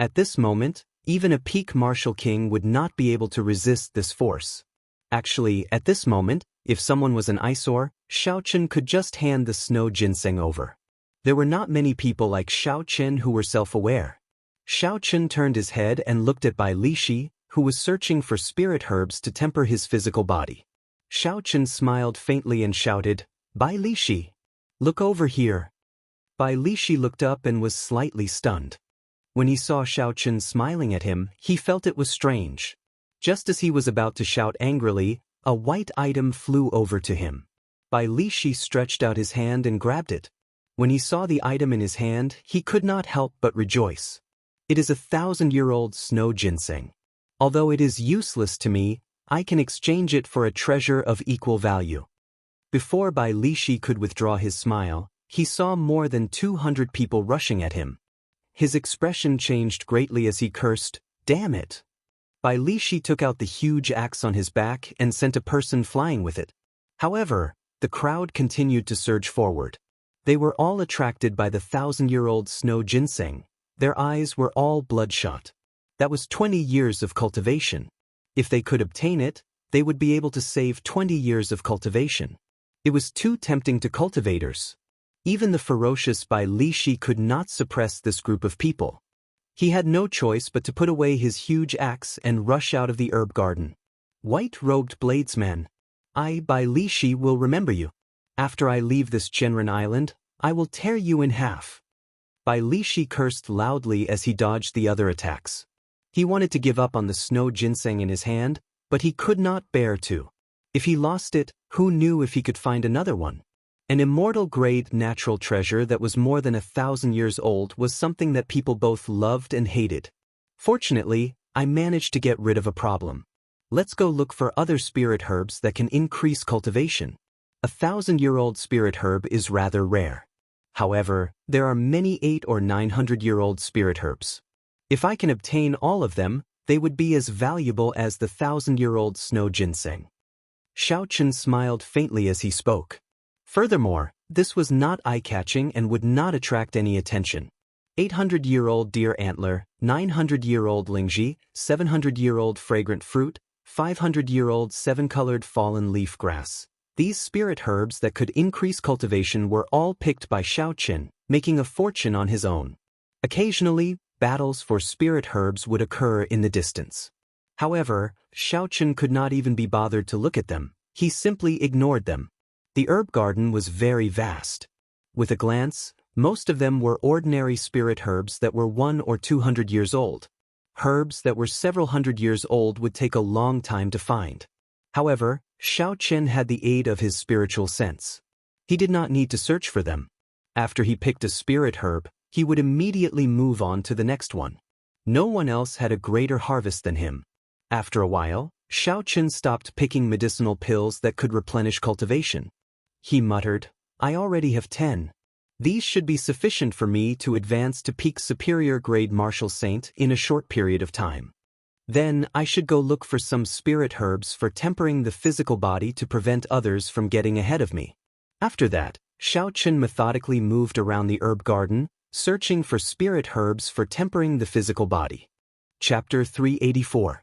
A: At this moment, even a peak martial king would not be able to resist this force. Actually, at this moment, if someone was an eyesore, Xiaochen could just hand the snow ginseng over. There were not many people like Xiaochen who were self-aware. Xiaochen turned his head and looked at Bai Lishi, who was searching for spirit herbs to temper his physical body. Xiaochen smiled faintly and shouted, "Bai Lishi, look over here." Bai Lishi looked up and was slightly stunned. When he saw Xiaochen smiling at him, he felt it was strange. Just as he was about to shout angrily, a white item flew over to him. Bai Lishi stretched out his hand and grabbed it. When he saw the item in his hand, he could not help but rejoice. It is 1,000-year-old snow ginseng. Although it is useless to me, I can exchange it for a treasure of equal value. Before Bai Lishi could withdraw his smile, he saw more than 200 people rushing at him. His expression changed greatly as he cursed, "Damn it!" Bai Lishi took out the huge axe on his back and sent a person flying with it. However, the crowd continued to surge forward. They were all attracted by the 1,000-year-old snow ginseng. Their eyes were all bloodshot. That was 20 years of cultivation. If they could obtain it, they would be able to save 20 years of cultivation. It was too tempting to cultivators. Even the ferocious Bai Lishi could not suppress this group of people. He had no choice but to put away his huge axe and rush out of the herb garden. White-robed bladesman, I, Bai Lishi, will remember you. After I leave this Genren island, I will tear you in half. Bai Lishi cursed loudly as he dodged the other attacks. He wanted to give up on the snow ginseng in his hand, but he could not bear to. If he lost it, who knew if he could find another one? An immortal-grade natural treasure that was more than 1,000 years old was something that people both loved and hated. Fortunately, I managed to get rid of a problem. Let's go look for other spirit herbs that can increase cultivation. 1,000-year-old spirit herb is rather rare. However, there are many 800 or 900-year-old spirit herbs. If I can obtain all of them, they would be as valuable as the 1,000-year-old snow ginseng. Xiaochen smiled faintly as he spoke. Furthermore, this was not eye-catching and would not attract any attention. 800-year-old deer antler, 900-year-old lingji, 700-year-old fragrant fruit, 500-year-old 7-colored fallen leaf grass. These spirit herbs that could increase cultivation were all picked by Xiaochen, making a fortune on his own. Occasionally, battles for spirit herbs would occur in the distance. However, Xiaochen could not even be bothered to look at them. He simply ignored them. The herb garden was very vast. With a glance, most of them were ordinary spirit herbs that were 100 or 200 years old. Herbs that were several hundred years old would take a long time to find. However, Xiaochen had the aid of his spiritual sense. He did not need to search for them. After he picked a spirit herb, he would immediately move on to the next one. No one else had a greater harvest than him. After a while, Xiaochen stopped picking medicinal pills that could replenish cultivation. He muttered, I already have 10. These should be sufficient for me to advance to peak superior grade martial saint in a short period of time. Then I should go look for some spirit herbs for tempering the physical body to prevent others from getting ahead of me. After that, Xiaochen methodically moved around the herb garden, searching for spirit herbs for tempering the physical body. Chapter 384.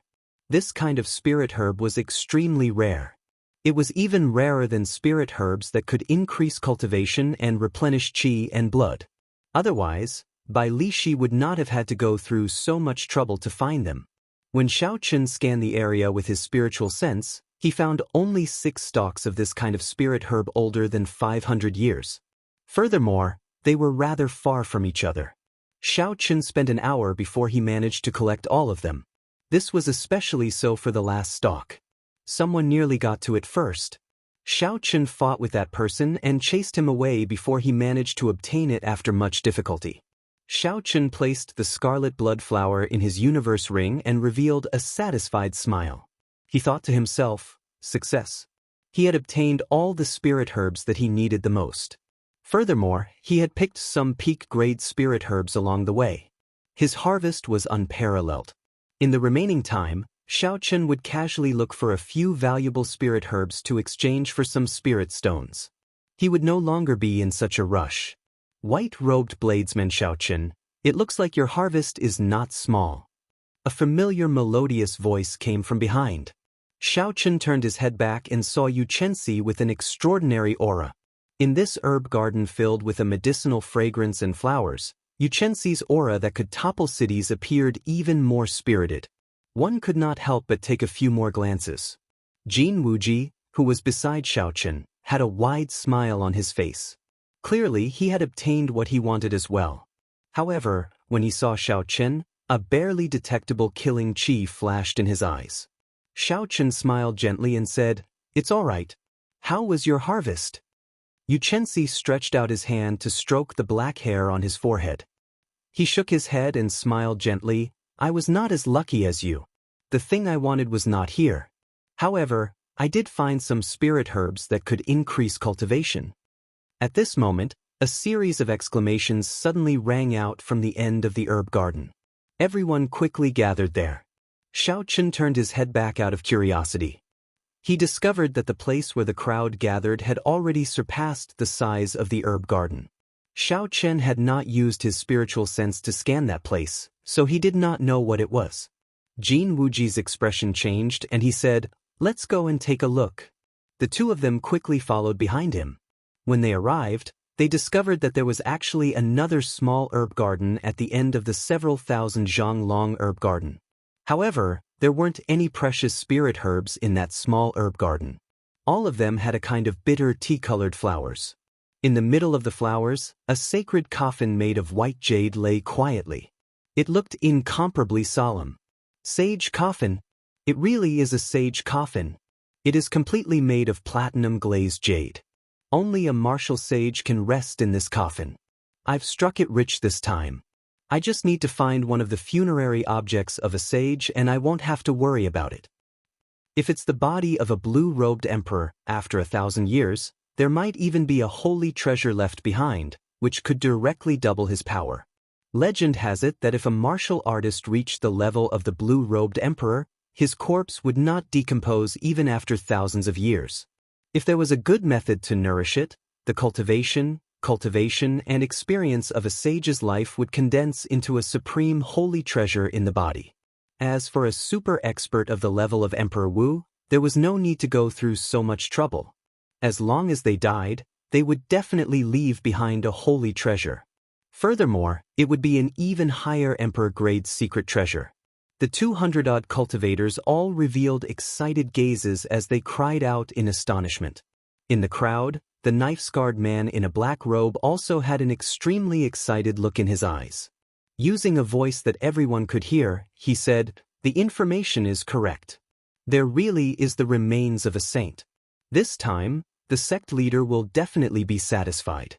A: This kind of spirit herb was extremely rare. It was even rarer than spirit herbs that could increase cultivation and replenish qi and blood. Otherwise, Bai Lishi would not have had to go through so much trouble to find them. When Xiaochen scanned the area with his spiritual sense, he found only 6 stalks of this kind of spirit herb older than 500 years. Furthermore, they were rather far from each other. Xiaochen spent an hour before he managed to collect all of them. This was especially so for the last stalk. Someone nearly got to it first. Xiaochen fought with that person and chased him away before he managed to obtain it after much difficulty. Xiao Chen placed the scarlet blood flower in his universe ring and revealed a satisfied smile. He thought to himself, success. He had obtained all the spirit herbs that he needed the most. Furthermore, he had picked some peak-grade spirit herbs along the way. His harvest was unparalleled. In the remaining time, Xiao Chen would casually look for a few valuable spirit herbs to exchange for some spirit stones. He would no longer be in such a rush. White-robed bladesman Xiao Chen, it looks like your harvest is not small. A familiar melodious voice came from behind. Xiao Chen turned his head back and saw Xianxia with an extraordinary aura. In this herb garden filled with a medicinal fragrance and flowers, Xianxia's aura that could topple cities appeared even more spirited. One could not help but take a few more glances. Jin Wuji, who was beside Xiao Chen, had a wide smile on his face. Clearly, he had obtained what he wanted as well. However, when he saw Xiao Chen, a barely detectable killing chi flashed in his eyes. Xiao Chen smiled gently and said, "It's all right. How was your harvest?" Xianxia stretched out his hand to stroke the black hair on his forehead. He shook his head and smiled gently, "I was not as lucky as you. The thing I wanted was not here. However, I did find some spirit herbs that could increase cultivation." At this moment, a series of exclamations suddenly rang out from the end of the herb garden. Everyone quickly gathered there. Xiao Chen turned his head back out of curiosity. He discovered that the place where the crowd gathered had already surpassed the size of the herb garden. Xiao Chen had not used his spiritual sense to scan that place, so he did not know what it was. Jin Wuji's expression changed and he said, "Let's go and take a look." The two of them quickly followed behind him. When they arrived, they discovered that there was actually another small herb garden at the end of the several thousand zhang long herb garden. However, there weren't any precious spirit herbs in that small herb garden. All of them had a kind of bitter tea-colored flowers. In the middle of the flowers, a sacred coffin made of white jade lay quietly. It looked incomparably solemn. Sage coffin. It really is a sage coffin. It is completely made of platinum-glazed jade. Only a martial sage can rest in this coffin. I've struck it rich this time. I just need to find one of the funerary objects of a sage and I won't have to worry about it. If it's the body of a blue-robed emperor, after 1,000 years, there might even be a holy treasure left behind, which could directly double his power. Legend has it that if a martial artist reached the level of the blue-robed emperor, his corpse would not decompose even after thousands of years. If there was a good method to nourish it, the cultivation, and experience of a sage's life would condense into a supreme holy treasure in the body. As for a super expert of the level of Emperor Wu, there was no need to go through so much trouble. As long as they died, they would definitely leave behind a holy treasure. Furthermore, it would be an even higher emperor-grade secret treasure. The 200-odd cultivators all revealed excited gazes as they cried out in astonishment. In the crowd, the knife-scarred man in a black robe also had an extremely excited look in his eyes. Using a voice that everyone could hear, he said, "The information is correct. There really is the remains of a saint. This time, the sect leader will definitely be satisfied."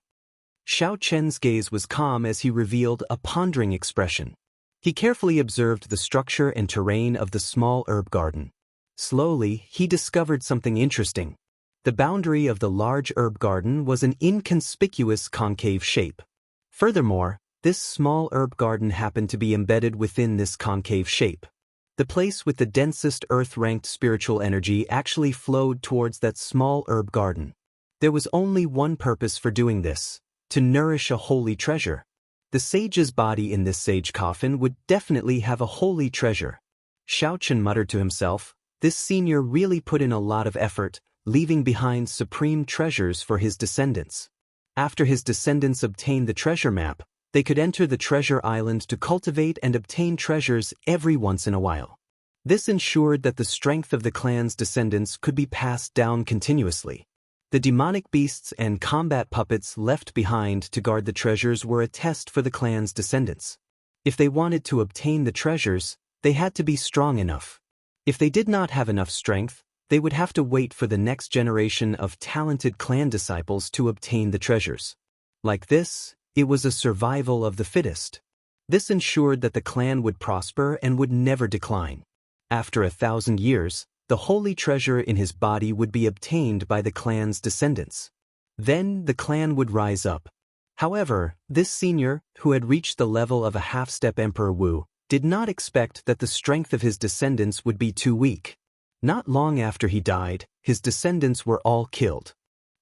A: Xiao Chen's gaze was calm as he revealed a pondering expression. He carefully observed the structure and terrain of the small herb garden. Slowly, he discovered something interesting. The boundary of the large herb garden was an inconspicuous concave shape. Furthermore, this small herb garden happened to be embedded within this concave shape. The place with the densest earth-ranked spiritual energy actually flowed towards that small herb garden. There was only one purpose for doing this: to nourish a holy treasure. The sage's body in this sage coffin would definitely have a holy treasure. Xiao Chen muttered to himself, this senior really put in a lot of effort, leaving behind supreme treasures for his descendants. After his descendants obtained the treasure map, they could enter the treasure island to cultivate and obtain treasures every once in a while. This ensured that the strength of the clan's descendants could be passed down continuously. The demonic beasts and combat puppets left behind to guard the treasures were a test for the clan's descendants. If they wanted to obtain the treasures, they had to be strong enough. If they did not have enough strength, they would have to wait for the next generation of talented clan disciples to obtain the treasures. Like this, It was a survival of the fittest. This ensured that the clan would prosper and would never decline. After 1,000 years, the holy treasure in his body would be obtained by the clan's descendants. Then the clan would rise up. However, this senior, who had reached the level of a half-step Emperor Wu, did not expect that the strength of his descendants would be too weak. Not long after he died, his descendants were all killed.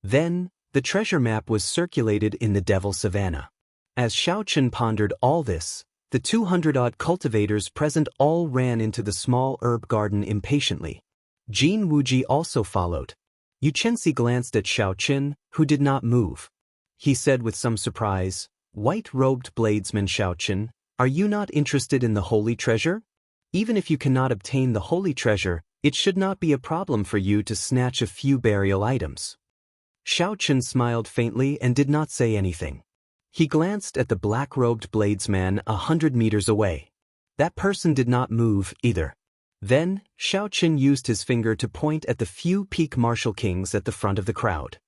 A: Then, the treasure map was circulated in the Devil Savannah. As Xiaochen pondered all this, the 200-odd cultivators present all ran into the small herb garden impatiently. Jin Wuji also followed. Yu Chenxi glanced at Xiaochen, who did not move. He said with some surprise, "White-robed bladesman Xiaochen, are you not interested in the holy treasure? Even if you cannot obtain the holy treasure, it should not be a problem for you to snatch a few burial items." Xiaochen smiled faintly and did not say anything. He glanced at the black-robed bladesman 100 meters away. That person did not move either. Then, Xiaochen used his finger to point at the few peak martial kings at the front of the crowd.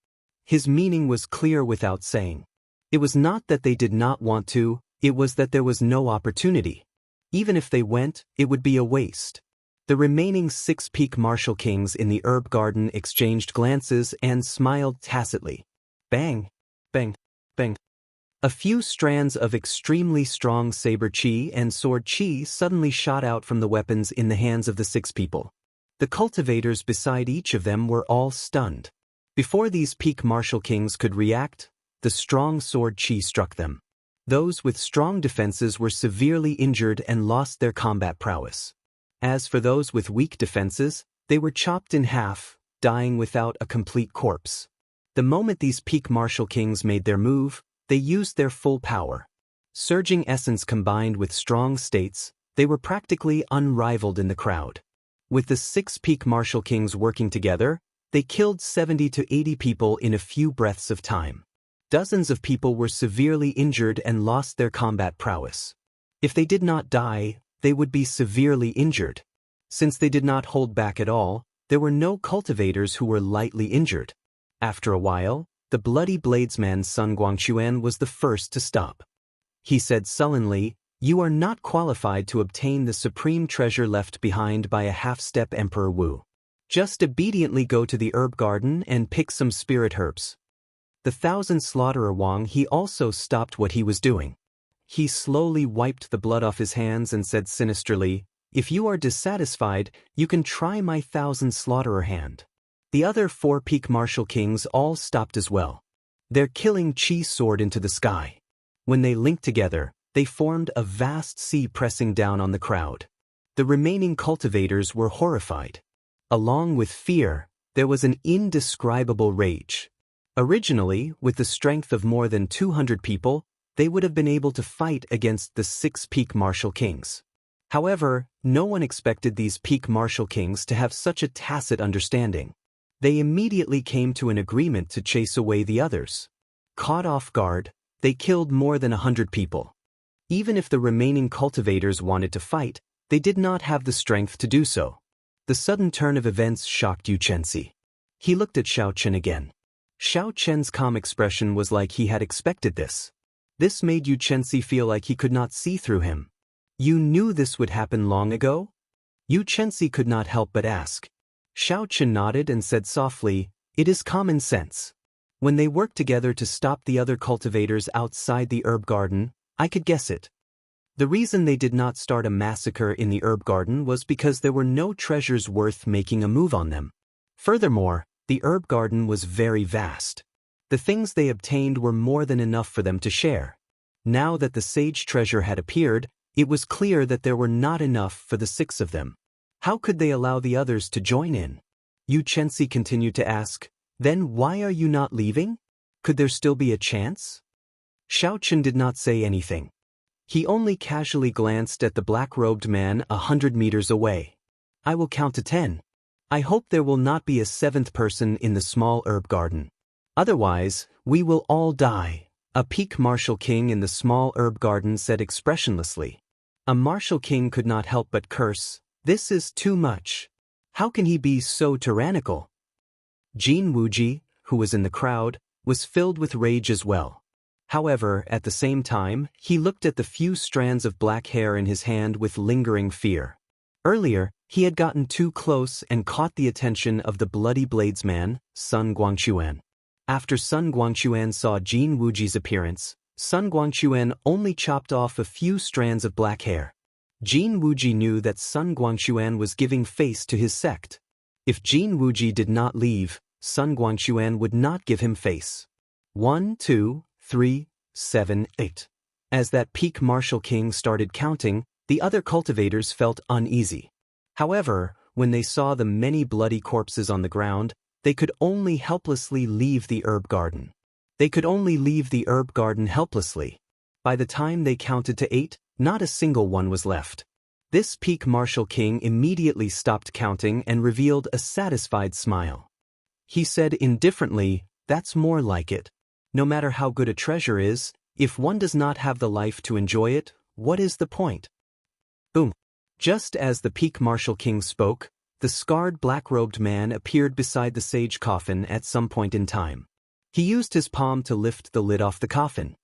A: His meaning was clear without saying. It was not that they did not want to, it was that there was no opportunity. Even if they went, it would be a waste. The remaining 6 peak martial kings in the herb garden exchanged glances and smiled tacitly. Bang! Bang! Bang! A few strands of extremely strong saber chi and sword chi suddenly shot out from the weapons in the hands of the 6 people. The cultivators beside each of them were all stunned. Before these peak martial kings could react, the strong sword chi struck them. Those with strong defenses were severely injured and lost their combat prowess. As for those with weak defenses, they were chopped in half, dying without a complete corpse. The moment these peak martial kings made their move, they used their full power. Surging essence combined with strong states, they were practically unrivaled in the crowd. With the 6 peak martial kings working together, they killed 70 to 80 people in a few breaths of time. Dozens of people were severely injured and lost their combat prowess. If they did not die, they would be severely injured. Since they did not hold back at all, there were no cultivators who were lightly injured. After a while, the bloody bladesman's son Guangquan was the first to stop. He said sullenly, "You are not qualified to obtain the supreme treasure left behind by a half-step Emperor Wu. Just obediently go to the herb garden and pick some spirit herbs." The 1,000 slaughterer Wang he also stopped what he was doing. He slowly wiped the blood off his hands and said sinisterly, "If you are dissatisfied, you can try my 1,000 slaughterer hand." The other 4 peak martial kings all stopped as well. Their killing chi soared into the sky. When they linked together, they formed a vast sea pressing down on the crowd. The remaining cultivators were horrified. Along with fear, there was an indescribable rage. Originally, with the strength of more than 200 people, they would have been able to fight against the 6 peak martial kings. However, no one expected these peak martial kings to have such a tacit understanding. They immediately came to an agreement to chase away the others. Caught off guard, they killed more than 100 people. Even if the remaining cultivators wanted to fight, they did not have the strength to do so. The sudden turn of events shocked Yu Chenxi. He looked at Xiaochen again. Xiaochen's calm expression was like he had expected this. This made Yu Chenxi feel like he could not see through him. "You knew this would happen long ago?" Yu Chenxi could not help but ask. Xiaochen nodded and said softly, "It is common sense. When they worked together to stop the other cultivators outside the herb garden, I could guess it. The reason they did not start a massacre in the herb garden was because there were no treasures worth making a move on them. Furthermore, the herb garden was very vast. The things they obtained were more than enough for them to share. Now that the sage treasure had appeared, it was clear that there were not enough for the 6 of them. How could they allow the others to join in?" Yu Chenxi continued to ask, "Then why are you not leaving? Could there still be a chance?" Xiaochen did not say anything. He only casually glanced at the black-robed man 100 meters away. "I will count to 10. I hope there will not be a 7th person in the small herb garden. Otherwise, we will all die," a peak martial king in the small herb garden said expressionlessly. A martial king could not help but curse. "This is too much. How can he be so tyrannical?" Jin Wuji, who was in the crowd, was filled with rage as well. However, at the same time, he looked at the few strands of black hair in his hand with lingering fear. Earlier, he had gotten too close and caught the attention of the bloody bladesman, Sun Guangquan. After Sun Guangquan saw Jin Wuji's appearance, Sun Guangquan only chopped off a few strands of black hair. Jin Wuji knew that Sun Guangquan was giving face to his sect. If Jin Wuji did not leave, Sun Guangquan would not give him face. 1, 2, 3, 7, 8. As that peak martial king started counting, the other cultivators felt uneasy. However, when they saw the many bloody corpses on the ground, they could only helplessly leave the herb garden. They could only leave the herb garden helplessly. By the time they counted to 8, not a single one was left. This peak martial king immediately stopped counting and revealed a satisfied smile. He said indifferently, "That's more like it. No matter how good a treasure is, if one does not have the life to enjoy it, what is the point?" Boom. Just as the peak martial king spoke, the scarred black-robed man appeared beside the sage coffin at some point in time. He used his palm to lift the lid off the coffin.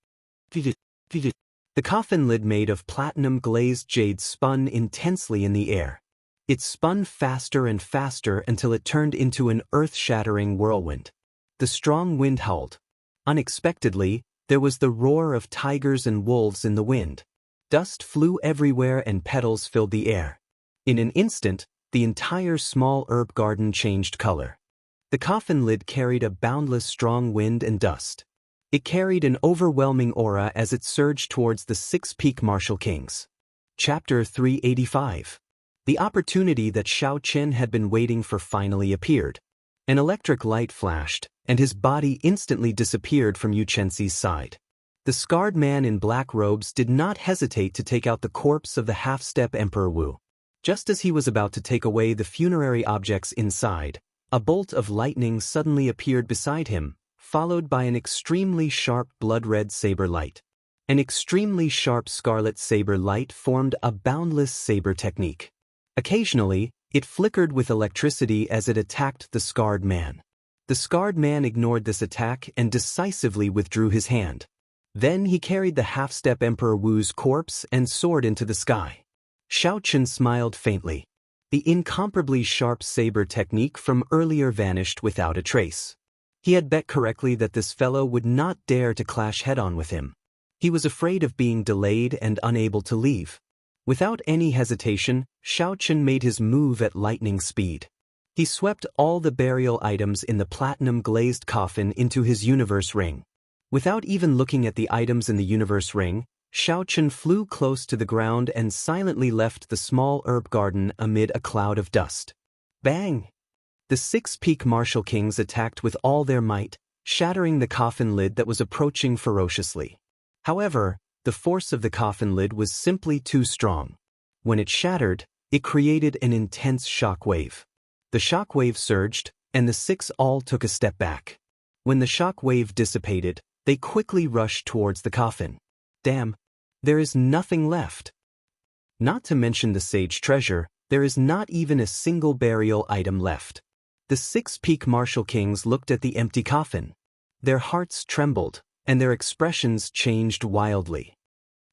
A: The coffin lid made of platinum-glazed jade spun intensely in the air. It spun faster and faster until it turned into an earth-shattering whirlwind. The strong wind howled. Unexpectedly, there was the roar of tigers and wolves in the wind. Dust flew everywhere and petals filled the air. In an instant, the entire small herb garden changed color. The coffin lid carried a boundless strong wind and dust. It carried an overwhelming aura as it surged towards the 6 peak martial kings. Chapter 385. The opportunity that Xiao Qin had been waiting for finally appeared. An electric light flashed, and his body instantly disappeared from Yu Chenxi's side. The scarred man in black robes did not hesitate to take out the corpse of the half-step Emperor Wu. Just as he was about to take away the funerary objects inside, a bolt of lightning suddenly appeared beside him, followed by an extremely sharp blood-red saber light. An extremely sharp scarlet saber light formed a boundless saber technique. Occasionally, it flickered with electricity as it attacked the scarred man. The scarred man ignored this attack and decisively withdrew his hand. Then he carried the half-step Emperor Wu's corpse and soared into the sky. Xiao Qin smiled faintly. The incomparably sharp saber technique from earlier vanished without a trace. He had bet correctly that this fellow would not dare to clash head-on with him. He was afraid of being delayed and unable to leave. Without any hesitation, Xiao Qin made his move at lightning speed. He swept all the burial items in the platinum-glazed coffin into his universe ring. Without even looking at the items in the universe ring, Xiao Qin flew close to the ground and silently left the small herb garden amid a cloud of dust. Bang! The 6 peak martial kings attacked with all their might, shattering the coffin lid that was approaching ferociously. However, the force of the coffin lid was simply too strong. When it shattered, it created an intense shock wave. The shock wave surged, and the 6 all took a step back. When the shock wave dissipated, they quickly rushed towards the coffin. Damn! There is nothing left. Not to mention the sage treasure, there is not even a single burial item left. The 6 peak martial kings looked at the empty coffin. Their hearts trembled, and their expressions changed wildly.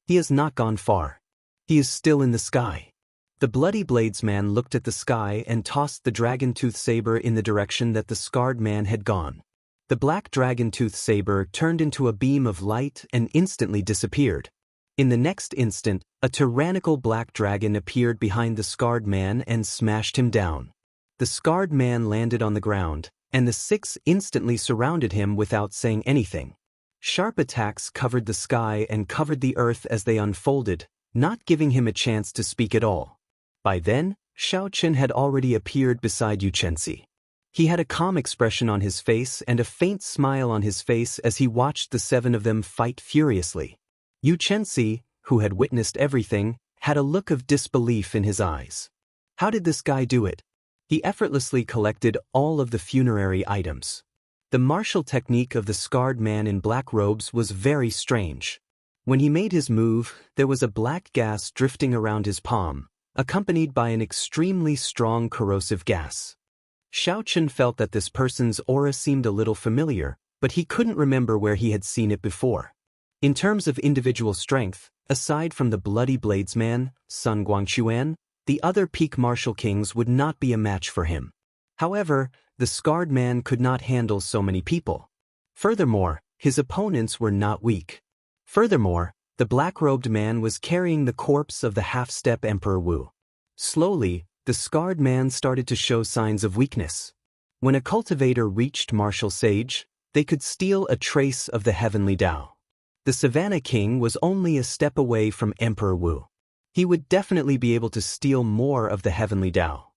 A: He has not gone far. He is still in the sky. The bloody bladesman looked at the sky and tossed the dragon-tooth saber in the direction that the scarred man had gone. The black dragon-tooth saber turned into a beam of light and instantly disappeared. In the next instant, a tyrannical black dragon appeared behind the scarred man and smashed him down. The scarred man landed on the ground, and the 6 instantly surrounded him without saying anything. Sharp attacks covered the sky and covered the earth as they unfolded, not giving him a chance to speak at all. By then, Xiao Qin had already appeared beside Yu Chenxi. He had a calm expression on his face and a faint smile on his face as he watched the 7 of them fight furiously. Yu Chenxi, who had witnessed everything, had a look of disbelief in his eyes. How did this guy do it? He effortlessly collected all of the funerary items. The martial technique of the scarred man in black robes was very strange. When he made his move, there was a black gas drifting around his palm, accompanied by an extremely strong corrosive gas. Xiao Qin felt that this person's aura seemed a little familiar, but he couldn't remember where he had seen it before. In terms of individual strength, aside from the bloody bladesman, Sun Guangquan, the other peak martial kings would not be a match for him. However, the scarred man could not handle so many people. Furthermore, his opponents were not weak. Furthermore, the black-robed man was carrying the corpse of the half-step Emperor Wu. Slowly, the scarred man started to show signs of weakness. When a cultivator reached martial sage, they could steal a trace of the heavenly Tao. The Savannah King was only a step away from Emperor Wu. He would definitely be able to steal more of the heavenly Tao.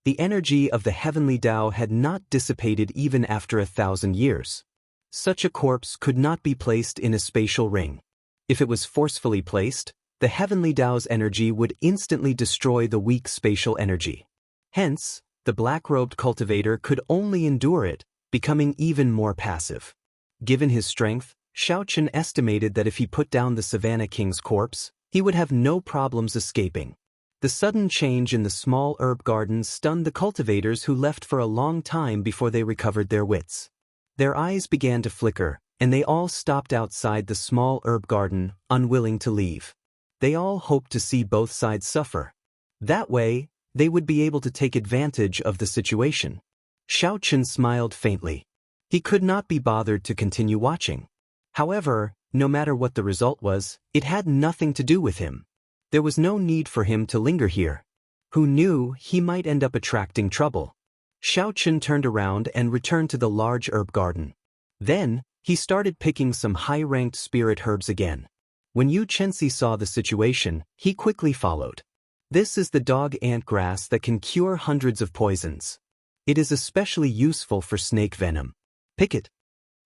A: The energy of the heavenly Tao had not dissipated even after 1,000 years. Such a corpse could not be placed in a spatial ring. If it was forcefully placed, the heavenly Tao's energy would instantly destroy the weak spatial energy. Hence, the black-robed cultivator could only endure it, becoming even more passive. Given his strength, Xiaochen estimated that if he put down the Savannah King's corpse, he would have no problems escaping. The sudden change in the small herb garden stunned the cultivators, who left for a long time before they recovered their wits. Their eyes began to flicker, and they all stopped outside the small herb garden, unwilling to leave. They all hoped to see both sides suffer. That way, they would be able to take advantage of the situation. Xiaochen smiled faintly. He could not be bothered to continue watching. However, no matter what the result was, it had nothing to do with him. There was no need for him to linger here. Who knew, he might end up attracting trouble. Xiaochen turned around and returned to the large herb garden. Then, he started picking some high-ranked spirit herbs again. When Yu Chenxi saw the situation, he quickly followed. This is the dog-ant grass that can cure hundreds of poisons. It is especially useful for snake venom. Pick it.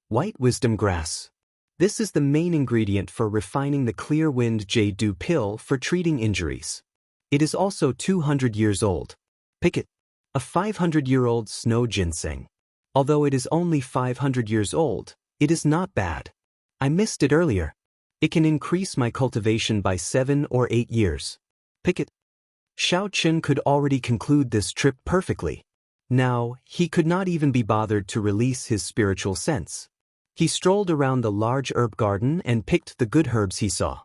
A: White wisdom grass. This is the main ingredient for refining the clear wind jade pill for treating injuries. It is also 200 years old. Pick it. A 500-year-old snow ginseng. Although it is only 500 years old, it is not bad. I missed it earlier. It can increase my cultivation by 7 or 8 years. Pick it. Xiaochen could already conclude this trip perfectly. Now, he could not even be bothered to release his spiritual sense. He strolled around the large herb garden and picked the good herbs he saw.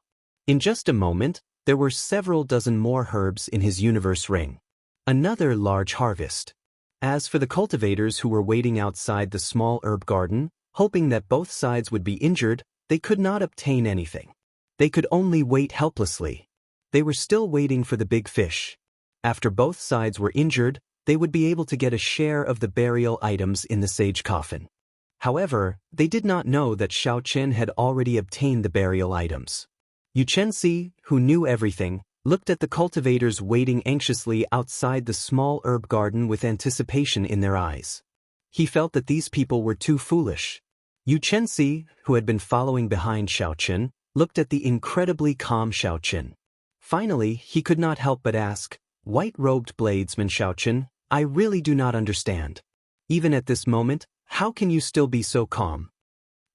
A: In just a moment, there were several dozen more herbs in his universe ring. Another large harvest. As for the cultivators who were waiting outside the small herb garden, hoping that both sides would be injured, they could not obtain anything. They could only wait helplessly. They were still waiting for the big fish. After both sides were injured, they would be able to get a share of the burial items in the sage coffin. However, they did not know that Xiaochen had already obtained the burial items. Yu Chenxi, who knew everything, looked at the cultivators waiting anxiously outside the small herb garden with anticipation in their eyes. He felt that these people were too foolish. Yu Chenxi, who had been following behind Xiaochen, looked at the incredibly calm Xiaochen. Finally, he could not help but ask, "White-robed bladesman Xiaochen, I really do not understand. Even at this moment, how can you still be so calm?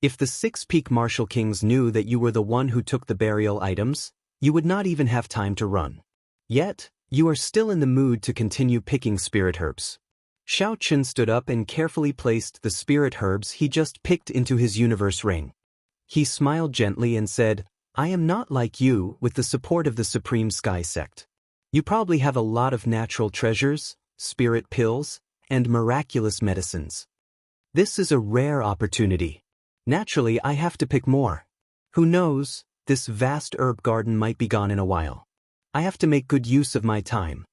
A: If the 6 peak martial kings knew that you were the one who took the burial items, you would not even have time to run. Yet, you are still in the mood to continue picking spirit herbs." Xiaochen stood up and carefully placed the spirit herbs he just picked into his universe ring. He smiled gently and said, "I am not like you with the support of the Supreme Sky Sect. You probably have a lot of natural treasures, spirit pills, and miraculous medicines. This is a rare opportunity. Naturally, I have to pick more. Who knows, this vast herb garden might be gone in a while. I have to make good use of my time."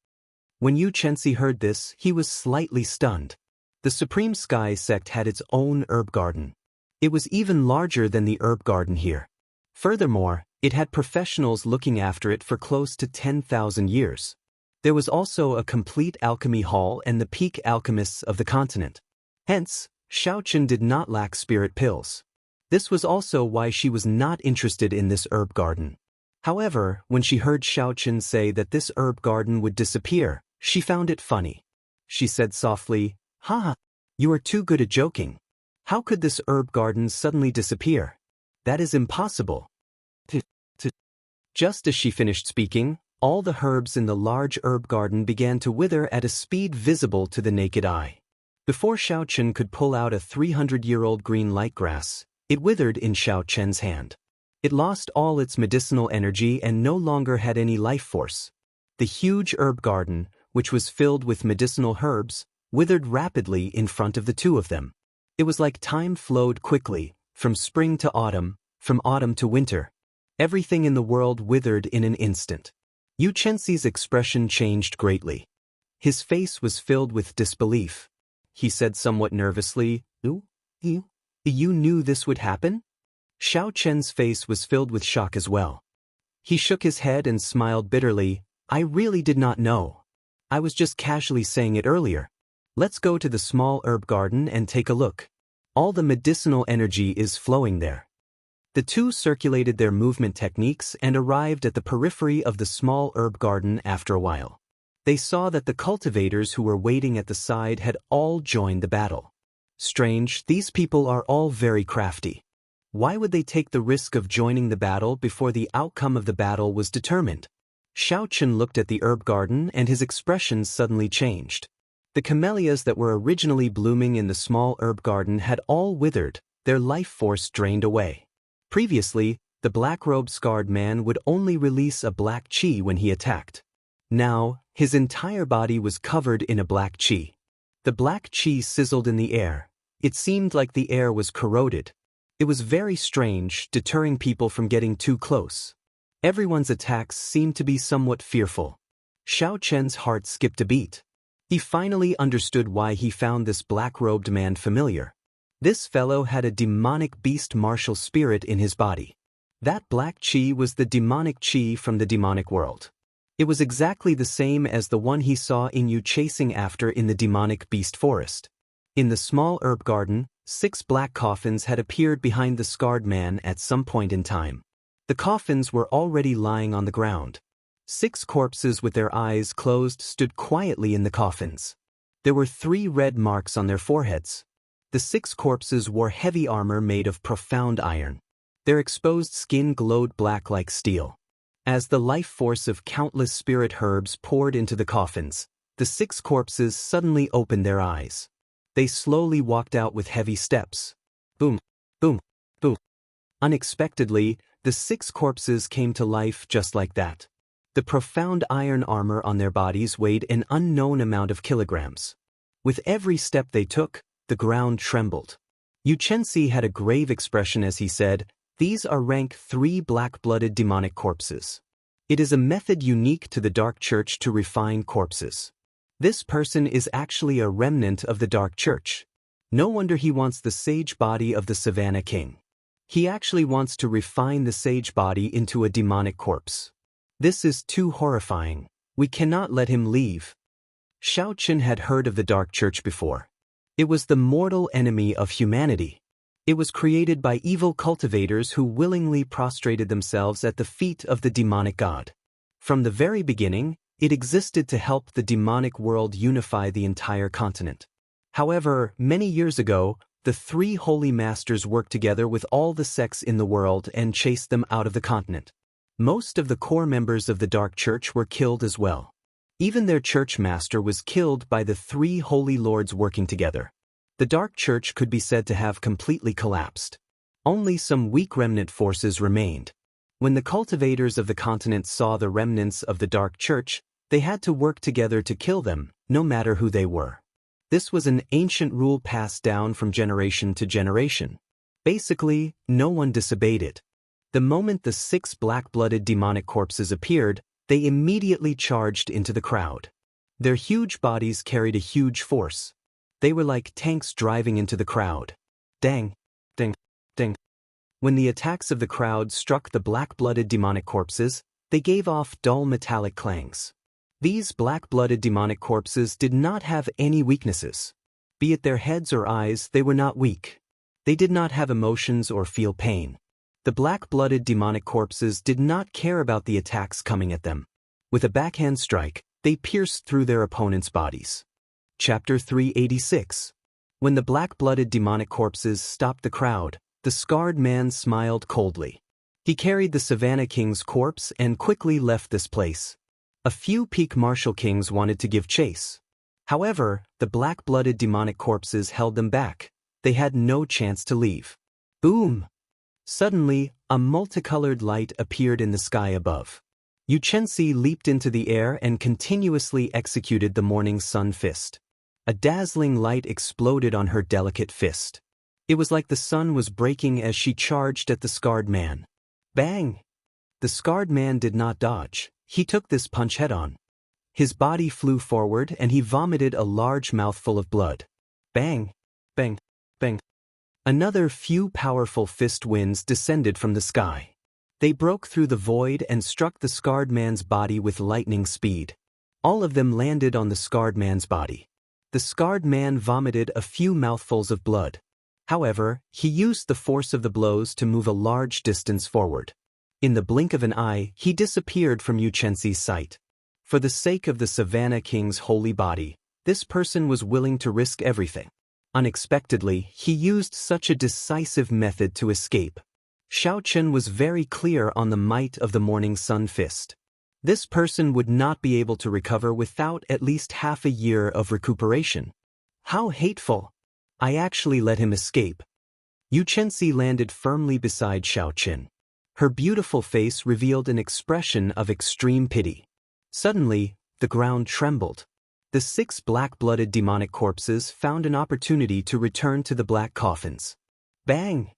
A: When Yu Chenxi heard this, he was slightly stunned. The Supreme Sky Sect had its own herb garden. It was even larger than the herb garden here. Furthermore, it had professionals looking after it for close to 10,000 years. There was also a complete alchemy hall and the peak alchemists of the continent. Hence, Xiaochen did not lack spirit pills. This was also why she was not interested in this herb garden. However, when she heard Xiaochen say that this herb garden would disappear, she found it funny. She said softly, "Ha! You are too good at joking. How could this herb garden suddenly disappear? That is impossible." Just as she finished speaking, all the herbs in the large herb garden began to wither at a speed visible to the naked eye. Before Xiaochen could pull out a 300-year-old green light grass, it withered in Xiaochen's hand. It lost all its medicinal energy and no longer had any life force. The huge herb garden, which was filled with medicinal herbs, withered rapidly in front of the two of them. It was like time flowed quickly, from spring to autumn, from autumn to winter. Everything in the world withered in an instant. Xianxia's expression changed greatly. His face was filled with disbelief. He said somewhat nervously, You knew this would happen? Xiaochen's face was filled with shock as well. He shook his head and smiled bitterly. I really did not know. I was just casually saying it earlier. Let's go to the small herb garden and take a look. All the medicinal energy is flowing there. The two circulated their movement techniques and arrived at the periphery of the small herb garden after a while. They saw that the cultivators who were waiting at the side had all joined the battle. Strange, these people are all very crafty. Why would they take the risk of joining the battle before the outcome of the battle was determined? Xiaochen looked at the herb garden and his expression suddenly changed. The camellias that were originally blooming in the small herb garden had all withered, their life force drained away. Previously, the black-robed scarred man would only release a black chi when he attacked. Now, his entire body was covered in a black chi. The black chi sizzled in the air. It seemed like the air was corroded. It was very strange, deterring people from getting too close. Everyone's attacks seemed to be somewhat fearful. Xiaochen's heart skipped a beat. He finally understood why he found this black-robed man familiar. This fellow had a demonic beast martial spirit in his body. That black chi was the demonic chi from the demonic world. It was exactly the same as the one he saw Inu chasing after in the demonic beast forest. In the small herb garden, 6 black coffins had appeared behind the scarred man at some point in time. The coffins were already lying on the ground. 6 corpses with their eyes closed stood quietly in the coffins. There were 3 red marks on their foreheads. The 6 corpses wore heavy armor made of profound iron. Their exposed skin glowed black like steel. As the life force of countless spirit herbs poured into the coffins, the 6 corpses suddenly opened their eyes. They slowly walked out with heavy steps. Boom, boom, boom. Unexpectedly, the 6 corpses came to life just like that. The profound iron armor on their bodies weighed an unknown amount of kilograms. With every step they took, the ground trembled. Xianxia had a grave expression as he said, "These are rank 3 black-blooded demonic corpses. It is a method unique to the Dark Church to refine corpses. This person is actually a remnant of the Dark Church. No wonder he wants the sage body of the Savannah King. He actually wants to refine the sage body into a demonic corpse. This is too horrifying. We cannot let him leave." Xiaochen had heard of the Dark Church before. It was the mortal enemy of humanity. It was created by evil cultivators who willingly prostrated themselves at the feet of the demonic god. From the very beginning, it existed to help the demonic world unify the entire continent. However, many years ago, the 3 holy masters worked together with all the sects in the world and chased them out of the continent. Most of the core members of the Dark Church were killed as well. Even their church master was killed by the 3 holy lords working together. The Dark Church could be said to have completely collapsed. Only some weak remnant forces remained. When the cultivators of the continent saw the remnants of the Dark Church, they had to work together to kill them, no matter who they were. This was an ancient rule passed down from generation to generation. Basically, no one disobeyed it. The moment the 6 black-blooded demonic corpses appeared, they immediately charged into the crowd. Their huge bodies carried a huge force. They were like tanks driving into the crowd. Dang, ding, ding. When the attacks of the crowd struck the black-blooded demonic corpses, they gave off dull metallic clangs. These black-blooded demonic corpses did not have any weaknesses. Be it their heads or eyes, they were not weak. They did not have emotions or feel pain. The black-blooded demonic corpses did not care about the attacks coming at them. With a backhand strike, they pierced through their opponents' bodies. Chapter 386. When the black-blooded demonic corpses stopped the crowd, the scarred man smiled coldly. He carried the Savannah King's corpse and quickly left this place. A few peak martial kings wanted to give chase. However, the black-blooded demonic corpses held them back. They had no chance to leave. Boom! Suddenly, a multicolored light appeared in the sky above. Xianxia leaped into the air and continuously executed the morning sun fist. A dazzling light exploded on her delicate fist. It was like the sun was breaking as she charged at the scarred man. Bang! The scarred man did not dodge. He took this punch head-on. His body flew forward and he vomited a large mouthful of blood. Bang! Bang! Bang! Another few powerful fist winds descended from the sky. They broke through the void and struck the scarred man's body with lightning speed. All of them landed on the scarred man's body. The scarred man vomited a few mouthfuls of blood. However, he used the force of the blows to move a large distance forward. In the blink of an eye, he disappeared from Xianxia's sight. For the sake of the Savannah King's holy body, this person was willing to risk everything. Unexpectedly, he used such a decisive method to escape. Xiaochen was very clear on the might of the morning sun fist. This person would not be able to recover without at least half a year of recuperation. How hateful! I actually let him escape. Xianxia landed firmly beside Xiaochen. Her beautiful face revealed an expression of extreme pity. Suddenly, the ground trembled. The 6 black-blooded demonic corpses found an opportunity to return to the black coffins. Bang!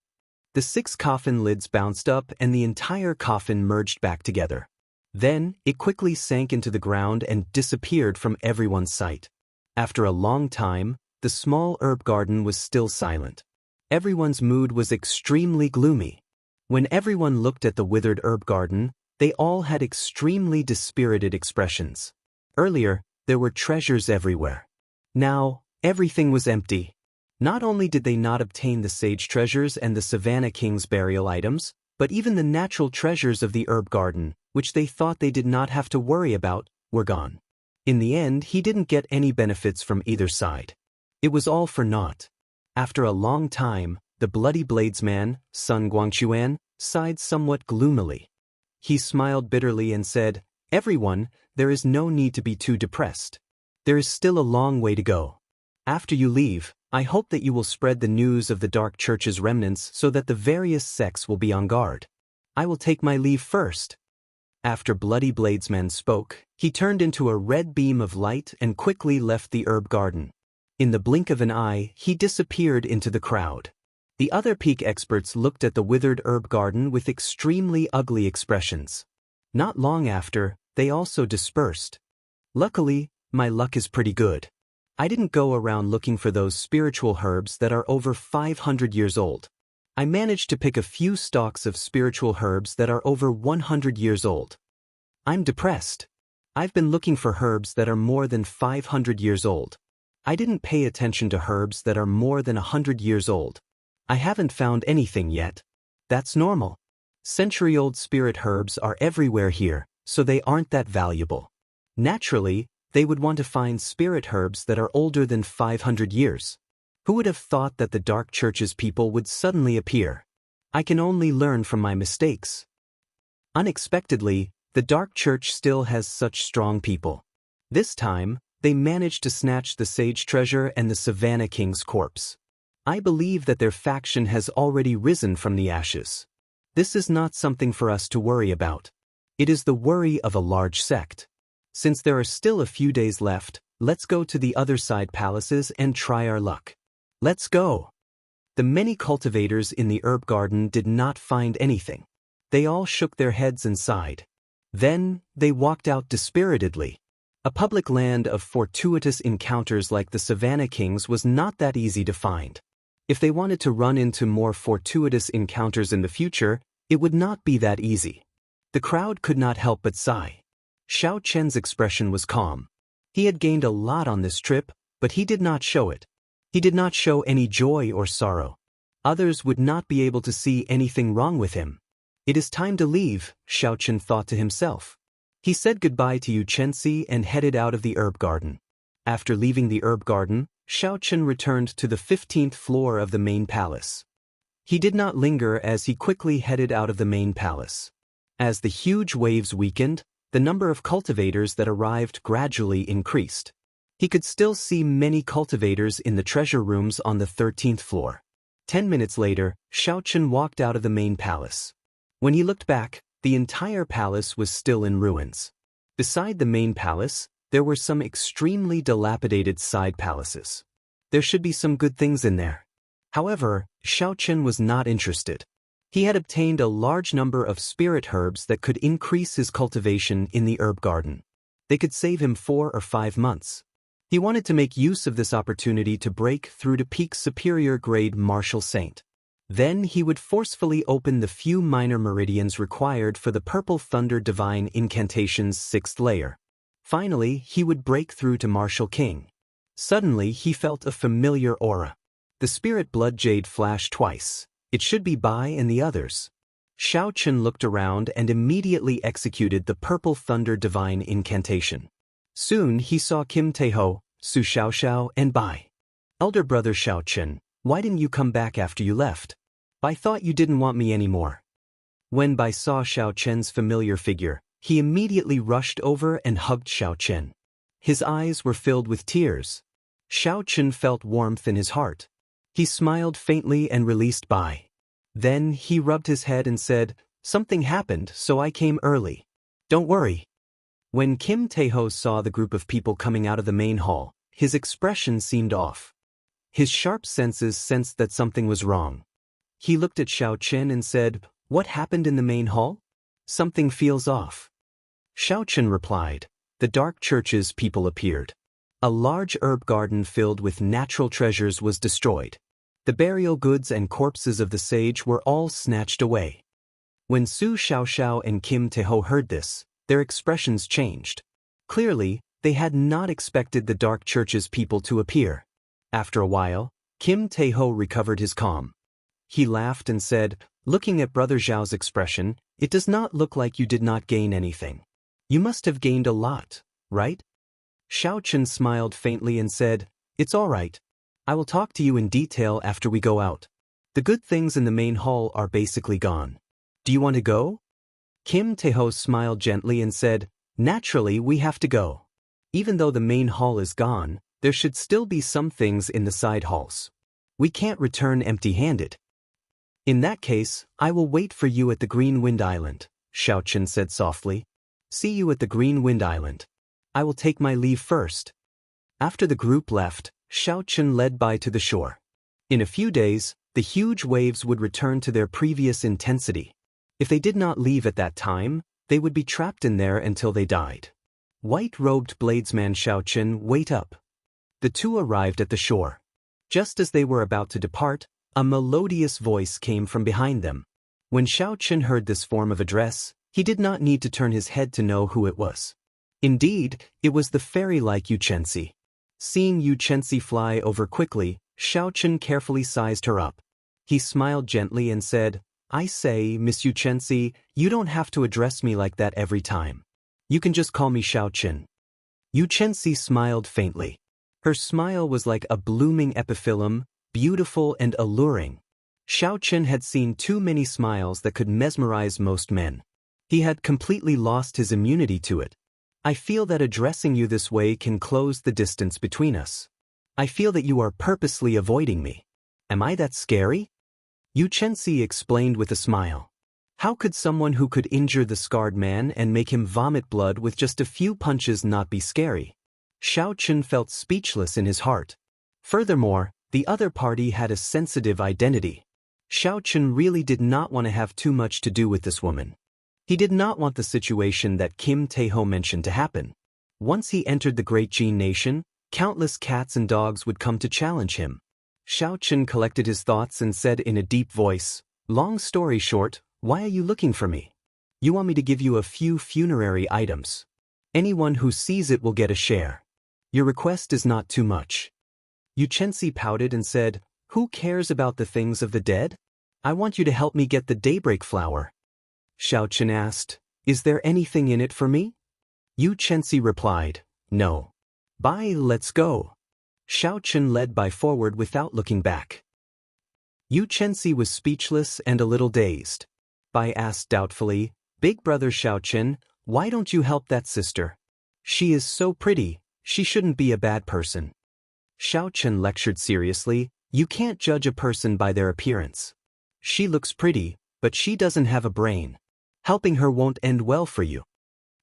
A: The 6 coffin lids bounced up and the entire coffin merged back together. Then, it quickly sank into the ground and disappeared from everyone's sight. After a long time, the small herb garden was still silent. Everyone's mood was extremely gloomy. When everyone looked at the withered herb garden, they all had extremely dispirited expressions. Earlier, there were treasures everywhere. Now, everything was empty. Not only did they not obtain the sage treasures and the Savannah King's burial items, but even the natural treasures of the herb garden, which they thought they did not have to worry about, were gone. In the end, he didn't get any benefits from either side. It was all for naught. After a long time, the bloody bladesman, Sun Guangquan, sighed somewhat gloomily. He smiled bitterly and said, "Everyone, there is no need to be too depressed. There is still a long way to go. After you leave, I hope that you will spread the news of the Dark Church's remnants so that the various sects will be on guard. I will take my leave first." After Bloody Bladesman spoke, he turned into a red beam of light and quickly left the herb garden. In the blink of an eye, he disappeared into the crowd. The other peak experts looked at the withered herb garden with extremely ugly expressions. Not long after, they also dispersed. Luckily, my luck is pretty good. I didn't go around looking for those spiritual herbs that are over 500 years old. I managed to pick a few stalks of spiritual herbs that are over 100 years old. I'm depressed. I've been looking for herbs that are more than 500 years old. I didn't pay attention to herbs that are more than 100 years old. I haven't found anything yet. That's normal. Century-old spirit herbs are everywhere here, so they aren't that valuable. Naturally, they would want to find spirit herbs that are older than 500 years. Who would have thought that the Dark Church's people would suddenly appear? I can only learn from my mistakes. Unexpectedly, the Dark Church still has such strong people. This time, they managed to snatch the sage treasure and the Savannah King's corpse. I believe that their faction has already risen from the ashes. This is not something for us to worry about. It is the worry of a large sect. Since there are still a few days left, let's go to the other side palaces and try our luck. Let's go. The many cultivators in the herb garden did not find anything. They all shook their heads and sighed. Then, they walked out dispiritedly. A public land of fortuitous encounters like the Savannah Kings was not that easy to find. If they wanted to run into more fortuitous encounters in the future, it would not be that easy. The crowd could not help but sigh. Xiao Chen's expression was calm. He had gained a lot on this trip, but he did not show it. He did not show any joy or sorrow. Others would not be able to see anything wrong with him. It is time to leave, Xiao Chen thought to himself. He said goodbye to Xianxia and headed out of the herb garden. After leaving the herb garden, Xiao Chen returned to the 15th floor of the main palace. He did not linger as he quickly headed out of the main palace. As the huge waves weakened, the number of cultivators that arrived gradually increased. He could still see many cultivators in the treasure rooms on the 13th floor. 10 minutes later, Xiaochen walked out of the main palace. When he looked back, the entire palace was still in ruins. Beside the main palace, there were some extremely dilapidated side palaces. There should be some good things in there. However, Xiaochen was not interested. He had obtained a large number of spirit herbs that could increase his cultivation in the herb garden. They could save him 4 or 5 months. He wanted to make use of this opportunity to break through to peak superior grade martial saint. Then he would forcefully open the few minor meridians required for the Purple Thunder Divine Incantation's 6th layer. Finally, he would break through to Martial King. Suddenly, he felt a familiar aura. The spirit blood jade flashed twice. It should be Bai and the others. Xiaochen looked around and immediately executed the Purple Thunder Divine Incantation. Soon he saw Kim Taeho, Su Xiaoxiao, and Bai. Elder brother Xiaochen, why didn't you come back after you left? Bai thought you didn't want me anymore. When Bai saw Xiaochen's familiar figure, he immediately rushed over and hugged Xiaochen. His eyes were filled with tears. Xiaochen felt warmth in his heart. He smiled faintly and released Bai. Then he rubbed his head and said, "Something happened, so I came early. Don't worry." When Kim Taeho saw the group of people coming out of the main hall, his expression seemed off. His sharp senses sensed that something was wrong. He looked at Xiaochen and said, "What happened in the main hall? Something feels off." Xiaochen replied, "The dark church's people appeared. A large herb garden filled with natural treasures was destroyed. The burial goods and corpses of the sage were all snatched away." When Su Xiaoxiao and Kim Taeho heard this, their expressions changed. Clearly, they had not expected the dark church's people to appear. After a while, Kim Taeho recovered his calm. He laughed and said, looking at Brother Zhao's expression, "It does not look like you did not gain anything. You must have gained a lot, right?" Xiaochen smiled faintly and said, "It's all right. I will talk to you in detail after we go out. The good things in the main hall are basically gone. Do you want to go?" Kim Taeho smiled gently and said, "Naturally, we have to go. Even though the main hall is gone, there should still be some things in the side halls. We can't return empty-handed." "In that case, I will wait for you at the Green Wind Island," Xiaochen said softly. "See you at the Green Wind Island. I will take my leave first." After the group left, Xiaochen led Bai to the shore. In a few days, the huge waves would return to their previous intensity. If they did not leave at that time, they would be trapped in there until they died. White-robed bladesman Xiaochen, wait up. The two arrived at the shore. Just as they were about to depart, a melodious voice came from behind them. When Xiaochen heard this form of address, he did not need to turn his head to know who it was. Indeed, it was the fairy-like Xianxia. Seeing Xianxia fly over quickly, Xiaochen carefully sized her up. He smiled gently and said, "I say, Miss Xianxia, you don't have to address me like that every time. You can just call me Xiaochen." Xianxia smiled faintly. Her smile was like a blooming epiphyllum, beautiful and alluring. Xiaochen had seen too many smiles that could mesmerize most men. He had completely lost his immunity to it. "I feel that addressing you this way can close the distance between us. I feel that you are purposely avoiding me. Am I that scary?" Xianxia explained with a smile. How could someone who could injure the scarred man and make him vomit blood with just a few punches not be scary? Xiaochen felt speechless in his heart. Furthermore, the other party had a sensitive identity. Xiaochen really did not want to have too much to do with this woman. He did not want the situation that Kim Taeho mentioned to happen. Once he entered the Great Jin Nation, countless cats and dogs would come to challenge him. Xiaochen collected his thoughts and said in a deep voice, "Long story short, why are you looking for me? You want me to give you a few funerary items. Anyone who sees it will get a share. Your request is not too much." Xianxia pouted and said, "Who cares about the things of the dead? I want you to help me get the daybreak flower." Xiaochen asked, "Is there anything in it for me?" Xianxia replied, "No." "Bye, let's go." Xiaochen led Bai forward without looking back. Xianxia was speechless and a little dazed. Bai asked doubtfully, "Big brother Xiaochen, why don't you help that sister? She is so pretty, she shouldn't be a bad person." Xiaochen lectured seriously, You can't judge a person by their appearance. She looks pretty, but she doesn't have a brain. Helping her won't end well for you.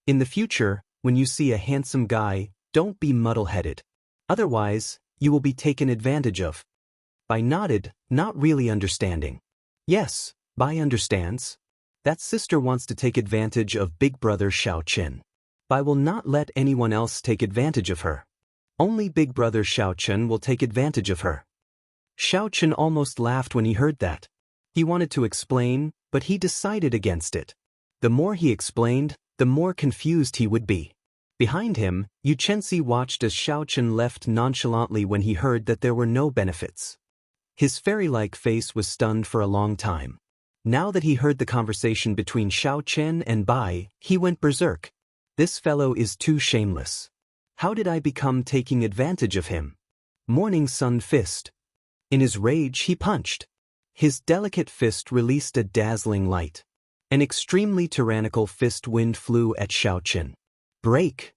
A: In the future, when you see a handsome guy, don't be muddle-headed. Otherwise, you will be taken advantage of. Bai nodded, not really understanding. Yes, Bai understands. That sister wants to take advantage of big brother Xiaochen. Bai will not let anyone else take advantage of her. Only big brother Xiaochen will take advantage of her. Xiaochen almost laughed when he heard that. He wanted to explain, but he decided against it. The more he explained, the more confused he would be. Behind him, Xianxia watched as Xiaochen left nonchalantly when he heard that there were no benefits. His fairy-like face was stunned for a long time. Now that he heard the conversation between Xiaochen and Bai, he went berserk. This fellow is too shameless. How did I become taking advantage of him? Morning sun fist. In his rage he punched. His delicate fist released a dazzling light. An extremely tyrannical fist wind flew at Xiaochen. Break!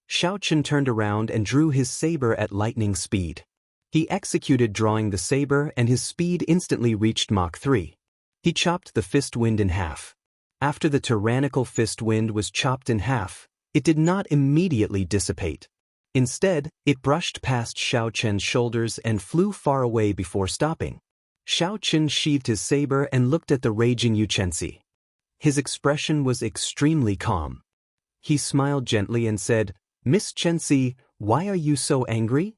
A: Xiaochen turned around and drew his saber at lightning speed. He executed drawing the saber and his speed instantly reached Mach 3. He chopped the fist wind in half. After the tyrannical fist wind was chopped in half, it did not immediately dissipate. Instead, it brushed past Xiaochen's shoulders and flew far away before stopping. Xiaochen sheathed his saber and looked at the raging Xianxia. His expression was extremely calm. He smiled gently and said, "Miss Xianxia, why are you so angry?"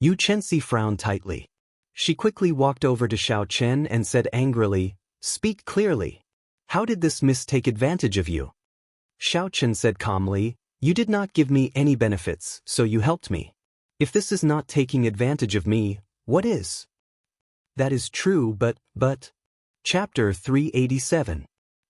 A: Xianxia frowned tightly. She quickly walked over to Xiaochen and said angrily, "Speak clearly. How did this miss take advantage of you?" Xiaochen said calmly, "You did not give me any benefits, so you helped me. If this is not taking advantage of me, what is?" "That is true, but... Chapter 387.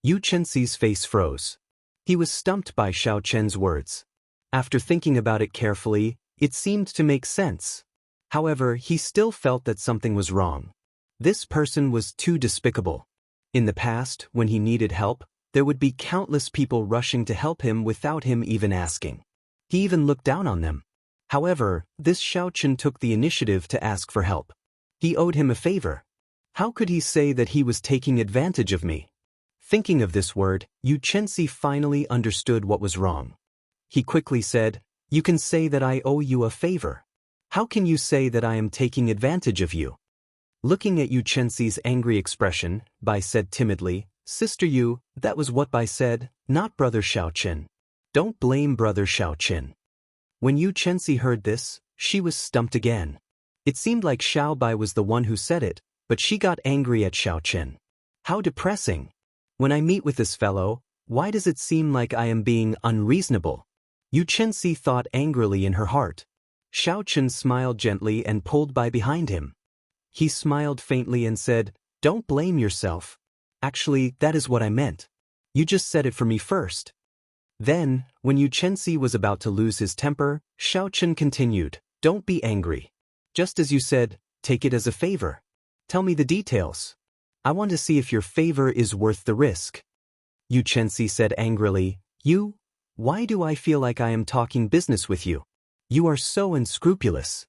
A: Xianxia's face froze. He was stumped by Xiaochen's words. After thinking about it carefully, it seemed to make sense. However, he still felt that something was wrong. This person was too despicable. In the past, when he needed help, there would be countless people rushing to help him without him even asking. He even looked down on them. However, this Xiaochen took the initiative to ask for help. He owed him a favor. How could he say that he was taking advantage of me? Thinking of this word, Xianxia finally understood what was wrong. He quickly said, "You can say that I owe you a favor. How can you say that I am taking advantage of you?" Looking at Xianxia's angry expression, Bai said timidly, "Sister Yu, that was what Bai said, not brother Xiaochen. Don't blame brother Xiaochen." When Xianxia heard this, she was stumped again. It seemed like Xiao Bai was the one who said it, but she got angry at Xiaochen. How depressing. When I meet with this fellow, why does it seem like I am being unreasonable? Xianxia thought angrily in her heart. Xiaochen smiled gently and pulled Bai behind him. He smiled faintly and said, "Don't blame yourself. Actually, that is what I meant. You just said it for me first." Then, when Xianxia was about to lose his temper, Xiaochen continued, "Don't be angry. Just as you said, take it as a favor. Tell me the details. I want to see if your favor is worth the risk." Xianxia said angrily, Why do I feel like I am talking business with you? You are so unscrupulous."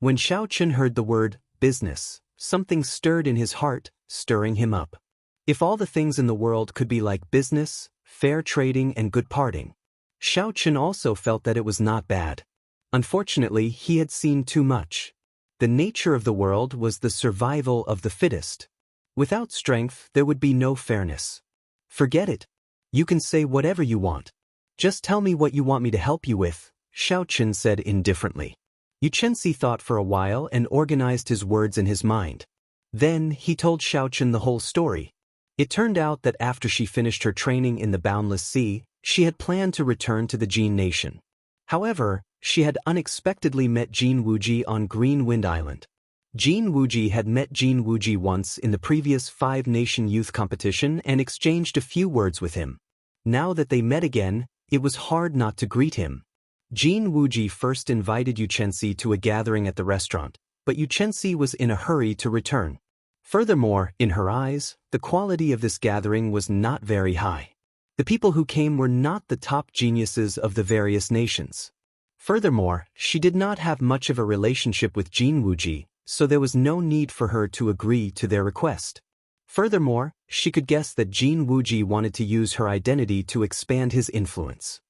A: When Xiaochen heard the word business, something stirred in his heart, stirring him up. If all the things in the world could be like business, fair trading and good parting. Xiaochen also felt that it was not bad. Unfortunately, he had seen too much. The nature of the world was the survival of the fittest. Without strength, there would be no fairness. Forget it. You can say whatever you want. Just tell me what you want me to help you with, Xiaochen said indifferently. Xianxia thought for a while and organized his words in his mind. Then, he told Xiaochen the whole story. It turned out that after she finished her training in the Boundless Sea, she had planned to return to the Jin Nation. However, she had unexpectedly met Jin Wuji on Green Wind Island. Jin Wuji had met Jin Wuji once in the previous 5-nation youth competition and exchanged a few words with him. Now that they met again, it was hard not to greet him. Jin Wuji first invited Xianxia to a gathering at the restaurant, but Xianxia was in a hurry to return. Furthermore, in her eyes, the quality of this gathering was not very high. The people who came were not the top geniuses of the various nations. Furthermore, she did not have much of a relationship with Jin Wuji, so there was no need for her to agree to their request. Furthermore, she could guess that Jin Wuji wanted to use her identity to expand his influence.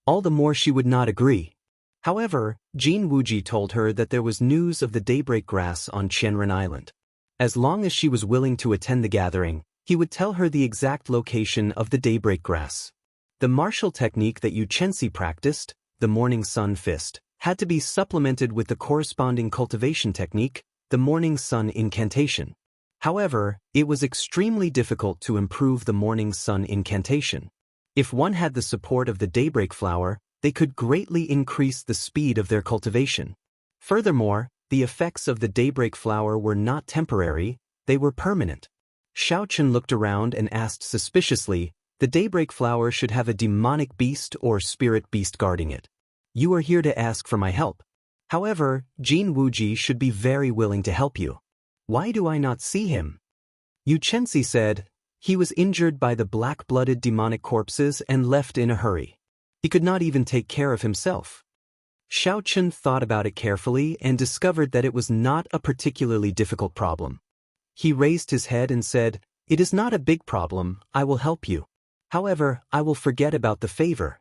A: All the more she would not agree. However, Jin Wuji told her that there was news of the daybreak grass on Qianren Island. As long as she was willing to attend the gathering, he would tell her the exact location of the daybreak grass. The martial technique that Yu Chenxi practiced, the morning sun fist, had to be supplemented with the corresponding cultivation technique, the morning sun incantation. However, it was extremely difficult to improve the morning sun incantation. If one had the support of the daybreak flower, they could greatly increase the speed of their cultivation. Furthermore, the effects of the daybreak flower were not temporary, they were permanent. Xiaochen looked around and asked suspiciously, the daybreak flower should have a demonic beast or spirit beast guarding it. You are here to ask for my help. However, Jin Wuji should be very willing to help you. Why do I not see him? Yu Chenxi said, he was injured by the black-blooded demonic corpses and left in a hurry. He could not even take care of himself. Xiaochen thought about it carefully and discovered that it was not a particularly difficult problem. He raised his head and said, it is not a big problem, I will help you. However, I will forget about the favor.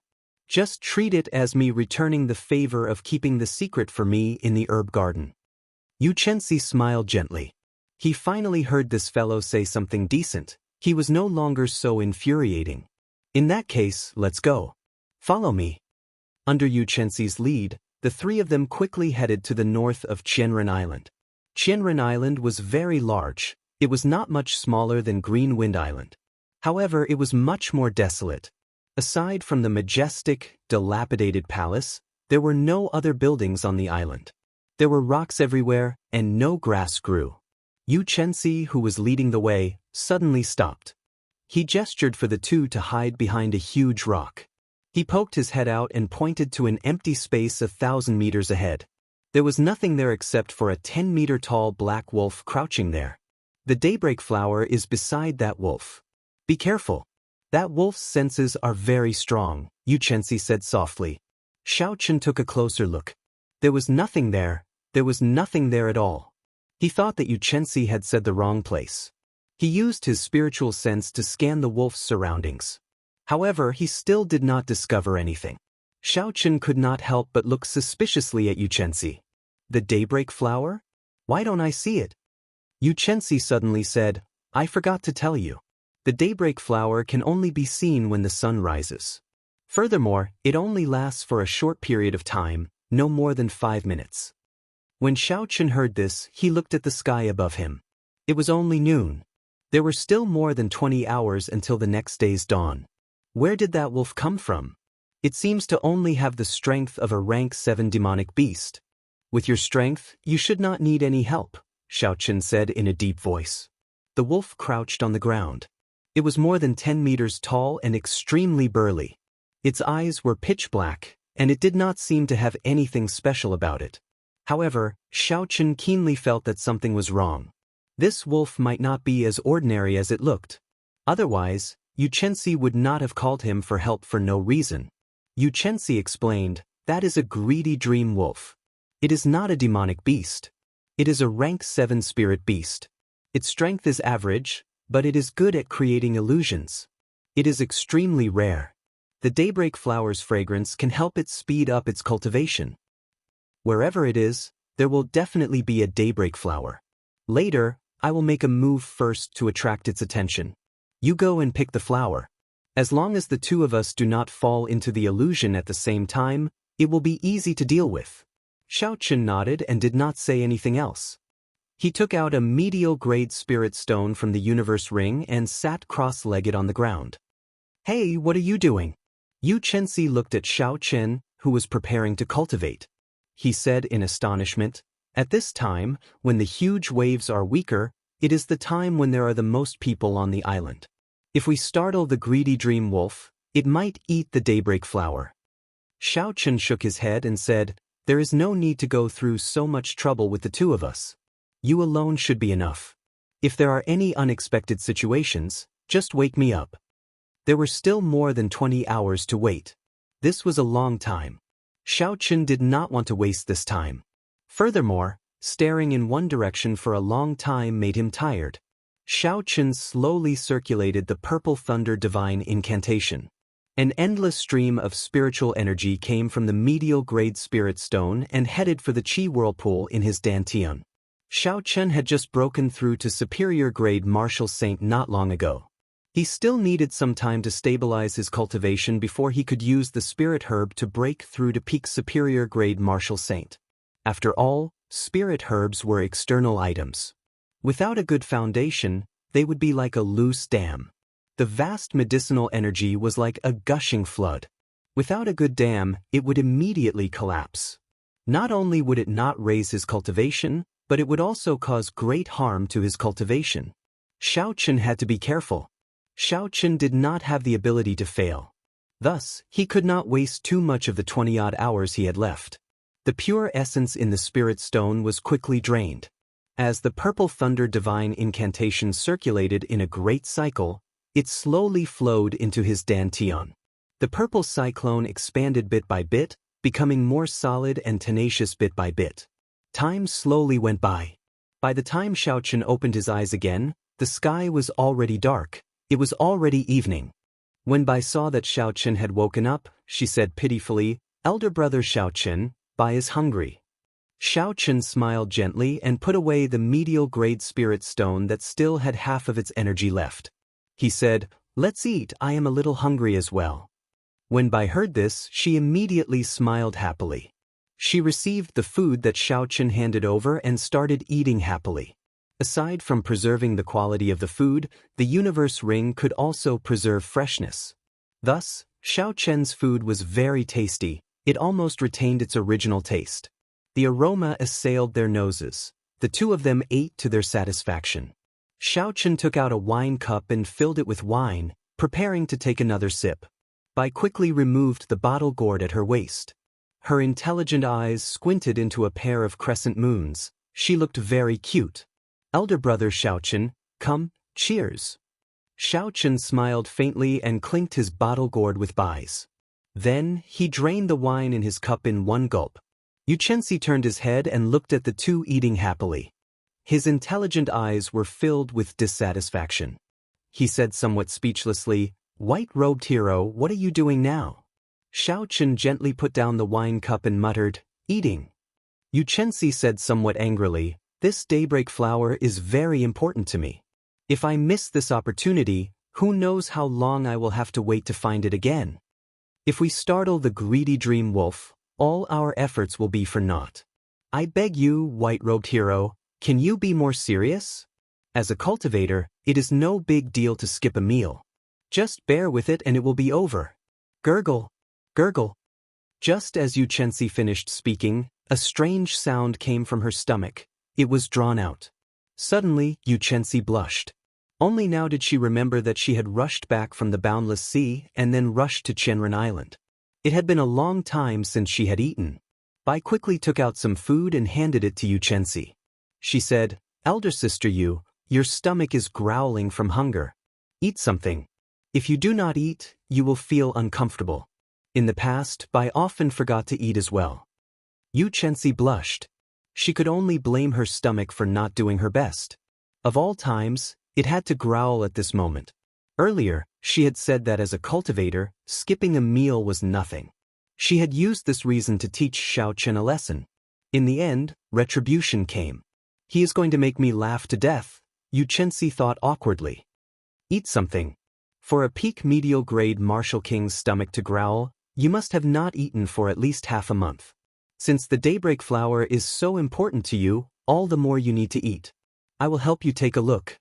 A: Just treat it as me returning the favor of keeping the secret for me in the herb garden. Yu Chenxi smiled gently. He finally heard this fellow say something decent. He was no longer so infuriating. In that case, let's go. Follow me. Under Yu Chenxi's lead, the three of them quickly headed to the north of Qianren Island. Qianren Island was very large. It was not much smaller than Green Wind Island. However, it was much more desolate. Aside from the majestic, dilapidated palace, there were no other buildings on the island. There were rocks everywhere, and no grass grew. Yu Chenxi, who was leading the way, suddenly stopped. He gestured for the two to hide behind a huge rock. He poked his head out and pointed to an empty space 1,000 meters ahead. There was nothing there except for a 10-meter-tall black wolf crouching there. The daybreak flower is beside that wolf. Be careful. That wolf's senses are very strong, Yu Chenxi said softly. Xiaochen took a closer look. There was nothing there. There was nothing there at all. He thought that Yu Chenxi had said the wrong place. He used his spiritual sense to scan the wolf's surroundings. However, he still did not discover anything. Xiaochen could not help but look suspiciously at Yu Chenxi. The daybreak flower? Why don't I see it? Yu Chenxi suddenly said, I forgot to tell you. The daybreak flower can only be seen when the sun rises. Furthermore, it only lasts for a short period of time, no more than 5 minutes. When Xiaochen heard this, he looked at the sky above him. It was only noon. There were still more than 20 hours until the next day's dawn. Where did that wolf come from? It seems to only have the strength of a rank 7 demonic beast. With your strength, you should not need any help, Xiaochen said in a deep voice. The wolf crouched on the ground. It was more than 10 meters tall and extremely burly. Its eyes were pitch black, and it did not seem to have anything special about it. However, Xiaochen keenly felt that something was wrong. This wolf might not be as ordinary as it looked. Otherwise, Yu Chenxi would not have called him for help for no reason. Yu Chenxi explained, that is a greedy dream wolf. It is not a demonic beast. It is a rank 7 spirit beast. Its strength is average, but it is good at creating illusions. It is extremely rare. The daybreak flower's fragrance can help it speed up its cultivation. Wherever it is, there will definitely be a daybreak flower. Later, I will make a move first to attract its attention. You go and pick the flower. As long as the two of us do not fall into the illusion at the same time, it will be easy to deal with. Xiaochen nodded and did not say anything else. He took out a medial-grade spirit stone from the universe ring and sat cross-legged on the ground. Hey, what are you doing? Yu Chenxi looked at Xiaochen, who was preparing to cultivate. He said in astonishment, at this time, when the huge waves are weaker, it is the time when there are the most people on the island. If we startle the greedy dream wolf, it might eat the daybreak flower. Xiaochen shook his head and said, there is no need to go through so much trouble with the two of us. You alone should be enough. If there are any unexpected situations, just wake me up. There were still more than 20 hours to wait. This was a long time. Xiaochen did not want to waste this time. Furthermore, Staring in one direction for a long time made him tired. Xiaochen slowly circulated the purple thunder divine incantation. An endless stream of spiritual energy came from the medial grade spirit stone and headed for the chi whirlpool in his dantian. Xiaochen had just broken through to superior grade martial saint not long ago. He still needed some time to stabilize his cultivation before he could use the spirit herb to break through to peak superior grade martial saint. After all, spirit herbs were external items. Without a good foundation, they would be like a loose dam. The vast medicinal energy was like a gushing flood. Without a good dam, it would immediately collapse. Not only would it not raise his cultivation, but it would also cause great harm to his cultivation. Xiaochen had to be careful. Xiaochen did not have the ability to fail. Thus, he could not waste too much of the 20-odd hours he had left. The pure essence in the spirit stone was quickly drained. As the purple thunder divine incantation circulated in a great cycle, it slowly flowed into his dantian. The purple cyclone expanded bit by bit, becoming more solid and tenacious bit by bit. Time slowly went by. By the time Xiaochen opened his eyes again, the sky was already dark. It was already evening. When Bai saw that Xiaochen had woken up, she said pitifully, "Elder brother Xiaochen, Bai is hungry." Xiaochen smiled gently and put away the medial grade spirit stone that still had half of its energy left. He said, "Let's eat, I am a little hungry as well." When Bai heard this, she immediately smiled happily. She received the food that Xiaochen handed over and started eating happily. Aside from preserving the quality of the food, the universe ring could also preserve freshness. Thus, Xiaochen's food was very tasty, it almost retained its original taste. The aroma assailed their noses. The two of them ate to their satisfaction. Xiaochen took out a wine cup and filled it with wine, preparing to take another sip. Bai quickly removed the bottle gourd at her waist. Her intelligent eyes squinted into a pair of crescent moons. She looked very cute. "Elder brother Xiaochen, come, cheers." Xiaochen smiled faintly and clinked his bottle gourd with Bai's. Then, he drained the wine in his cup in one gulp. Xianxia turned his head and looked at the two eating happily. His intelligent eyes were filled with dissatisfaction. He said somewhat speechlessly, "White-robed hero, what are you doing now?" Xiaochen gently put down the wine cup and muttered, "Eating." Xianxia said somewhat angrily, "This daybreak flower is very important to me. If I miss this opportunity, who knows how long I will have to wait to find it again. If we startle the greedy dream wolf, all our efforts will be for naught. I beg you, white-robed hero, can you be more serious? As a cultivator, it is no big deal to skip a meal. Just bear with it and it will be over. Gurgle, gurgle." Just as Xianxia finished speaking, a strange sound came from her stomach. It was drawn out. Suddenly, Xianxia blushed. Only now did she remember that she had rushed back from the boundless sea and then rushed to Qianren Island. It had been a long time since she had eaten. Bai quickly took out some food and handed it to Xianxia. She said, "Elder sister your stomach is growling from hunger. Eat something. If you do not eat, you will feel uncomfortable." In the past, Bai often forgot to eat as well. Xianxia blushed. She could only blame her stomach for not doing her best. Of all times, it had to growl at this moment. Earlier, she had said that as a cultivator, skipping a meal was nothing. She had used this reason to teach Xiaochen a lesson. In the end, retribution came. "He is going to make me laugh to death," Xianxia thought awkwardly. "Eat something." For a peak medial grade martial king's stomach to growl, you must have not eaten for at least half a month. Since the daybreak flower is so important to you, all the more you need to eat. I will help you take a look.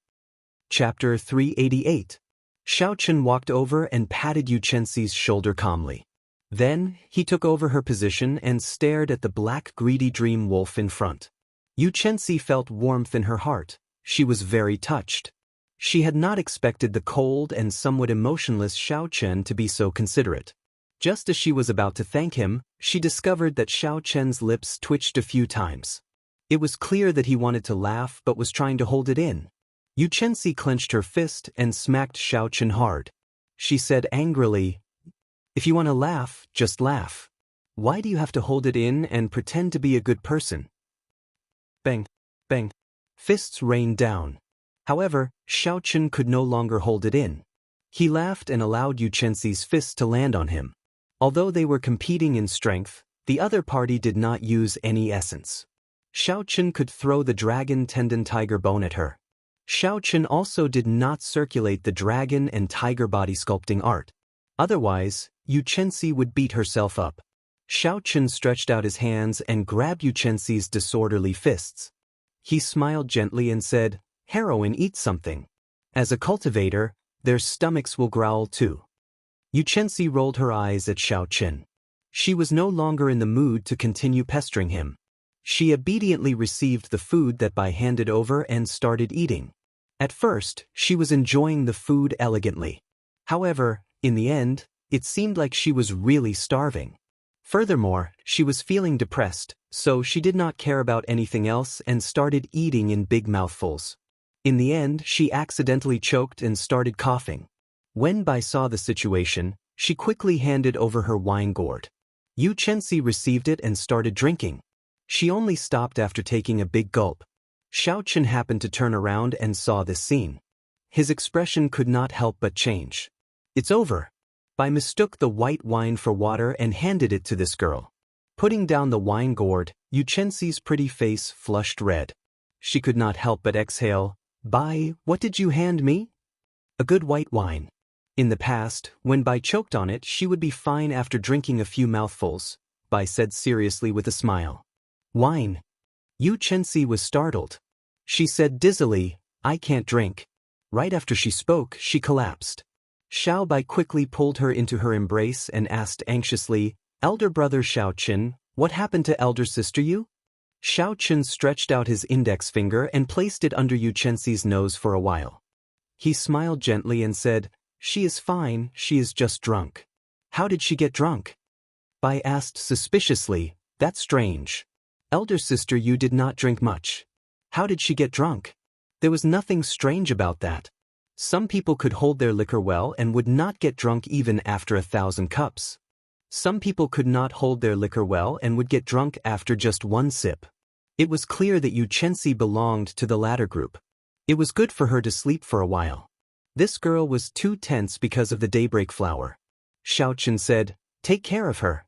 A: Chapter 388. Xiaochen walked over and patted Xianxia's shoulder calmly. Then, he took over her position and stared at the black greedy dream wolf in front. Xianxia felt warmth in her heart. She was very touched. She had not expected the cold and somewhat emotionless Xiaochen to be so considerate. Just as she was about to thank him, she discovered that Xiaochen's lips twitched a few times. It was clear that he wanted to laugh but was trying to hold it in. Xianxia clenched her fist and smacked Xiaochen hard. She said angrily, "If you want to laugh, just laugh. Why do you have to hold it in and pretend to be a good person?" bang, bang. Fists rained down. However, Xiaochen could no longer hold it in. He laughed and allowed Yu Chenxi's fists to land on him. Although they were competing in strength, the other party did not use any essence. Xiaochen could throw the dragon tendon tiger bone at her. Xiaochen also did not circulate the dragon and tiger body sculpting art. Otherwise, Yu Chenxi would beat herself up. Xiaochen stretched out his hands and grabbed Yu Chenxi's disorderly fists. He smiled gently and said, "Heroine, eat something. As a cultivator, their stomachs will growl too." Yu Chenxi rolled her eyes at Xiaochen. She was no longer in the mood to continue pestering him. She obediently received the food that Bai handed over and started eating. At first, she was enjoying the food elegantly. However, in the end, it seemed like she was really starving. Furthermore, she was feeling depressed, so she did not care about anything else and started eating in big mouthfuls. In the end, she accidentally choked and started coughing. When Bai saw the situation, she quickly handed over her wine gourd. Yu Chenxi received it and started drinking. She only stopped after taking a big gulp. Xiaochen happened to turn around and saw this scene. His expression could not help but change. "It's over." Bai mistook the white wine for water and handed it to this girl. Putting down the wine gourd, Yu Chenxi's pretty face flushed red. She could not help but exhale. "Bai, what did you hand me?" "A good white wine." In the past, when Bai choked on it, she would be fine after drinking a few mouthfuls, Bai said seriously with a smile. "Wine?" Yu Chenxi was startled. She said dizzily, "I can't drink." Right after she spoke, she collapsed. Xiao Bai quickly pulled her into her embrace and asked anxiously, "Elder brother Xiaochen, what happened to elder sister Yu?" Xiaochen stretched out his index finger and placed it under Yu Chenxi's nose for a while. He smiled gently and said, "She is fine, she is just drunk." "How did she get drunk?" Bai asked suspiciously. "That's strange. Elder sister Yu did not drink much. How did she get drunk?" There was nothing strange about that. Some people could hold their liquor well and would not get drunk even after 1,000 cups. Some people could not hold their liquor well and would get drunk after just one sip. It was clear that Yu Chenxi belonged to the latter group. It was good for her to sleep for a while. This girl was too tense because of the daybreak flower. Xiaochen said, "Take care of her.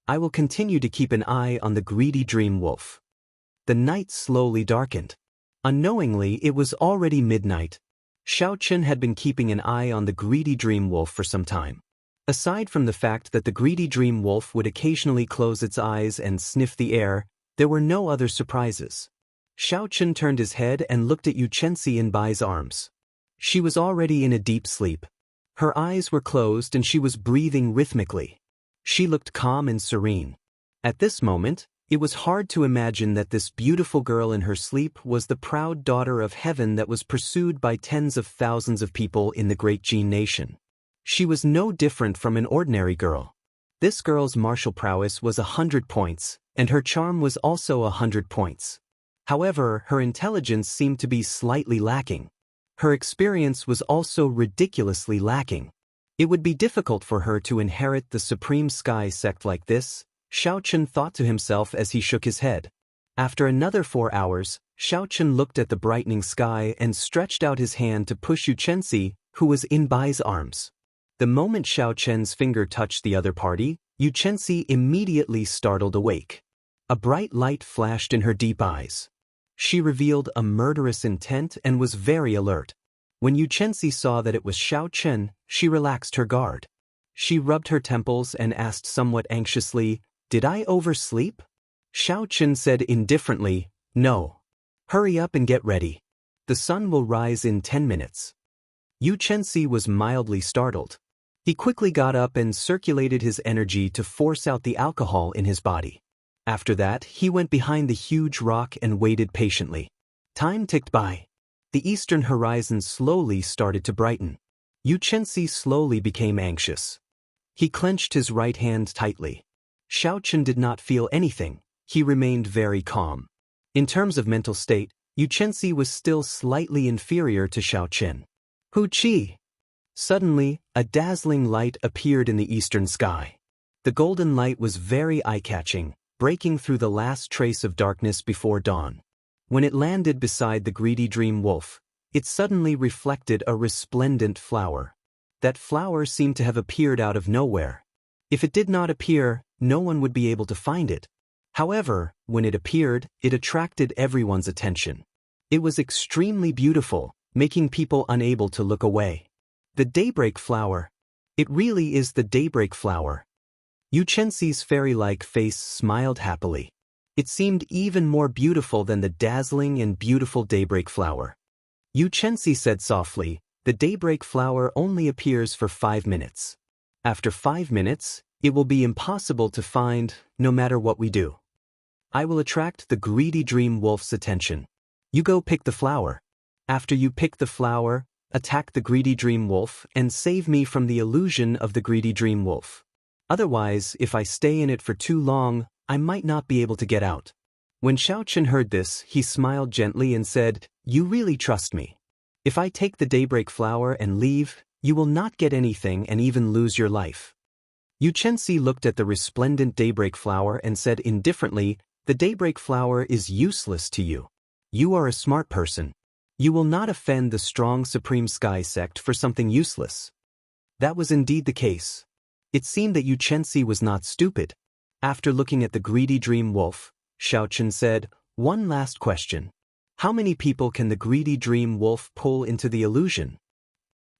A: I will continue to keep an eye on the greedy dream wolf." The night slowly darkened. Unknowingly, it was already midnight. Xiaochen had been keeping an eye on the greedy dream wolf for some time. Aside from the fact that the greedy dream wolf would occasionally close its eyes and sniff the air, there were no other surprises. Xiaochen turned his head and looked at Yu Chenxi in Bai's arms. She was already in a deep sleep. Her eyes were closed and she was breathing rhythmically. She looked calm and serene. At this moment, it was hard to imagine that this beautiful girl in her sleep was the proud daughter of heaven that was pursued by tens of thousands of people in the great Jin nation. She was no different from an ordinary girl. This girl's martial prowess was 100 points, and her charm was also 100 points. However, her intelligence seemed to be slightly lacking. Her experience was also ridiculously lacking. It would be difficult for her to inherit the Supreme Sky sect like this, Xiaochen thought to himself as he shook his head. After another 4 hours, Xiaochen looked at the brightening sky and stretched out his hand to push Yu Chenxi, who was in Bai's arms. The moment Xiaochen's finger touched the other party, Yu Chenxi immediately startled awake. A bright light flashed in her deep eyes. She revealed a murderous intent and was very alert. When Yu Chenxi saw that it was Xiaochen, she relaxed her guard. She rubbed her temples and asked somewhat anxiously, "Did I oversleep?" Xiaochen said indifferently, "No. Hurry up and get ready. The sun will rise in 10 minutes. Yu Chenxi was mildly startled. He quickly got up and circulated his energy to force out the alcohol in his body. After that, he went behind the huge rock and waited patiently. Time ticked by. The eastern horizon slowly started to brighten. Yu Chenxi slowly became anxious. He clenched his right hand tightly. Xiaochen did not feel anything. He remained very calm. In terms of mental state, Yu Chenxi was still slightly inferior to Xiaochen. Hu Qi! Suddenly, a dazzling light appeared in the eastern sky. The golden light was very eye-catching, breaking through the last trace of darkness before dawn. When it landed beside the greedy dream wolf, it suddenly reflected a resplendent flower. That flower seemed to have appeared out of nowhere. If it did not appear, no one would be able to find it. However, when it appeared, it attracted everyone's attention. It was extremely beautiful, making people unable to look away. The daybreak flower. It really is the daybreak flower. Xianxia's fairy-like face smiled happily. It seemed even more beautiful than the dazzling and beautiful daybreak flower. Xianxia said softly, "The daybreak flower only appears for 5 minutes. After 5 minutes, it will be impossible to find, no matter what we do. I will attract the greedy dream wolf's attention. You go pick the flower. After you pick the flower, attack the greedy dream wolf and save me from the illusion of the greedy dream wolf. Otherwise, if I stay in it for too long, I might not be able to get out." When Xiaochen heard this, he smiled gently and said, "You really trust me. If I take the daybreak flower and leave, you will not get anything and even lose your life." Xianxia looked at the resplendent daybreak flower and said indifferently, "The daybreak flower is useless to you. You are a smart person. You will not offend the strong Supreme Sky sect for something useless." That was indeed the case. It seemed that Xianxia was not stupid. After looking at the greedy dream wolf, Xiaochen said, "One last question. How many people can the greedy dream wolf pull into the illusion?"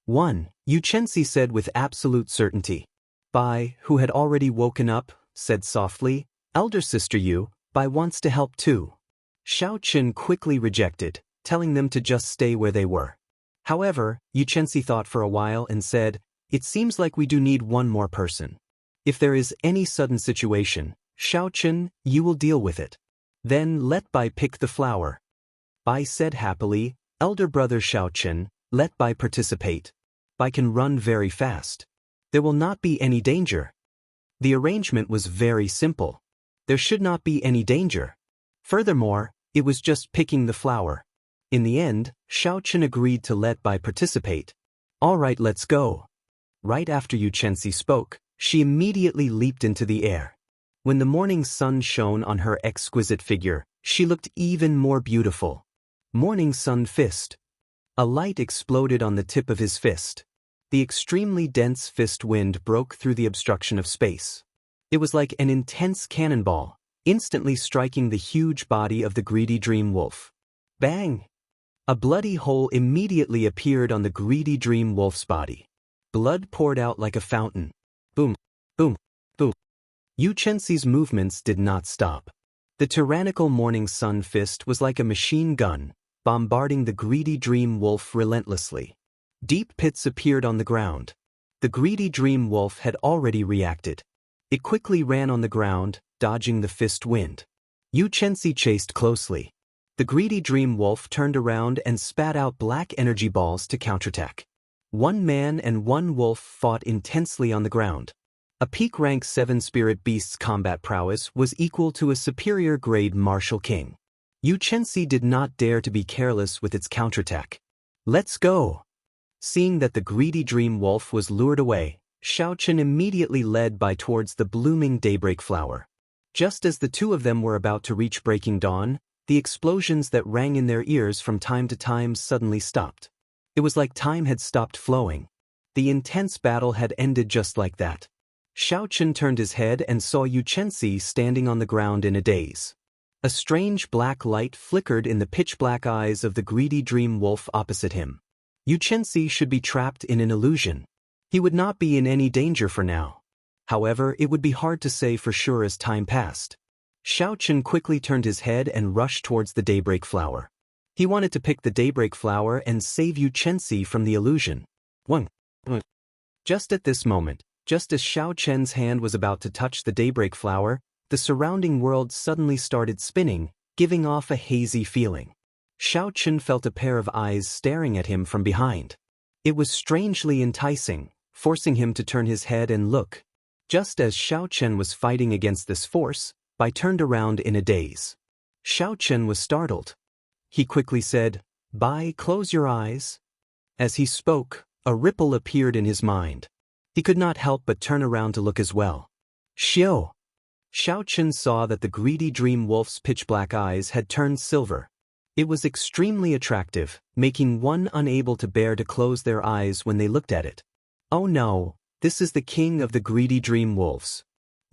A: "One," Xianxia said with absolute certainty. Bai, who had already woken up, said softly, "Elder sister Bai wants to help too." Xiaochen quickly rejected, telling them to just stay where they were. However, Xianxia thought for a while and said, "It seems like we do need one more person. If there is any sudden situation, Xiaochen, you will deal with it. Then let Bai pick the flower." Bai said happily, "Elder brother Xiaochen, let Bai participate. Bai can run very fast. There will not be any danger." The arrangement was very simple. There should not be any danger. Furthermore, it was just picking the flower. In the end, Xiaochen agreed to let Bai participate. "All right, let's go." Right after Xianxia spoke, she immediately leaped into the air. When the morning sun shone on her exquisite figure, she looked even more beautiful. Morning sun fist. A light exploded on the tip of his fist. The extremely dense fist wind broke through the obstruction of space. It was like an intense cannonball, instantly striking the huge body of the greedy dream wolf. Bang! A bloody hole immediately appeared on the greedy dream wolf's body. Blood poured out like a fountain. Boom, boom, boom. Xianxia's movements did not stop. The tyrannical morning sun fist was like a machine gun, bombarding the greedy dream wolf relentlessly. Deep pits appeared on the ground. The greedy dream wolf had already reacted. It quickly ran on the ground, dodging the fist wind. Xianxia chased closely. The greedy dream wolf turned around and spat out black energy balls to counterattack. One man and one wolf fought intensely on the ground. A peak rank 7 spirit beast's combat prowess was equal to a superior grade martial king. Xianxia did not dare to be careless with its counterattack. "Let's go!" Seeing that the greedy dream wolf was lured away, Xiaochen immediately led Bai towards the blooming daybreak flower. Just as the two of them were about to reach breaking dawn, the explosions that rang in their ears from time to time suddenly stopped. It was like time had stopped flowing. The intense battle had ended just like that. Xiaochen turned his head and saw Xianxia standing on the ground in a daze. A strange black light flickered in the pitch-black eyes of the greedy dream wolf opposite him. Xianxia should be trapped in an illusion. He would not be in any danger for now. However, it would be hard to say for sure as time passed. Xiaochen quickly turned his head and rushed towards the daybreak flower. He wanted to pick the daybreak flower and save Xianxia from the illusion. Just at this moment, just as Xiaochen's hand was about to touch the daybreak flower, the surrounding world suddenly started spinning, giving off a hazy feeling. Xiaochen felt a pair of eyes staring at him from behind. It was strangely enticing, forcing him to turn his head and look. Just as Xiaochen was fighting against this force, Bai turned around in a daze. Xiaochen was startled. He quickly said, "Bai, close your eyes." As he spoke, a ripple appeared in his mind. He could not help but turn around to look as well. Xiao! Xiaochen saw that the greedy dream wolf's pitch-black eyes had turned silver. It was extremely attractive, making one unable to bear to close their eyes when they looked at it. Oh no, this is the king of the greedy dream wolves.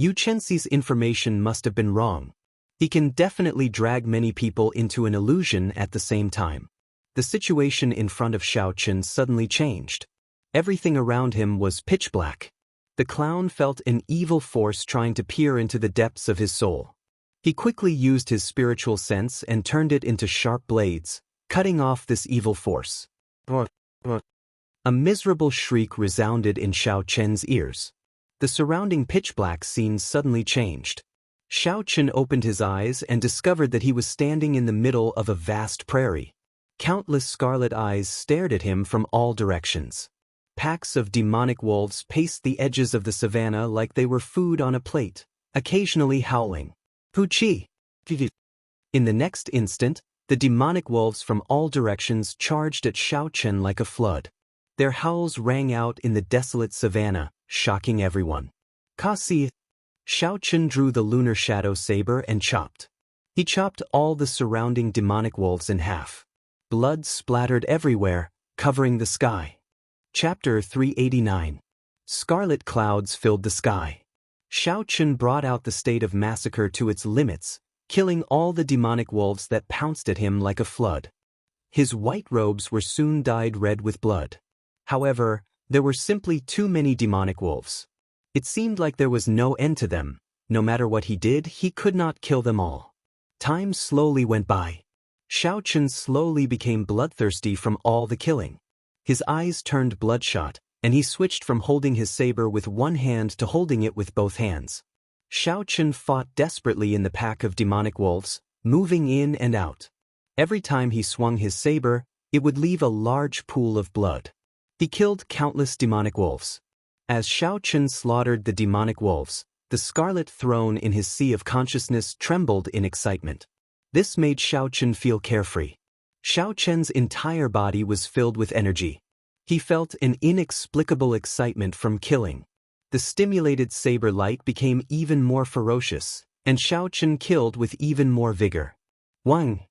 A: Xianxia's information must have been wrong. He can definitely drag many people into an illusion at the same time. The situation in front of Xiaochen suddenly changed. Everything around him was pitch black. The clown felt an evil force trying to peer into the depths of his soul. He quickly used his spiritual sense and turned it into sharp blades, cutting off this evil force. A miserable shriek resounded in Xiaochen's ears. The surrounding pitch-black scene suddenly changed. Xiaochen opened his eyes and discovered that he was standing in the middle of a vast prairie. Countless scarlet eyes stared at him from all directions. Packs of demonic wolves paced the edges of the savanna like they were food on a plate, occasionally howling. Puchi! In the next instant, the demonic wolves from all directions charged at Xiaochen like a flood. Their howls rang out in the desolate savanna, shocking everyone. Kasi! Xiaochen drew the lunar shadow saber and chopped. He chopped all the surrounding demonic wolves in half. Blood splattered everywhere, covering the sky. Chapter 389. Scarlet clouds filled the sky. Xiaochen brought out the state of massacre to its limits, killing all the demonic wolves that pounced at him like a flood. His white robes were soon dyed red with blood. However, there were simply too many demonic wolves. It seemed like there was no end to them. No matter what he did, he could not kill them all. Time slowly went by. Xiaochen slowly became bloodthirsty from all the killing. His eyes turned bloodshot, and he switched from holding his saber with one hand to holding it with both hands. Xiaochen fought desperately in the pack of demonic wolves, moving in and out. Every time he swung his saber, it would leave a large pool of blood. He killed countless demonic wolves. As Xiaochen slaughtered the demonic wolves, the scarlet throne in his sea of consciousness trembled in excitement. This made Xiaochen feel carefree. Xiaochen's entire body was filled with energy. He felt an inexplicable excitement from killing. The stimulated saber light became even more ferocious, and Xiaochen killed with even more vigor. Wang!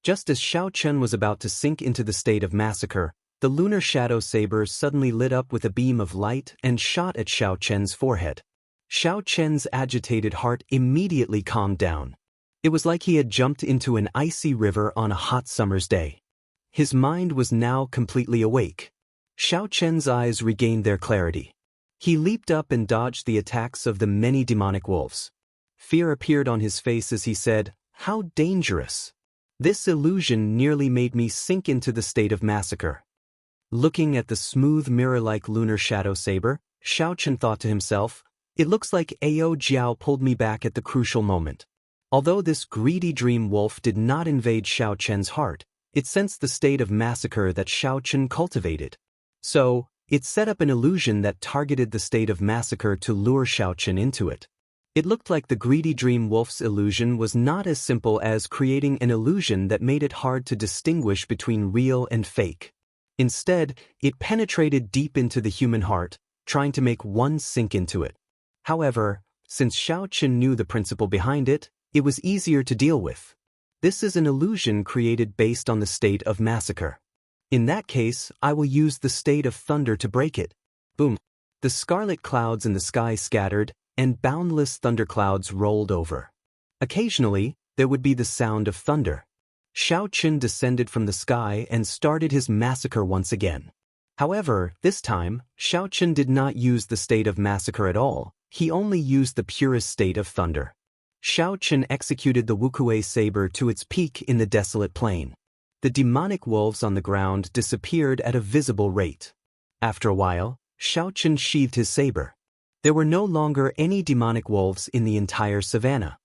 A: Just as Xiaochen was about to sink into the state of massacre, the lunar shadow saber suddenly lit up with a beam of light and shot at Xiaochen's forehead. Xiaochen's agitated heart immediately calmed down. It was like he had jumped into an icy river on a hot summer's day. His mind was now completely awake. Xiaochen's eyes regained their clarity. He leaped up and dodged the attacks of the many demonic wolves. Fear appeared on his face as he said, "How dangerous! This illusion nearly made me sink into the state of massacre." Looking at the smooth mirror-like lunar shadow saber, Xiaochen thought to himself, "It looks like Ao Jiao pulled me back at the crucial moment." Although this greedy dream wolf did not invade Xiaochen's heart, it sensed the state of massacre that Xiaochen cultivated. So, it set up an illusion that targeted the state of massacre to lure Xiaochen into it. It looked like the greedy dream wolf's illusion was not as simple as creating an illusion that made it hard to distinguish between real and fake. Instead, it penetrated deep into the human heart, trying to make one sink into it. However, since Xiaochen knew the principle behind it, it was easier to deal with. This is an illusion created based on the state of massacre. In that case, I will use the state of thunder to break it. Boom! The scarlet clouds in the sky scattered, and boundless thunderclouds rolled over. Occasionally, there would be the sound of thunder. Xiaochen descended from the sky and started his massacre once again. However, this time, Xiaochen did not use the state of massacre at all. He only used the purest state of thunder. Xiaochen executed the Wuxia saber to its peak in the desolate plain. The demonic wolves on the ground disappeared at a visible rate. After a while, Xiaochen sheathed his saber. There were no longer any demonic wolves in the entire savanna.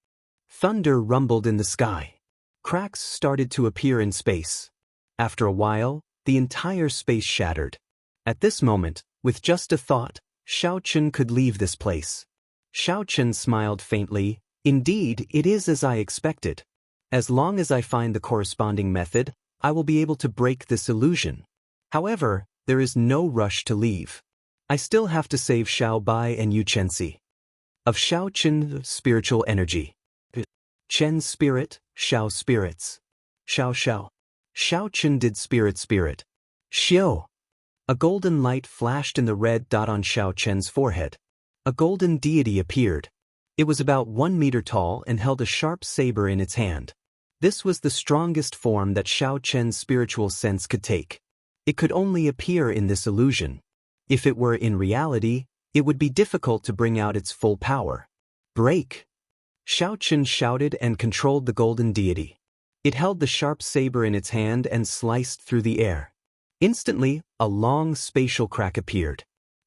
A: Thunder rumbled in the sky. Cracks started to appear in space. After a while, the entire space shattered. At this moment, with just a thought, Xiaochen could leave this place. Xiaochen smiled faintly. Indeed, it is as I expected. As long as I find the corresponding method, I will be able to break this illusion. However, there is no rush to leave. I still have to save Xiao Bai and Yu Chenxi. Of Xiaochen, spiritual energy. Chen's spirit, Xiao spirits. Xiao Xiao. Xiao Chen did spirit. Xiao. A golden light flashed in the red dot on Xiao Chen's forehead. A golden deity appeared. It was about 1 meter tall and held a sharp saber in its hand. This was the strongest form that Xiao Chen's spiritual sense could take. It could only appear in this illusion. If it were in reality, it would be difficult to bring out its full power. Break! Xiao Chen shouted and controlled the golden deity. It held the sharp saber in its hand and sliced through the air. Instantly, a long spatial crack appeared.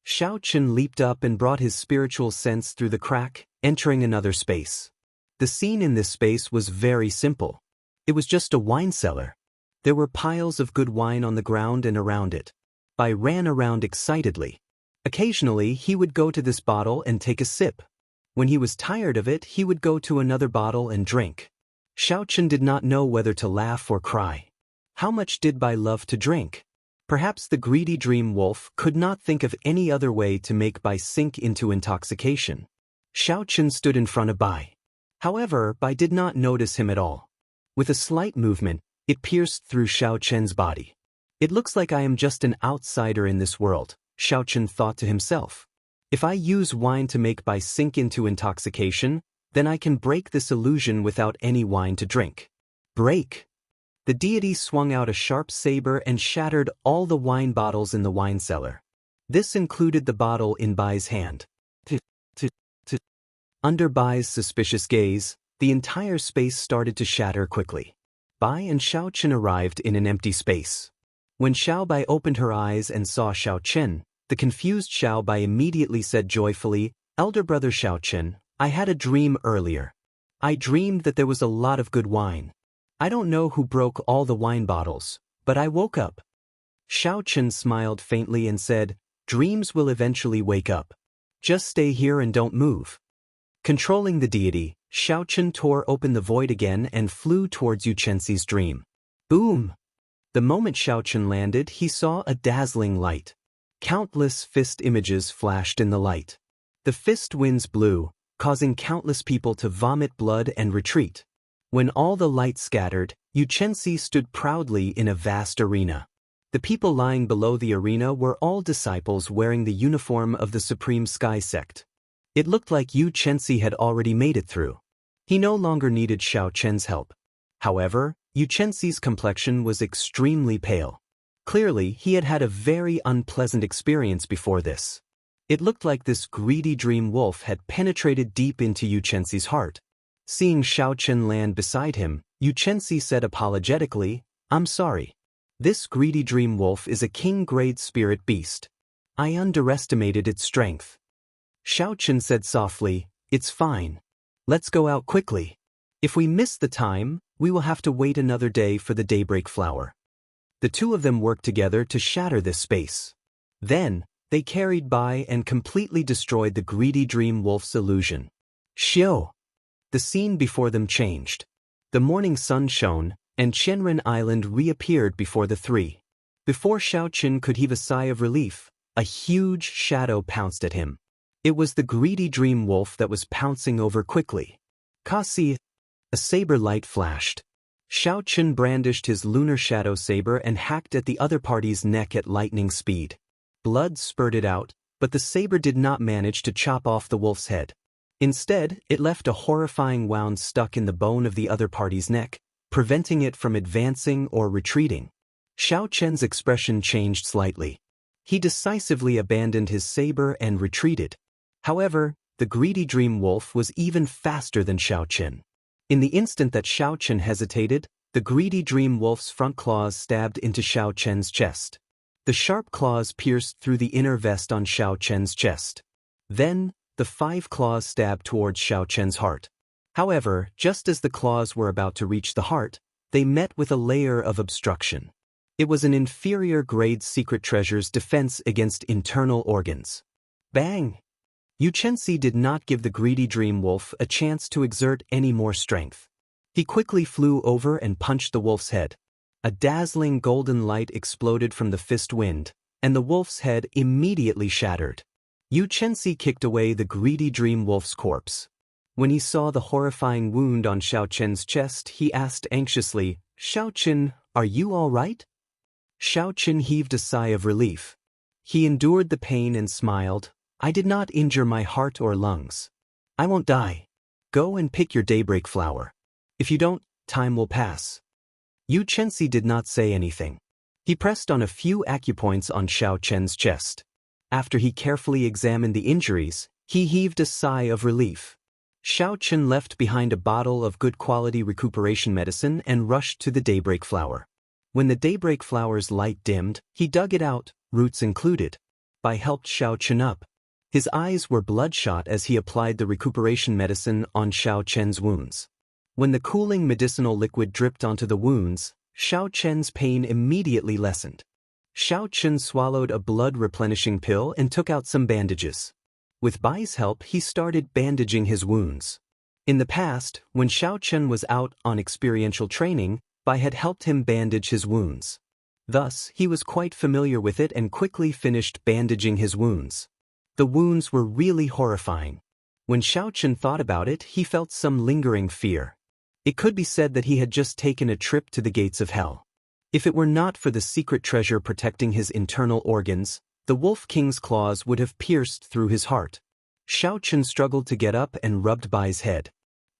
A: Xiao Chen leaped up and brought his spiritual sense through the crack, entering another space. The scene in this space was very simple. It was just a wine cellar. There were piles of good wine on the ground and around it. Bai ran around excitedly. Occasionally, he would go to this bottle and take a sip. When he was tired of it, he would go to another bottle and drink. Xiao Chen did not know whether to laugh or cry. How much did Bai love to drink? Perhaps the greedy dream wolf could not think of any other way to make Bai sink into intoxication. Xiao Chen stood in front of Bai. However, Bai did not notice him at all. With a slight movement, it pierced through Xiao Chen's body. It looks like I am just an outsider in this world, Xiao Chen thought to himself. If I use wine to make Bai sink into intoxication, then I can break this illusion without any wine to drink. Break! The deity swung out a sharp saber and shattered all the wine bottles in the wine cellar. This included the bottle in Bai's hand. Under Bai's suspicious gaze, the entire space started to shatter quickly. Bai and Xiao Chen arrived in an empty space. When Xiao Bai opened her eyes and saw Xiao Chen, the confused Xiao Bai immediately said joyfully, "Elder brother Xiao Chen, I had a dream earlier. I dreamed that there was a lot of good wine. I don't know who broke all the wine bottles, but I woke up." Xiao Chen smiled faintly and said, "Dreams will eventually wake up. Just stay here and don't move." Controlling the deity, Xiao Chen tore open the void again and flew towards Yu Chenxi's dream. Boom! The moment Xiao Chen landed, he saw a dazzling light. Countless fist images flashed in the light. The fist winds blew, causing countless people to vomit blood and retreat. When all the light scattered, Yu Chenxi stood proudly in a vast arena. The people lying below the arena were all disciples wearing the uniform of the Supreme Sky Sect. It looked like Yu Chenxi had already made it through. He no longer needed Xiao Chen's help. However, Yu Chenxi's complexion was extremely pale. Clearly, he had had a very unpleasant experience before this. It looked like this greedy dream wolf had penetrated deep into Yu Chenxi's heart. Seeing Xiao Chen land beside him, Yu Chenxi said apologetically, "I'm sorry. This greedy dream wolf is a king-grade spirit beast. I underestimated its strength." Xiao Chen said softly, "It's fine. Let's go out quickly. If we miss the time, we will have to wait another day for the daybreak flower." The two of them worked together to shatter this space. Then, they carried by and completely destroyed the greedy dream wolf's illusion. Xiao! The scene before them changed. The morning sun shone, and Qianren Island reappeared before the three. Before Xiao Chen could heave a sigh of relief, a huge shadow pounced at him. It was the greedy dream wolf that was pouncing over quickly. Kasi! A saber light flashed. Xiao Chen brandished his lunar shadow saber and hacked at the other party's neck at lightning speed. Blood spurted out, but the saber did not manage to chop off the wolf's head. Instead, it left a horrifying wound stuck in the bone of the other party's neck, preventing it from advancing or retreating. Xiao Chen's expression changed slightly. He decisively abandoned his saber and retreated. However, the greedy dream wolf was even faster than Xiao Chen. In the instant that Xiao Chen hesitated, the greedy dream wolf's front claws stabbed into Xiao Chen's chest. The sharp claws pierced through the inner vest on Xiao Chen's chest. Then, the 5 claws stabbed towards Xiao Chen's heart. However, just as the claws were about to reach the heart, they met with a layer of obstruction. It was an inferior grade secret treasure's defense against internal organs. Bang! Yu Chenxi did not give the greedy dream wolf a chance to exert any more strength. He quickly flew over and punched the wolf's head. A dazzling golden light exploded from the fist wind, and the wolf's head immediately shattered. Yu Chenxi kicked away the greedy dream wolf's corpse. When he saw the horrifying wound on Xiao Chen's chest, he asked anxiously, Xiaochen, are you all right? Xiaochen heaved a sigh of relief. He endured the pain and smiled. I did not injure my heart or lungs. I won't die. Go and pick your daybreak flower. If you don't, time will pass. Yu Chenxi did not say anything. He pressed on a few acupoints on Xiaochen's chest. After he carefully examined the injuries, he heaved a sigh of relief. Xiaochen left behind a bottle of good quality recuperation medicine and rushed to the daybreak flower. When the daybreak flower's light dimmed, he dug it out, roots included. Bai helped Xiaochen up. His eyes were bloodshot as he applied the recuperation medicine on Xiaochen's wounds. When the cooling medicinal liquid dripped onto the wounds, Xiaochen's pain immediately lessened. Xiaochen swallowed a blood-replenishing pill and took out some bandages. With Bai's help, he started bandaging his wounds. In the past, when Xiaochen was out on experiential training, Bai had helped him bandage his wounds. Thus, he was quite familiar with it and quickly finished bandaging his wounds. The wounds were really horrifying. When Xiaochen thought about it, he felt some lingering fear. It could be said that he had just taken a trip to the gates of hell. If it were not for the secret treasure protecting his internal organs, the Wolf King's claws would have pierced through his heart. Xiaochen struggled to get up and rubbed Bai's head.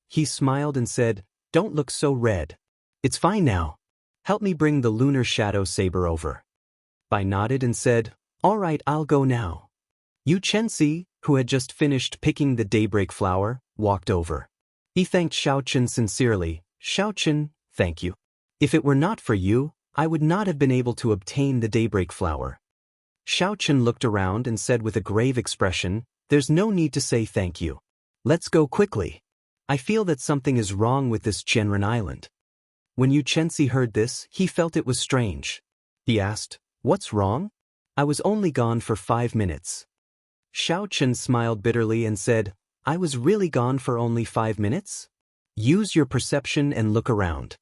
A: He smiled and said, "Don't look so red. It's fine now. Help me bring the lunar shadow saber over." Bai nodded and said, "All right, I'll go now." Yu Chenxi, who had just finished picking the daybreak flower, walked over. He thanked Xiaochen sincerely. "Xiaochen, thank you. If it were not for you, I would not have been able to obtain the daybreak flower." Xiaochen looked around and said with a grave expression, "There's no need to say thank you. Let's go quickly. I feel that something is wrong with this Qianren Island." When Yu Chenxi heard this, he felt it was strange. He asked, "What's wrong? I was only gone for 5 minutes." Xiaochen smiled bitterly and said, "I was really gone for only 5 minutes? Use your perception and look around."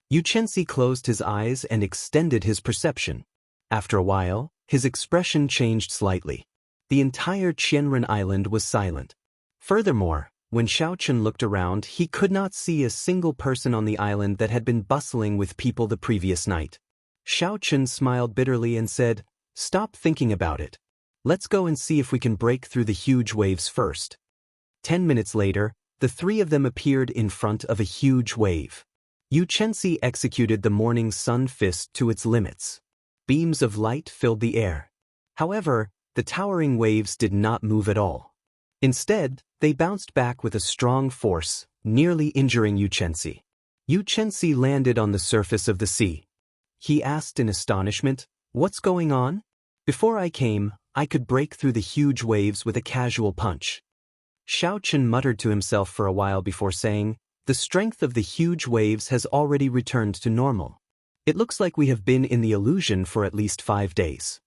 A: Yu Chenxi closed his eyes and extended his perception. After a while, his expression changed slightly. The entire Qianren Island was silent. Furthermore, when Xiaochen looked around, he could not see a single person on the island that had been bustling with people the previous night. Xiaochen smiled bitterly and said, "Stop thinking about it. Let's go and see if we can break through the huge waves first." 10 minutes later, the three of them appeared in front of a huge wave. Yu Chenxi executed the morning sun fist to its limits. Beams of light filled the air. However, the towering waves did not move at all. Instead, they bounced back with a strong force, nearly injuring Yu Chenxi. Yu Chenxi landed on the surface of the sea. He asked in astonishment, "What's going on? Before I came, I could break through the huge waves with a casual punch." Xiaochen muttered to himself for a while before saying, "The strength of the huge waves has already returned to normal. It looks like we have been in the illusion for at least 5 days."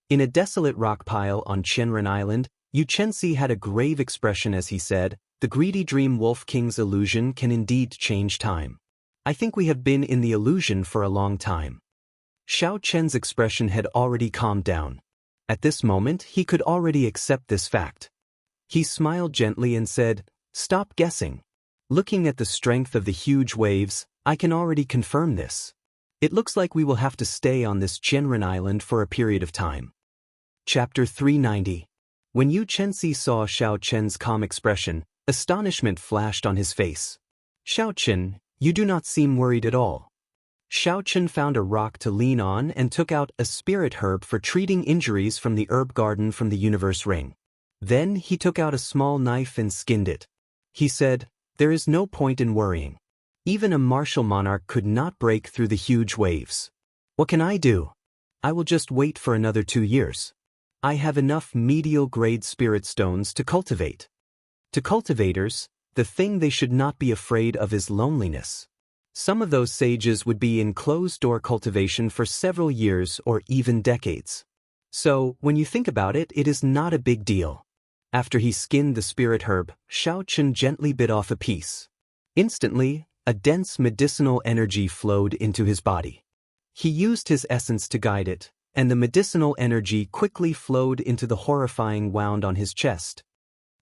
A: In a desolate rock pile on Qianren Island, Yu Chenxi had a grave expression as he said, "The greedy dream Wolf King's illusion can indeed change time. I think we have been in the illusion for a long time." Xiaochen's expression had already calmed down. At this moment, he could already accept this fact. He smiled gently and said, "Stop guessing. Looking at the strength of the huge waves, I can already confirm this. It looks like we will have to stay on this Qianren Island for a period of time." Chapter 390. When Yu Chenxi saw Xiaochen's calm expression, astonishment flashed on his face. "Xiaochen, you do not seem worried at all." Xiaochen found a rock to lean on and took out a spirit herb for treating injuries from the herb garden from the universe ring. Then he took out a small knife and skinned it. He said, "There is no point in worrying. Even a martial monarch could not break through the huge waves. What can I do? I will just wait for another 2 years. I have enough medial-grade spirit stones to cultivate." To cultivators, the thing they should not be afraid of is loneliness. Some of those sages would be in closed-door cultivation for several years or even decades. So, when you think about it, it is not a big deal. After he skinned the spirit herb, Xiaochen gently bit off a piece. Instantly, a dense medicinal energy flowed into his body. He used his essence to guide it, and the medicinal energy quickly flowed into the horrifying wound on his chest.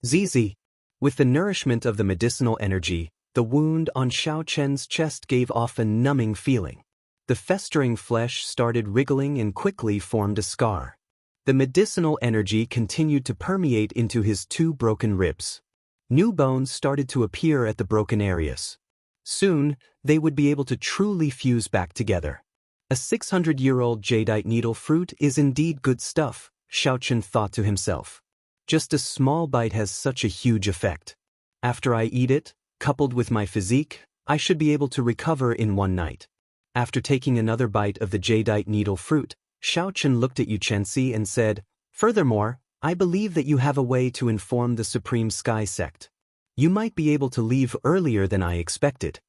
A: Zizi. With the nourishment of the medicinal energy, The wound on Xiao Chen's chest gave off a numbing feeling. The festering flesh started wriggling and quickly formed a scar. The medicinal energy continued to permeate into his 2 broken ribs. New bones started to appear at the broken areas. Soon, they would be able to truly fuse back together. A 600-year-old jadeite needle fruit is indeed good stuff, Xiao Chen thought to himself. Just a small bite has such a huge effect. After I eat it, coupled with my physique, I should be able to recover in one night. After taking another bite of the jadeite needle fruit, Xiao Chen looked at Xianxia and said, "Furthermore, I believe that you have a way to inform the Supreme Sky Sect. You might be able to leave earlier than I expected."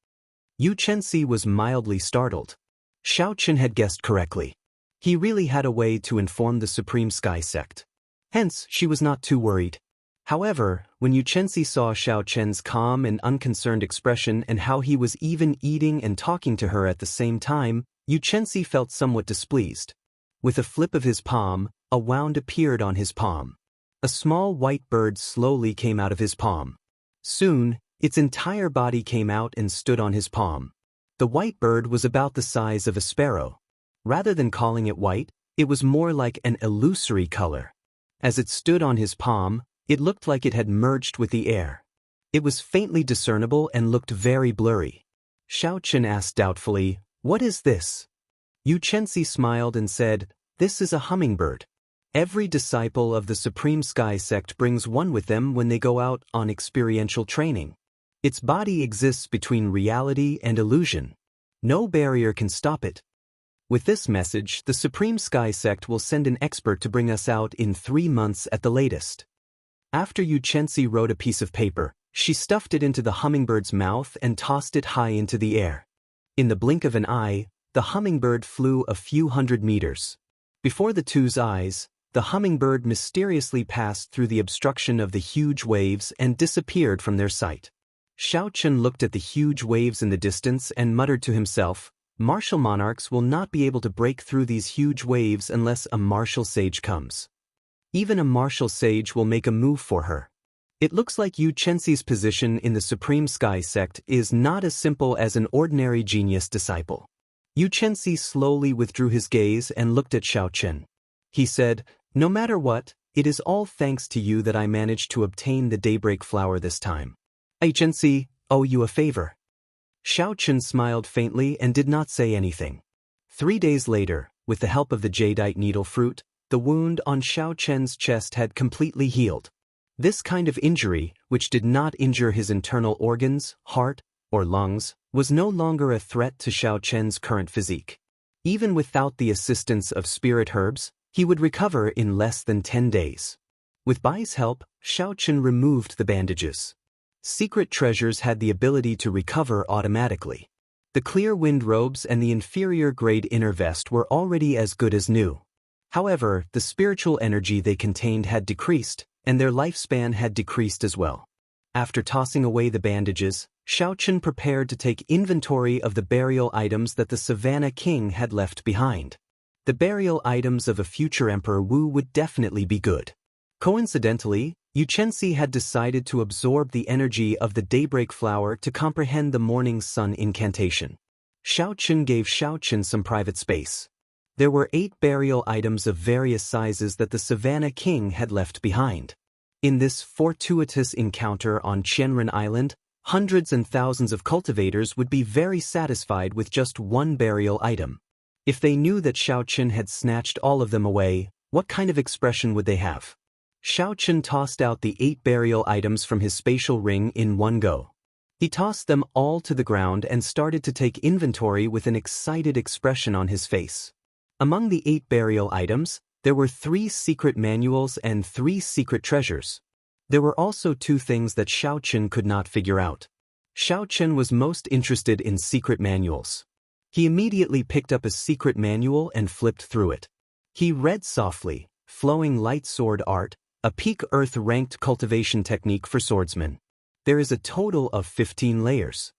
A: Xianxia was mildly startled. Xiao Chen had guessed correctly. He really had a way to inform the Supreme Sky Sect. Hence, she was not too worried. However, when Xianxia saw Xiao Chen's calm and unconcerned expression and how he was even eating and talking to her at the same time, Xianxia felt somewhat displeased. With a flip of his palm, a wound appeared on his palm. A small white bird slowly came out of his palm. Soon, its entire body came out and stood on his palm. The white bird was about the size of a sparrow. Rather than calling it white, it was more like an illusory color. As it stood on his palm, it looked like it had merged with the air. It was faintly discernible and looked very blurry. Xiao Chen asked doubtfully, "What is this?" Xianxia smiled and said, "This is a hummingbird. Every disciple of the Supreme Sky Sect brings one with them when they go out on experiential training. Its body exists between reality and illusion. No barrier can stop it. With this message, the Supreme Sky Sect will send an expert to bring us out in 3 months at the latest." After Xianxia wrote a piece of paper, she stuffed it into the hummingbird's mouth and tossed it high into the air. In the blink of an eye, the hummingbird flew a few hundred meters. Before the two's eyes, the hummingbird mysteriously passed through the obstruction of the huge waves and disappeared from their sight. Xiao Chen looked at the huge waves in the distance and muttered to himself, "Martial monarchs will not be able to break through these huge waves unless a martial sage comes. Even a martial sage will make a move for her." It looks like Xianxia's position in the Supreme Sky Sect is not as simple as an ordinary genius disciple. Xianxia slowly withdrew his gaze and looked at Xiao Chen. He said, "No matter what, it is all thanks to you that I managed to obtain the daybreak flower this time. Xianxia, owe you a favor." Xiao Chen smiled faintly and did not say anything. 3 days later, with the help of the jadeite needle fruit, the wound on Xiao Chen's chest had completely healed. This kind of injury, which did not injure his internal organs, heart, or lungs, was no longer a threat to Xiao Chen's current physique. Even without the assistance of spirit herbs, he would recover in less than 10 days. With Bai's help, Xiao Chen removed the bandages. Secret treasures had the ability to recover automatically. The clear wind robes and the inferior-grade inner vest were already as good as new. However, the spiritual energy they contained had decreased, and their lifespan had decreased as well. After tossing away the bandages, Xiao Chen prepared to take inventory of the burial items that the Savannah King had left behind. The burial items of a future Emperor Wu would definitely be good. Coincidentally, Xianxia had decided to absorb the energy of the daybreak flower to comprehend the morning sun incantation. Xiao Chen gave Xiao Chen some private space. There were 8 burial items of various sizes that the Savannah King had left behind. In this fortuitous encounter on Qianren Island, hundreds and thousands of cultivators would be very satisfied with just one burial item. If they knew that Xiao Chen had snatched all of them away, what kind of expression would they have? Xiao Chen tossed out the 8 burial items from his spatial ring in one go. He tossed them all to the ground and started to take inventory with an excited expression on his face. Among the 8 burial items, there were 3 secret manuals and 3 secret treasures. There were also 2 things that Xiao Chen could not figure out. Xiao Chen was most interested in secret manuals. He immediately picked up a secret manual and flipped through it. He read softly, Flowing Light Sword Art, a peak earth-ranked cultivation technique for swordsmen. There is a total of 15 layers.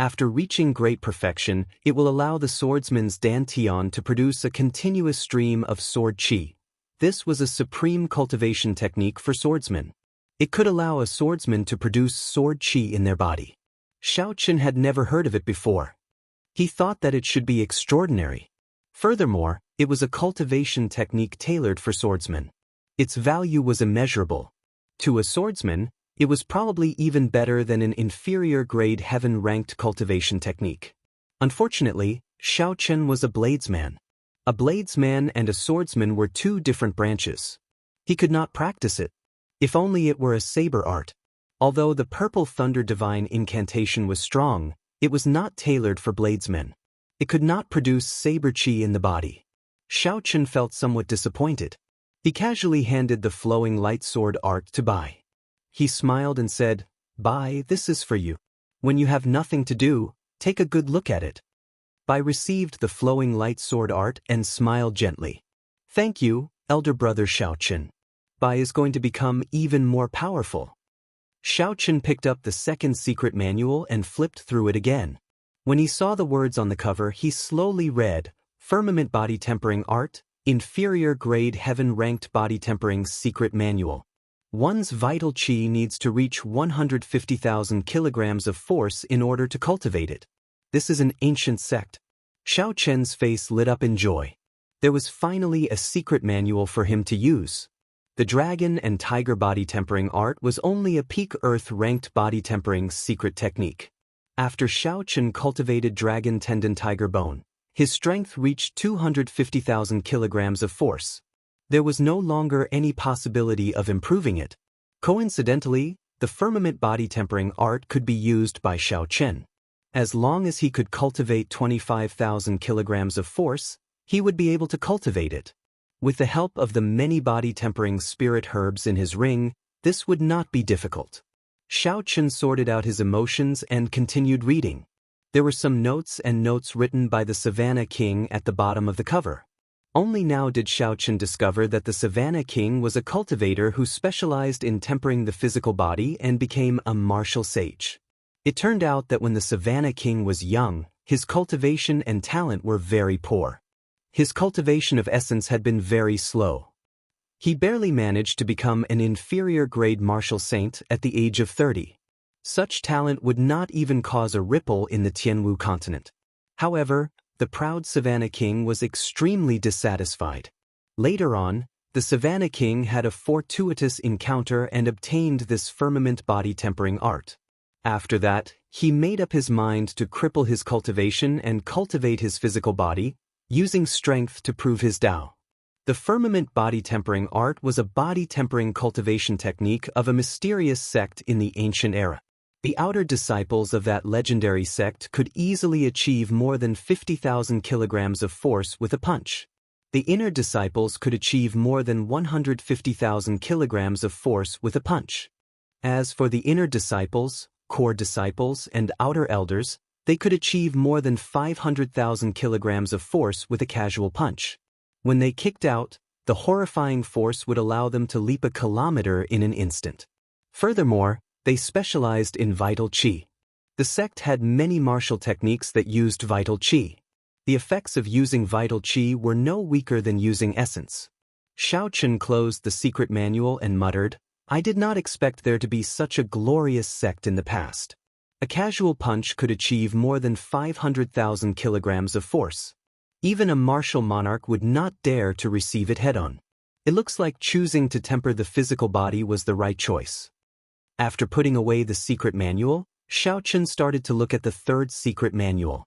A: After reaching great perfection, it will allow the swordsman's dantian to produce a continuous stream of sword qi. This was a supreme cultivation technique for swordsmen. It could allow a swordsman to produce sword qi in their body. Xiao Chen had never heard of it before. He thought that it should be extraordinary. Furthermore, it was a cultivation technique tailored for swordsmen. Its value was immeasurable. To a swordsman, it was probably even better than an inferior-grade heaven-ranked cultivation technique. Unfortunately, Xiao Chen was a bladesman. A bladesman and a swordsman were two different branches. He could not practice it. If only it were a saber art. Although the Purple Thunder Divine incantation was strong, it was not tailored for bladesmen. It could not produce saber chi in the body. Xiao Chen felt somewhat disappointed. He casually handed the flowing light sword art to Bai. He smiled and said, "Bai, this is for you. When you have nothing to do, take a good look at it." Bai received the flowing light sword art and smiled gently. "Thank you, elder brother Xiao Chen. Bai is going to become even more powerful." Xiao Chen picked up the second secret manual and flipped through it again. When he saw the words on the cover, he slowly read, "Firmament Body Tempering Art, Inferior Grade Heaven-Ranked Body Tempering Secret Manual. One's vital chi needs to reach 150,000 kilograms of force in order to cultivate it. This is an ancient sect." Xiao Chen's face lit up in joy. There was finally a secret manual for him to use. The Dragon and Tiger Body Tempering Art was only a peak Earth-ranked body tempering secret technique. After Xiao Chen cultivated Dragon Tendon Tiger Bone, his strength reached 250,000 kilograms of force. There was no longer any possibility of improving it. Coincidentally, the Firmament Body Tempering Art could be used by Xiao Chen. As long as he could cultivate 25,000 kilograms of force, he would be able to cultivate it. With the help of the many body-tempering spirit herbs in his ring, this would not be difficult. Xiao Chen sorted out his emotions and continued reading. There were some notes and notes written by the Savannah King at the bottom of the cover. Only now did Xiao Chen discover that the Savannah King was a cultivator who specialized in tempering the physical body and became a martial sage. It turned out that when the Savannah King was young, his cultivation and talent were very poor. His cultivation of essence had been very slow. He barely managed to become an inferior-grade martial saint at the age of 30. Such talent would not even cause a ripple in the Tianwu continent. However, the proud Savannah King was extremely dissatisfied. Later on, the Savannah King had a fortuitous encounter and obtained this firmament body tempering art. After that, he made up his mind to cripple his cultivation and cultivate his physical body, using strength to prove his Tao. The firmament body tempering art was a body tempering cultivation technique of a mysterious sect in the ancient era. The outer disciples of that legendary sect could easily achieve more than 50,000 kilograms of force with a punch. The inner disciples could achieve more than 150,000 kilograms of force with a punch. As for the inner disciples, core disciples, and outer elders, they could achieve more than 500,000 kilograms of force with a casual punch. When they kicked out, the horrifying force would allow them to leap a kilometer in an instant. Furthermore, they specialized in vital chi. The sect had many martial techniques that used vital chi. The effects of using vital chi were no weaker than using essence. Xiao Chen closed the secret manual and muttered, "I did not expect there to be such a glorious sect in the past. A casual punch could achieve more than 500,000 kilograms of force. Even a martial monarch would not dare to receive it head-on. It looks like choosing to temper the physical body was the right choice." After putting away the secret manual, Xiao Chen started to look at the third secret manual.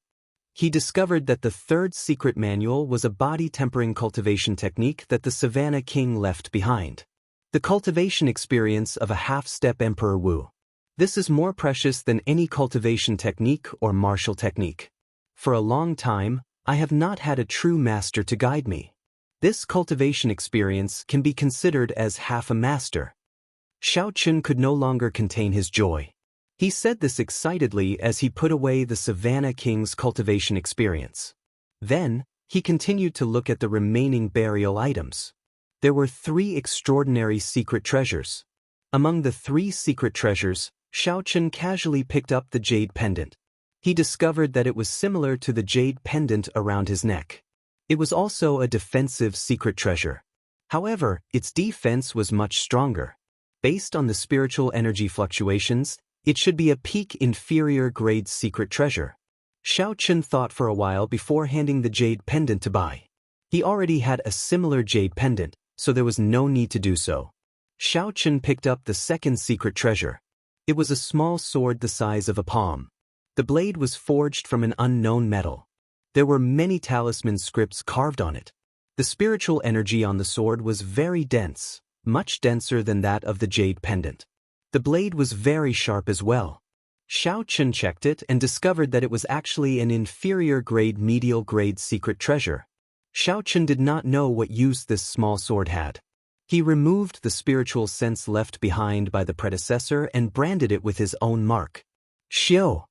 A: He discovered that the third secret manual was a body-tempering cultivation technique that the Savannah King left behind. The cultivation experience of a half-step Emperor Wu. This is more precious than any cultivation technique or martial technique. For a long time, I have not had a true master to guide me. This cultivation experience can be considered as half a master. Xiao Chen could no longer contain his joy. He said this excitedly as he put away the Savannah King's cultivation experience. Then, he continued to look at the remaining burial items. There were 3 extraordinary secret treasures. Among the 3 secret treasures, Xiao Chen casually picked up the jade pendant. He discovered that it was similar to the jade pendant around his neck. It was also a defensive secret treasure. However, its defense was much stronger. Based on the spiritual energy fluctuations, It should be a peak inferior grade secret treasure. Xiao Chen thought for a while before handing the jade pendant to Bai. He already had a similar jade pendant, so there was no need to do so. Xiao Chen picked up the second secret treasure. It was a small sword the size of a palm. The blade was forged from an unknown metal. There were many talisman scripts carved on it. The spiritual energy on the sword was very dense, much denser than that of the jade pendant. The blade was very sharp as well. Xiao Chen checked it and discovered that it was actually an inferior grade medial grade secret treasure. Xiao Chen did not know what use this small sword had. He removed the spiritual sense left behind by the predecessor and branded it with his own mark. Xiao.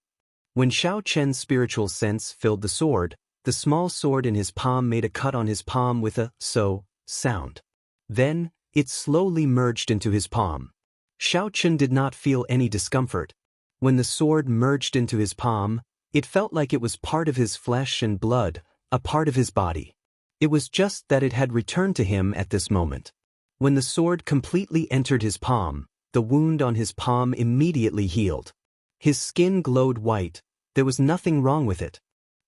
A: When Xiao Chen's spiritual sense filled the sword, the small sword in his palm made a cut on his palm with a so sound. Then, it slowly merged into his palm. Xiao Chen did not feel any discomfort. When the sword merged into his palm, it felt like it was part of his flesh and blood, a part of his body. It was just that it had returned to him at this moment. When the sword completely entered his palm, the wound on his palm immediately healed. His skin glowed white, there was nothing wrong with it.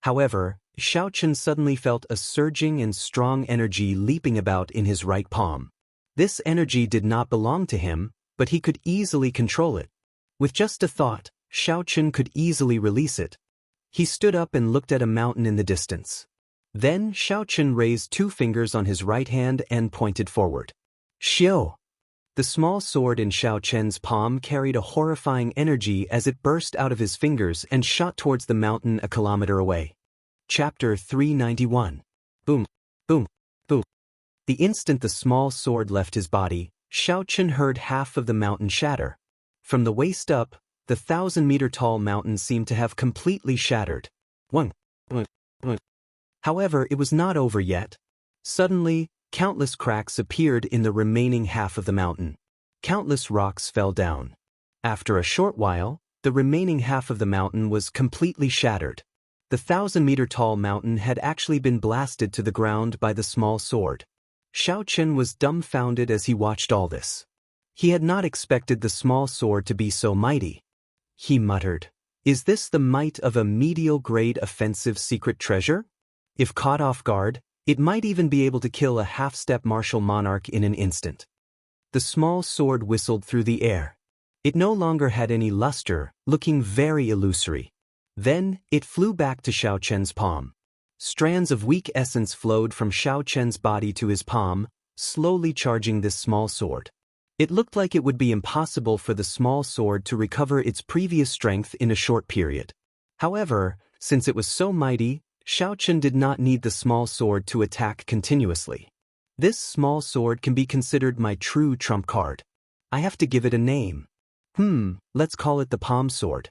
A: However, Xiao Chen suddenly felt a surging and strong energy leaping about in his right palm. This energy did not belong to him, but he could easily control it. With just a thought, Xiao Chen could easily release it. He stood up and looked at a mountain in the distance. Then Xiao Chen raised 2 fingers on his right hand and pointed forward. Xiao! The small sword in Xiao Chen's palm carried a horrifying energy as it burst out of his fingers and shot towards the mountain a kilometer away. Chapter 391. Boom, boom, boom. The instant the small sword left his body, Xiao Chen heard half of the mountain shatter. From the waist up, the 1,000-meter-tall mountain seemed to have completely shattered. However, it was not over yet. Suddenly, countless cracks appeared in the remaining half of the mountain. Countless rocks fell down. After a short while, the remaining half of the mountain was completely shattered. The 1,000-meter-tall mountain had actually been blasted to the ground by the small sword. Xiao Chen was dumbfounded as he watched all this. He had not expected the small sword to be so mighty. He muttered, "Is this the might of a medial-grade offensive secret treasure? If caught off guard, it might even be able to kill a half-step martial monarch in an instant." The small sword whistled through the air. It no longer had any luster, looking very illusory. Then, it flew back to Xiao Chen's palm. Strands of weak essence flowed from Xiao Chen's body to his palm, slowly charging this small sword. It looked like it would be impossible for the small sword to recover its previous strength in a short period. However, since it was so mighty, Xiao Chen did not need the small sword to attack continuously. This small sword can be considered my true trump card. I have to give it a name. Let's call it the palm sword.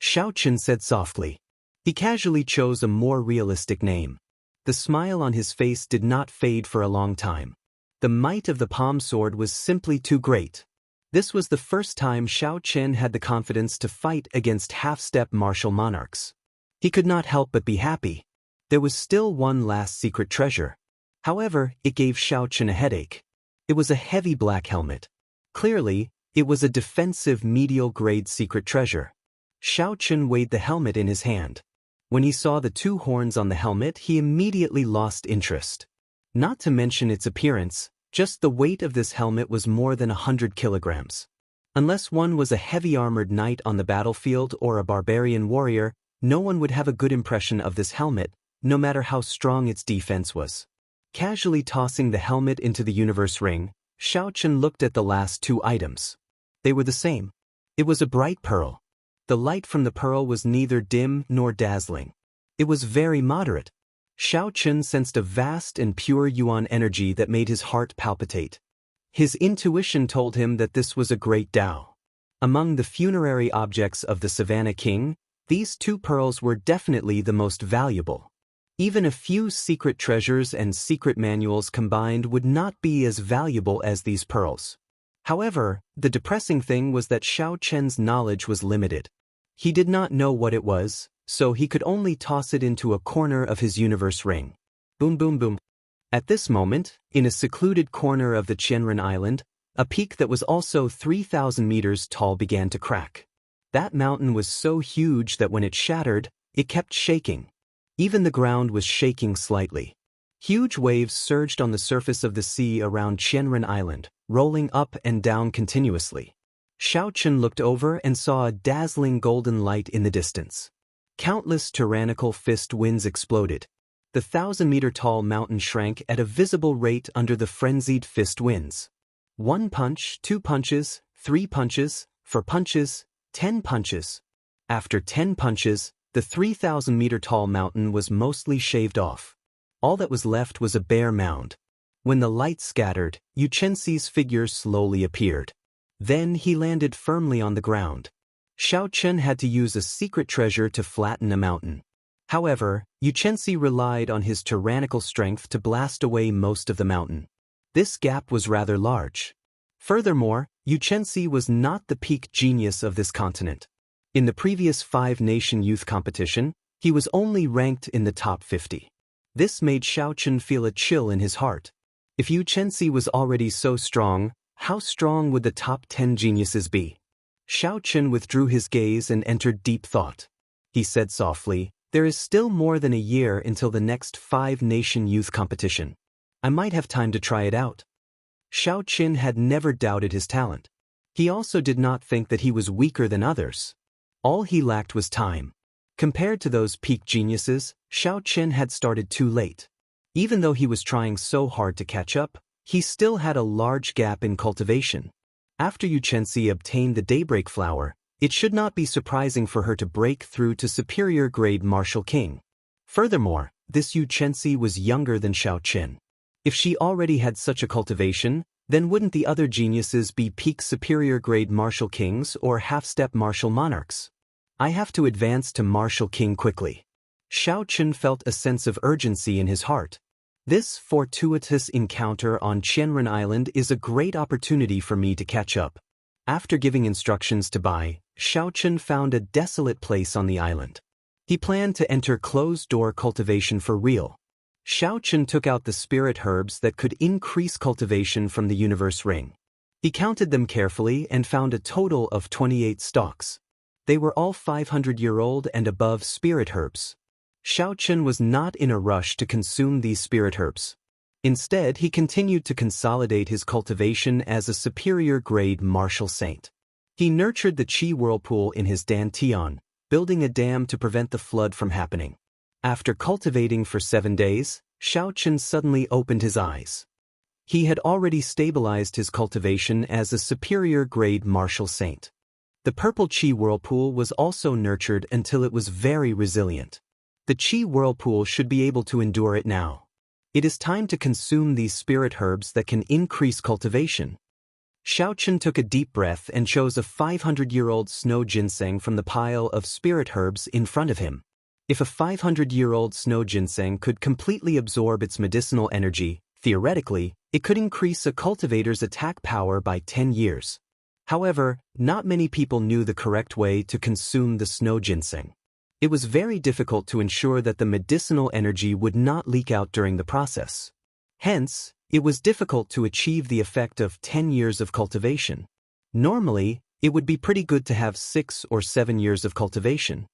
A: Xiao Chen said softly. He casually chose a more realistic name. The smile on his face did not fade for a long time. The might of the palm sword was simply too great. This was the first time Xiao Chen had the confidence to fight against half-step martial monarchs. He could not help but be happy. There was still one last secret treasure. However, it gave Xiao Chen a headache. It was a heavy black helmet. Clearly, it was a defensive medial-grade secret treasure. Xiao Chen weighed the helmet in his hand. When he saw the 2 horns on the helmet, he immediately lost interest. Not to mention its appearance, just the weight of this helmet was more than 100 kilograms. Unless one was a heavy-armored knight on the battlefield or a barbarian warrior, no one would have a good impression of this helmet, no matter how strong its defense was. Casually tossing the helmet into the universe ring, Xiao Chen looked at the last 2 items. They were the same. It was a bright pearl. The light from the pearl was neither dim nor dazzling. It was very moderate. Xiao Chen sensed a vast and pure yuan energy that made his heart palpitate. His intuition told him that this was a great Dao. Among the funerary objects of the Savannah King, these 2 pearls were definitely the most valuable. Even a few secret treasures and secret manuals combined would not be as valuable as these pearls. However, the depressing thing was that Xiao Chen's knowledge was limited. He did not know what it was, so he could only toss it into a corner of his universe ring. Boom boom boom. At this moment, in a secluded corner of the Qianren Island, a peak that was also 3,000 meters tall began to crack. That mountain was so huge that when it shattered, it kept shaking. Even the ground was shaking slightly. Huge waves surged on the surface of the sea around Qianren Island, rolling up and down continuously. Xiaochen looked over and saw a dazzling golden light in the distance. Countless tyrannical fist winds exploded. The 1,000-meter-tall mountain shrank at a visible rate under the frenzied fist winds. 1 punch, 2 punches, 3 punches, 4 punches, 10 punches. After 10 punches, the 3,000-meter-tall mountain was mostly shaved off. All that was left was a bare mound. When the light scattered, Yu Chenxi's figure slowly appeared. Then he landed firmly on the ground. Xiaochen had to use a secret treasure to flatten a mountain. However, Yu Chenxi relied on his tyrannical strength to blast away most of the mountain. This gap was rather large. Furthermore, Yu Chenxi was not the peak genius of this continent. In the previous 5-nation youth competition, he was only ranked in the top 50. This made Xiaochen feel a chill in his heart. If Yu Chenxi was already so strong, how strong would the top 10 geniuses be? Xiaochen withdrew his gaze and entered deep thought. He said softly, "There is still more than a year until the next 5-nation youth competition. I might have time to try it out." Xiaochen had never doubted his talent. He also did not think that he was weaker than others. All he lacked was time. Compared to those peak geniuses, Xiaochen had started too late. Even though he was trying so hard to catch up, he still had a large gap in cultivation. After Yu Chenxi obtained the Daybreak Flower, it should not be surprising for her to break through to superior grade Martial King. Furthermore, this Yu Chenxi was younger than Xiaochen. If she already had such a cultivation, then wouldn't the other geniuses be peak superior grade Martial Kings or half-step Martial Monarchs? I have to advance to Martial King quickly. Xiaochen felt a sense of urgency in his heart. This fortuitous encounter on Qianren Island is a great opportunity for me to catch up. After giving instructions to Bai, Xiaochen found a desolate place on the island. He planned to enter closed-door cultivation for real. Xiaochen took out the spirit herbs that could increase cultivation from the universe ring. He counted them carefully and found a total of 28 stalks. They were all 500-year-old and above spirit herbs. Xiaochen was not in a rush to consume these spirit herbs. Instead, he continued to consolidate his cultivation as a superior grade martial saint. He nurtured the Qi whirlpool in his dantian, building a dam to prevent the flood from happening. After cultivating for 7 days, Xiaochen suddenly opened his eyes. He had already stabilized his cultivation as a superior grade martial saint. The purple Qi whirlpool was also nurtured until it was very resilient. The Qi whirlpool should be able to endure it now. It is time to consume these spirit herbs that can increase cultivation. Xiaochen took a deep breath and chose a 500-year-old snow ginseng from the pile of spirit herbs in front of him. If a 500-year-old snow ginseng could completely absorb its medicinal energy, theoretically, it could increase a cultivator's attack power by 10 years. However, not many people knew the correct way to consume the snow ginseng. It was very difficult to ensure that the medicinal energy would not leak out during the process. Hence, it was difficult to achieve the effect of 10 years of cultivation. Normally, it would be pretty good to have 6 or 7 years of cultivation.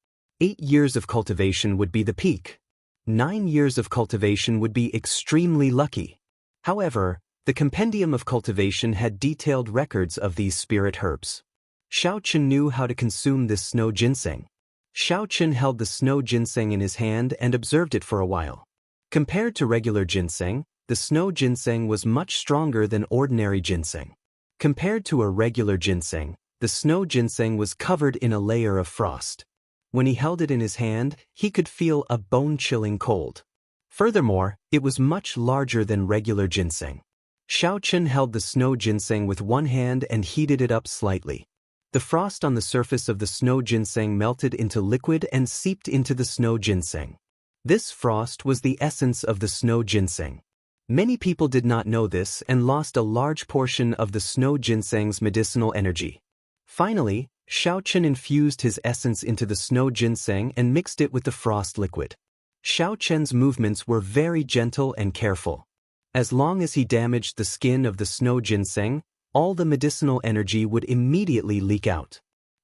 A: 8 years of cultivation would be the peak. 9 years of cultivation would be extremely lucky. However, the Compendium of Cultivation had detailed records of these spirit herbs. Xiaochen knew how to consume this snow ginseng. Xiaochen held the snow ginseng in his hand and observed it for a while. Compared to regular ginseng, the snow ginseng was much stronger than ordinary ginseng. Compared to a regular ginseng, the snow ginseng was covered in a layer of frost. When he held it in his hand, he could feel a bone-chilling cold. Furthermore, it was much larger than regular ginseng. Xiaochen held the snow ginseng with one hand and heated it up slightly. The frost on the surface of the snow ginseng melted into liquid and seeped into the snow ginseng. This frost was the essence of the snow ginseng. Many people did not know this and lost a large portion of the snow ginseng's medicinal energy. Finally, Xiaochen infused his essence into the snow ginseng and mixed it with the frost liquid. Xiaochen's movements were very gentle and careful. As long as he damaged the skin of the snow ginseng, all the medicinal energy would immediately leak out.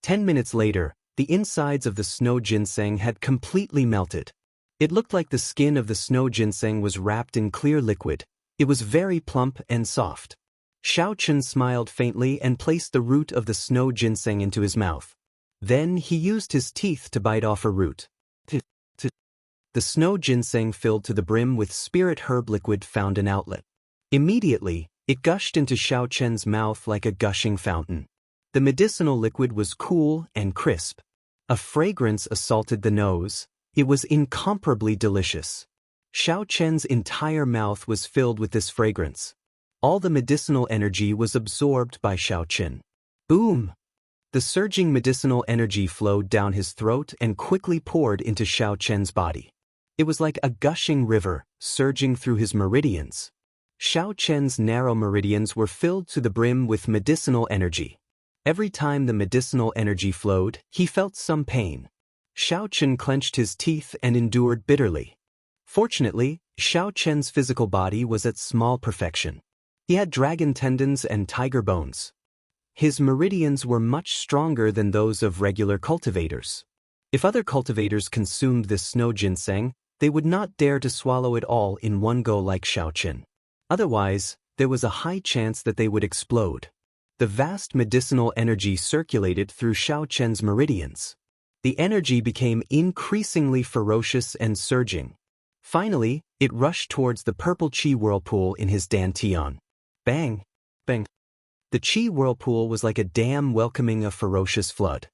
A: 10 minutes later, the insides of the snow ginseng had completely melted. It looked like the skin of the snow ginseng was wrapped in clear liquid. It was very plump and soft. Xiaochen smiled faintly and placed the root of the snow ginseng into his mouth. Then he used his teeth to bite off a root. The snow ginseng filled to the brim with spirit herb liquid found an outlet. Immediately, it gushed into Xiaochen's mouth like a gushing fountain. The medicinal liquid was cool and crisp. A fragrance assaulted the nose. It was incomparably delicious. Xiaochen's entire mouth was filled with this fragrance. All the medicinal energy was absorbed by Xiaochen. Boom! The surging medicinal energy flowed down his throat and quickly poured into Xiaochen's body. It was like a gushing river, surging through his meridians. Xiaochen's narrow meridians were filled to the brim with medicinal energy. Every time the medicinal energy flowed, he felt some pain. Xiaochen clenched his teeth and endured bitterly. Fortunately, Xiaochen's physical body was at small perfection. He had dragon tendons and tiger bones. His meridians were much stronger than those of regular cultivators. If other cultivators consumed this snow ginseng, they would not dare to swallow it all in one go like Xiaochen. Otherwise, there was a high chance that they would explode. The vast medicinal energy circulated through Xiaochen's meridians. The energy became increasingly ferocious and surging. Finally, it rushed towards the purple qi whirlpool in his dantian. Bang! Bang! The qi whirlpool was like a dam welcoming a ferocious flood.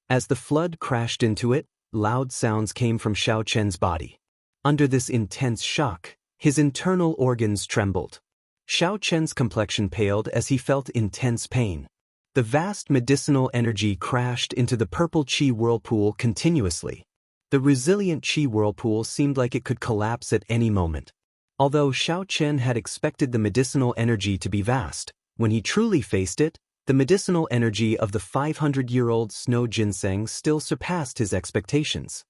A: As the flood crashed into it, loud sounds came from Xiaochen's body. Under this intense shock, his internal organs trembled. Xiaochen's complexion paled as he felt intense pain. The vast medicinal energy crashed into the purple qi whirlpool continuously. The resilient qi whirlpool seemed like it could collapse at any moment. Although Xiaochen had expected the medicinal energy to be vast, when he truly faced it, the medicinal energy of the 500-year-old snow ginseng still surpassed his expectations.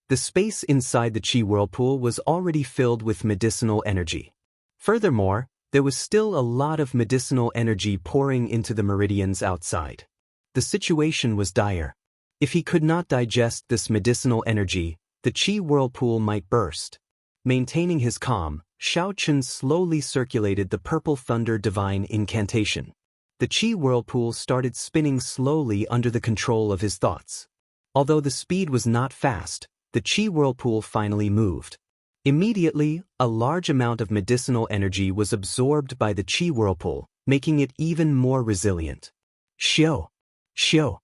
A: The space inside the qi whirlpool was already filled with medicinal energy. Furthermore, there was still a lot of medicinal energy pouring into the meridians outside. The situation was dire. If he could not digest this medicinal energy, the qi whirlpool might burst. Maintaining his calm, Xiaochen slowly circulated the purple thunder divine incantation. The qi whirlpool started spinning slowly under the control of his thoughts. Although the speed was not fast, the qi whirlpool finally moved. Immediately, a large amount of medicinal energy was absorbed by the qi whirlpool, making it even more resilient. Xiao! Xiao!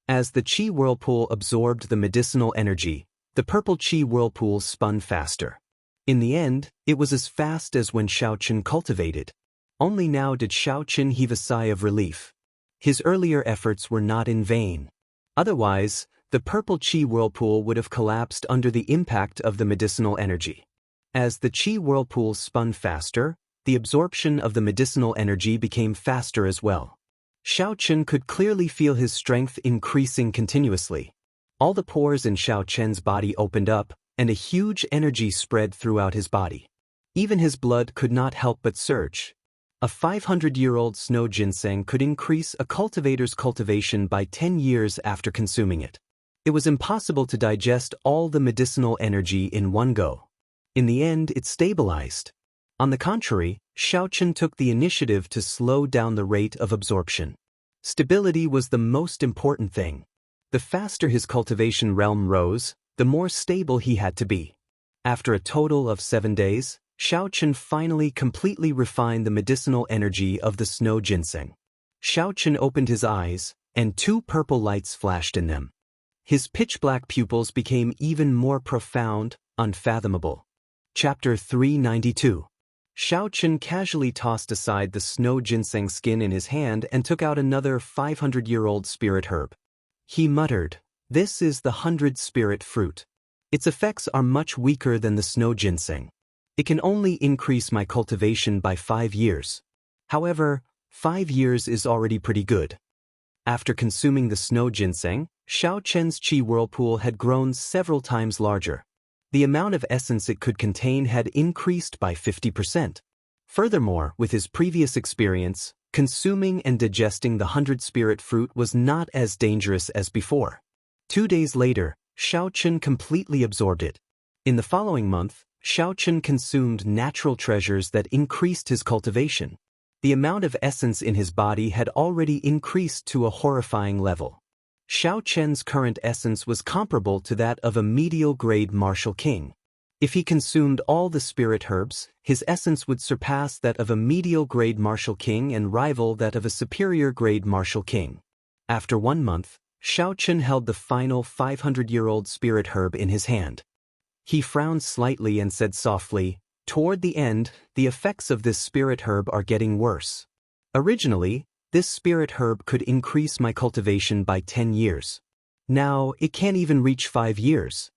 A: As the qi whirlpool absorbed the medicinal energy, the purple qi whirlpool spun faster. In the end, it was as fast as when Xiaochen cultivated. Only now did Xiaochen heave a sigh of relief. His earlier efforts were not in vain. Otherwise, the purple qi whirlpool would have collapsed under the impact of the medicinal energy. As the qi whirlpool spun faster, the absorption of the medicinal energy became faster as well. Xiaochen could clearly feel his strength increasing continuously. All the pores in Xiaochen's body opened up, and a huge energy spread throughout his body. Even his blood could not help but surge. A 500-year-old snow ginseng could increase a cultivator's cultivation by 10 years after consuming it. It was impossible to digest all the medicinal energy in one go. In the end, it stabilized. On the contrary, Xiaochen took the initiative to slow down the rate of absorption. Stability was the most important thing. The faster his cultivation realm rose, the more stable he had to be. After a total of 7 days, Xiaochen finally completely refined the medicinal energy of the snow ginseng. Xiaochen opened his eyes, and 2 purple lights flashed in them. His pitch-black pupils became even more profound, unfathomable. Chapter 392. Xiaochen casually tossed aside the snow ginseng skin in his hand and took out another 500-year-old spirit herb. He muttered, "This is the 100-spirit fruit. Its effects are much weaker than the snow ginseng. It can only increase my cultivation by 5 years. However, 5 years is already pretty good." After consuming the snow ginseng, Xiaochen's qi whirlpool had grown several times larger. The amount of essence it could contain had increased by 50%. Furthermore, with his previous experience, Consuming and digesting the 100-spirit fruit was not as dangerous as before. 2 days later, Xiaochen completely absorbed it. In the following month, Xiaochen consumed natural treasures that increased his cultivation. The amount of essence in his body had already increased to a horrifying level. Xiaochen's current essence was comparable to that of a medial-grade martial king. If he consumed all the spirit herbs, his essence would surpass that of a medial-grade martial king and rival that of a superior-grade martial king. After 1 month, Xiaochen held the final 500-year-old spirit herb in his hand. He frowned slightly and said softly, "Toward the end, the effects of this spirit herb are getting worse. Originally, this spirit herb could increase my cultivation by 10 years. Now, it can't even reach 5 years.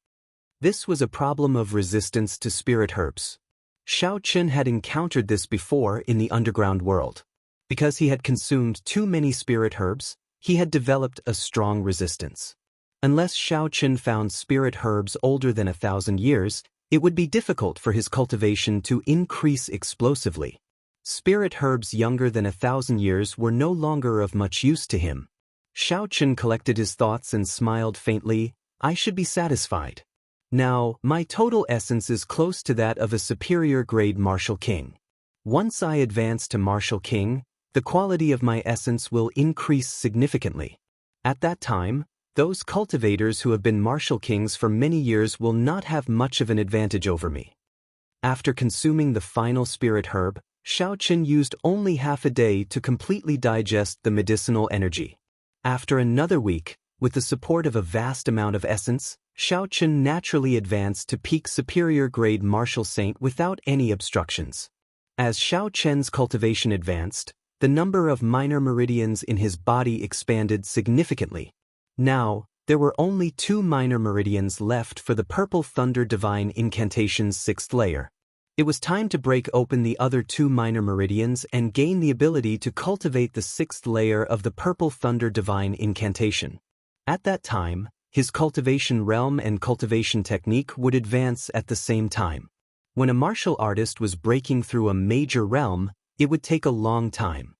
A: This was a problem of resistance to spirit herbs. Xiaochen had encountered this before in the underground world. Because he had consumed too many spirit herbs, he had developed a strong resistance. Unless Xiaochen found spirit herbs older than 1,000 years, it would be difficult for his cultivation to increase explosively. Spirit herbs younger than 1,000 years were no longer of much use to him. Xiaochen collected his thoughts and smiled faintly. I should be satisfied. Now, my total essence is close to that of a superior-grade martial king. Once I advance to martial king, the quality of my essence will increase significantly. At that time, those cultivators who have been martial kings for many years will not have much of an advantage over me." After consuming the final spirit herb, Xiaochen used only half a day to completely digest the medicinal energy. After another week, with the support of a vast amount of essence, Xiaochen naturally advanced to peak superior-grade martial saint without any obstructions. As Xiaochen's cultivation advanced, the number of minor meridians in his body expanded significantly. Now, there were only 2 minor meridians left for the Purple Thunder Divine Incantation's 6th layer. It was time to break open the other 2 minor meridians and gain the ability to cultivate the 6th layer of the Purple Thunder Divine Incantation. At that time, his cultivation realm and cultivation technique would advance at the same time. When a martial artist was breaking through a major realm, it would take a long time.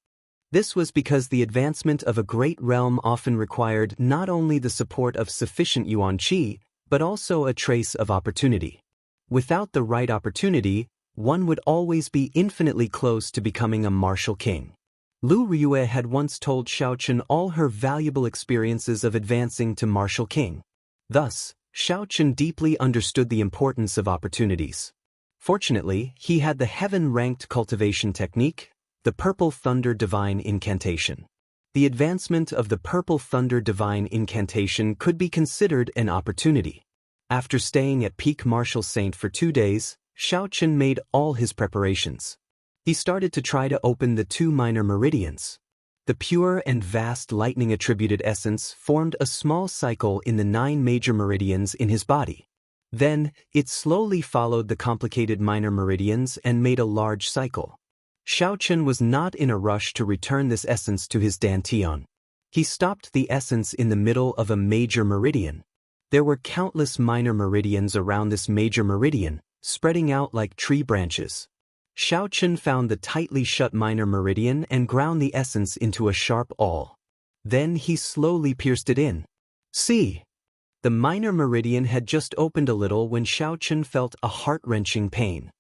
A: This was because the advancement of a great realm often required not only the support of sufficient yuan qi, but also a trace of opportunity. Without the right opportunity, one would always be infinitely close to becoming a martial king. Lu Riyue had once told Xiaochen all her valuable experiences of advancing to martial king. Thus, Xiaochen deeply understood the importance of opportunities. Fortunately, he had the heaven-ranked cultivation technique, the Purple Thunder Divine Incantation. The advancement of the Purple Thunder Divine Incantation could be considered an opportunity. After staying at peak martial saint for 2 days, Xiaochen made all his preparations. He started to try to open the 2 minor meridians. The pure and vast lightning-attributed essence formed a small cycle in the 9 major meridians in his body. Then, it slowly followed the complicated minor meridians and made a large cycle. Xiaochen was not in a rush to return this essence to his dantian. He stopped the essence in the middle of a major meridian. There were countless minor meridians around this major meridian, spreading out like tree branches. Xiaochen found the tightly shut minor meridian and ground the essence into a sharp awl. Then he slowly pierced it in. See! The minor meridian had just opened a little when Xiaochen felt a heart-wrenching pain.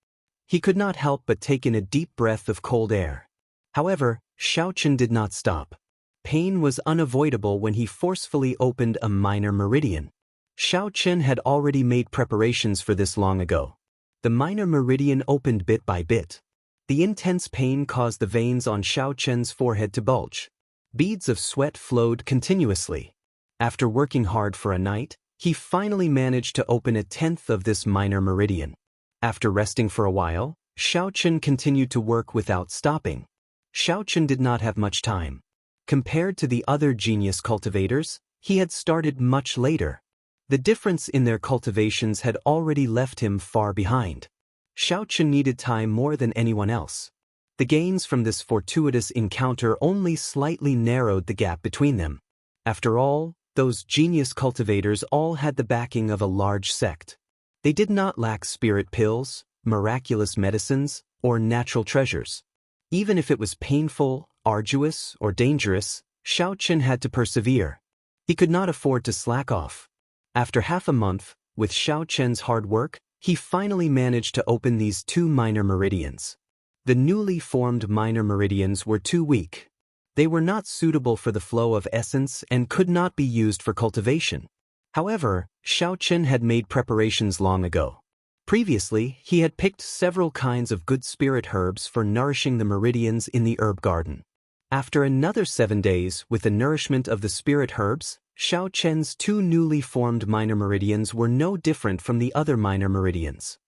A: He could not help but take in a deep breath of cold air. However, Xiaochen did not stop. Pain was unavoidable when he forcefully opened a minor meridian. Xiaochen had already made preparations for this long ago. The minor meridian opened bit by bit. The intense pain caused the veins on Xiaochen's forehead to bulge. Beads of sweat flowed continuously. After working hard for a night, he finally managed to open 1/10 of this minor meridian. After resting for a while, Xiaochen continued to work without stopping. Xiaochen did not have much time. Compared to the other genius cultivators, he had started much later. The difference in their cultivations had already left him far behind. Xiaochen needed time more than anyone else. The gains from this fortuitous encounter only slightly narrowed the gap between them. After all, those genius cultivators all had the backing of a large sect. They did not lack spirit pills, miraculous medicines, or natural treasures. Even if it was painful, arduous, or dangerous, Xiaochen had to persevere. He could not afford to slack off. After half a month, with Xiaochen's hard work, he finally managed to open these 2 minor meridians. The newly formed minor meridians were too weak. They were not suitable for the flow of essence and could not be used for cultivation. However, Xiaochen had made preparations long ago. Previously, he had picked several kinds of good spirit herbs for nourishing the meridians in the herb garden. After another 7 days with the nourishment of the spirit herbs, Xiaochen's 2 newly formed minor meridians were no different from the other minor meridians.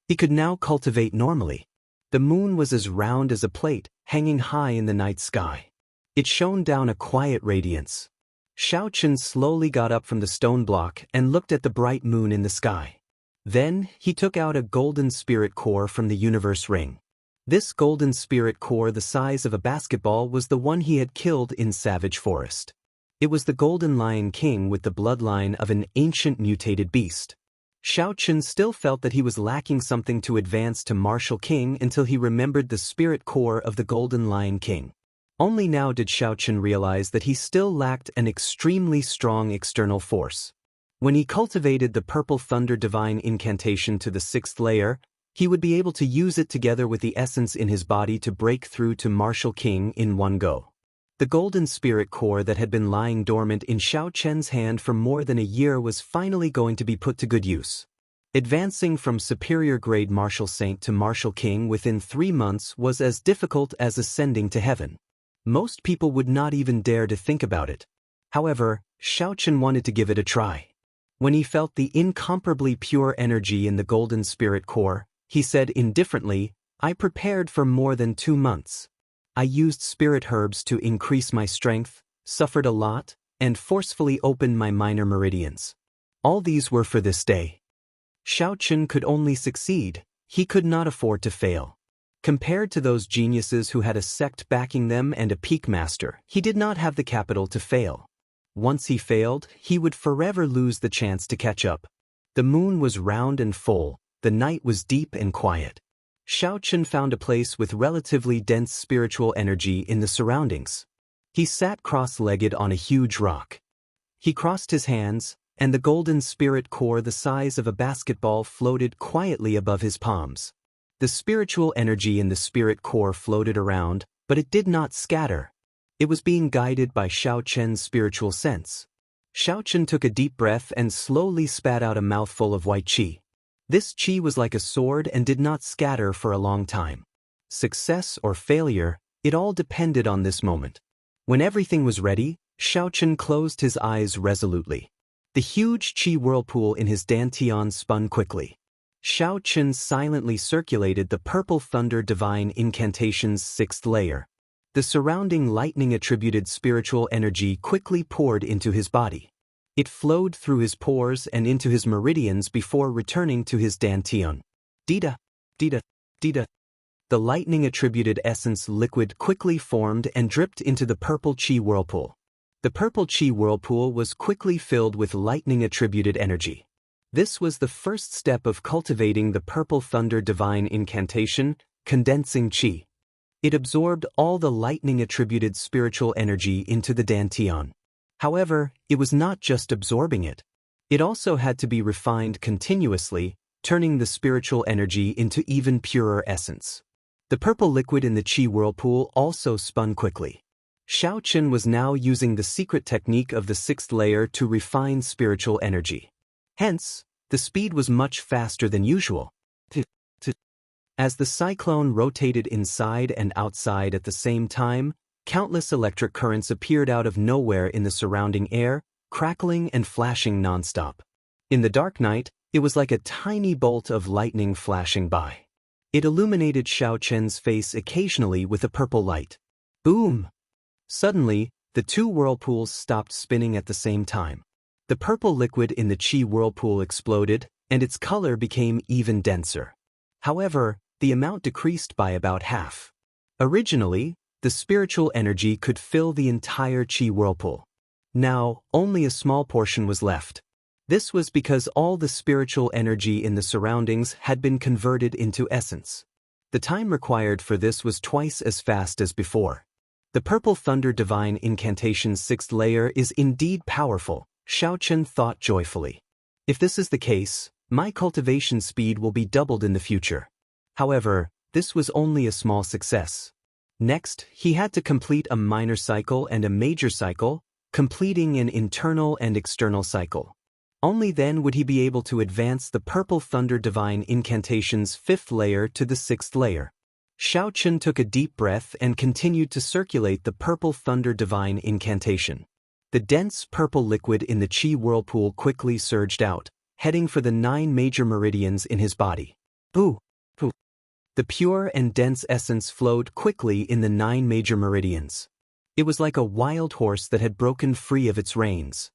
A: He could now cultivate normally. The moon was as round as a plate, hanging high in the night sky. It shone down a quiet radiance. Xiaochen slowly got up from the stone block and looked at the bright moon in the sky. Then, he took out a golden spirit core from the universe ring. This golden spirit core the size of a basketball was the one he had killed in Savage Forest. It was the Golden Lion King with the bloodline of an ancient mutated beast. Xiaochen still felt that he was lacking something to advance to Martial King until he remembered the spirit core of the Golden Lion King. Only now did Xiaochen realize that he still lacked an extremely strong external force. When he cultivated the Purple Thunder Divine Incantation to the 6th layer, he would be able to use it together with the essence in his body to break through to Martial King in one go. The golden spirit core that had been lying dormant in Xiaochen's hand for more than a year was finally going to be put to good use. Advancing from superior grade Martial Saint to Martial King within 3 months was as difficult as ascending to heaven. Most people would not even dare to think about it. However, Xiaochen wanted to give it a try. When he felt the incomparably pure energy in the golden spirit core, he said indifferently, "I prepared for more than 2 months. I used spirit herbs to increase my strength, suffered a lot, and forcefully opened my minor meridians. All these were for this day." Xiaochen could only succeed. He could not afford to fail. Compared to those geniuses who had a sect backing them and a peak master, he did not have the capital to fail. Once he failed, he would forever lose the chance to catch up. The moon was round and full. The night was deep and quiet. Xiaochen found a place with relatively dense spiritual energy in the surroundings. He sat cross-legged on a huge rock. He crossed his hands, and the golden spirit core the size of a basketball floated quietly above his palms. The spiritual energy in the spirit core floated around, but it did not scatter. It was being guided by Xiaochen's spiritual sense. Xiaochen took a deep breath and slowly spat out a mouthful of white qi. This qi was like a sword and did not scatter for a long time. Success or failure, it all depended on this moment. When everything was ready, Xiaochen closed his eyes resolutely. The huge qi whirlpool in his dantian spun quickly. Xiaochen silently circulated the Purple Thunder Divine Incantation's 6th layer. The surrounding lightning-attributed spiritual energy quickly poured into his body. It flowed through his pores and into his meridians before returning to his dantian. Dida, dida, dida. The lightning-attributed essence liquid quickly formed and dripped into the purple qi whirlpool. The purple qi whirlpool was quickly filled with lightning-attributed energy. This was the first step of cultivating the Purple Thunder Divine Incantation, condensing qi. It absorbed all the lightning-attributed spiritual energy into the dantian. However, it was not just absorbing it. It also had to be refined continuously, turning the spiritual energy into even purer essence. The purple liquid in the qi whirlpool also spun quickly. Xiaochen was now using the secret technique of the 6th layer to refine spiritual energy. Hence, the speed was much faster than usual. As the cyclone rotated inside and outside at the same time, countless electric currents appeared out of nowhere in the surrounding air, crackling and flashing nonstop. In the dark night, it was like a tiny bolt of lightning flashing by. It illuminated Xiaochen's face occasionally with a purple light. Boom! Suddenly, the 2 whirlpools stopped spinning at the same time. The purple liquid in the qi whirlpool exploded, and its color became even denser. However, the amount decreased by about half. Originally, the spiritual energy could fill the entire qi whirlpool. Now, only a small portion was left. This was because all the spiritual energy in the surroundings had been converted into essence. The time required for this was twice as fast as before. The Purple Thunder Divine Incantation's 6th layer is indeed powerful, Xiaochen thought joyfully. If this is the case, my cultivation speed will be doubled in the future. However, this was only a small success. Next, he had to complete a minor cycle and a major cycle, completing an internal and external cycle. Only then would he be able to advance the Purple Thunder Divine Incantation's 5th layer to the 6th layer. Xiaochen took a deep breath and continued to circulate the Purple Thunder Divine Incantation. The dense purple liquid in the Qi whirlpool quickly surged out, heading for the 9 major meridians in his body. Boo! Boo! The pure and dense essence flowed quickly in the 9 major meridians. It was like a wild horse that had broken free of its reins.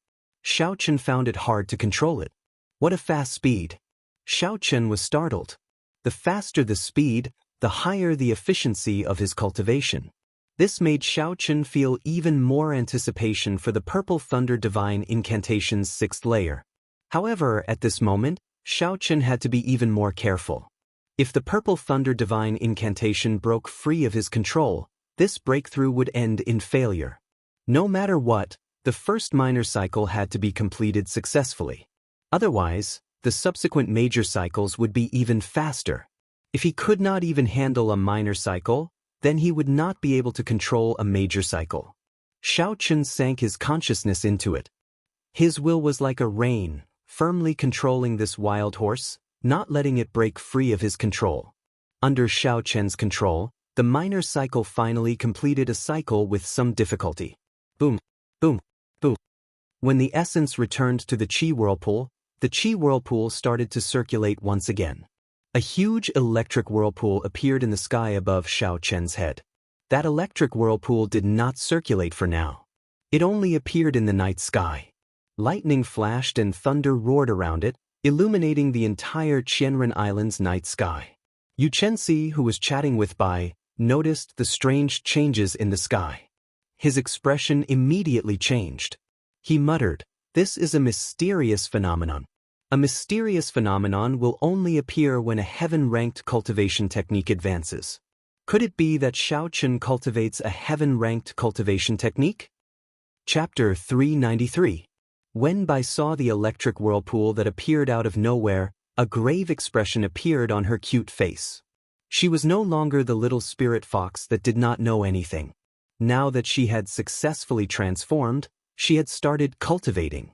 A: Xiaochen found it hard to control it. What a fast speed! Xiaochen was startled. The faster the speed, the higher the efficiency of his cultivation. This made Xiaochen feel even more anticipation for the Purple Thunder Divine Incantation's 6th layer. However, at this moment, Xiaochen had to be even more careful. If the Purple Thunder Divine Incantation broke free of his control, this breakthrough would end in failure. No matter what, the first minor cycle had to be completed successfully. Otherwise, the subsequent major cycles would be even faster. If he could not even handle a minor cycle, then he would not be able to control a major cycle. Xiaochen sank his consciousness into it. His will was like a rein, firmly controlling this wild horse, not letting it break free of his control. Under Xiaochen's control, the minor cycle finally completed a cycle with some difficulty. Boom, boom, boom. When the essence returned to the Qi whirlpool, the Qi whirlpool started to circulate once again. A huge electric whirlpool appeared in the sky above Xiaochen's head. That electric whirlpool did not circulate for now. It only appeared in the night sky. Lightning flashed and thunder roared around it, illuminating the entire Qianren Island's night sky. Xianxia, who was chatting with Bai, noticed the strange changes in the sky. His expression immediately changed. He muttered, "This is a mysterious phenomenon. A mysterious phenomenon will only appear when a heaven-ranked cultivation technique advances. Could it be that Xiaochen cultivates a heaven-ranked cultivation technique?" Chapter 393. When Bai saw the electric whirlpool that appeared out of nowhere, a grave expression appeared on her cute face. She was no longer the little spirit fox that did not know anything. Now that she had successfully transformed, she had started cultivating.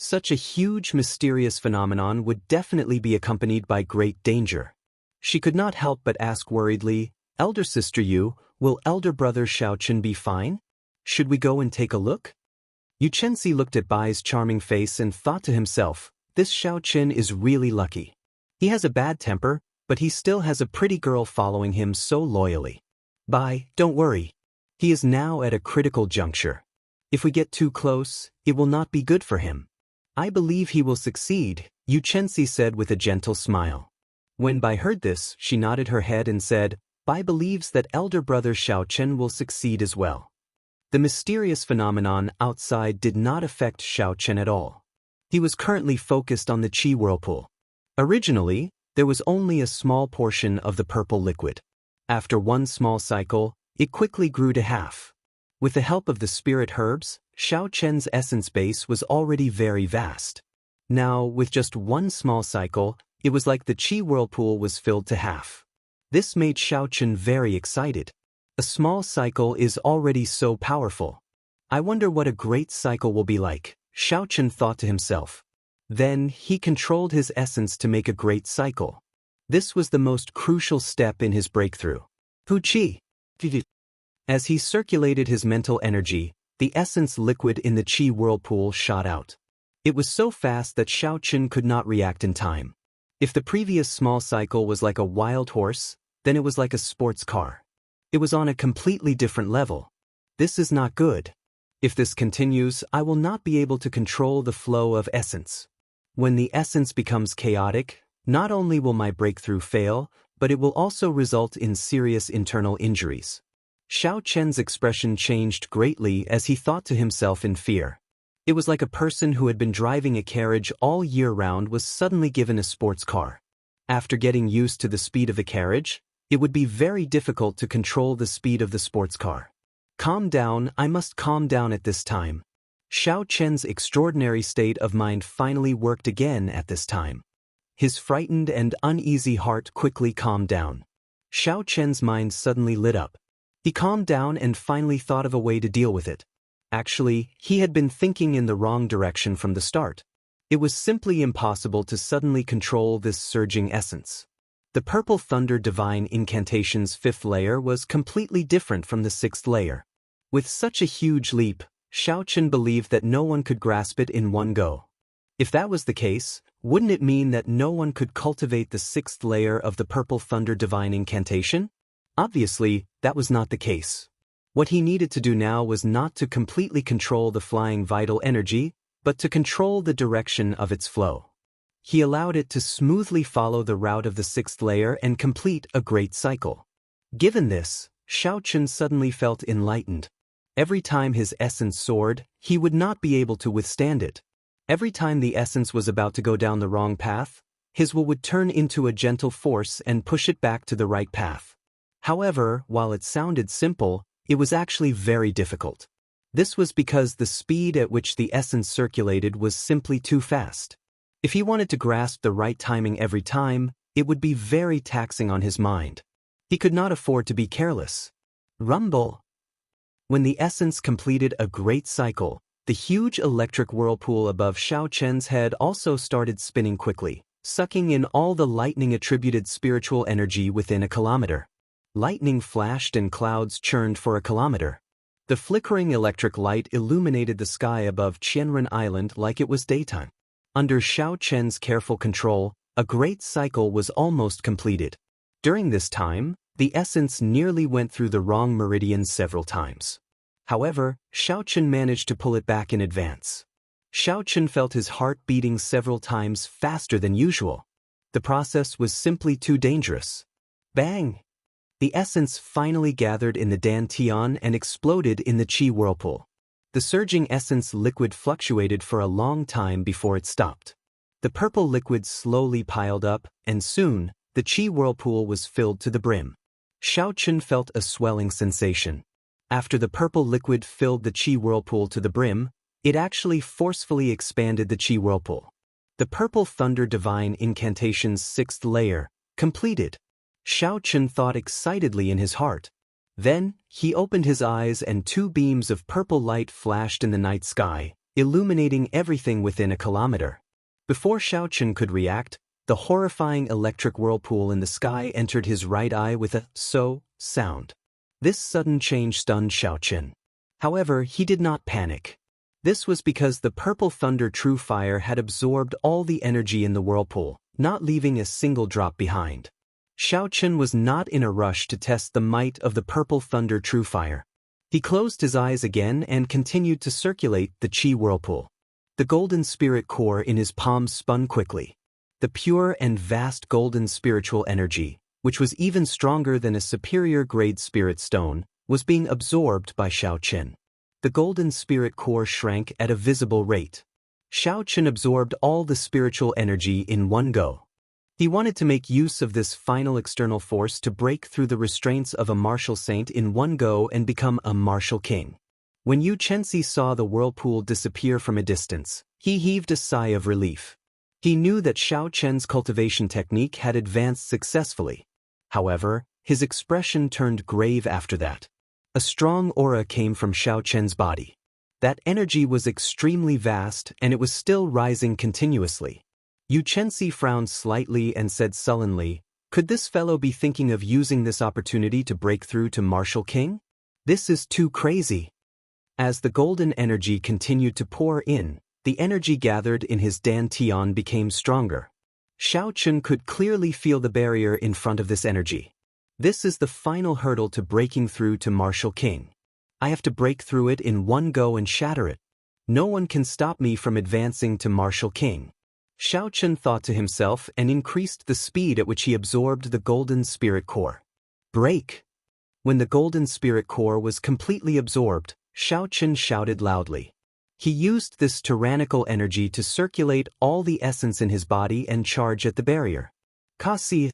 A: Such a huge mysterious phenomenon would definitely be accompanied by great danger. She could not help but ask worriedly, "Elder sister Yu, will elder brother Xiaochen be fine? Should we go and take a look?" Xianxia looked at Bai's charming face and thought to himself, "This Xiaochen is really lucky. He has a bad temper, but he still has a pretty girl following him so loyally. Bai, don't worry. He is now at a critical juncture. If we get too close, it will not be good for him. I believe he will succeed," Xianxia said with a gentle smile. When Bai heard this, she nodded her head and said, "Bai believes that elder brother Xiaochen will succeed as well." The mysterious phenomenon outside did not affect Xiaochen at all. He was currently focused on the Qi whirlpool. Originally, there was only a small portion of the purple liquid. After one small cycle, it quickly grew to half. With the help of the spirit herbs, Xiaochen's essence base was already very vast. Now, with just one small cycle, it was like the Qi whirlpool was filled to half. This made Xiaochen very excited. A small cycle is already so powerful. I wonder what a great cycle will be like, Xiaochen thought to himself. Then, he controlled his essence to make a great cycle. This was the most crucial step in his breakthrough. Pu Qi. As he circulated his mental energy, the essence liquid in the Qi whirlpool shot out. It was so fast that Xiaochen could not react in time. If the previous small cycle was like a wild horse, then it was like a sports car. It was on a completely different level. This is not good. If this continues, I will not be able to control the flow of essence. When the essence becomes chaotic, not only will my breakthrough fail, but it will also result in serious internal injuries. Xiaochen's expression changed greatly as he thought to himself in fear. It was like a person who had been driving a carriage all year round was suddenly given a sports car. After getting used to the speed of the carriage, it would be very difficult to control the speed of the sports car. Calm down, I must calm down at this time. Xiao Chen's extraordinary state of mind finally worked again at this time. His frightened and uneasy heart quickly calmed down. Xiao Chen's mind suddenly lit up. He calmed down and finally thought of a way to deal with it. Actually, he had been thinking in the wrong direction from the start. It was simply impossible to suddenly control this surging essence. The Purple Thunder Divine Incantation's 5th layer was completely different from the 6th layer. With such a huge leap, Xiao Chen believed that no one could grasp it in one go. If that was the case, wouldn't it mean that no one could cultivate the 6th layer of the Purple Thunder Divine Incantation? Obviously, that was not the case. What he needed to do now was not to completely control the flying vital energy, but to control the direction of its flow. He allowed it to smoothly follow the route of the 6th layer and complete a great cycle. Given this, Xiao Chen suddenly felt enlightened. Every time his essence soared, he would not be able to withstand it. Every time the essence was about to go down the wrong path, his will would turn into a gentle force and push it back to the right path. However, while it sounded simple, it was actually very difficult. This was because the speed at which the essence circulated was simply too fast. If he wanted to grasp the right timing every time, it would be very taxing on his mind. He could not afford to be careless. Rumble. When the essence completed a great cycle, the huge electric whirlpool above Xiao Chen's head also started spinning quickly, sucking in all the lightning-attributed spiritual energy within a kilometer. Lightning flashed and clouds churned for a kilometer. The flickering electric light illuminated the sky above Qianren Island like it was daytime. Under Xiao Chen's careful control, a great cycle was almost completed. During this time, the essence nearly went through the wrong meridian several times. However, Xiao Chen managed to pull it back in advance. Xiao Chen felt his heart beating several times faster than usual. The process was simply too dangerous. Bang! The essence finally gathered in the dantian and exploded in the qi whirlpool. The surging essence liquid fluctuated for a long time before it stopped. The purple liquid slowly piled up, and soon, the qi whirlpool was filled to the brim. Xiao Chen felt a swelling sensation. After the purple liquid filled the qi whirlpool to the brim, it actually forcefully expanded the qi whirlpool. The Purple Thunder Divine Incantation's 6th layer, completed. Xiao Chen thought excitedly in his heart. Then, he opened his eyes and 2 beams of purple light flashed in the night sky, illuminating everything within a kilometer. Before Xiao Chen could react, the horrifying electric whirlpool in the sky entered his right eye with a "so" sound. This sudden change stunned Xiao Chen. However, he did not panic. This was because the Purple Thunder True Fire had absorbed all the energy in the whirlpool, not leaving a single drop behind. Xiao Chen was not in a rush to test the might of the Purple Thunder True Fire. He closed his eyes again and continued to circulate the qi whirlpool. The golden spirit core in his palm spun quickly. The pure and vast golden spiritual energy, which was even stronger than a superior grade spirit stone, was being absorbed by Xiao Chen. The golden spirit core shrank at a visible rate. Xiao Chen absorbed all the spiritual energy in one go. He wanted to make use of this final external force to break through the restraints of a martial saint in one go and become a martial king. When Yu Chenxi saw the whirlpool disappear from a distance, he heaved a sigh of relief. He knew that Xiao Chen's cultivation technique had advanced successfully. However, his expression turned grave after that. A strong aura came from Xiao Chen's body. That energy was extremely vast and it was still rising continuously. Yu Chenxi frowned slightly and said sullenly, "Could this fellow be thinking of using this opportunity to break through to Martial King? This is too crazy." As the golden energy continued to pour in, the energy gathered in his dantian became stronger. Xiao Chen could clearly feel the barrier in front of this energy. This is the final hurdle to breaking through to Martial King. I have to break through it in one go and shatter it. No one can stop me from advancing to Martial King. Xiao Chen thought to himself and increased the speed at which he absorbed the golden spirit core. Break! When the golden spirit core was completely absorbed, Xiao Chen shouted loudly. He used this tyrannical energy to circulate all the essence in his body and charge at the barrier. Kasi!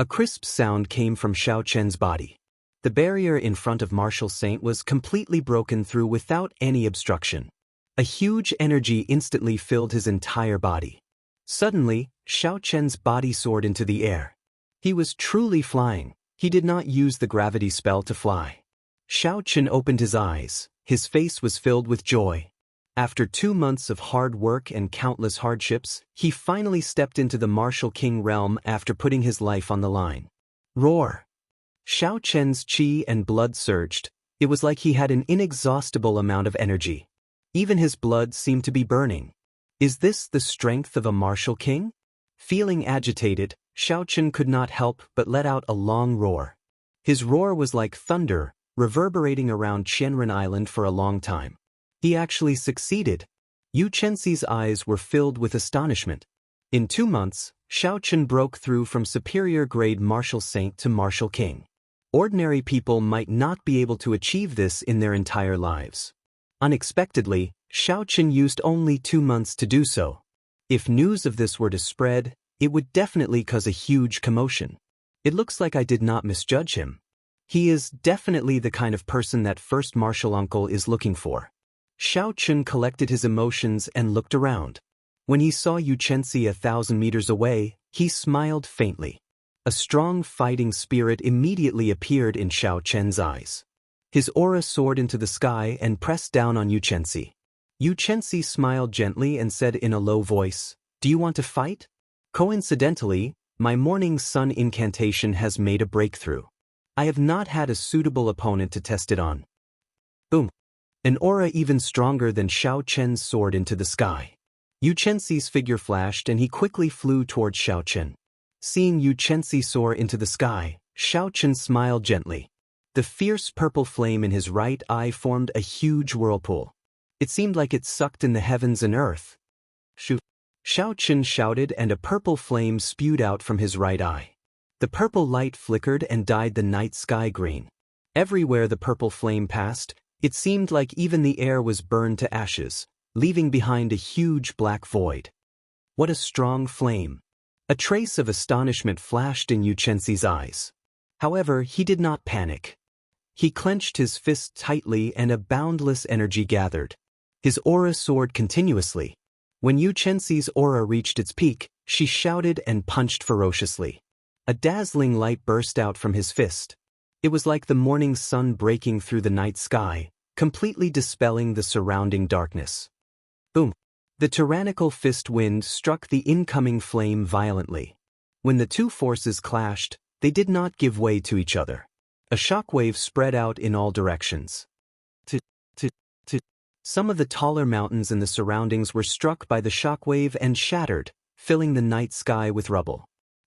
A: A crisp sound came from Xiao Chen's body. The barrier in front of Martial Saint was completely broken through without any obstruction. A huge energy instantly filled his entire body. Suddenly, Xiaochen's body soared into the air. He was truly flying. He did not use the gravity spell to fly. Xiaochen opened his eyes. His face was filled with joy. After 2 months of hard work and countless hardships, he finally stepped into the Martial King realm after putting his life on the line. Roar! Xiaochen's qi and blood surged. It was like he had an inexhaustible amount of energy. Even his blood seemed to be burning. Is this the strength of a martial king? Feeling agitated, Xiaochen could not help but let out a long roar. His roar was like thunder, reverberating around Qianren Island for a long time. He actually succeeded. Yu Chenxi's eyes were filled with astonishment. In 2 months, Xiaochen broke through from superior-grade martial saint to martial king. Ordinary people might not be able to achieve this in their entire lives. Unexpectedly, Xiaochen used only 2 months to do so. If news of this were to spread, it would definitely cause a huge commotion. It looks like I did not misjudge him. He is definitely the kind of person that first martial uncle is looking for. Xiaochen collected his emotions and looked around. When he saw Yu Chenxi 1,000 meters away, he smiled faintly. A strong fighting spirit immediately appeared in Xiaochen's eyes. His aura soared into the sky and pressed down on Yu Chenxi. Yu Chenxi smiled gently and said in a low voice, "Do you want to fight?" Coincidentally, my morning sun incantation has made a breakthrough. I have not had a suitable opponent to test it on. Boom! An aura even stronger than Xiaochen's soared into the sky. Yu Chenxi's figure flashed and he quickly flew towards Xiaochen. Seeing Yu Chenxi soar into the sky, Xiaochen smiled gently. The fierce purple flame in his right eye formed a huge whirlpool. It seemed like it sucked in the heavens and earth. Shoo! Xiaochen shouted and a purple flame spewed out from his right eye. The purple light flickered and dyed the night sky green. Everywhere the purple flame passed, it seemed like even the air was burned to ashes, leaving behind a huge black void. What a strong flame! A trace of astonishment flashed in Yu Chenxi's eyes. However, he did not panic. He clenched his fist tightly and a boundless energy gathered. His aura soared continuously. When Yu Chenxi's aura reached its peak, she shouted and punched ferociously. A dazzling light burst out from his fist. It was like the morning sun breaking through the night sky, completely dispelling the surrounding darkness. Boom! The tyrannical fist wind struck the incoming flame violently. When the two forces clashed, they did not give way to each other. A shockwave spread out in all directions. Some of the taller mountains in the surroundings were struck by the shockwave and shattered, filling the night sky with rubble.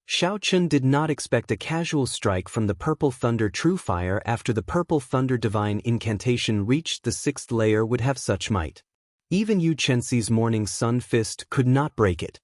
A: Xiaochen did not expect a casual strike from the Purple Thunder True Fire after the Purple Thunder Divine Incantation reached the 6th layer would have such might. Even Yu Chenxi's Morning Sun Fist could not break it.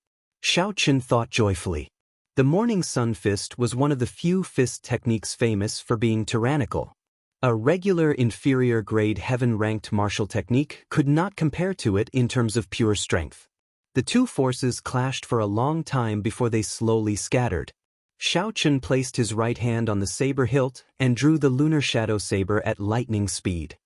A: Xiaochen thought joyfully. The Morning Sun Fist was one of the few fist techniques famous for being tyrannical. A regular inferior-grade heaven-ranked martial technique could not compare to it in terms of pure strength. The two forces clashed for a long time before they slowly scattered. Xiaochen placed his right hand on the saber hilt and drew the lunar shadow saber at lightning speed.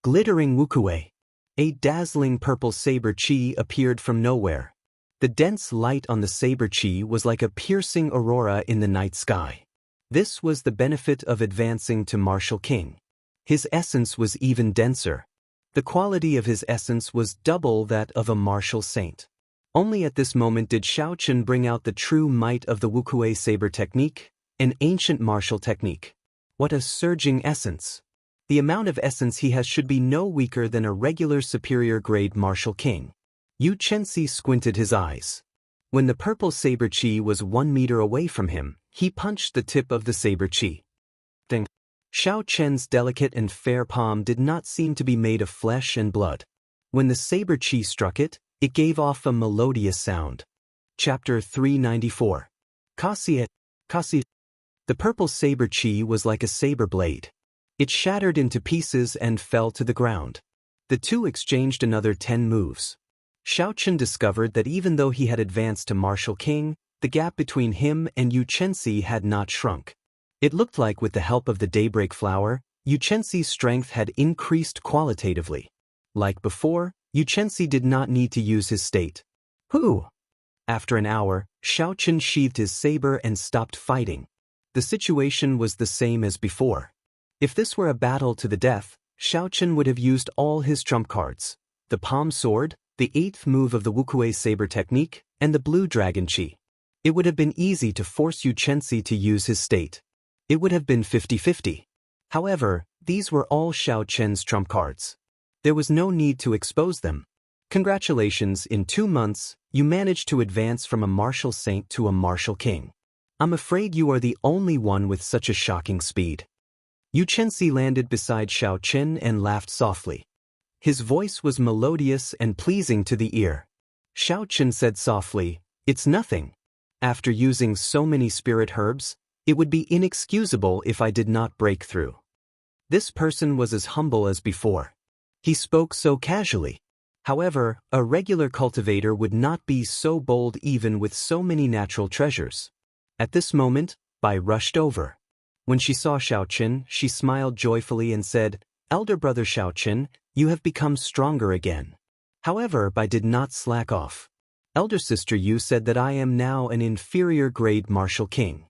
A: Glittering Wuxia. A dazzling purple saber qi appeared from nowhere. The dense light on the saber qi was like a piercing aurora in the night sky. This was the benefit of advancing to Martial King. His essence was even denser. The quality of his essence was double that of a martial saint. Only at this moment did Xiaochen bring out the true might of the Wuxia saber technique, an ancient martial technique. What a surging essence! The amount of essence he has should be no weaker than a regular superior-grade martial king. Yu Chenxi squinted his eyes. When the purple saber qi was 1 meter away from him, he punched the tip of the saber qi. Ding! Xiaochen's delicate and fair palm did not seem to be made of flesh and blood. When the saber qi struck it, it gave off a melodious sound. Chapter 394. Kasi. The purple saber qi was like a saber blade. It shattered into pieces and fell to the ground. The two exchanged another 10 moves. Xiaochen discovered that even though he had advanced to Martial King, the gap between him and Yu Chenxi had not shrunk. It looked like with the help of the daybreak flower, Xianxia's strength had increased qualitatively. Like before, Xianxia did not need to use his state. Whew! After an hour, Xiaochen sheathed his saber and stopped fighting. The situation was the same as before. If this were a battle to the death, Xiaochen would have used all his trump cards: the palm sword, the 8th move of the Wuxia saber technique, and the blue dragon chi. It would have been easy to force Xianxia to use his state. It would have been 50-50. However, these were all Xiaochen's trump cards. There was no need to expose them. Congratulations, in 2 months, you managed to advance from a martial saint to a martial king. I'm afraid you are the only one with such a shocking speed. Xianxia landed beside Xiaochen and laughed softly. His voice was melodious and pleasing to the ear. Xiaochen said softly, "It's nothing. After using so many spirit herbs, it would be inexcusable if I did not break through." This person was as humble as before. He spoke so casually. However, a regular cultivator would not be so bold even with so many natural treasures. At this moment, Bai rushed over. When she saw Xiaochen, she smiled joyfully and said, "Elder brother Xiaochen, you have become stronger again." However, Bai did not slack off. "Elder sister Yu said that I am now an inferior grade martial king."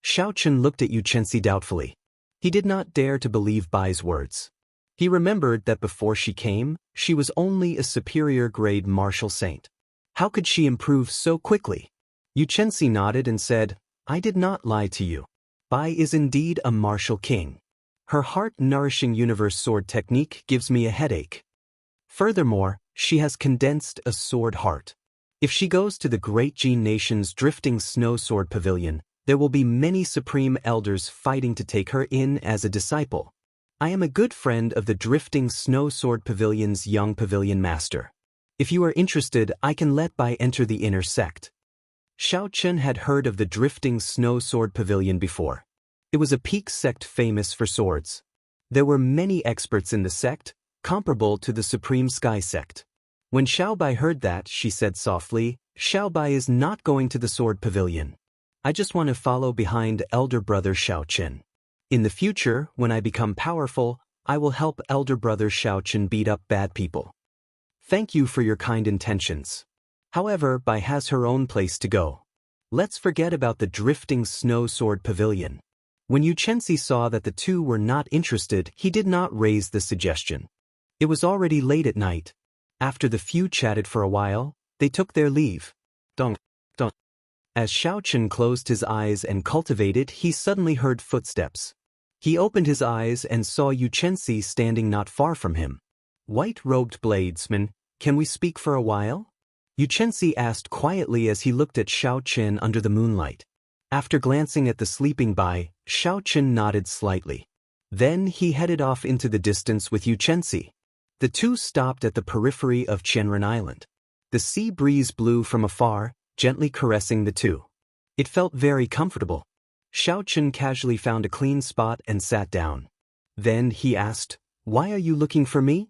A: Xiaochen looked at Xianxia doubtfully. He did not dare to believe Bai's words. He remembered that before she came, she was only a superior grade martial saint. How could she improve so quickly? Xianxia nodded and said, "I did not lie to you. Bai is indeed a martial king. Her heart-nourishing universe sword technique gives me a headache. Furthermore, she has condensed a sword heart. If she goes to the Great Jin Nation's drifting snow sword pavilion, there will be many supreme elders fighting to take her in as a disciple. I am a good friend of the drifting snow sword pavilion's young pavilion master. If you are interested, I can let Bai enter the inner sect." Xiaochen had heard of the drifting snow sword pavilion before. It was a peak sect famous for swords. There were many experts in the sect, comparable to the Supreme Sky sect. When Xiaobai heard that, she said softly, "Xiaobai is not going to the sword pavilion. I just want to follow behind elder brother Xiaochen. In the future, when I become powerful, I will help elder brother Xiaochen beat up bad people. Thank you for your kind intentions. However, Bai has her own place to go. Let's forget about the drifting snow sword pavilion." When Xianxia saw that the two were not interested, he did not raise the suggestion. It was already late at night. After the few chatted for a while, they took their leave. Dong, dong. As Xiaochen closed his eyes and cultivated, he suddenly heard footsteps. He opened his eyes and saw Xianxia standing not far from him. "White-robed bladesman, can we speak for a while?" Xianxia asked quietly as he looked at Xiaochen under the moonlight. After glancing at the sleeping Bai, Xiaochen nodded slightly. Then he headed off into the distance with Xianxia. The two stopped at the periphery of Qianren Island. The sea breeze blew from afar, gently caressing the two. It felt very comfortable. Xiaochen casually found a clean spot and sat down. Then he asked, "Why are you looking for me?"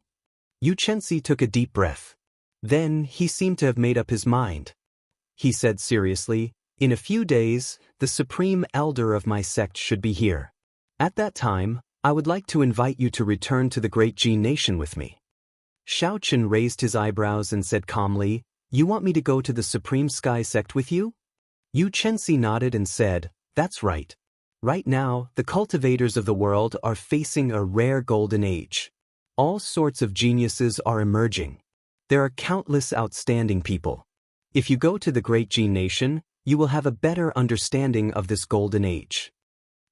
A: Xianxia took a deep breath. Then he seemed to have made up his mind. He said seriously, "In a few days, the supreme elder of my sect should be here. At that time, I would like to invite you to return to the Great Jin Nation with me." Xiaochen raised his eyebrows and said calmly, "You want me to go to the Supreme Sky sect with you?" Xianxia nodded and said, "That's right. Right now, the cultivators of the world are facing a rare golden age. All sorts of geniuses are emerging. There are countless outstanding people. If you go to the Great Jin Nation, you will have a better understanding of this golden age.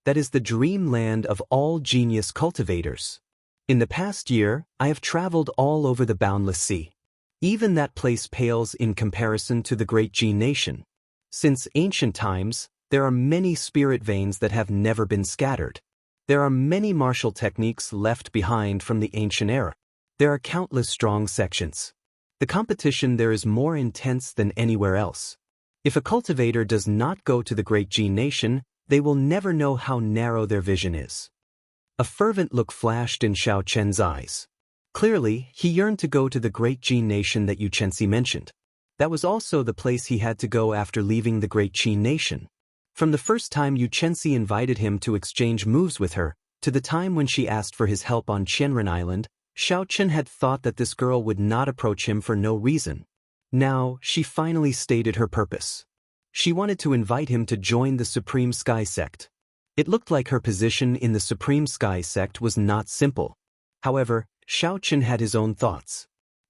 A: That is the dreamland of all genius cultivators. In the past year, I have traveled all over the boundless sea. Even that place pales in comparison to the Great Jin Nation. Since ancient times, there are many spirit veins that have never been scattered. There are many martial techniques left behind from the ancient era. There are countless strong sections. The competition there is more intense than anywhere else. If a cultivator does not go to the Great Jin Nation, they will never know how narrow their vision is." A fervent look flashed in Xiaochen's eyes. Clearly, he yearned to go to the Great Jin Nation that Xianxia mentioned. That was also the place he had to go after leaving the Great Jin Nation. From the first time Yu Chenxi invited him to exchange moves with her, to the time when she asked for his help on Qianren Island, Xiaochen had thought that this girl would not approach him for no reason. Now, she finally stated her purpose. She wanted to invite him to join the Supreme Sky Sect. It looked like her position in the Supreme Sky Sect was not simple. However, Xiaochen had his own thoughts.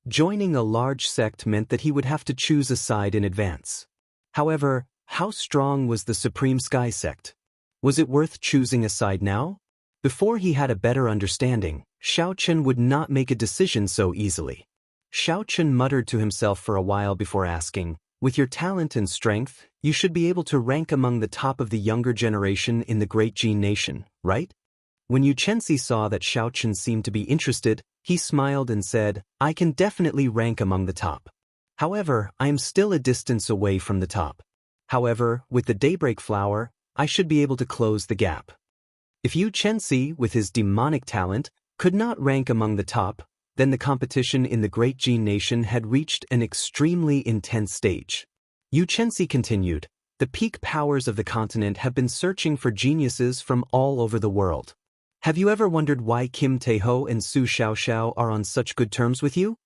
A: Joining a large sect meant that he would have to choose a side in advance. However, how strong was the Supreme Sky Sect? Was it worth choosing a side now? Before he had a better understanding, Xiaochen would not make a decision so easily. Xiaochen muttered to himself for a while before asking, "With your talent and strength, you should be able to rank among the top of the younger generation in the Great Jin Nation, right?" When Yu Chenxi saw that Xiaochen seemed to be interested, he smiled and said, "I can definitely rank among the top. However, I am still a distance away from the top. However, with the Daybreak Flower, I should be able to close the gap." If Yu Chenxi, with his demonic talent, could not rank among the top, then the competition in the Great Jin Nation had reached an extremely intense stage. Yu Chenxi continued, "The peak powers of the continent have been searching for geniuses from all over the world. Have you ever wondered why Kim Taeho and Su Xiaoxiao are on such good terms with you?"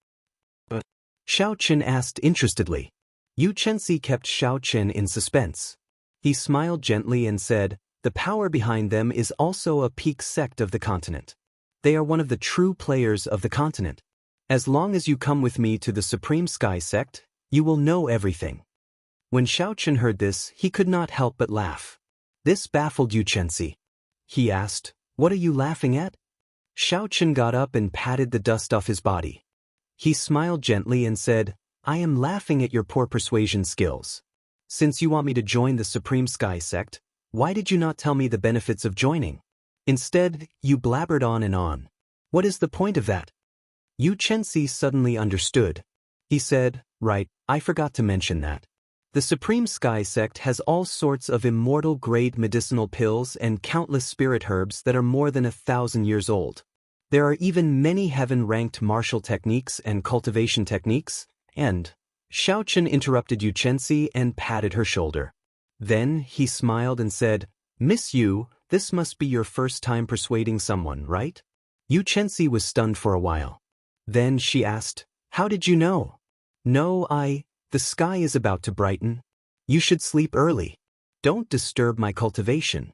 A: Xiaochen asked interestedly. Yu Chenxi kept Xiaochen in suspense. He smiled gently and said, "The power behind them is also a peak sect of the continent. They are one of the true players of the continent. As long as you come with me to the Supreme Sky Sect, you will know everything." When Xiaochen heard this, he could not help but laugh. This baffled Yu Chenxi. He asked, "What are you laughing at?" Xiaochen got up and patted the dust off his body. He smiled gently and said, "I am laughing at your poor persuasion skills. Since you want me to join the Supreme Sky Sect, why did you not tell me the benefits of joining? Instead, you blabbered on and on. What is the point of that?" Yu Chenxi suddenly understood. He said, "Right, I forgot to mention that. The Supreme Sky Sect has all sorts of immortal-grade medicinal pills and countless spirit herbs that are more than 1,000 years old. There are even many heaven-ranked martial techniques and cultivation techniques, and..." Xiaochen interrupted Yu Chenxi and patted her shoulder. Then he smiled and said, "Miss Yu, this must be your first time persuading someone, right?" Yu Chenxi was stunned for a while. Then she asked, "How did you know?" "No, the sky is about to brighten. You should sleep early. Don't disturb my cultivation."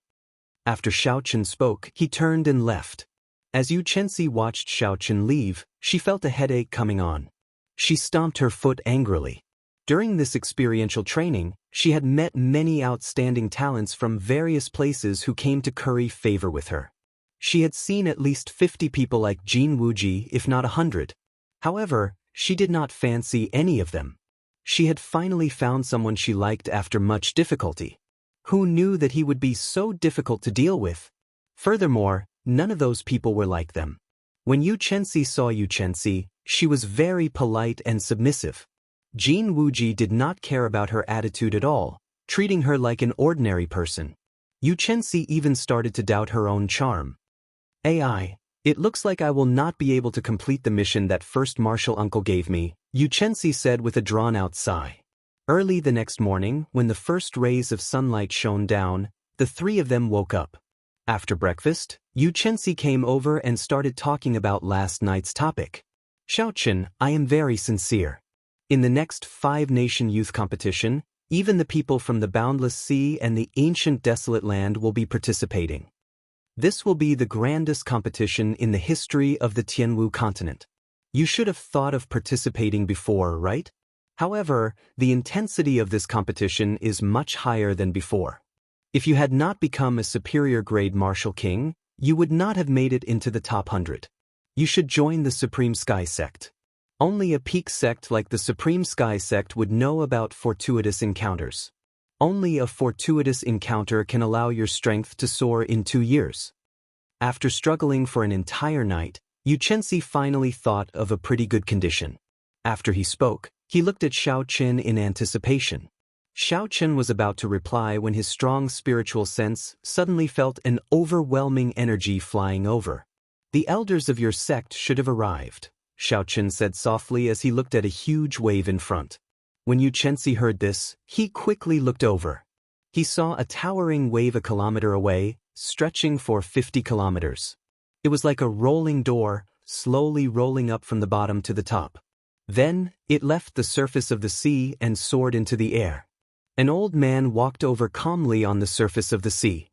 A: After Xiaochen spoke, he turned and left. As Yu Chenxi watched Xiaochen leave, she felt a headache coming on. She stomped her foot angrily. During this experiential training, she had met many outstanding talents from various places who came to curry favor with her. She had seen at least 50 people like Jin Wuji, if not 100. However, she did not fancy any of them. She had finally found someone she liked after much difficulty. Who knew that he would be so difficult to deal with? Furthermore, none of those people were like them. When Yu Chenxi saw Yu Chenxi, she was very polite and submissive. Jin Wuji did not care about her attitude at all, treating her like an ordinary person. Yu Chenxi even started to doubt her own charm. "AI, it looks like I will not be able to complete the mission that first martial uncle gave me," Yu Chenxi said with a drawn-out sigh. Early the next morning, when the first rays of sunlight shone down, the three of them woke up. After breakfast, Yu Chenxi came over and started talking about last night's topic. "Xiaochen, I am very sincere. In the next 5-nation youth competition, even the people from the boundless sea and the ancient desolate land will be participating. This will be the grandest competition in the history of the Tianwu continent. You should have thought of participating before, right? However, the intensity of this competition is much higher than before. If you had not become a superior grade martial king, you would not have made it into the top 100. You should join the Supreme Sky Sect. Only a peak sect like the Supreme Sky Sect would know about fortuitous encounters. Only a fortuitous encounter can allow your strength to soar in 2 years." After struggling for an entire night, Yu Chenxi finally thought of a pretty good condition. After he spoke, he looked at Xiaochen in anticipation. Xiaochen was about to reply when his strong spiritual sense suddenly felt an overwhelming energy flying over. "The elders of your sect should have arrived," Xiaochen said softly as he looked at a huge wave in front. When Yu Chenxi heard this, he quickly looked over. He saw a towering wave a kilometer away, stretching for 50 kilometers. It was like a rolling door, slowly rolling up from the bottom to the top. Then, it left the surface of the sea and soared into the air. An old man walked over calmly on the surface of the sea.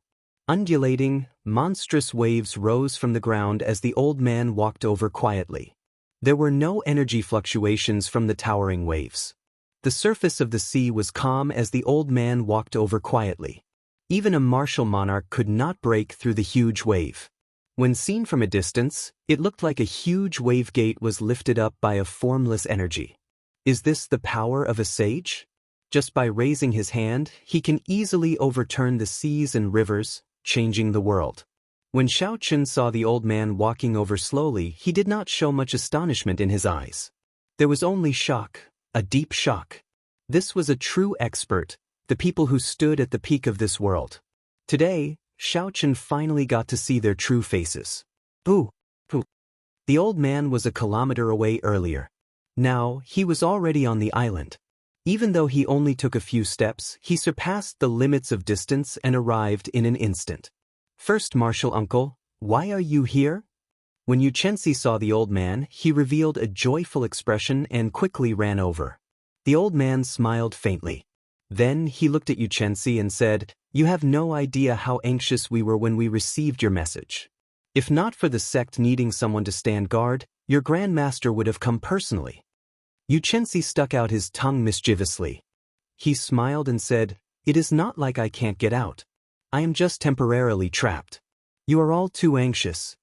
A: Undulating, monstrous waves rose from the ground as the old man walked over quietly. There were no energy fluctuations from the towering waves. The surface of the sea was calm as the old man walked over quietly. Even a martial monarch could not break through the huge wave. When seen from a distance, it looked like a huge wave gate was lifted up by a formless energy. Is this the power of a sage? Just by raising his hand, he can easily overturn the seas and rivers, changing the world. When Xiaochen saw the old man walking over slowly, he did not show much astonishment in his eyes. There was only shock, a deep shock. This was a true expert, the people who stood at the peak of this world. Today, Xiaochen finally got to see their true faces. Boo! Boo! The old man was a kilometer away earlier. Now, he was already on the island. Even though he only took a few steps, he surpassed the limits of distance and arrived in an instant. First, martial uncle, why are you here? When Xianxia saw the old man, he revealed a joyful expression and quickly ran over. The old man smiled faintly. Then he looked at Xianxia and said, "You have no idea how anxious we were when we received your message. If not for the sect needing someone to stand guard, your Grandmaster would have come personally." Xianxia stuck out his tongue mischievously. He smiled and said, "It is not like I can't get out. I am just temporarily trapped. You are all too anxious."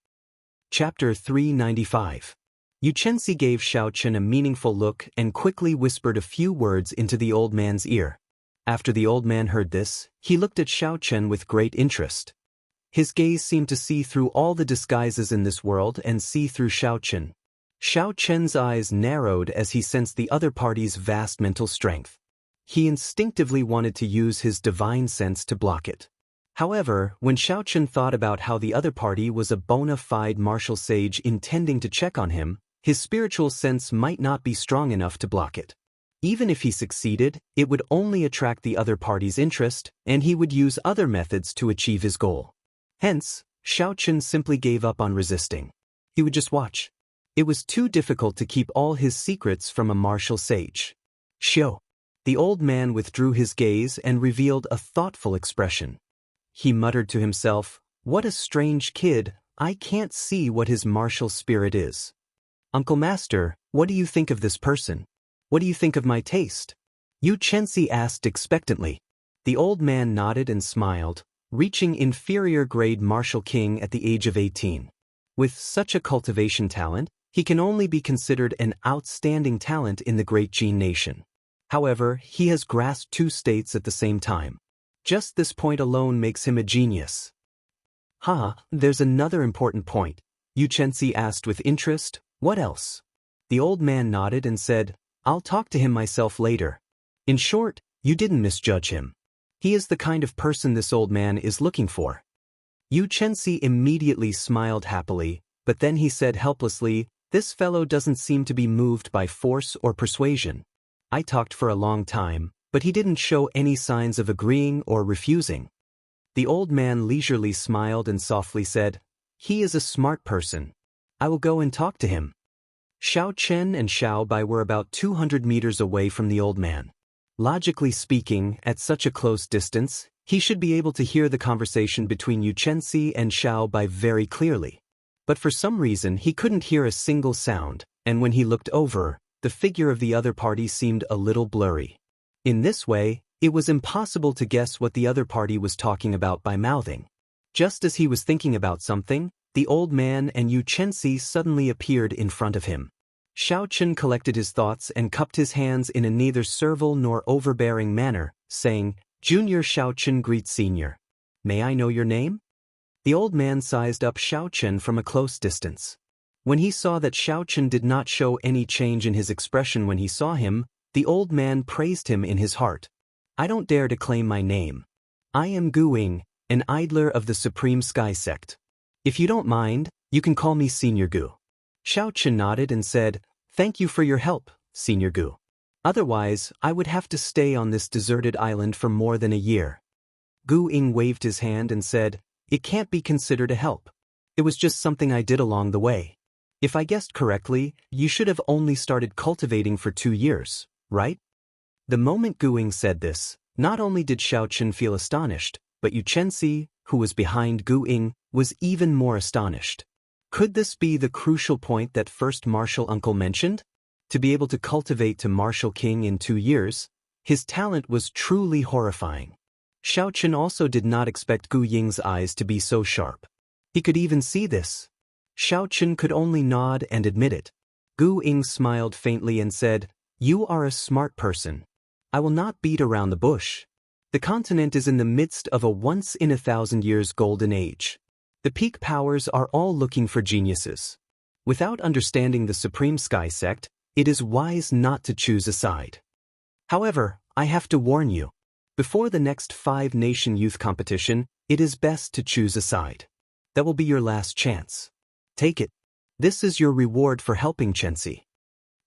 A: Chapter 395. Xianxia gave Xiaochen a meaningful look and quickly whispered a few words into the old man's ear. After the old man heard this, he looked at Xiaochen with great interest. His gaze seemed to see through all the disguises in this world and see through Xiaochen. Xiaochen's eyes narrowed as he sensed the other party's vast mental strength. He instinctively wanted to use his divine sense to block it. However, when Xiaochen thought about how the other party was a bona fide martial sage intending to check on him, his spiritual sense might not be strong enough to block it. Even if he succeeded, it would only attract the other party's interest, and he would use other methods to achieve his goal. Hence, Xiaochen simply gave up on resisting. He would just watch. It was too difficult to keep all his secrets from a martial sage. Xiao. The old man withdrew his gaze and revealed a thoughtful expression. He muttered to himself, "What a strange kid, I can't see what his martial spirit is." "Uncle Master, what do you think of this person? What do you think of my taste?" Xianxia asked expectantly. The old man nodded and smiled, reaching inferior grade martial king at the age of 18. With such a cultivation talent, he can only be considered an outstanding talent in the Great Jin nation. However, he has grasped two states at the same time. Just this point alone makes him a genius. There's another important point. Xianxia asked with interest, "What else?" The old man nodded and said, "I'll talk to him myself later." In short, you didn't misjudge him. He is the kind of person this old man is looking for. Xianxia immediately smiled happily, but then he said helplessly, "This fellow doesn't seem to be moved by force or persuasion. I talked for a long time, but he didn't show any signs of agreeing or refusing." The old man leisurely smiled and softly said, "He is a smart person. I will go and talk to him." Xiaochen and Xiaobai were about 200 meters away from the old man. Logically speaking, at such a close distance, he should be able to hear the conversation between Xianxia and Xiaobai very clearly. But for some reason he couldn't hear a single sound, and when he looked over, the figure of the other party seemed a little blurry. In this way, it was impossible to guess what the other party was talking about by mouthing. Just as he was thinking about something, the old man and Xianxia suddenly appeared in front of him. Xiaochen collected his thoughts and cupped his hands in a neither servile nor overbearing manner, saying, "Junior Xiaochen greets Senior. May I know your name?" The old man sized up Xiaochen from a close distance. When he saw that Xiaochen did not show any change in his expression when he saw him, the old man praised him in his heart. "I don't dare to claim my name. I am Gu Ying, an idler of the Supreme Sky Sect. If you don't mind, you can call me Senior Gu." Xiaochen nodded and said, "Thank you for your help, Senior Gu. Otherwise, I would have to stay on this deserted island for more than a year." Gu Ying waved his hand and said, "It can't be considered a help. It was just something I did along the way. If I guessed correctly, you should have only started cultivating for 2 years, right?" The moment Gu Ying said this, not only did Xiaochen feel astonished, but Xianxia, who was behind Gu Ying, was even more astonished. Could this be the crucial point that first martial uncle mentioned? To be able to cultivate to martial king in 2 years, his talent was truly horrifying. Xiaochen also did not expect Gu Ying's eyes to be so sharp. He could even see this. Xiaochen could only nod and admit it. Gu Ying smiled faintly and said, "You are a smart person. I will not beat around the bush. The continent is in the midst of a once-in-a-thousand-years golden age. The peak powers are all looking for geniuses. Without understanding the Supreme Sky Sect, it is wise not to choose a side. However, I have to warn you. Before the next 5-nation youth competition, it is best to choose a side. That will be your last chance. Take it. This is your reward for helping Xianxia."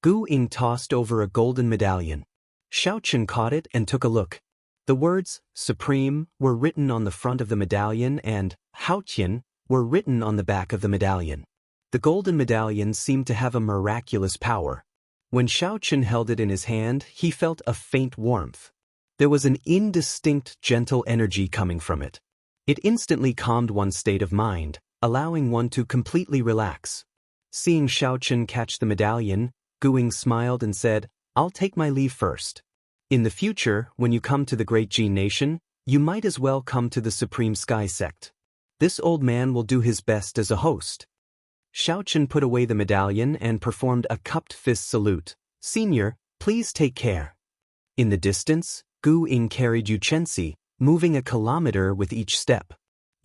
A: Gu Ying tossed over a golden medallion. Xiaochen caught it and took a look. The words, "Supreme," were written on the front of the medallion and "Haotian" were written on the back of the medallion. The golden medallion seemed to have a miraculous power. When Xiaochen held it in his hand, he felt a faint warmth. There was an indistinct, gentle energy coming from it. It instantly calmed one's state of mind, allowing one to completely relax. Seeing Xiaochen catch the medallion, Gu Ying smiled and said, "I'll take my leave first. In the future, when you come to the Great Gene Nation, you might as well come to the Supreme Sky Sect. This old man will do his best as a host." Xiaochen put away the medallion and performed a cupped fist salute. "Senior, please take care." In the distance, Gu Ying carried Xianxia, moving a kilometer with each step.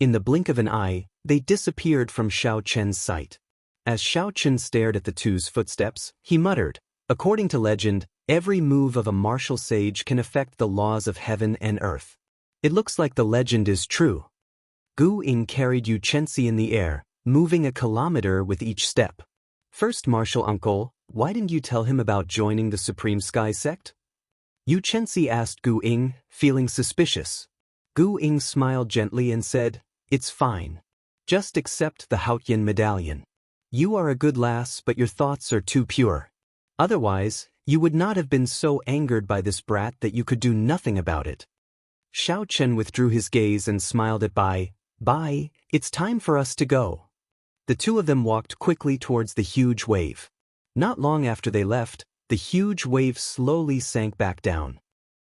A: In the blink of an eye, they disappeared from Xiaochen's sight. As Xiaochen stared at the two's footsteps, he muttered, "According to legend, every move of a martial sage can affect the laws of heaven and earth. It looks like the legend is true." Gu Ying carried Xianxia in the air, moving a kilometer with each step. "First martial uncle, why didn't you tell him about joining the Supreme Sky Sect?" Xianxia asked Gu Ying, feeling suspicious. Gu Ying smiled gently and said, "It's fine. Just accept the Haotian medallion. You are a good lass, but your thoughts are too pure. Otherwise, you would not have been so angered by this brat that you could do nothing about it." Xiaochen withdrew his gaze and smiled at Bai. "Bai, it's time for us to go." The two of them walked quickly towards the huge wave. Not long after they left, the huge wave slowly sank back down.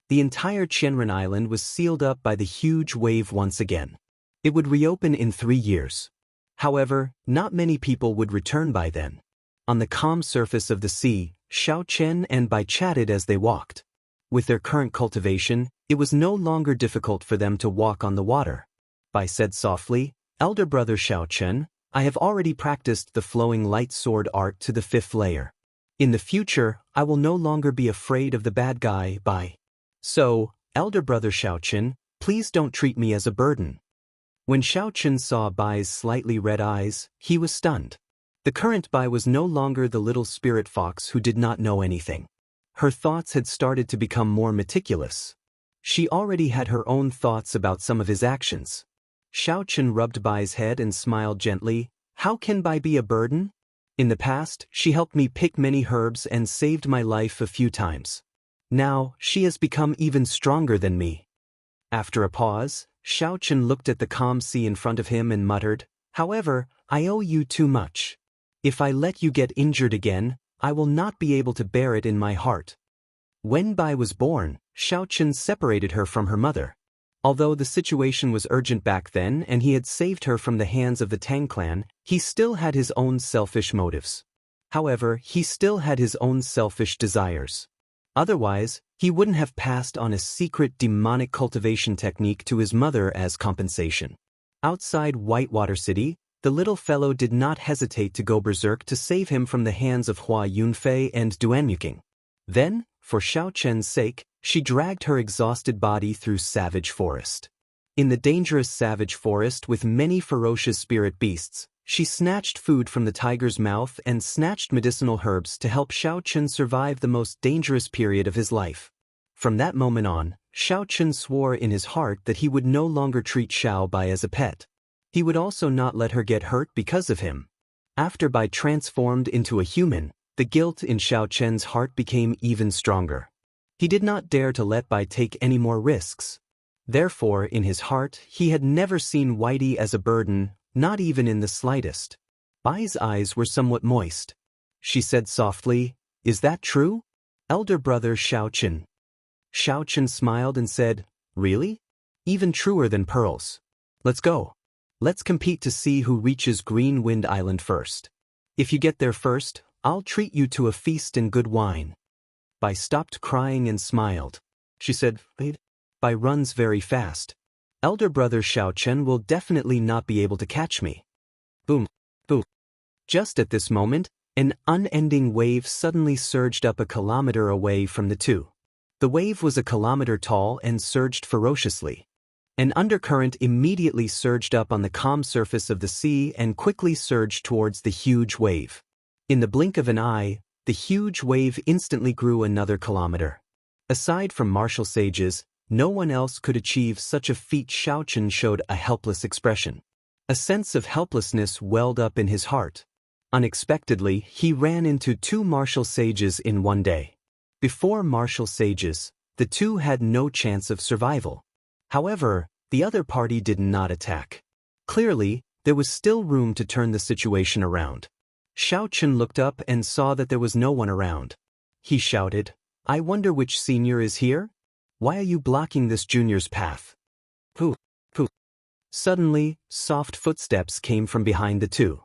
A: The entire Qianren Island was sealed up by the huge wave once again. It would reopen in 3 years. However, not many people would return by then. On the calm surface of the sea, Xiaochen and Bai chatted as they walked. With their current cultivation, it was no longer difficult for them to walk on the water. Bai said softly, "Elder brother Xiaochen, I have already practiced the flowing light sword art to the 5th layer. In the future, I will no longer be afraid of the bad guy, Bai. So, elder brother Xiaochen, please don't treat me as a burden." When Xiaochen saw Bai's slightly red eyes, he was stunned. The current Bai was no longer the little spirit fox who did not know anything. Her thoughts had started to become more meticulous. She already had her own thoughts about some of his actions. Xiaochen rubbed Bai's head and smiled gently. "How can Bai be a burden? In the past, she helped me pick many herbs and saved my life a few times. Now, she has become even stronger than me." After a pause, Xiaochen looked at the calm sea in front of him and muttered, "However, I owe you too much. If I let you get injured again, I will not be able to bear it in my heart." When Bai was born, Xiaochen separated her from her mother. Although the situation was urgent back then and he had saved her from the hands of the Tang clan, he still had his own selfish motives. However, he still had his own selfish desires. Otherwise, he wouldn't have passed on a secret demonic cultivation technique to his mother as compensation. Outside Whitewater City, the little fellow did not hesitate to go berserk to save him from the hands of Hua Yunfei and Duanmuking. Then, for Xiaochen's sake, she dragged her exhausted body through savage forest. In the dangerous savage forest with many ferocious spirit beasts, she snatched food from the tiger's mouth and snatched medicinal herbs to help Xiaochen survive the most dangerous period of his life. From that moment on, Xiao Chen swore in his heart that he would no longer treat Xiao Bai as a pet. He would also not let her get hurt because of him. After Bai transformed into a human, the guilt in Xiao Chen's heart became even stronger. He did not dare to let Bai take any more risks. Therefore, in his heart, he had never seen Whitey as a burden, not even in the slightest. Bai's eyes were somewhat moist. She said softly, "Is that true? Elder brother Xiao Chen." Xiao Chen smiled and said, "Really? Even truer than pearls. Let's go. Let's compete to see who reaches Green Wind Island first. If you get there first, I'll treat you to a feast and good wine." Bai stopped crying and smiled. She said, "Bai runs very fast. Elder brother Xiao Chen will definitely not be able to catch me." Boom, boom. Just at this moment, an unending wave suddenly surged up a kilometer away from the two. The wave was a kilometer tall and surged ferociously. An undercurrent immediately surged up on the calm surface of the sea and quickly surged towards the huge wave. In the blink of an eye, the huge wave instantly grew another kilometer. Aside from martial sages, no one else could achieve such a feat. Xiao Chen showed a helpless expression. A sense of helplessness welled up in his heart. Unexpectedly, he ran into two martial sages in one day. Before martial sages, the two had no chance of survival. However, the other party did not attack. Clearly, there was still room to turn the situation around. Xiao Chen looked up and saw that there was no one around. He shouted, "I wonder which senior is here? Why are you blocking this junior's path?" Pooh, pooh. Suddenly, soft footsteps came from behind the two.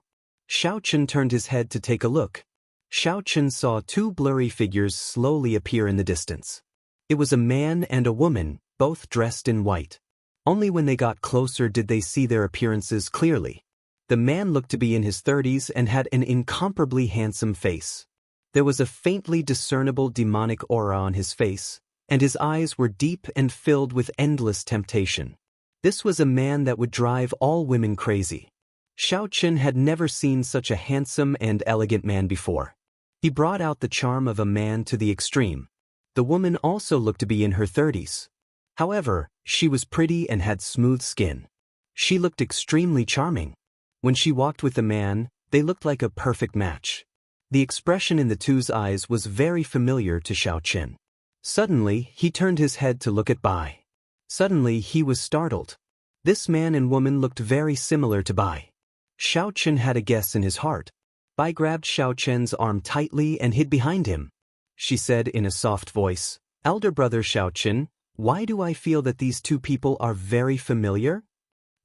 A: Xiao Chen turned his head to take a look. Xiao Chen saw two blurry figures slowly appear in the distance. It was a man and a woman, both dressed in white. Only when they got closer did they see their appearances clearly. The man looked to be in his 30s and had an incomparably handsome face. There was a faintly discernible demonic aura on his face, and his eyes were deep and filled with endless temptation. This was a man that would drive all women crazy. Xiao Chen had never seen such a handsome and elegant man before. He brought out the charm of a man to the extreme. The woman also looked to be in her 30s. However, she was pretty and had smooth skin. She looked extremely charming. When she walked with the man, they looked like a perfect match. The expression in the two's eyes was very familiar to Xiao Chen. Suddenly, he turned his head to look at Bai. Suddenly, he was startled. This man and woman looked very similar to Bai. Xiao Chen had a guess in his heart. Bai grabbed Xiao Chen's arm tightly and hid behind him. She said in a soft voice, "Elder brother Xiao Chen, why do I feel that these two people are very familiar?"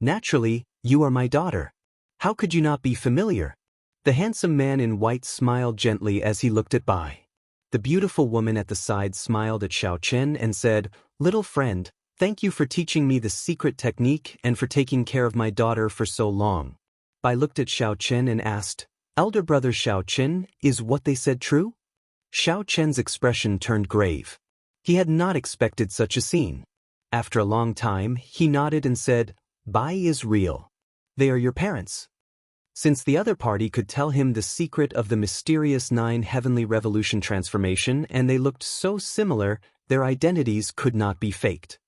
A: "Naturally, you are my daughter. How could you not be familiar?" The handsome man in white smiled gently as he looked at Bai. The beautiful woman at the side smiled at Xiao Chen and said, "Little friend, thank you for teaching me the secret technique and for taking care of my daughter for so long." Bai looked at Xiao Chen and asked, "Elder brother Xiao Chen, is what they said true?" Xiao Chen's expression turned grave. He had not expected such a scene. After a long time, he nodded and said, "Bai is real. They are your parents." Since the other party could tell him the secret of the mysterious 9 heavenly revolution transformation and they looked so similar, their identities could not be faked.